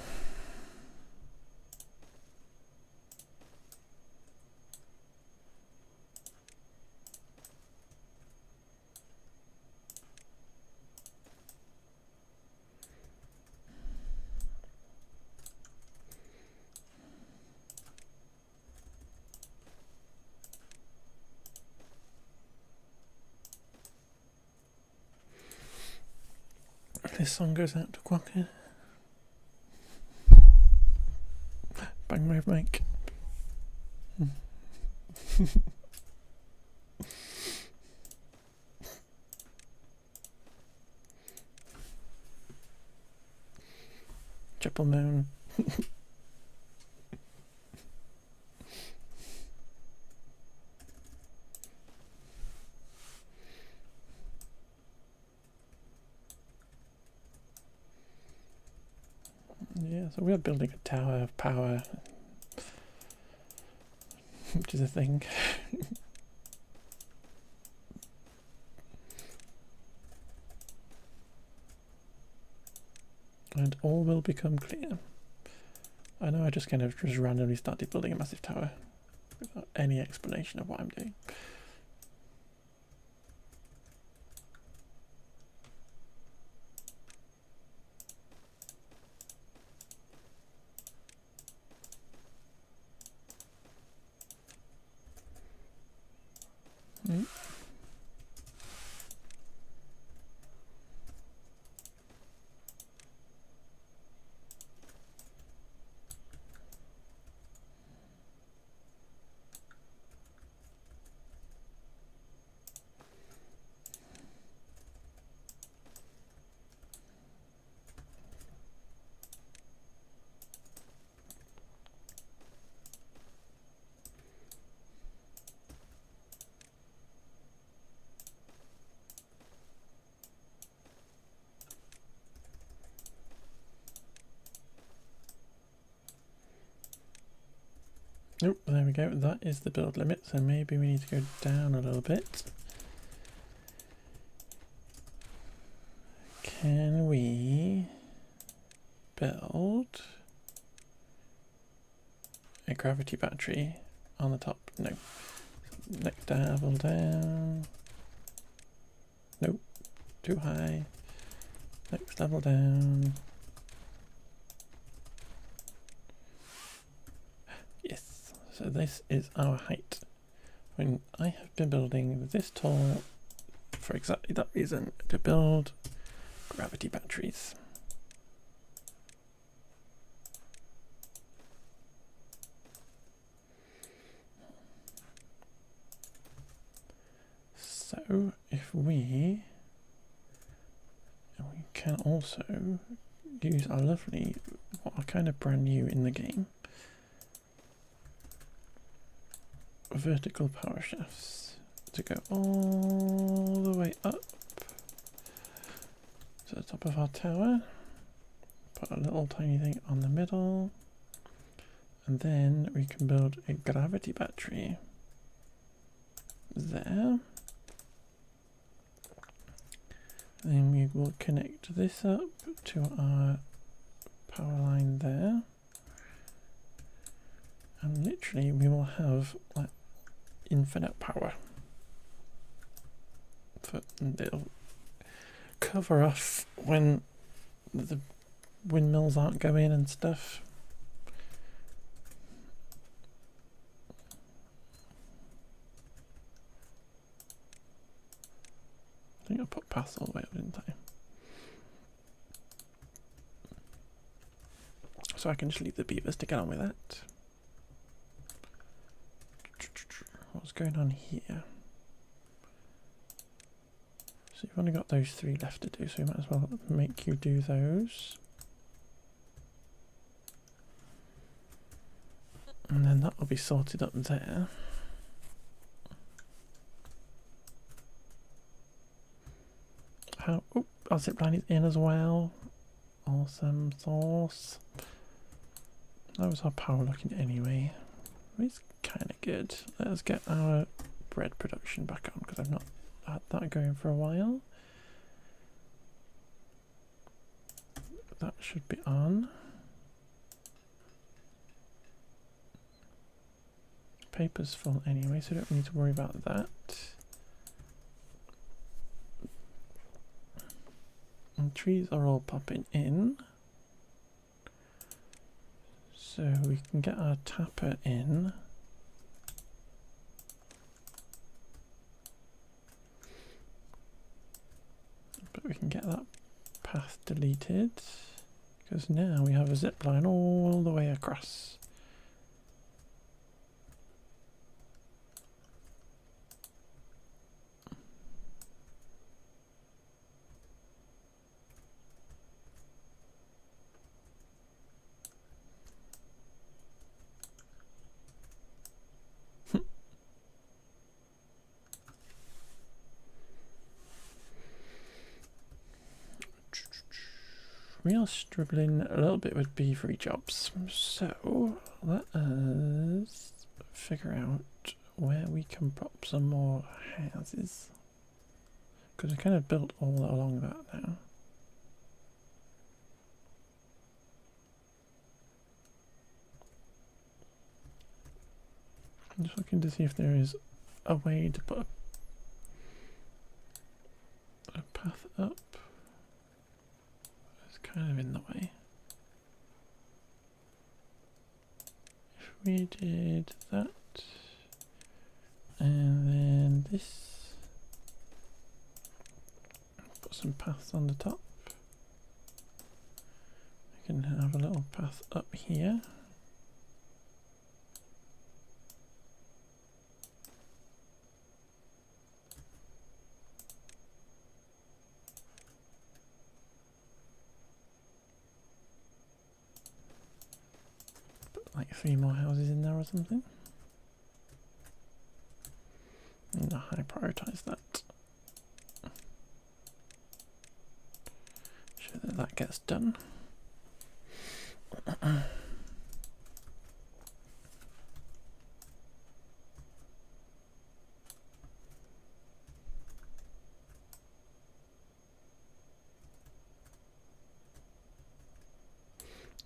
This song goes out to Quacker. Bang my mic. Triple moon. Yeah, so we're building a tower of power, which is a thing. And all will become clear. I know I just kind of just randomly started building a massive tower without any explanation of what I'm doing. Oh, there we go. That is the build limit, so maybe we need to go down a little bit. Can we build a gravity battery on the top? No. Next level down. Nope. Too high. Next level down. Yes. So this is our height. When I have been building this tall for exactly that reason, to build gravity batteries. So if we can also use our lovely, what are kind of brand new in the game, vertical power shafts to go all the way up to the top of our tower, put a little tiny thing on the middle, and then we can build a gravity battery there. Then we will connect this up to our power line there, and literally we will have like infinite power. It'll cover off when the windmills aren't going and stuff. I think I put pass all the way up, didn't I? So I can just leave the beavers to get on with that. What's going on here? So if We've only got those 3 left to do, so we might as well make you do those. And then that will be sorted up there. How? Oh, our zipline is in as well. Awesome sauce. That was our power looking anyway. It's kind of good. Let's get our bread production back on because I've not had that going for a while. That should be on. Paper's full anyway, so don't need to worry about that. And trees are all popping in. So we can get our tapper in. But we can get that path deleted. Because now we have a zip line all the way across. We are struggling a little bit with beavery jobs, so let us figure out where we can pop some more houses, because we kind of built all along that now. I'm just looking to see if there is a way to put a path up. Kind of in the way. If we did that and then this, put some paths on the top, we can have a little path up here. Like 3 more houses in there or something. No, I prioritise that. Sure that that gets done.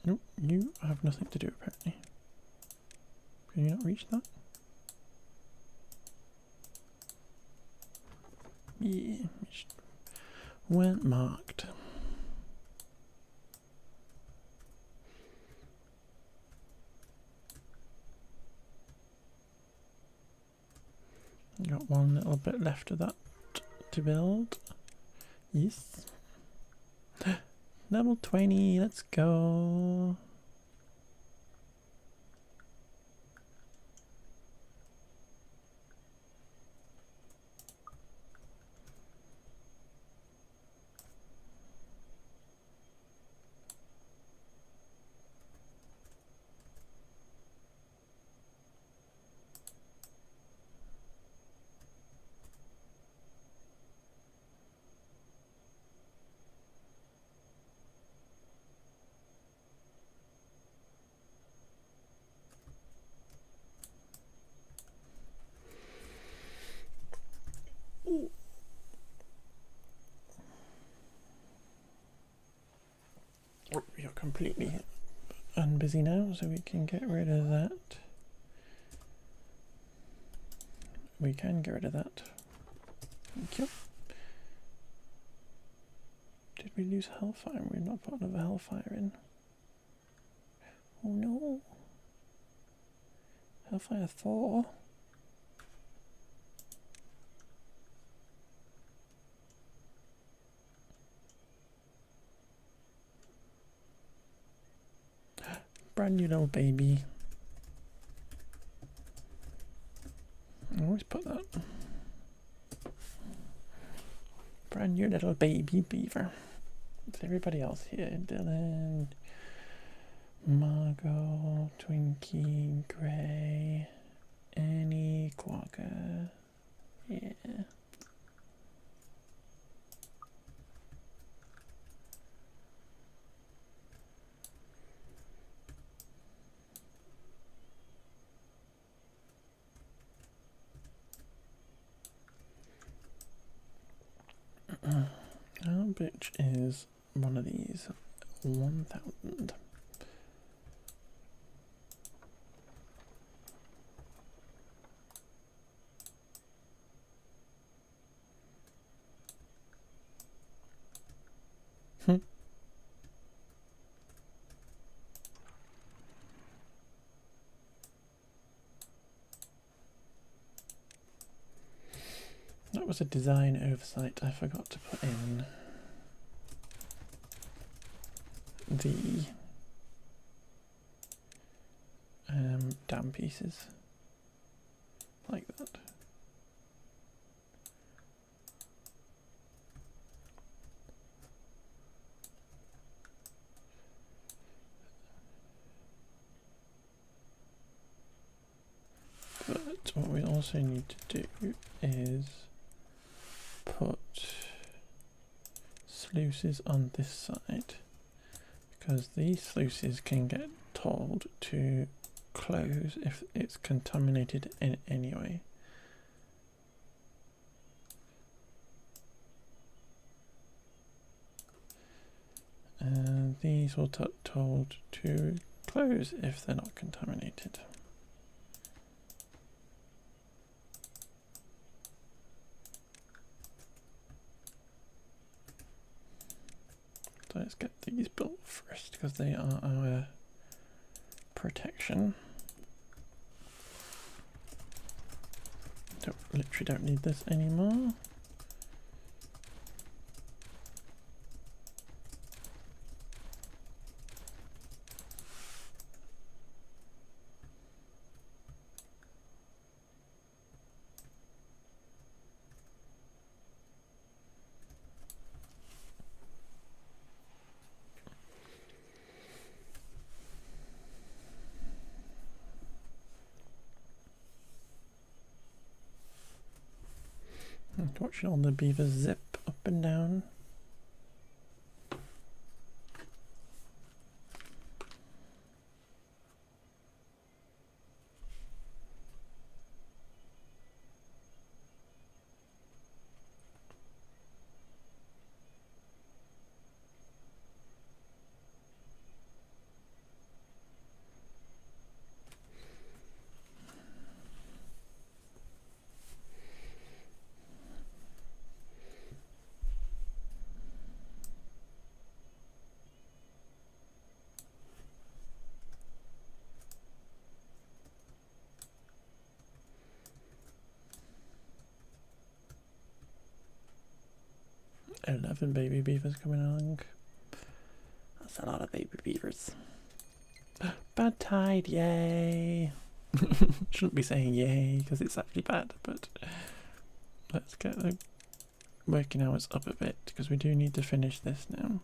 Nope, you have nothing to do apparently. Can you not reach that? Yeah, well marked. Got one little bit left of that to build. Yes. Level 20, let's go. We are completely unbusy now, so we can get rid of that. We can get rid of that. Thank you. Did we lose Hellfire? We're not putting another Hellfire in. Oh no. Hellfire 4. Brand new little baby. I always put that. Brand new little baby beaver. Is everybody else here? Dylan, Margot, Twinkie, Gray, Annie, Quagga. Yeah. How much is one of these? 1,000. That was a design oversight. I forgot to put in the dam pieces like that. But what we also need to do is put sluices on this side, because these sluices can get told to close if it's contaminated in any way. And these will be told to close if they're not contaminated. So let's get these built first because they are our protection. Literally don't need this anymore. Watching all the beavers zip up and down. Eleven baby beavers coming along. That's a lot of baby beavers. Bad tide, yay! Shouldn't be saying yay because it's actually bad, but let's get the working hours up a bit because we do need to finish this now.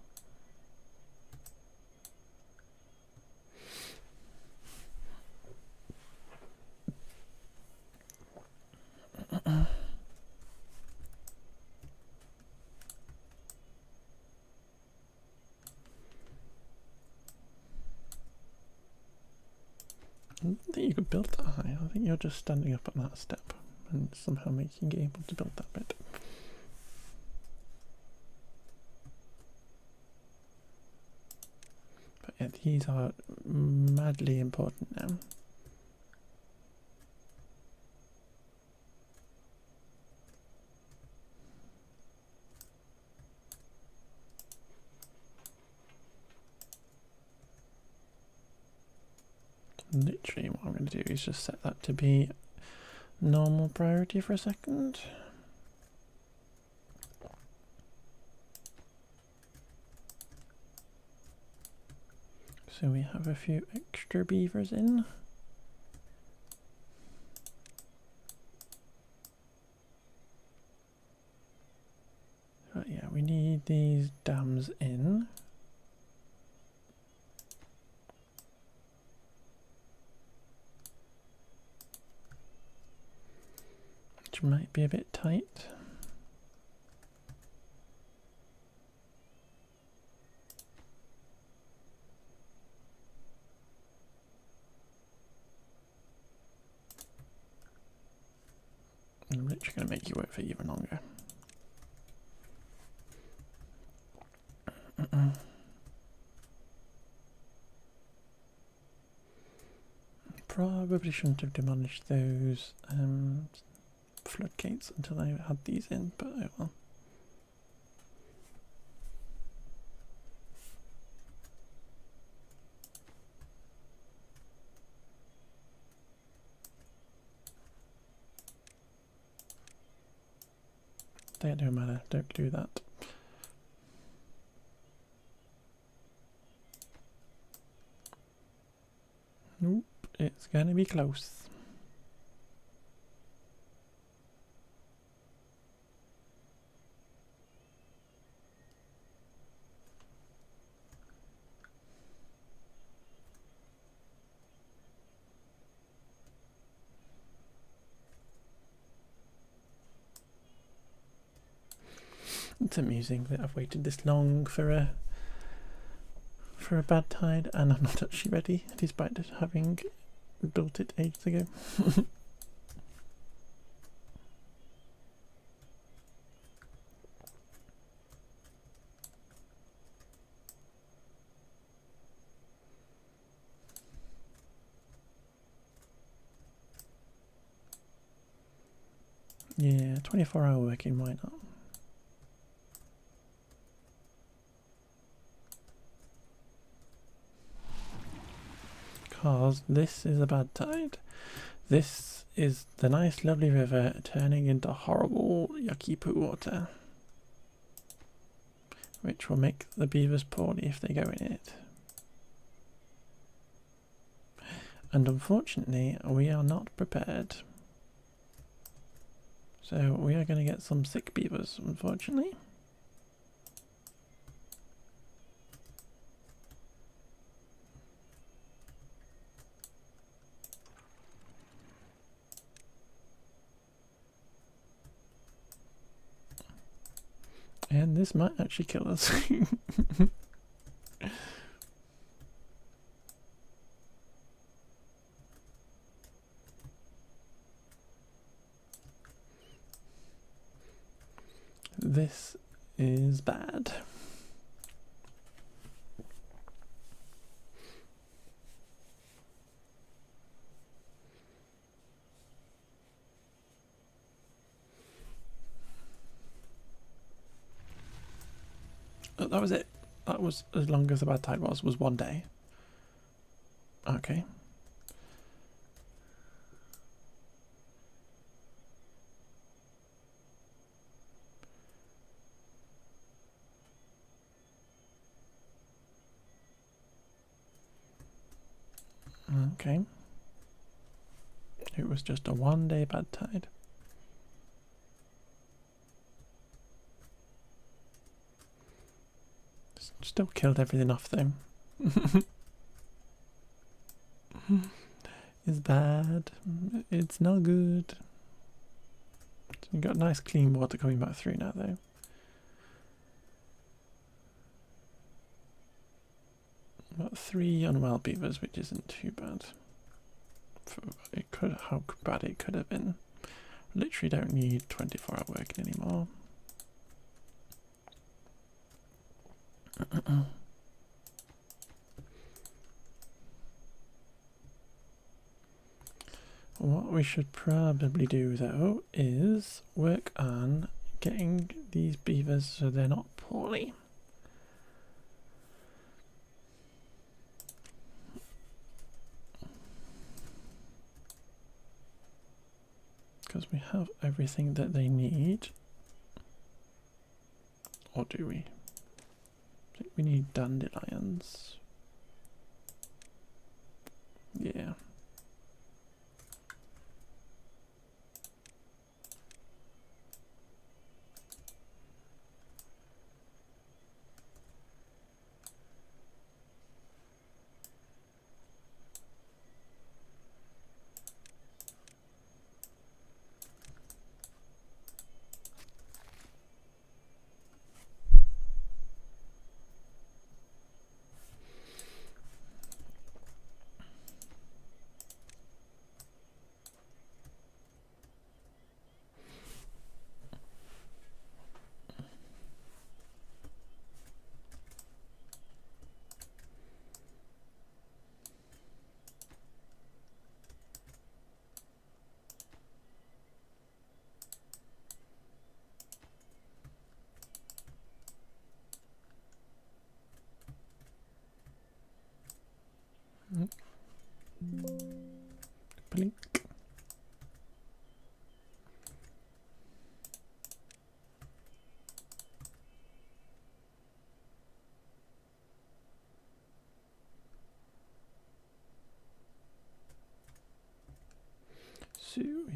I don't think you could build that high. I think you're just standing up on that step and somehow making it able to build that bit. But yeah, these are madly important now. Literally what I'm going to do is just set that to be normal priority for a second. So we have a few extra beavers in. we need these dams in. Which might be a bit tight. I'm literally going to make you work for even longer. Probably shouldn't have demolished those floodgates until I had these in, but oh well. They don't matter, don't do that. Nope, it's gonna be close. It's amusing that I've waited this long for a bad tide and I'm not actually ready, despite having built it ages ago. Yeah, 24-hour working, why not? Because this is a bad tide. This is the nice lovely river turning into horrible yucky poo water, which will make the beavers poorly if they go in it. And unfortunately we are not prepared, so we are going to get some sick beavers, unfortunately. And this might actually kill us. This is bad. That was it. That was as long as the bad tide was 1 day. Okay. Okay. It was just a 1 day bad tide. Still killed everything off though. It's bad. It's not good. So you got nice clean water coming back through now though. Got 3 unwell beavers, which isn't too bad. It could, how bad it could have been. Literally don't need 24-hour working anymore. What we should probably do though is work on getting these beavers so they're not poorly. Because we have everything that they need. Or do we? I think we need dandelions. Yeah.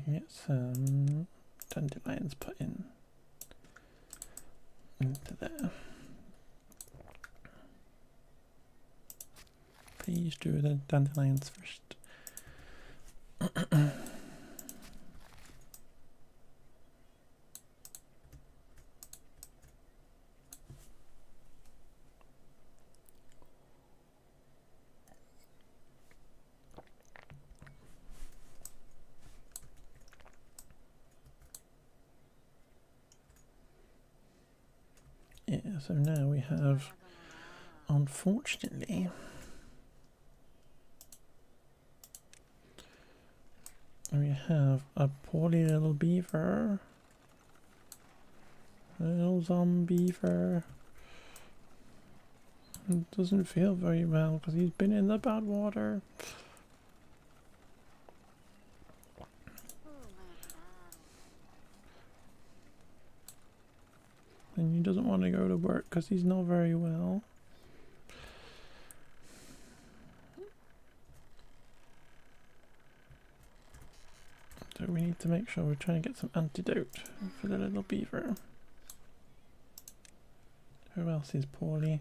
We can get some dandelions put in into there. Please do the dandelions first. Yeah, so now we have, unfortunately, we have a poorly little beaver. Little zombie beaver. It doesn't feel very well because he's been in the bad water. And he doesn't want to go to work because he's not very well. So we need to make sure we're trying to get some antidote for the little beaver. Who else is poorly?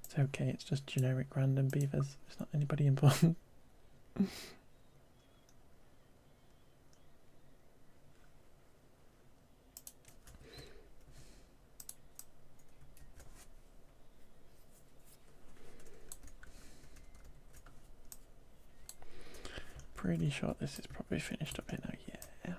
It's okay, it's just generic random beavers. It's not anybody important. Pretty sure this is probably finished up here now, yeah.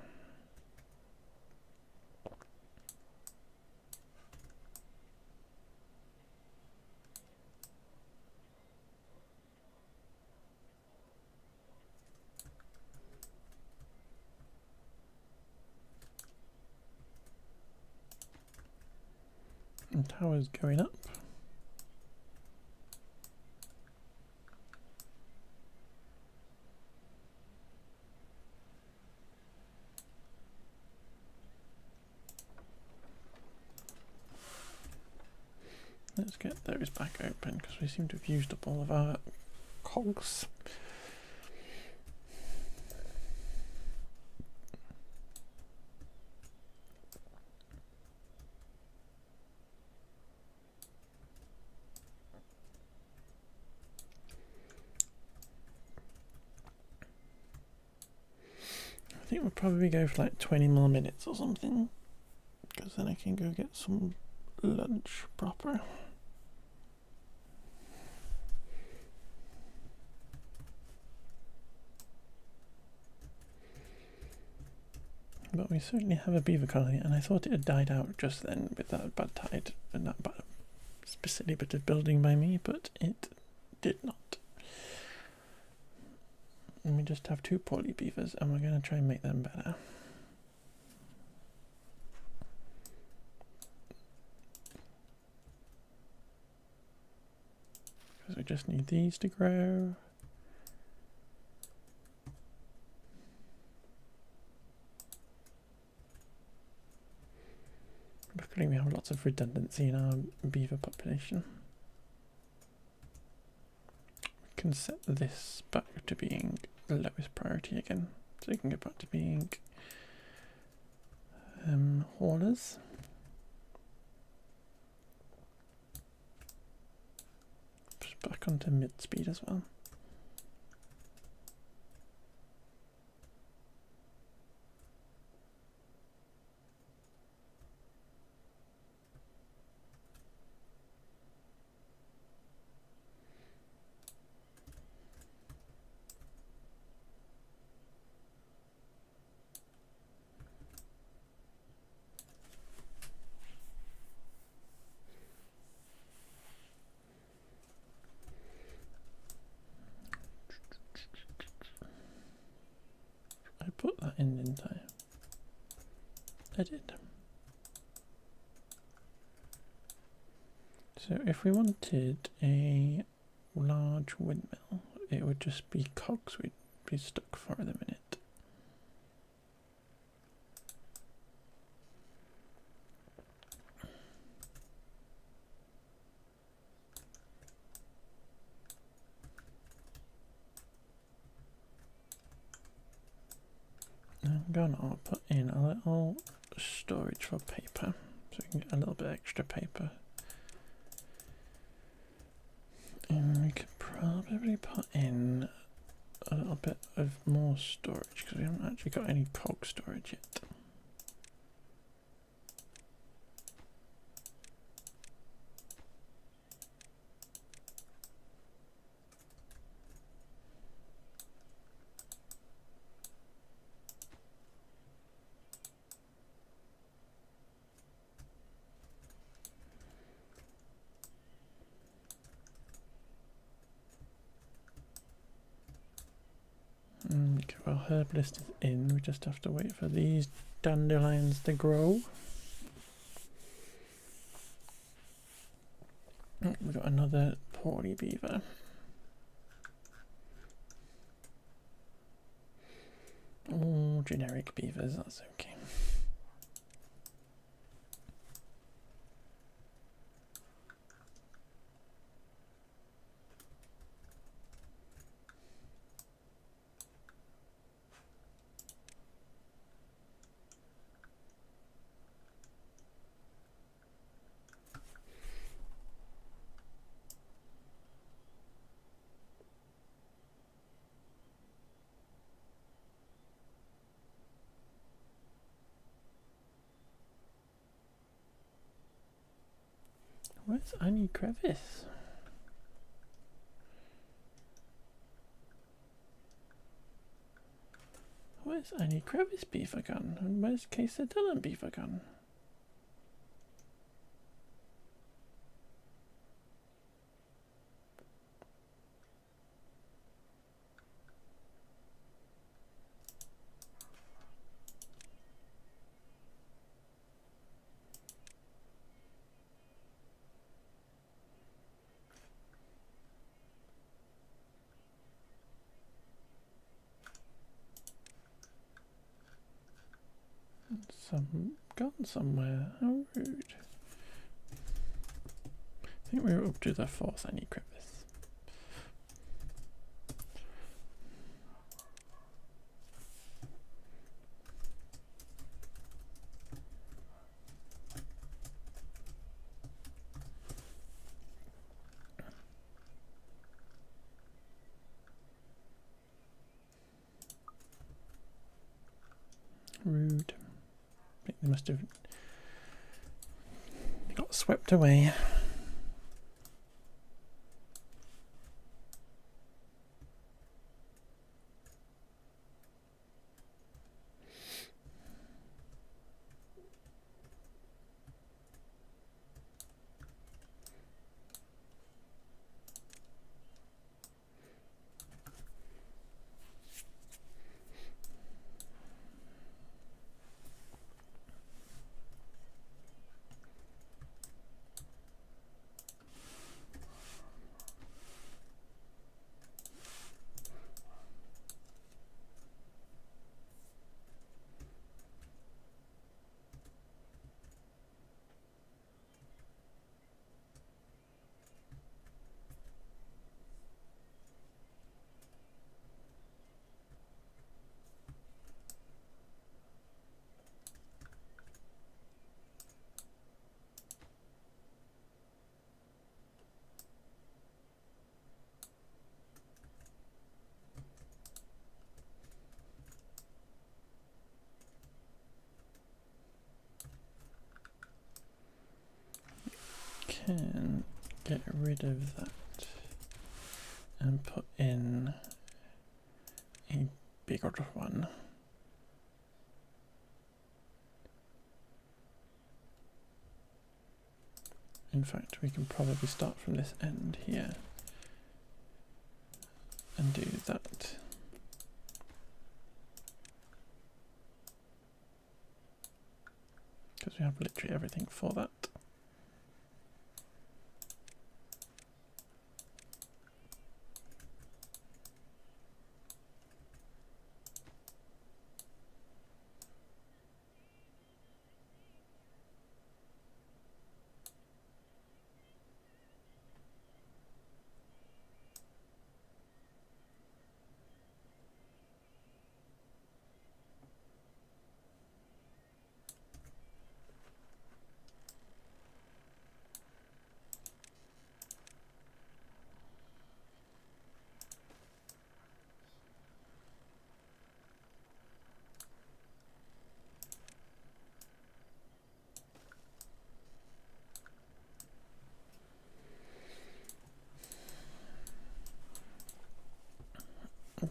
And tower's going up. Let's get those back open because we seem to have used up all of our cogs. I think we'll probably go for like 20 more minutes or something because then I can go get some lunch proper. But we certainly have a beaver colony, and I thought it had died out just then with that bad tide and that bad silly bit of building by me, but it did not. And we just have two poorly beavers, and we're going to try and make them better. Because we just need these to grow. Luckily we have lots of redundancy in our beaver population. We can set this back to being the lowest priority again, so we can go back to being haulers. Just back onto mid-speed as well. I put that in, didn't I? I did. So if we wanted a large windmill, it would just be cogs we'd be stuck for the minute. I'm gonna put in a little storage for paper so we can get a little bit extra paper. And we could probably put in a little bit of more storage because we haven't actually got any cog storage yet. Okay, well, herbalist is in. We just have to wait for these dandelions to grow. Oh, we got another poorly beaver. Oh, generic beavers, that's okay. Where's Annie Crevice? Where's Annie Crevice beaver gun? And where's Casey Dillon beaver gun? Gone somewhere. How rude. I think we were up to the fourth Annie Crevice. Rude. I think they must have got swept away. Can get rid of that and put in a bigger one. In fact, we can probably start from this end here and do that. Because we have literally everything for that.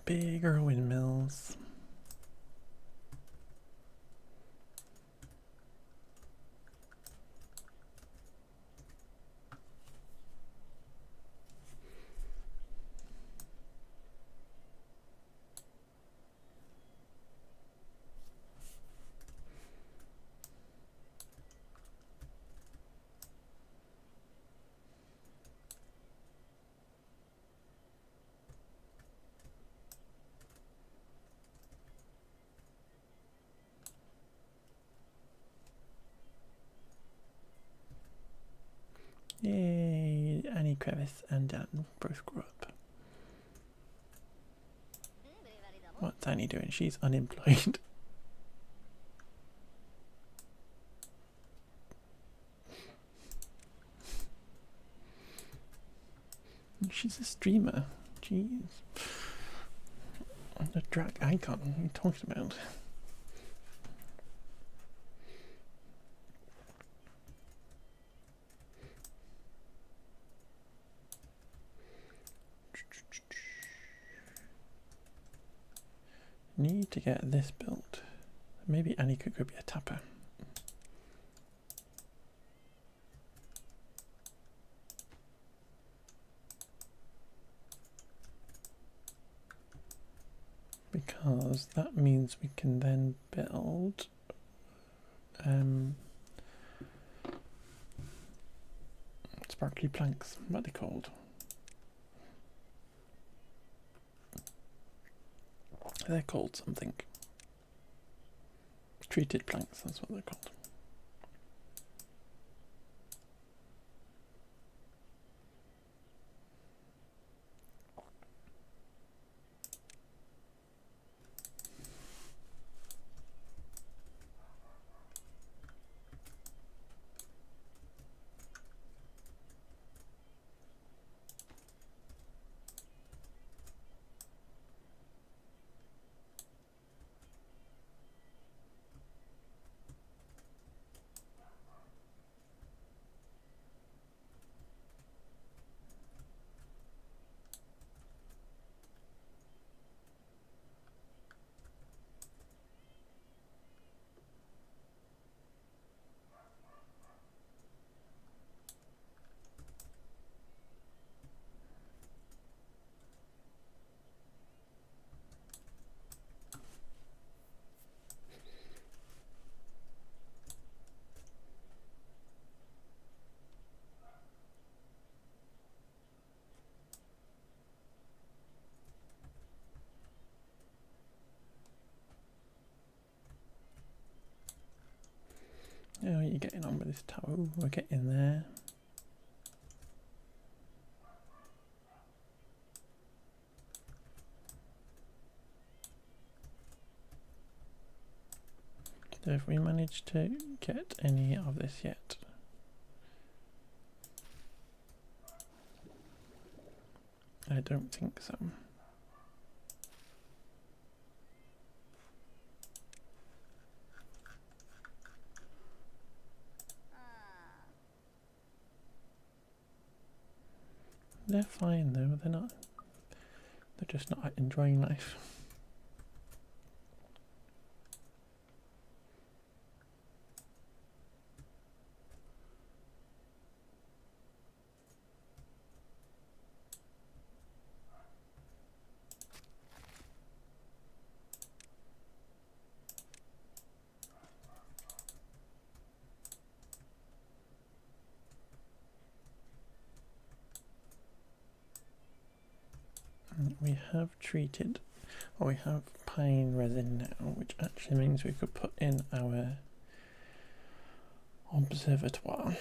Bigger windmills. Yay! Annie Crevice and Dan both grew up. What's Annie doing? She's unemployed. She's a streamer. Jeez. The drag icon. What are you talking about? Need to get this built. Maybe Annie could go be a tapper. Because that means we can then build sparkly planks. What are they called? They're called something. Treated planks, that's what they're called. How are you getting on with this tower? We're getting there. So have we managed to get any of this yet? I don't think so. They're fine though, they're just not enjoying life. We have treated, or we have pine resin now, which actually means we could put in our observatoire.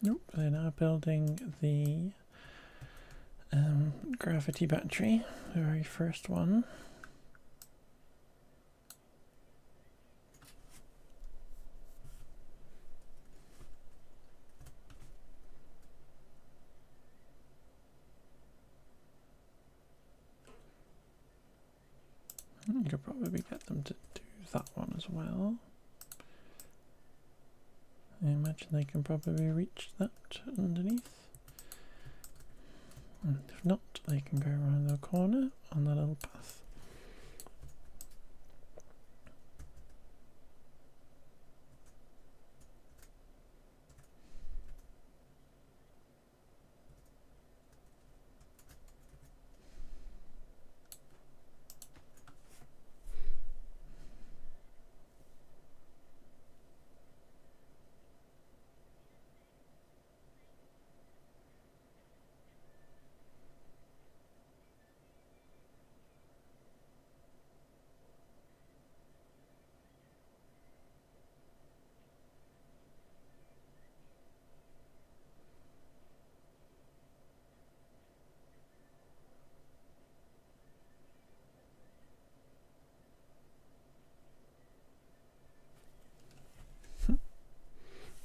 Nope, they're now building the gravity battery, the very first one. You could probably get them to do that one as well. I imagine they can probably reach that underneath. And if not, they can go around the corner on the little path.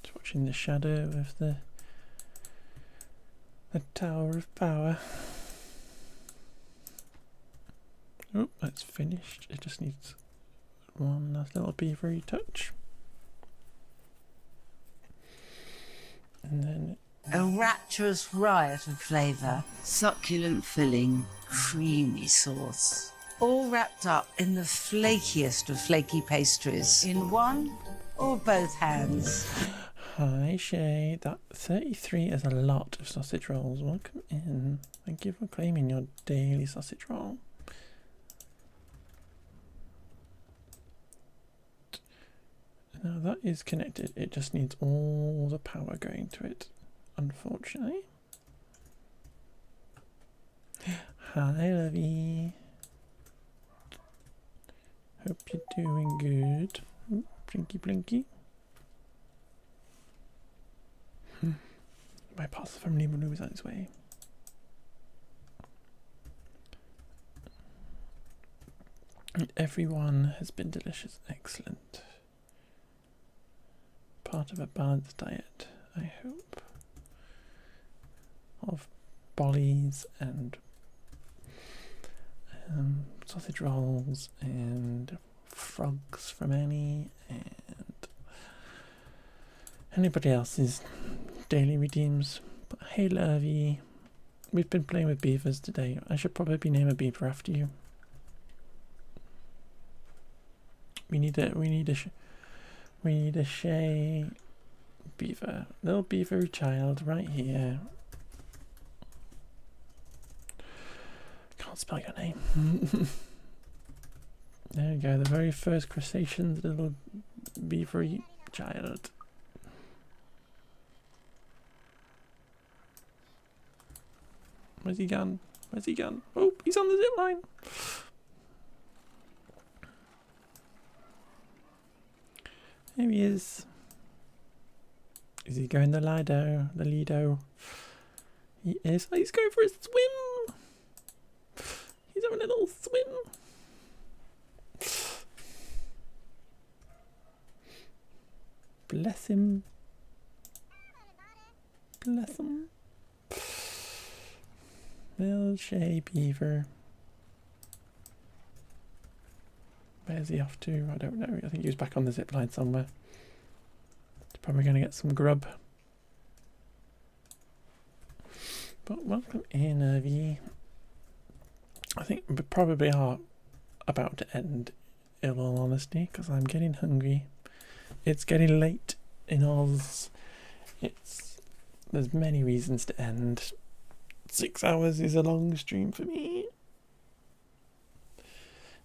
Just watching the shadow of the Tower of Power. Oh, that's finished. It just needs one last little beavery touch. And then A rapturous riot of flavour, succulent filling, creamy sauce. All wrapped up in the flakiest of flaky pastries in one or both hands. hi Shay, that 33 is a lot of sausage rolls. Welcome in. Thank you for claiming your daily sausage roll. Now that is connected, it just needs all the power going to it, unfortunately. Hi Lovey. Hope you're doing good. Ooh, blinky blinky. My parcel from Limalu is on its way. And everyone has been delicious, excellent. Part of a balanced diet, I hope. Of bollies and sausage rolls and frogs from Annie and anybody else's daily redeems. But hey Lovey, we've been playing with beavers today. I should probably name a beaver after you. We need a Shay beaver, little beaver child right here. Can't spell your name. There you go, the very first crustacean little beavery child. Where's he gone? Where's he gone? Oh, he's on the zip line. There he is. Is he going the Lido? The Lido? He is. Oh, he's going for a swim. He's having a little swim. Bless him. Bless him. Little Shay Beaver. Where's he off to? I don't know. I think he was back on the zip line somewhere. He's probably going to get some grub. But welcome in, Irvie. I think we probably are about to end, in all honesty, because I'm getting hungry. It's getting late in Oz. There's many reasons to end. 6 hours is a long stream for me.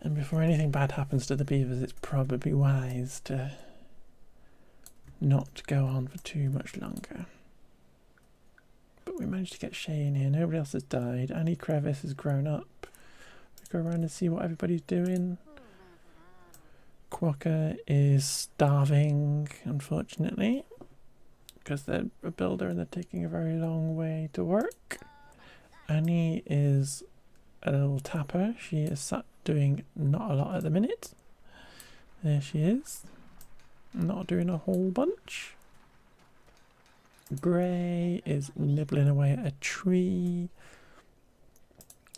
And before anything bad happens to the beavers, it's probably wise to not go on for too much longer. But we managed to get Shay in here. Nobody else has died. Annie Crevice has grown up. We go around and see what everybody's doing. Quokka is starving, unfortunately. because they're a builder and they're taking a very long way to work. Annie is a little tapper. She is sat doing not a lot at the minute. There she is. Not doing a whole bunch. Grey is nibbling away at a tree.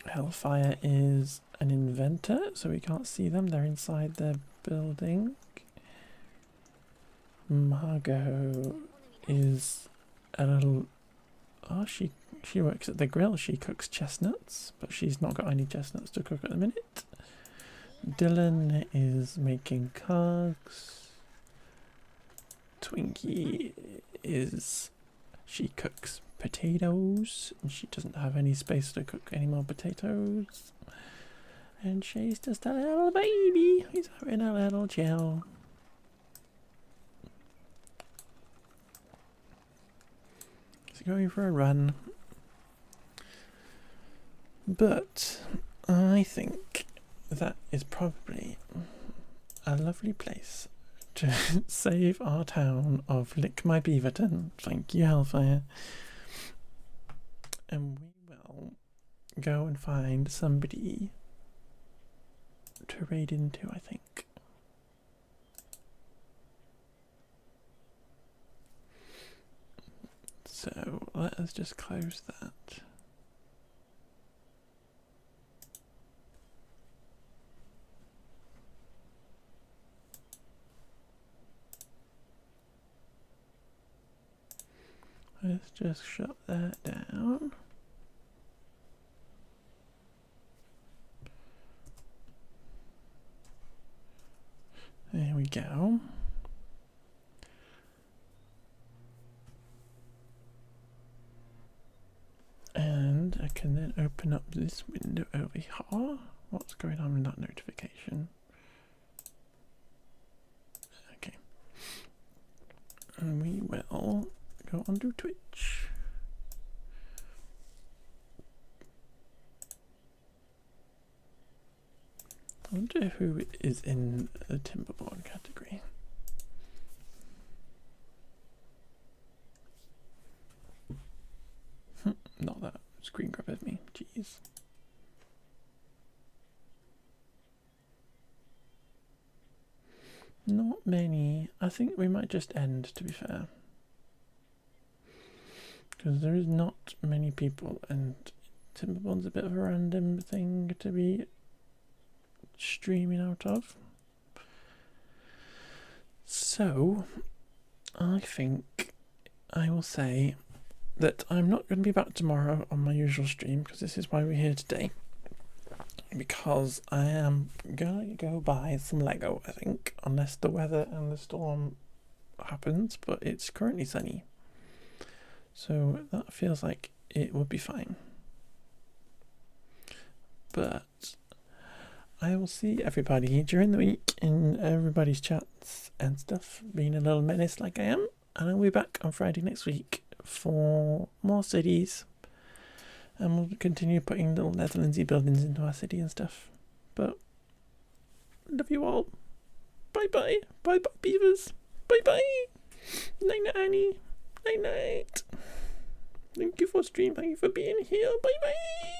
Hellfire is an inventor, so we can't see them. They're inside their building. Margot is a little... Oh, she works at the grill. She cooks chestnuts, but she's not got any chestnuts to cook at the minute. Dylan is making cogs. Twinkie is... She cooks potatoes, and she doesn't have any space to cook any more potatoes. And she's just a little baby. He's having a little chill. He's going for a run. But I think that is probably a lovely place to save our town of Lick My Beaverton. Thank you, Hellfire. And we will go and find somebody to raid into, I think. So let us just close that. Let's just shut that down. There we go. And I can then open up this window over here. What's going on with that notification? Okay. And we will go onto Twitch. I wonder who is in the Timberborn category. Not that screen grab of me, jeez. Not many. I think we might just end, to be fair. Because there is not many people, and Timberborn's a bit of a random thing to be streaming out of. So, I think I will say that I'm not going to be back tomorrow on my usual stream, because this is why we're here today. Because I am going to go buy some Lego, I think, unless the weather and the storm happens, but it's currently sunny. So that feels like it would be fine. But I will see everybody during the week in everybody's chats and stuff, being a little menace like I am. And I'll be back on Friday next week for more cities. And we'll continue putting little Netherlandsy buildings into our city and stuff. But love you all. Bye bye. Bye bye beavers. Bye bye. Night night Annie. Night night. Thank you for stream. Thank you for being here. Bye bye.